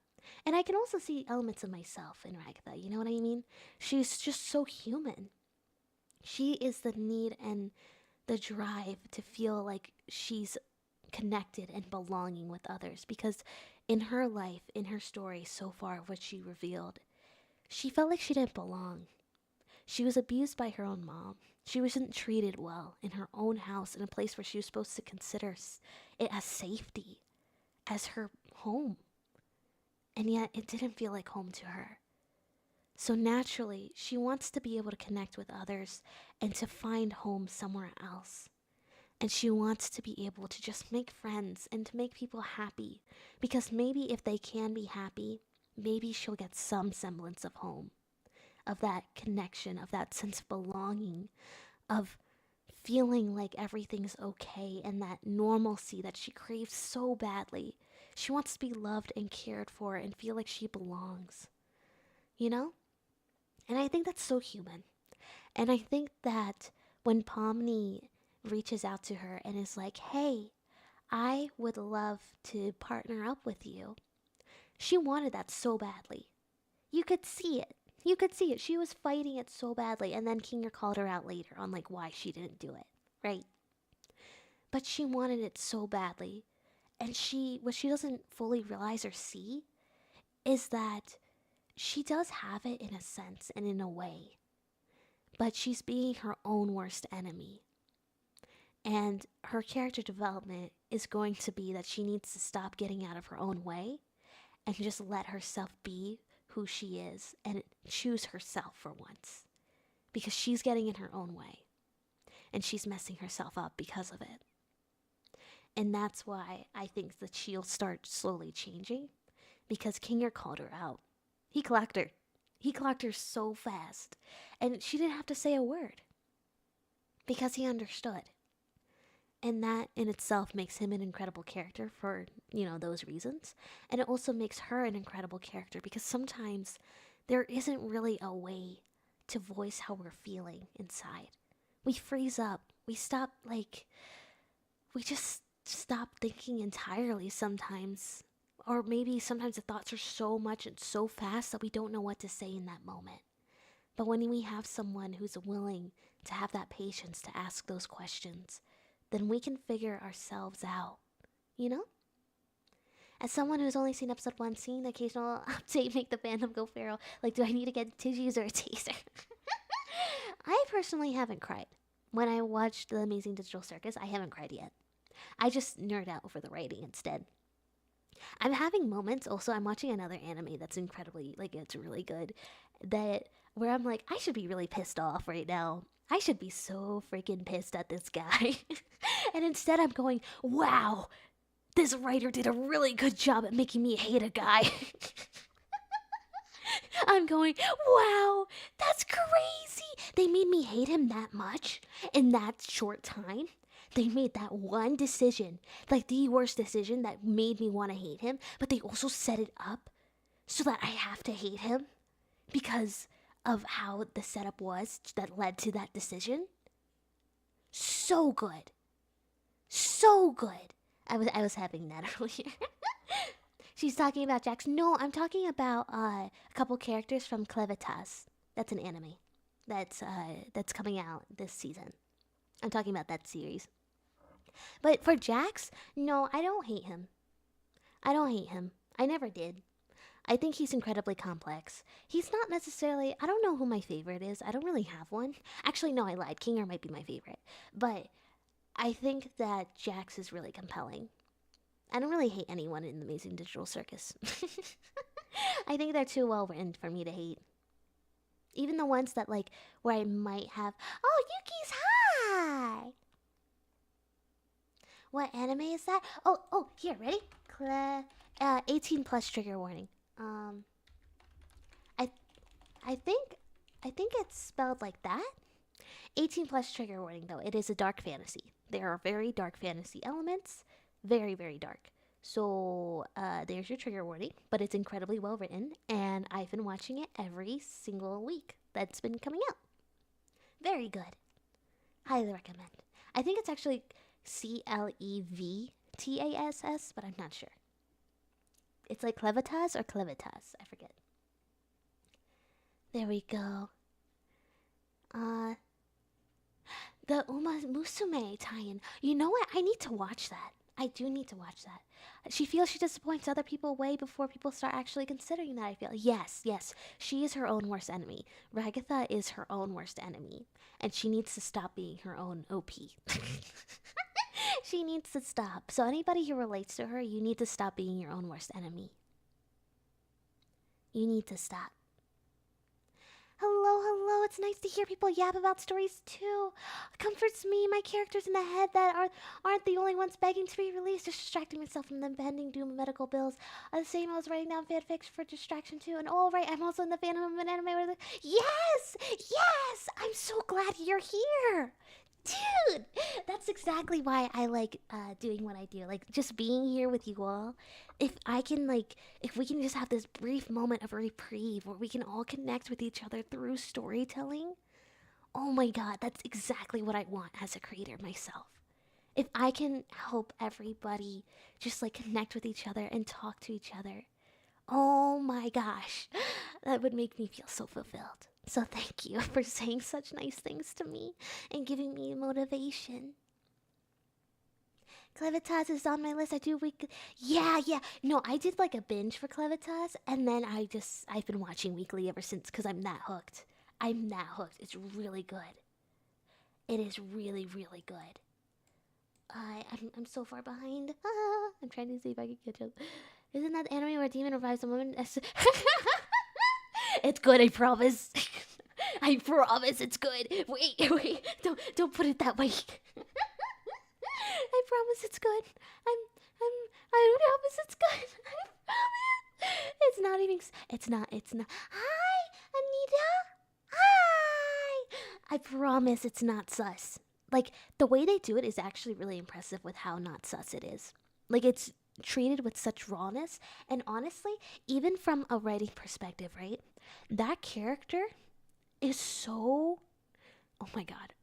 And I can also see elements of myself in Ragatha, you know what I mean? She's just so human. She is the need and the drive to feel like she's connected and belonging with others, because in her life, in her story so far, what she revealed, she felt like she didn't belong. She was abused by her own mom. She wasn't treated well in her own house, in a place where she was supposed to consider it as safety, as her home. And yet, it didn't feel like home to her. So naturally, she wants to be able to connect with others and to find home somewhere else. And she wants to be able to just make friends and to make people happy. Because maybe if they can be happy, maybe she'll get some semblance of home. of that connection, of that sense of belonging, of feeling like everything's okay, and that normalcy that she craves so badly. She wants to be loved and cared for and feel like she belongs, you know? And I think that's so human. And I think that when Pomni reaches out to her and is like, hey, I would love to partner up with you, she wanted that so badly. You could see it. You could see it. She was fighting it so badly. And then Kinger called her out later on like why she didn't do it, right? But she wanted it so badly. And what she doesn't fully realize or see is that she does have it in a sense and in a way. But she's being her own worst enemy. And her character development is going to be that she needs to stop getting out of her own way and just let herself be who she is and choose herself for once. Because she's getting in her own way. And she's messing herself up because of it. And that's why I think that she'll start slowly changing. Because Kinger called her out. He clocked her. He clocked her so fast. And she didn't have to say a word. Because he understood. And that in itself makes him an incredible character for, those reasons. And it also makes her an incredible character because sometimes there isn't really a way to voice how we're feeling inside. We freeze up. We just stop thinking entirely sometimes. Or maybe sometimes the thoughts are so much and so fast that we don't know what to say in that moment. But when we have someone who's willing to have that patience to ask those questions, then we can figure ourselves out, As someone who's only seen episode 1, seeing the occasional update make the fandom go feral, like, do I need to get tissues or a taser? I personally haven't cried. When I watched The Amazing Digital Circus, I haven't cried yet. I just nerd out over the writing instead. I'm having moments, also, I'm watching another anime that's incredibly, it's really good, where I'm like, I should be really pissed off right now. I should be so freaking pissed at this guy. And instead I'm going, wow, this writer did a really good job at making me hate a guy. I'm going, wow, that's crazy. They made me hate him that much in that short time. They made that one decision, like the worst decision that made me want to hate him, but they also set it up so that I have to hate him because of how the setup was that led to that decision. So good. So good. I was having that earlier. She's talking about Jax. No, I'm talking about a couple characters from Clevitas. That's an anime that's coming out this season. I'm talking about that series. But for Jax, no, I don't hate him. I don't hate him. I never did. I think he's incredibly complex. He's not necessarily... I don't know who my favorite is. I don't really have one. Actually, no, I lied. Kinger might be my favorite. But I think that Jax is really compelling. I don't really hate anyone in The Amazing Digital Circus. I think they're too well written for me to hate. Even the ones that, where I might have... Oh, Yuki's hi! What anime is that? Oh, here, ready? 18 plus trigger warning. I think it's spelled like that. 18 plus trigger warning, though. It is a dark fantasy. There are very dark fantasy elements. Very, very dark. So, there's your trigger warning. But it's incredibly well written. And I've been watching it every single week that's been coming out. Very good. Highly recommend. I think it's actually Clevtass, but I'm not sure. It's like Clevitas or Clevitas. I forget. There we go. The Uma Musume tie-in. You know what? I need to watch that. I do need to watch that. She feels she disappoints other people way before people start actually considering that, I feel. Yes. She is her own worst enemy. Ragatha is her own worst enemy. And she needs to stop being her own OP. She needs to stop. So anybody who relates to her, you need to stop being your own worst enemy. You need to stop. Hello, hello. It's nice to hear people yap about stories too. It comforts me. My characters in the head that aren't the only ones begging to be released, just distracting myself from the impending doom of medical bills. The same I was writing down fanfics for distraction too. And oh right, I'm also in the fandom of an anime where yes! Yes! I'm so glad you're here! Dude! That's exactly why I like doing what I do. Like just being here with you all. If we can just have this brief moment of reprieve where we can all connect with each other through storytelling. Oh my god, that's exactly what I want as a creator myself. If I can help everybody just like connect with each other and talk to each other, oh my gosh, that would make me feel so fulfilled. So thank you for saying such nice things to me and giving me motivation. Clevitas is on my list. I do weekly. Yeah. No, I did like a binge for Clevitas, and then I've been watching weekly ever since because I'm that hooked. I'm that hooked. It's really good. It is really, really good. I'm so far behind. I'm trying to see if I can catch up. Isn't that the anime where a demon revives a woman? It's good, I promise. I promise it's good. Wait, don't put it that way. I promise it's good. I promise it's good. I promise. It's not. Hi, Anita. Hi. I promise it's not sus. Like, the way they do it is actually really impressive with how not sus it is. Like, it's treated with such rawness. And honestly, even from a writing perspective, right? That character is so... Oh my god.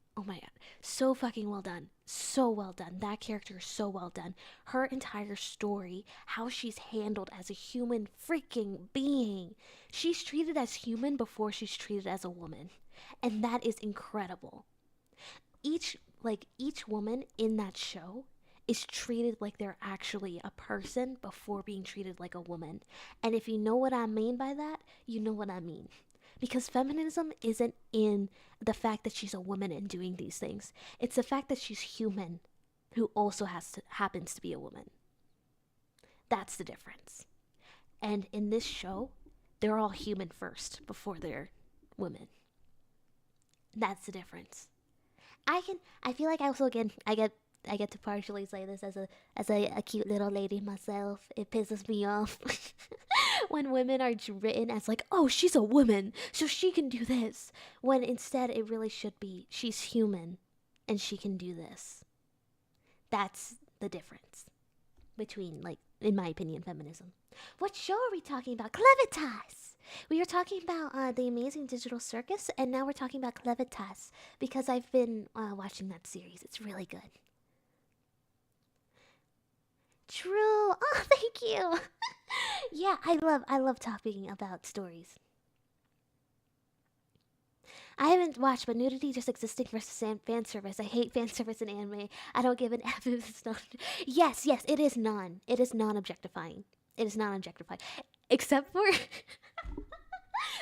So fucking well done. So well done. That character is so well done. Her entire story, how she's handled as a human freaking being. She's treated as human before she's treated as a woman. And that is incredible. Each woman in that show is treated like they're actually a person before being treated like a woman. And if you know what I mean by that, you know what I mean. Because feminism isn't in the fact that she's a woman and doing these things. It's the fact that she's human who also happens to be a woman. That's the difference. And in this show, they're all human first before they're women. That's the difference. I feel like I get to partially say this as a cute little lady myself. It pisses me off when women are written as like, oh, she's a woman, so she can do this. When instead it really should be, she's human, and she can do this. That's the difference between, like, in my opinion, feminism. What show are we talking about? Clevitas! We were talking about The Amazing Digital Circus, and now we're talking about Clevitas, because I've been watching that series. It's really good. True. Oh, thank you. Yeah, I love talking about stories. I haven't watched, but nudity just existing versus fan service. I hate fan service in anime. I don't give an F if it's not. Yes, it is non. It is non-objectifying. It is non-objectifying. Except for...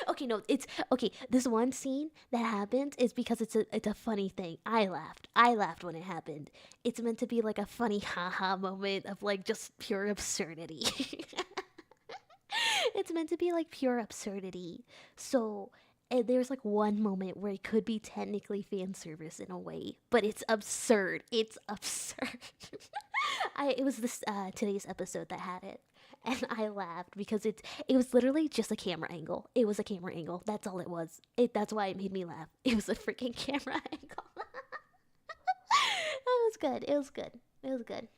Okay, no, it's... Okay, this one scene that happens is because it's a funny thing. I laughed when it happened. It's meant to be like a funny haha moment of like just pure absurdity. It's meant to be like pure absurdity. So... And there's like one moment where it could be technically fan service in a way, but it's absurd. It's absurd. It was this today's episode that had it, and I laughed because it was literally just a camera angle. It was a camera angle. That's all it was. That's why it made me laugh. It was a freaking camera angle. It was good. It was good.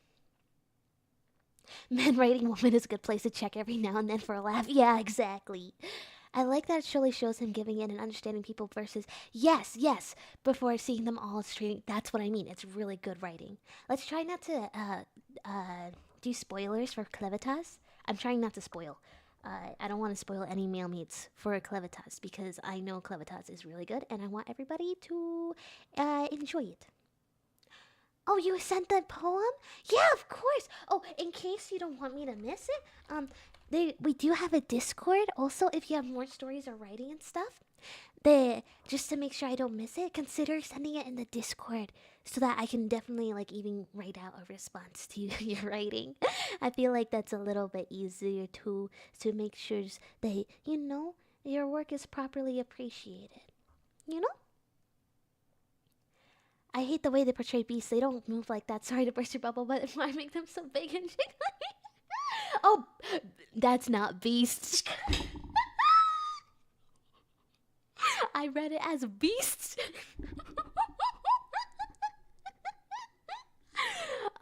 Men writing woman is a good place to check every now and then for a laugh. Yeah, exactly. I like that it surely shows him giving in and understanding people versus yes, before seeing them all as training. That's what I mean. It's really good writing. Let's try not to do spoilers for Clevitas. I'm trying not to spoil. I don't want to spoil any male meets for Clevitas because I know Clevitas is really good and I want everybody to enjoy it. Oh, you sent the poem? Yeah, of course. Oh, in case you don't want me to miss it, we do have a Discord. Also, if you have more stories or writing and stuff, just to make sure I don't miss it, consider sending it in the Discord so that I can definitely like even write out a response to your writing. I feel like that's a little bit easier to make sure that your work is properly appreciated. You know? I hate the way they portray beasts. They don't move like that. Sorry to burst your bubble, but why make them so big and jiggly? Oh, that's not beasts. I read it as beasts.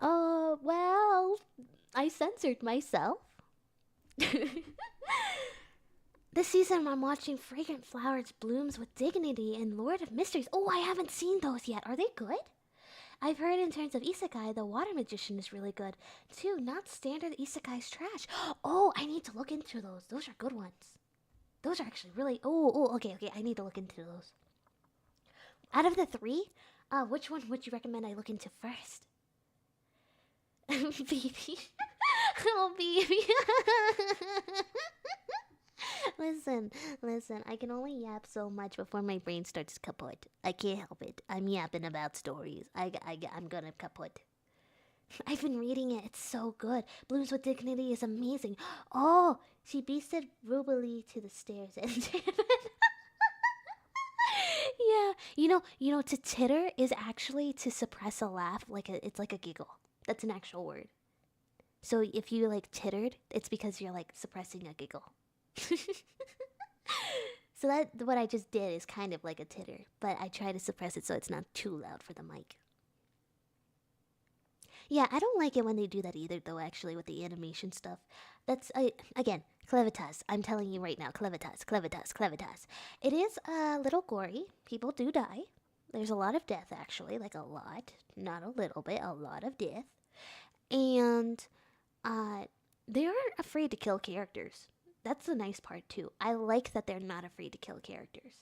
Oh, well, I censored myself. This season I'm watching Fragrant Flowers Blooms with Dignity and Lord of Mysteries. Oh, I haven't seen those yet. Are they good? I've heard in terms of isekai, the Water Magician is really good. Too, not standard isekai's trash. Oh, I need to look into those. Those are good ones. Those are actually really... Oh, okay. I need to look into those. Out of the three, which one would you recommend I look into first? Baby. Oh, baby. Listen, I can only yap so much before my brain starts kaput. I can't help it. I'm yapping about stories. I'm gonna kaput. I've been reading it. It's so good. Blooms with Dignity is amazing. Oh, she beasted Rubelie to the stairs and yeah, you know, to titter is actually to suppress a laugh. It's like a giggle. That's an actual word. So if you like tittered, it's because you're like suppressing a giggle. So that what I just did is kind of like a titter, but I try to suppress it so it's not too loud for the mic. Yeah, I don't like it when they do that either, though, actually, with the animation stuff. That's, again, Clevitas. I'm telling you right now, Clevitas. It is a little gory. People do die. There's a lot of death, actually, like a lot. Not a little bit, a lot of death. And, they aren't afraid to kill characters. That's the nice part, too. I like that they're not afraid to kill characters.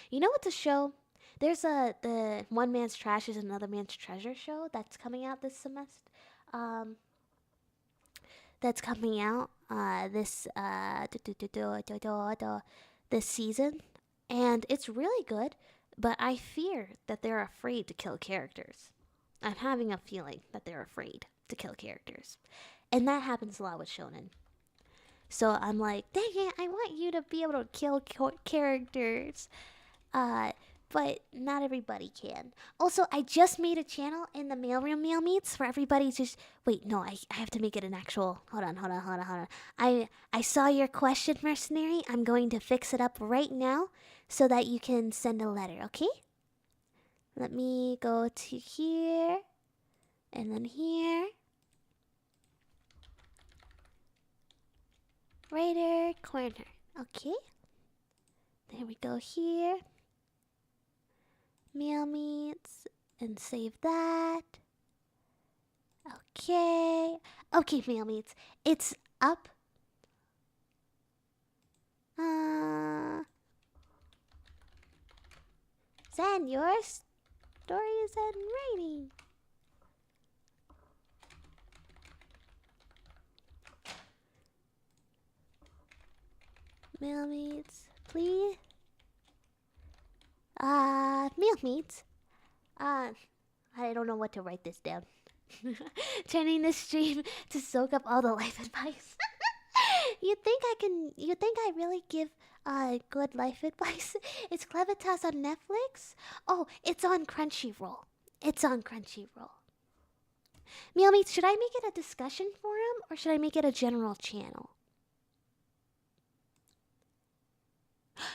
You know what's a show? There's the One Man's Trash is Another Man's Treasure show that's coming out this semester. That's coming out this season, and it's really good. But I fear that they're afraid to kill characters. I'm having a feeling that they're afraid to kill characters, and that happens a lot with shonen. So I'm like, dang it, I want you to be able to kill characters. But not everybody can. Also, I just made a channel in the mailroom meal meets for everybody to... Wait, no, I have to make it an actual... Hold on. I saw your question, Mercenary. I'm going to fix it up right now so that you can send a letter, okay? Let me go to here. And then here. Writer corner. Okay. There we go here. Meal meets. And save that. Okay. Okay, meal meets. It's up. Send your stories and rating. Meal meets, please. Meal meets. I don't know what to write this down. Turning the stream to soak up all the life advice. You think I really give good life advice? Is Clevitas on Netflix? Oh, it's on Crunchyroll. Meal meets, should I make it a discussion forum or should I make it a general channel?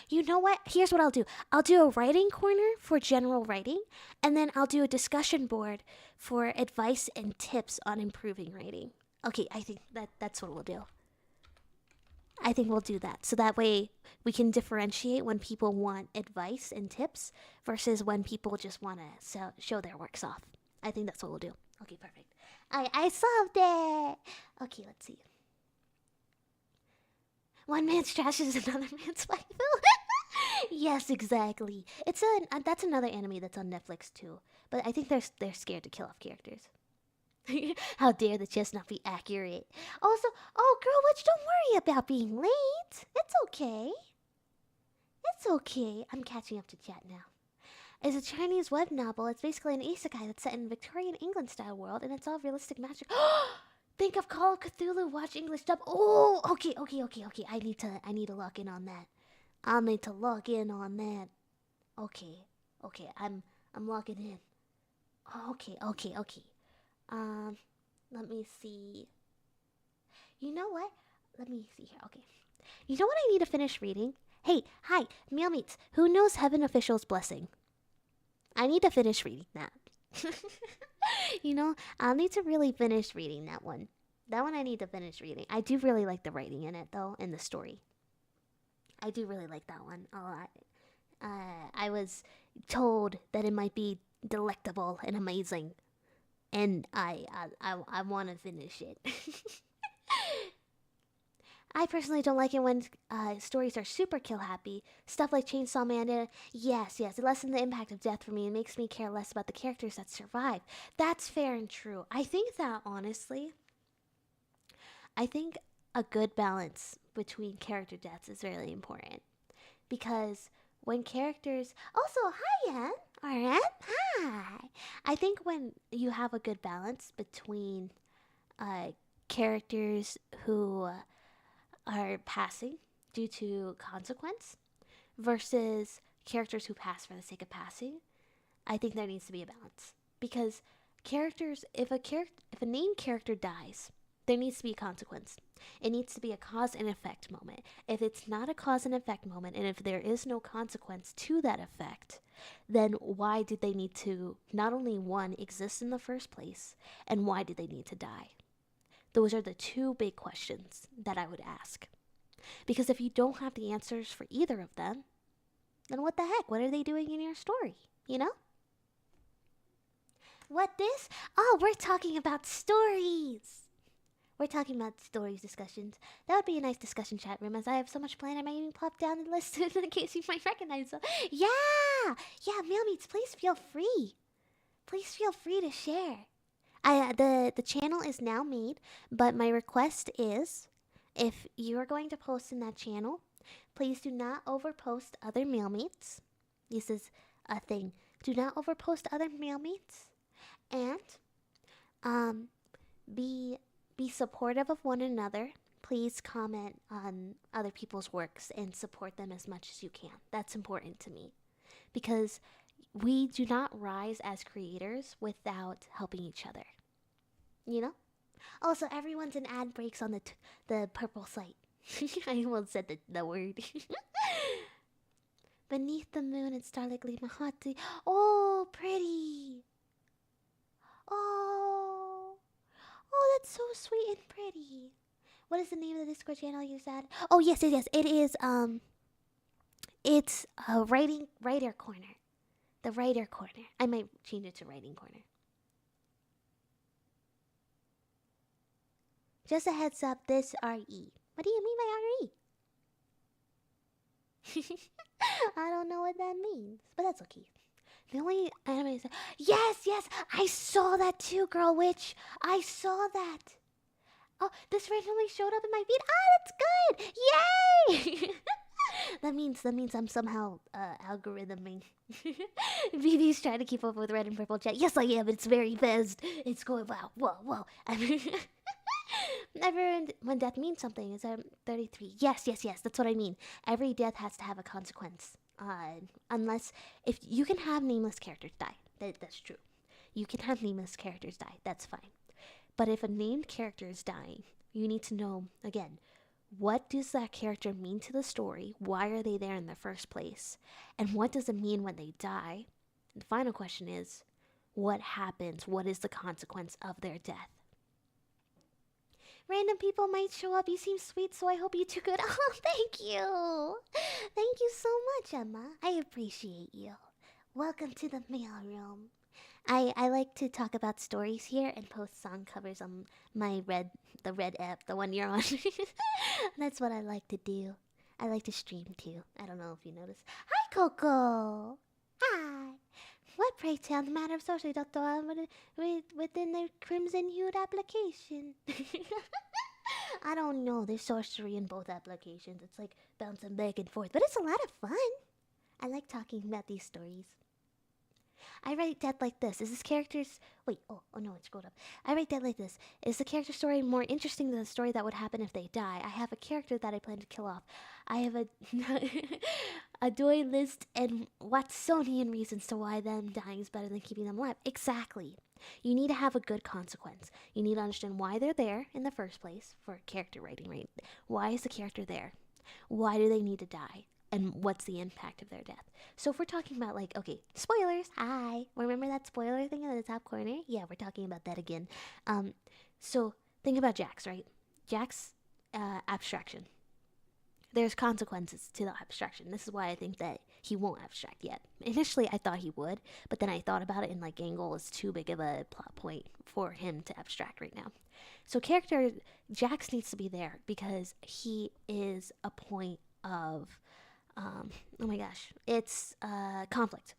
You know what? Here's what I'll do. I'll do a writing corner for general writing, and then I'll do a discussion board for advice and tips on improving writing. Okay, I think that's what we'll do. I think we'll do that. So that way we can differentiate when people want advice and tips versus when people just want to show their works off. I think that's what we'll do. Okay, perfect. I solved it! Okay, let's see. One man's trash is another man's waifu. Yes, exactly. That's another anime that's on Netflix too. But I think they're scared to kill off characters. How dare the chestnut be accurate? Also, oh girl, witch, don't worry about being late. It's okay. It's okay. I'm catching up to chat now. It's a Chinese web novel. It's basically an isekai that's set in Victorian England style world, and it's all realistic magic. Think of Call of Cthulhu. Watch English dub. Oh, okay. I need to lock in on that. I'll need to log in on that. Okay, I'm logging in. Okay. Let me see. You know what? Let me see here. Okay. You know what I need to finish reading? Hey, hi, meal meats. Who knows Heaven Official's Blessing? I need to finish reading that. I'll need to really finish reading that one. That one I need to finish reading. I do really like the writing in it, though, in the story. I do really like that one a lot. I was told that it might be delectable and amazing, and I want to finish it. I personally don't like it when stories are super kill happy. Stuff like Chainsaw Man. Yes, it lessens the impact of death for me and makes me care less about the characters that survive. That's fair and true. I think that, honestly, a good balance between character deaths is really important. Because when characters... Also, hi, Ann. Alright, hi. I think when you have a good balance between characters who... are passing due to consequence versus characters who pass for the sake of passing, I think there needs to be a balance. Because characters, if a named character dies, there needs to be a consequence. It needs to be a cause and effect moment. If it's not a cause and effect moment, and if there is no consequence to that effect, then why did they need to not only one exist in the first place, and why did they need to die? Those are the two big questions that I would ask. Because if you don't have the answers for either of them, then what the heck? What are they doing in your story? You know? What this? Oh, we're talking about stories. We're talking about stories discussions. That would be a nice discussion chat room, as I have so much planned I might even pop down the list in case you might recognize them. Yeah, meal meats, please feel free. Please feel free to share. The channel is now made, but my request is, if you are going to post in that channel, please do not overpost other meal meats. This is a thing. Do not overpost other meal meats, and be supportive of one another. Please comment on other people's works and support them as much as you can. That's important to me, because we do not rise as creators without helping each other. You know? Also, everyone's in ad breaks on the purple site. I almost said the word. Beneath the moon and starlight gleam my heart to... Oh, pretty. Oh, that's so sweet and pretty. What is the name of the Discord channel you said? Oh, yes. It is, it's Writer Corner. The Writer Corner. I might change it to Writing Corner. Just a heads up, this RE. What do you mean by RE? I don't know what that means, but that's okay. The only anime is... Yes, I saw that too, Girl Witch. I saw that. Oh, this randomly showed up in my feed. That's good. Yay! That means I'm somehow algorithming. BB's trying to keep up with red and purple chat. Yes, I am. It's very fast. It's going wow. Never when death means something. Is that 33? Yes. That's what I mean. Every death has to have a consequence. Unless if you can have nameless characters die. That's true. You can have nameless characters die. That's fine. But if a named character is dying, you need to know again. What does that character mean to the story? Why are they there in the first place? And what does it mean when they die? The final question is, what happens? What is the consequence of their death? Random people might show up. You seem sweet, so I hope you do good. Oh, thank you. Thank you so much, Emma. I appreciate you. Welcome to the mail room. I like to talk about stories here and post song covers on my the red app, the one you're on. That's what I like to do. I like to stream too. I don't know if you noticed. Hi, Coco. Hi. What, pray tell, the matter of sorcery doctor within the crimson-hued application? I don't know. There's sorcery in both applications. It's like bouncing back and forth, but it's a lot of fun. I like talking about these stories. I write death like this. Is this character's... Wait, oh no, it scrolled up. I write death like this. Is the character story more interesting than the story that would happen if they die? I have a character that I plan to kill off. I have a... a dualist and Watsonian reasons to why them dying is better than keeping them alive. Exactly. You need to have a good consequence. You need to understand why they're there in the first place for character writing, right? Why is the character there? Why do they need to die? And what's the impact of their death? So if we're talking about, like, okay, spoilers, hi. Remember that spoiler thing in the top corner? Yeah, we're talking about that again. So think about Jax, right? Jax, abstraction. There's consequences to the abstraction. This is why I think that he won't abstract yet. Initially, I thought he would, but then I thought about it, and like Gangle is too big of a plot point for him to abstract right now. So character Jax needs to be there because he is a point of, oh my gosh, it's conflict.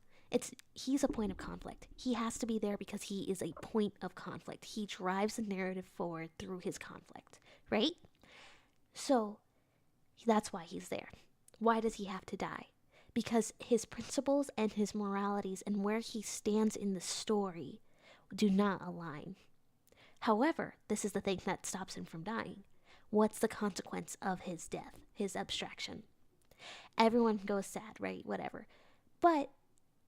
He's a point of conflict. He has to be there because he is a point of conflict. He drives the narrative forward through his conflict, right? So that's why he's there. Why does he have to die? Because his principles and his moralities and where he stands in the story do not align. However, this is the thing that stops him from dying. What's the consequence of his death, his abstraction? Everyone goes sad, right? Whatever. But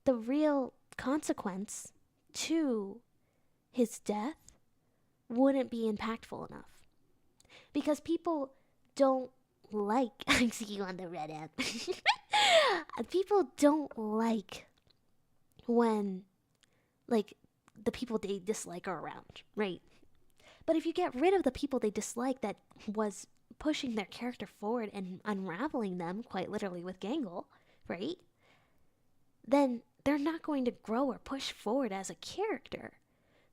the real consequence to his death wouldn't be impactful enough. Because people don't like... I see you on the red app. People don't like when, like, the people they dislike are around, right? But if you get rid of the people they dislike that was pushing their character forward and unraveling them, quite literally with Gangle, right? Then they're not going to grow or push forward as a character.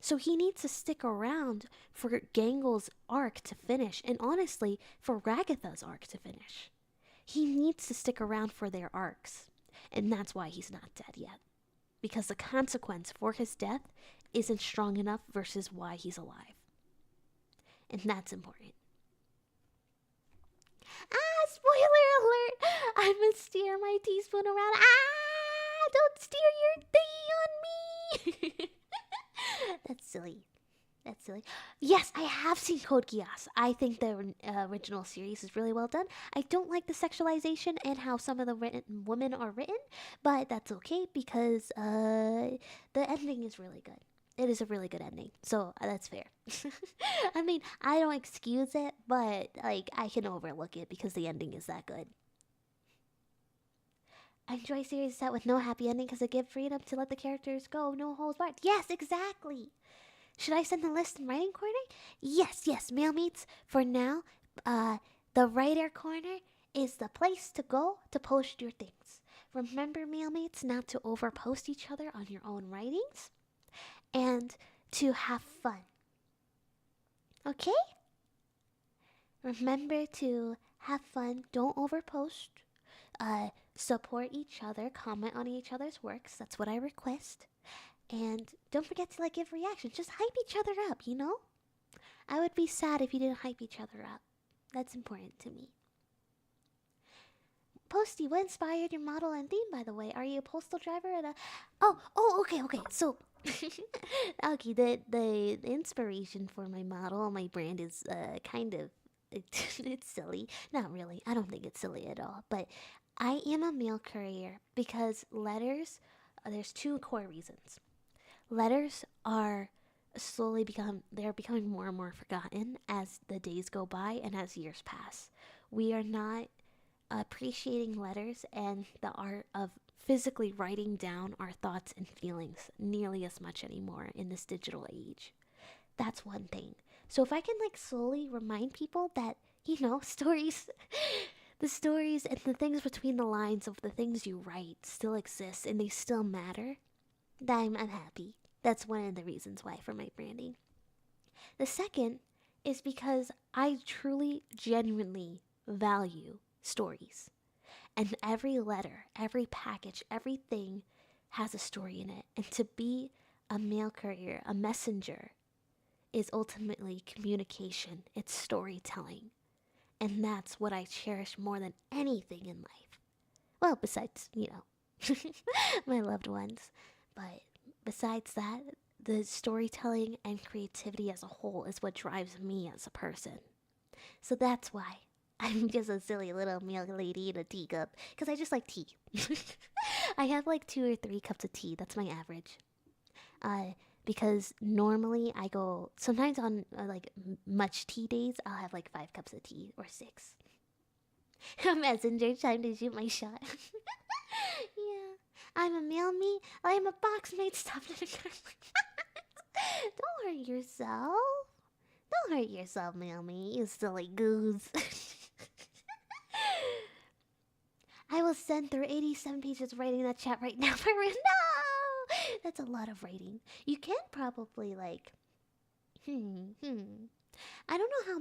So he needs to stick around for Gangle's arc to finish, and honestly, for Ragatha's arc to finish. He needs to stick around for their arcs, and that's why he's not dead yet. Because the consequence for his death isn't strong enough versus why he's alive. And that's important. Spoiler alert! I must steer my teaspoon around. Don't steer your thing on me! That's silly. That's silly. Yes, I have seen Code Geass. I think the original series is really well done. I don't like the sexualization and how some of the women are written, but that's okay because the ending is really good. It is a really good ending, so that's fair. I mean, I don't excuse it, but like I can overlook it because the ending is that good. I enjoy series set with no happy ending because they give freedom to let the characters go, no holds barred. Yes, exactly. Should I send the list in writing corner? Yes, mail meets. For now, the writer corner is the place to go to post your things. Remember, mail mates, not to overpost each other on your own writings and to have fun. Okay? Remember to have fun. Don't overpost. Support each other. Comment on each other's works. That's what I request. And don't forget to like give reactions. Just hype each other up, you know? I would be sad if you didn't hype each other up. That's important to me. Posty, what inspired your model and theme, by the way? Are you a postal driver or the... Okay. So, okay, the inspiration for my model, my brand is kind of... It's silly. Not really. I don't think it's silly at all. But I am a mail courier because letters... there's two core reasons. Letters are they're becoming more and more forgotten as the days go by and as years pass. We are not appreciating letters and the art of physically writing down our thoughts and feelings nearly as much anymore in this digital age. That's one thing. So if I can like slowly remind people that, you know, stories, the stories and the things between the lines of the things you write still exist and they still matter, then I'm happy. That's one of the reasons why for my branding. The second is because I truly, genuinely value stories. And every letter, every package, everything has a story in it. And to be a mail courier, a messenger, is ultimately communication. It's storytelling. And that's what I cherish more than anything in life. Well, besides, you know, my loved ones. But besides that, the storytelling and creativity as a whole is what drives me as a person. So that's why I'm just a silly little milk lady in a teacup. Because I just like tea. I have like 2 or 3 cups of tea. That's my average. Because normally I go, sometimes on like much tea days, I'll have like 5 cups of tea or 6. Messenger, time to shoot my shot. Yeah. I'm a meal me. I am a box made stuffed in a cardboard. Don't hurt yourself. Don't hurt yourself, meal me, you silly goose. I will send through 87 pages of writing in that chat right now. No! That's a lot of writing. You can probably like I don't know how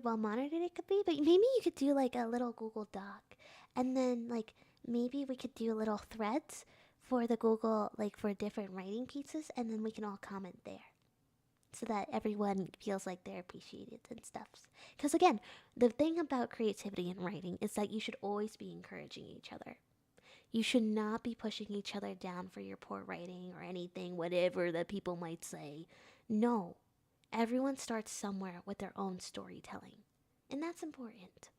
well monitored it could be, but maybe you could do like a little Google Doc, and then like maybe we could do little threads for the Google, like for different writing pieces, and then we can all comment there, so that everyone feels like they're appreciated and stuff. Because again, the thing about creativity and writing is that you should always be encouraging each other. You should not be pushing each other down for your poor writing or anything, whatever that people might say. No. Everyone starts somewhere with their own storytelling, and that's important.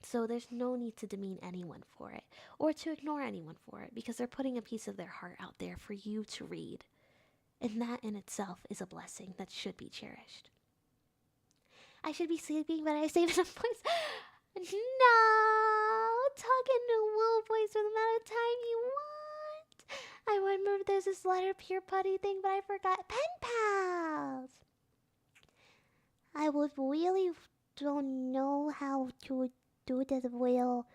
So there's no need to demean anyone for it, or to ignore anyone for it, because they're putting a piece of their heart out there for you to read. And that in itself is a blessing that should be cherished. I should be sleeping, but I saved enough voice. No! Talking to Will voice for the amount of time you want. I remember there's this letter pure putty thing, but I forgot. Pen pals! I would really don't know how to do this will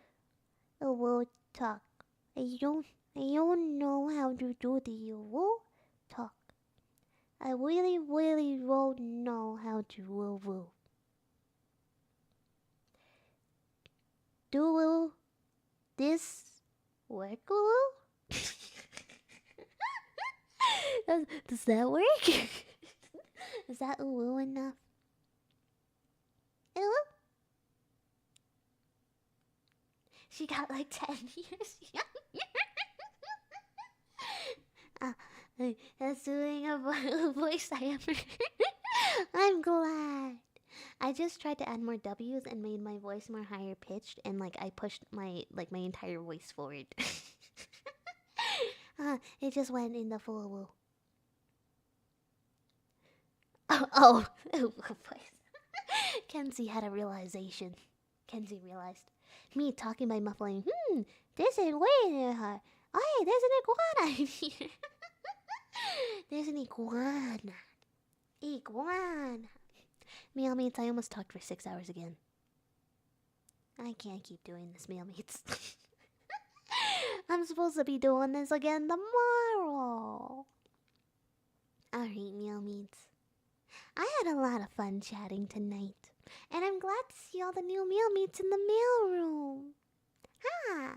talk. I don't know how to do the will talk. I really don't know how to will. Do this work? Does that work? Is that enough? She got like 10 years younger. That's doing a voice I ever I'm glad. I just tried to add more W's and made my voice more higher pitched, and like I pushed my entire voice forward. It just went in the full woo. Oh, voice. Kenzie had a realization. Kenzie realized. Me talking by muffling. This ain't way near her. Oh, hey, there's an iguana in here. There's an iguana. Iguana. Meal mates, I almost talked for 6 hours again. I can't keep doing this, meal mates. I'm supposed to be doing this again tomorrow. Alright, meal mates. I had a lot of fun chatting tonight. And I'm glad to see all the new meal mates in the mail room. Hi.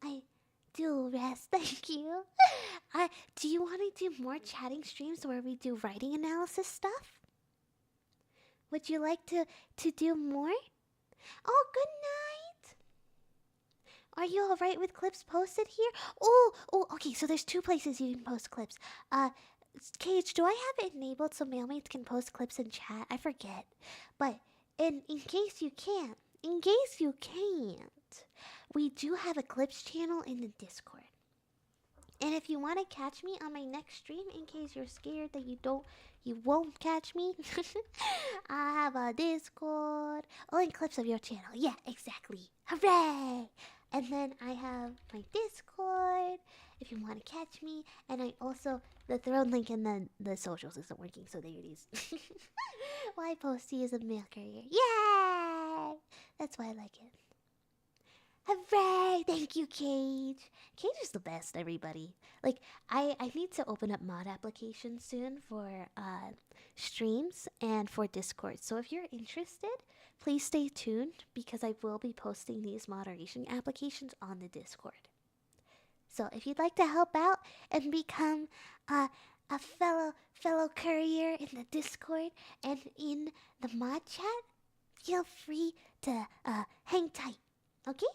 I do rest, thank you. Do you want to do more chatting streams where we do writing analysis stuff? Would you like to do more? Oh, good night. Are you alright with clips posted here? Oh, okay, so there's 2 places you can post clips. Cage, do I have it enabled so mailmates can post clips in chat? I forget. But in case you can't, we do have a clips channel in the Discord. And if you want to catch me on my next stream, in case you're scared that you won't catch me, I have a Discord. Oh, and clips of your channel. Yeah, exactly. Hooray! And then I have my Discord if you want to catch me. And I also, the throne link in the socials isn't working, so there it is. Why Posty is a mail carrier. Yay! That's why I like it. Hooray! Thank you, Cage. Cage is the best, everybody. Like, I need to open up mod applications soon for streams and for Discord. So if you're interested, please stay tuned because I will be posting these moderation applications on the Discord. So if you'd like to help out and become a fellow courier in the Discord and in the mod chat, feel free to hang tight. Okay?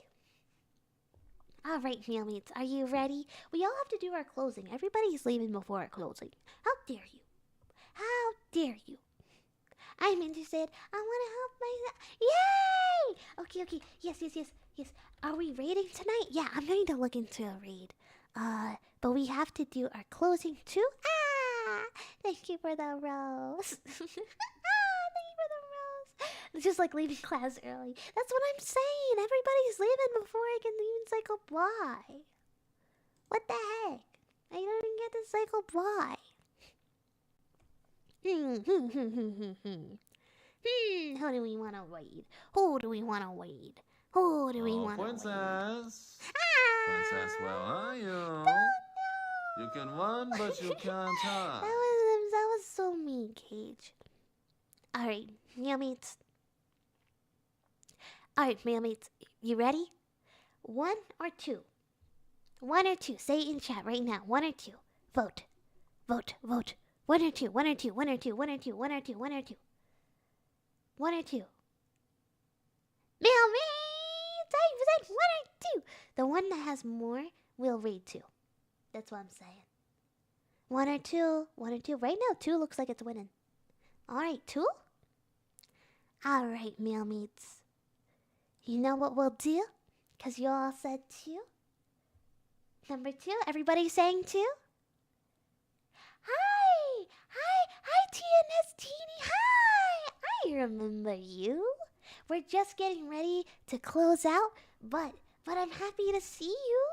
All right, meal mates, are you ready? We all have to do our closing. Everybody's leaving before our closing. How dare you? How dare you? I'm interested. I want to help myself. Yay! Okay. Yes. Are we raiding tonight? Yeah, I'm going to look into a raid. But we have to do our closing too. Thank you for the rose. Thank you for the rose. It's just like leaving class early. That's what I'm saying. Everybody's leaving before I can even say goodbye. What the heck? I don't even get to say goodbye. Who do we want to raid? Who do we want to raid? Who do we want to raid? Princess. Princess, where are you? Oh, no. You can run, but you can't hide. That was so mean, Cage. Alright, meal mates. Alright, meal mates. You ready? 1 or 2? 1 or 2. Say it in chat right now. 1 or 2. Vote. 1 or 2. 1 or 2. 1 or 2. 1 or 2. 1 or 2. 1 or 2. 1 or 2. Meal mates! I said 1 or 2. The one that has more will raid 2. That's what I'm saying. 1 or 2. 1 or 2. Right now, 2 looks like it's winning. Alright, 2? Alright, meal mates. You know what we'll do? Because you all said 2. Number 2. Everybody saying 2? Hi, TNS Teeny. Hi! I remember you. We're just getting ready to close out, but I'm happy to see you.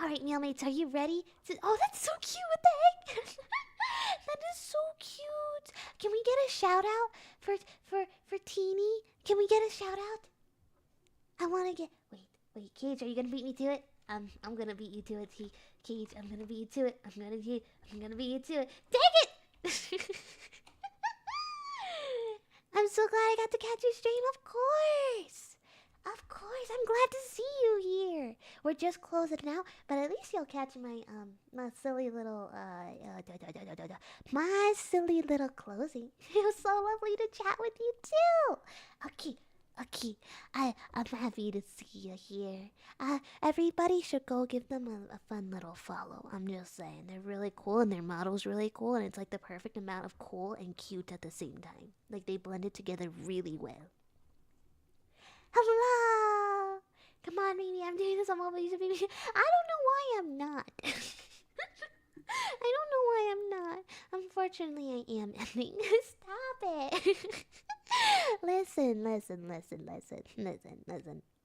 Alright, meal mates, are you ready? Oh, that's so cute. What the heck? That is so cute. Can we get a shout out for Teeny? Can we get a shout out? I want to get... Wait, Cage, are you going to beat me to it? I'm going to beat you to it, Cage. I'm going to beat you to it. I'm going to beat you to it. Dang it! I'm so glad I got to catch your stream, of course. Of course, I'm glad to see you here. We're just closing out, but at least you'll catch my silly little my silly little closing. It was so lovely to chat with you too. Okay, I'm happy to see you here. Everybody should go give them a fun little follow. I'm just saying, they're really cool and their model's really cool, and it's like the perfect amount of cool and cute at the same time. Like they blended together really well. Hello! Come on, baby. I'm doing this on mobile user, baby. I don't know why I'm not. I don't know why I'm not. Unfortunately, I am ending. Stop it. Listen.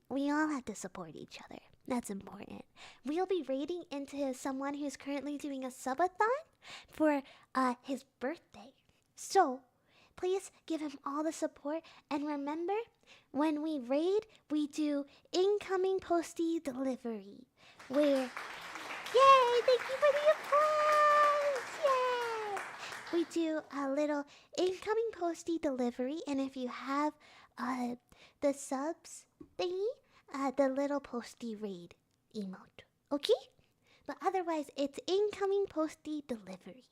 We all have to support each other. That's important. We'll be raiding into someone who's currently doing a subathon for his birthday. So, please give him all the support. And remember, when we raid, we do incoming postie delivery. Where, yay, thank you for the applause, yay! We do a little incoming postie delivery, and if you have the subs thingy, the little postie raid emote, okay? But otherwise, it's incoming postie delivery,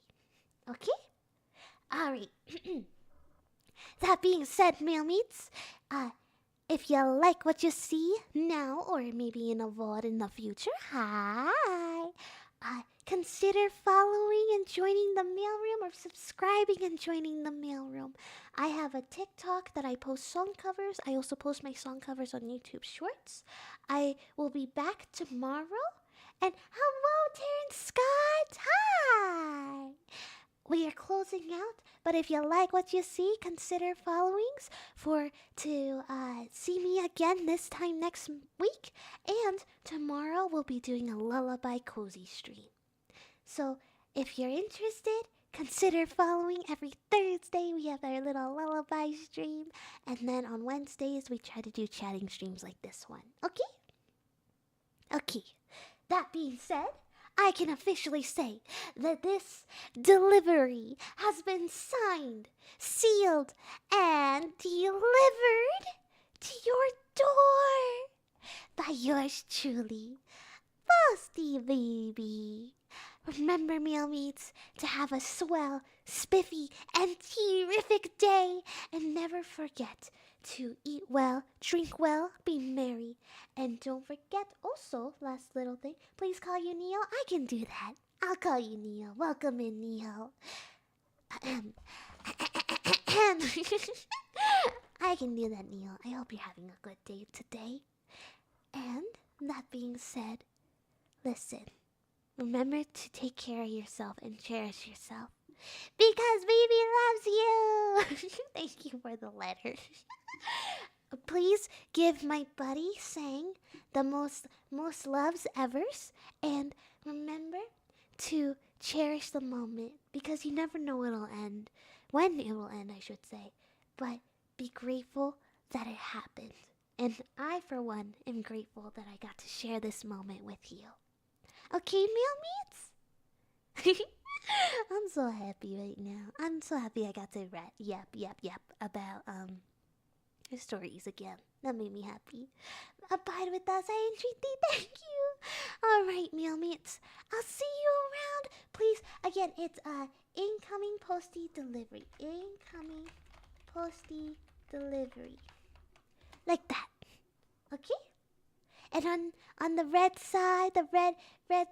okay? Alright. That being said, mail meets, if you like what you see now or maybe in a VOD in the future, consider following and joining the mailroom or subscribing and joining the mailroom. I have a TikTok that I post song covers. I also post my song covers on YouTube Shorts. I will be back tomorrow. And hello, Terrence Scott. Hi. We are closing out, but if you like what you see, consider followings to see me again this time next week. And tomorrow we'll be doing a lullaby cozy stream. So if you're interested, consider following. Every Thursday we have our little lullaby stream, and then on Wednesdays we try to do chatting streams like this one. Okay. That being said, I can officially say that this delivery has been signed, sealed, and delivered to your door by yours truly, Frosty Baby. Remember, meal meats, to have a swell, spiffy, and terrific day, and never forget to eat well, drink well, be merry. And don't forget also, last little thing, please call you Neo. I can do that. I'll call you Neo. Welcome in, Neo. Ahem. Ahem. I can do that, Neo. I hope you're having a good day today. And that being said, listen. Remember to take care of yourself and cherish yourself. Because baby loves you! Thank you for the letter. Please give my buddy Sang the most loves evers. And remember to cherish the moment. Because you never know it'll end. When it will end, I should say. But be grateful that it happened. And I, for one, am grateful that I got to share this moment with you. Okay, meal meats? I'm so happy right now. I'm so happy I got to yap about the stories again. That made me happy. Abide with us, I entreat thee. Thank you. Alright, meal meats. I'll see you around. Please, again, it's incoming posty delivery. Incoming posty delivery. Like that. Okay? And on the red side, the red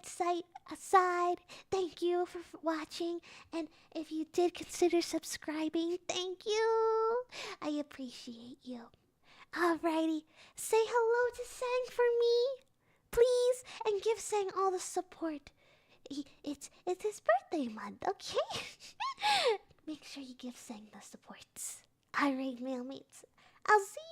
side, thank you for watching. And if you did consider subscribing, thank you. I appreciate you. Alrighty, say hello to Sang for me, please, and give Sang all the support. It's his birthday month, okay? Make sure you give Sang the supports. Alright, mailmates. I'll see